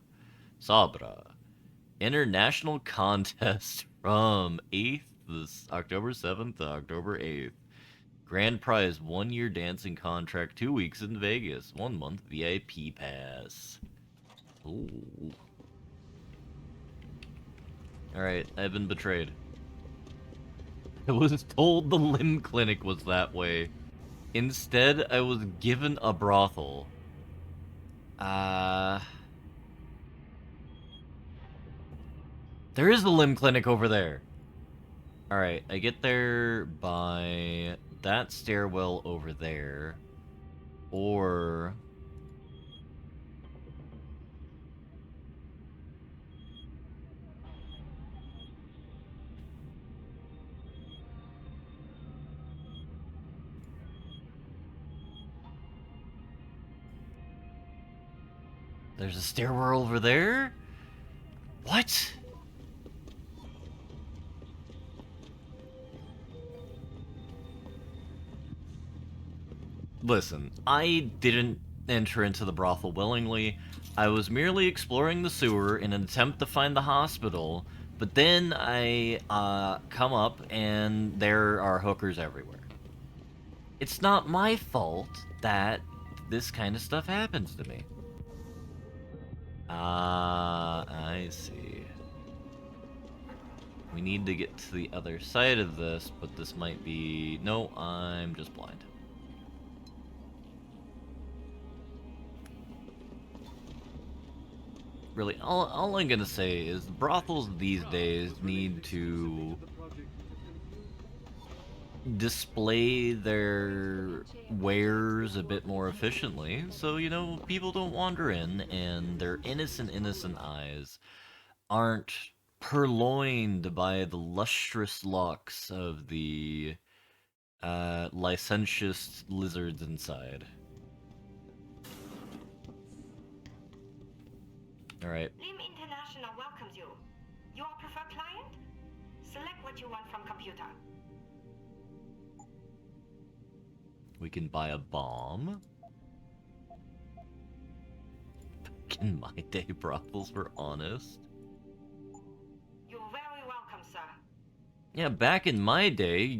International contest from 8th, this October 7th to October 8th. Grand prize, 1-year dancing contract, 2 weeks in Vegas, 1 month VIP pass. Ooh. Alright, I've been betrayed. I was told the limb clinic was that way. Instead, I was given a brothel. There is the limb clinic over there. Alright, I get there by that stairwell over there. Or... there's a stairwell over there? What? Listen, I didn't enter into the brothel willingly. I was merely exploring the sewer in an attempt to find the hospital But then I come up and there are hookers everywhere. It's not my fault that this kind of stuff happens to me. I see. We need to get to the other side of this, but this might be... No, I'm just blind. Really, all I'm gonna say is brothels these days need to display their wares a bit more efficiently, so, you know, people don't wander in and their innocent eyes aren't purloined by the lustrous locks of the licentious lizards inside. Alright. Lim International welcomes you. You are preferred client? Select what you want from computer. We can buy a bomb. Back in my day, brothels were honest. You're very welcome, sir. Yeah, back in my day,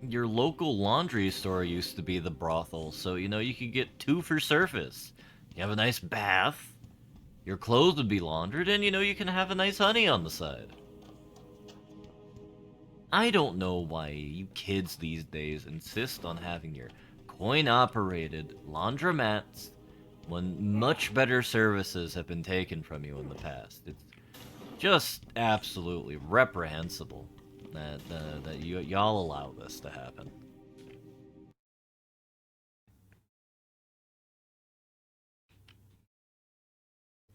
your local laundry store used to be the brothel, so, you know, you could get 2 for surface. You have a nice bath, your clothes would be laundered, and, you know, you can have a nice honey on the side. I don't know why you kids these days insist on having your coin-operated laundromats when much better services have been taken from you in the past. It's just absolutely reprehensible that y'all allow this to happen.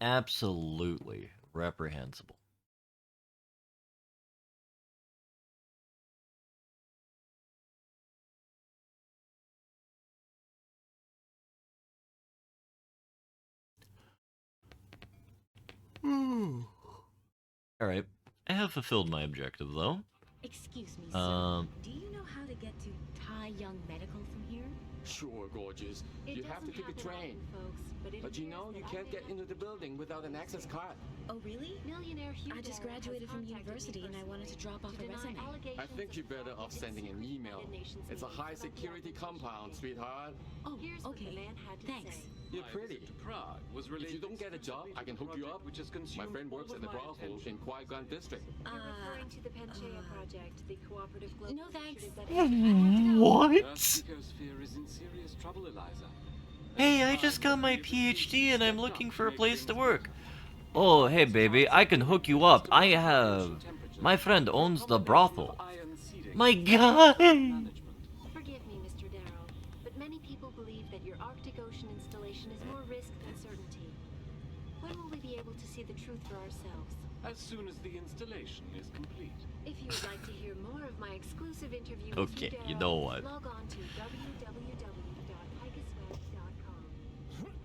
Absolutely reprehensible. Alright, I have fulfilled my objective, though. Excuse me, sir. Do you know how to get to Tai Young Medical from here? Sure, gorgeous. You have to take a train. Folks, But you know you can't get into the building without an access card. Oh, really? Millionaire Hugh I just graduated from university and I wanted to drop off a resume. I think you're better off sending an email. It's a high security compound, sweetheart. Oh, okay. Thanks. You're pretty. If you don't get a job, I can hook you up. My friend works at the brothel in Qui-Gon District. Referring to the Panchaea project, the cooperative global no thanks. What? Fear is in serious trouble, Eliza. Hey, I just got my PhD and I'm looking for a place to work. Oh, hey baby, I can hook you up. I have... My friend owns the brothel. My God! Forgive me, Mr. Darrow, but many people believe that your Arctic Ocean installation is more risk than certainty. When will we be able to see the truth for ourselves? As soon as the installation is complete. If you would like to hear more of my exclusive interview Okay, with you know what? log on to www.picusweb.com. This is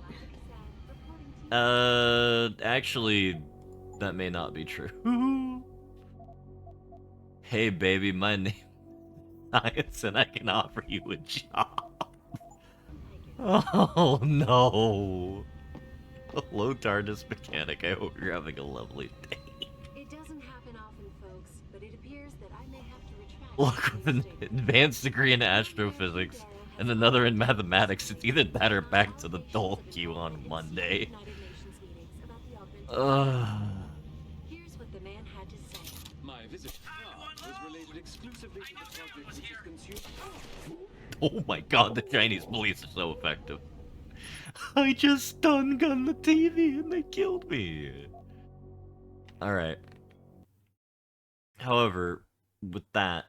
Eliza Cassan reporting to you. Actually, that may not be true. Hey baby, my name is Science and I can offer you a job. Oh no. Hello, TARDIS mechanic. I hope you're having a lovely day. It doesn't happen often, folks, but it appears that I may have to retract. Look, with an advanced degree in astrophysics and another in mathematics, it's either that or back to the dole queue on Monday. Here's what the man had to say. My visit was related exclusively to the project which is consumed. Oh my God, the Chinese police are so effective. I just stun gunned the TV and they killed me. Alright. However, with that,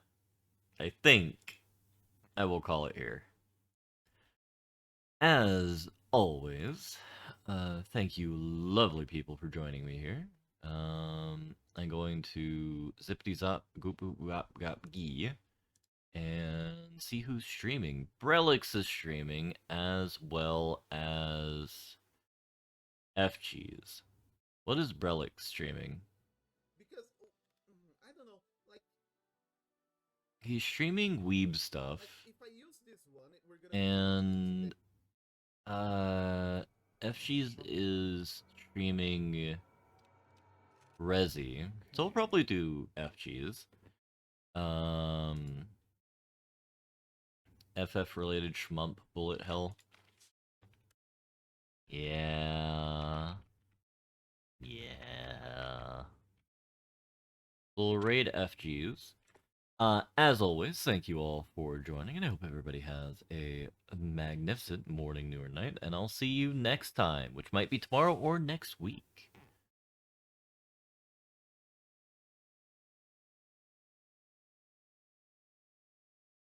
I think I will call it here. As always, thank you lovely people for joining me here. I'm going to zippity zop goop goop gop gop gee and see who's streaming. Brelix is streaming, as well as F-Cheese. What is Brelix streaming? Because, I don't know, like... He's streaming weeb stuff. Like, if I use this one, we're gonna... And, F-Cheese is streaming Resi. So we'll probably do FGs. FF related shmump bullet hell. Yeah. Yeah. We'll raid FGs. As always, thank you all for joining, and I hope everybody has a magnificent morning, noon, or night, and I'll see you next time, which might be tomorrow or next week.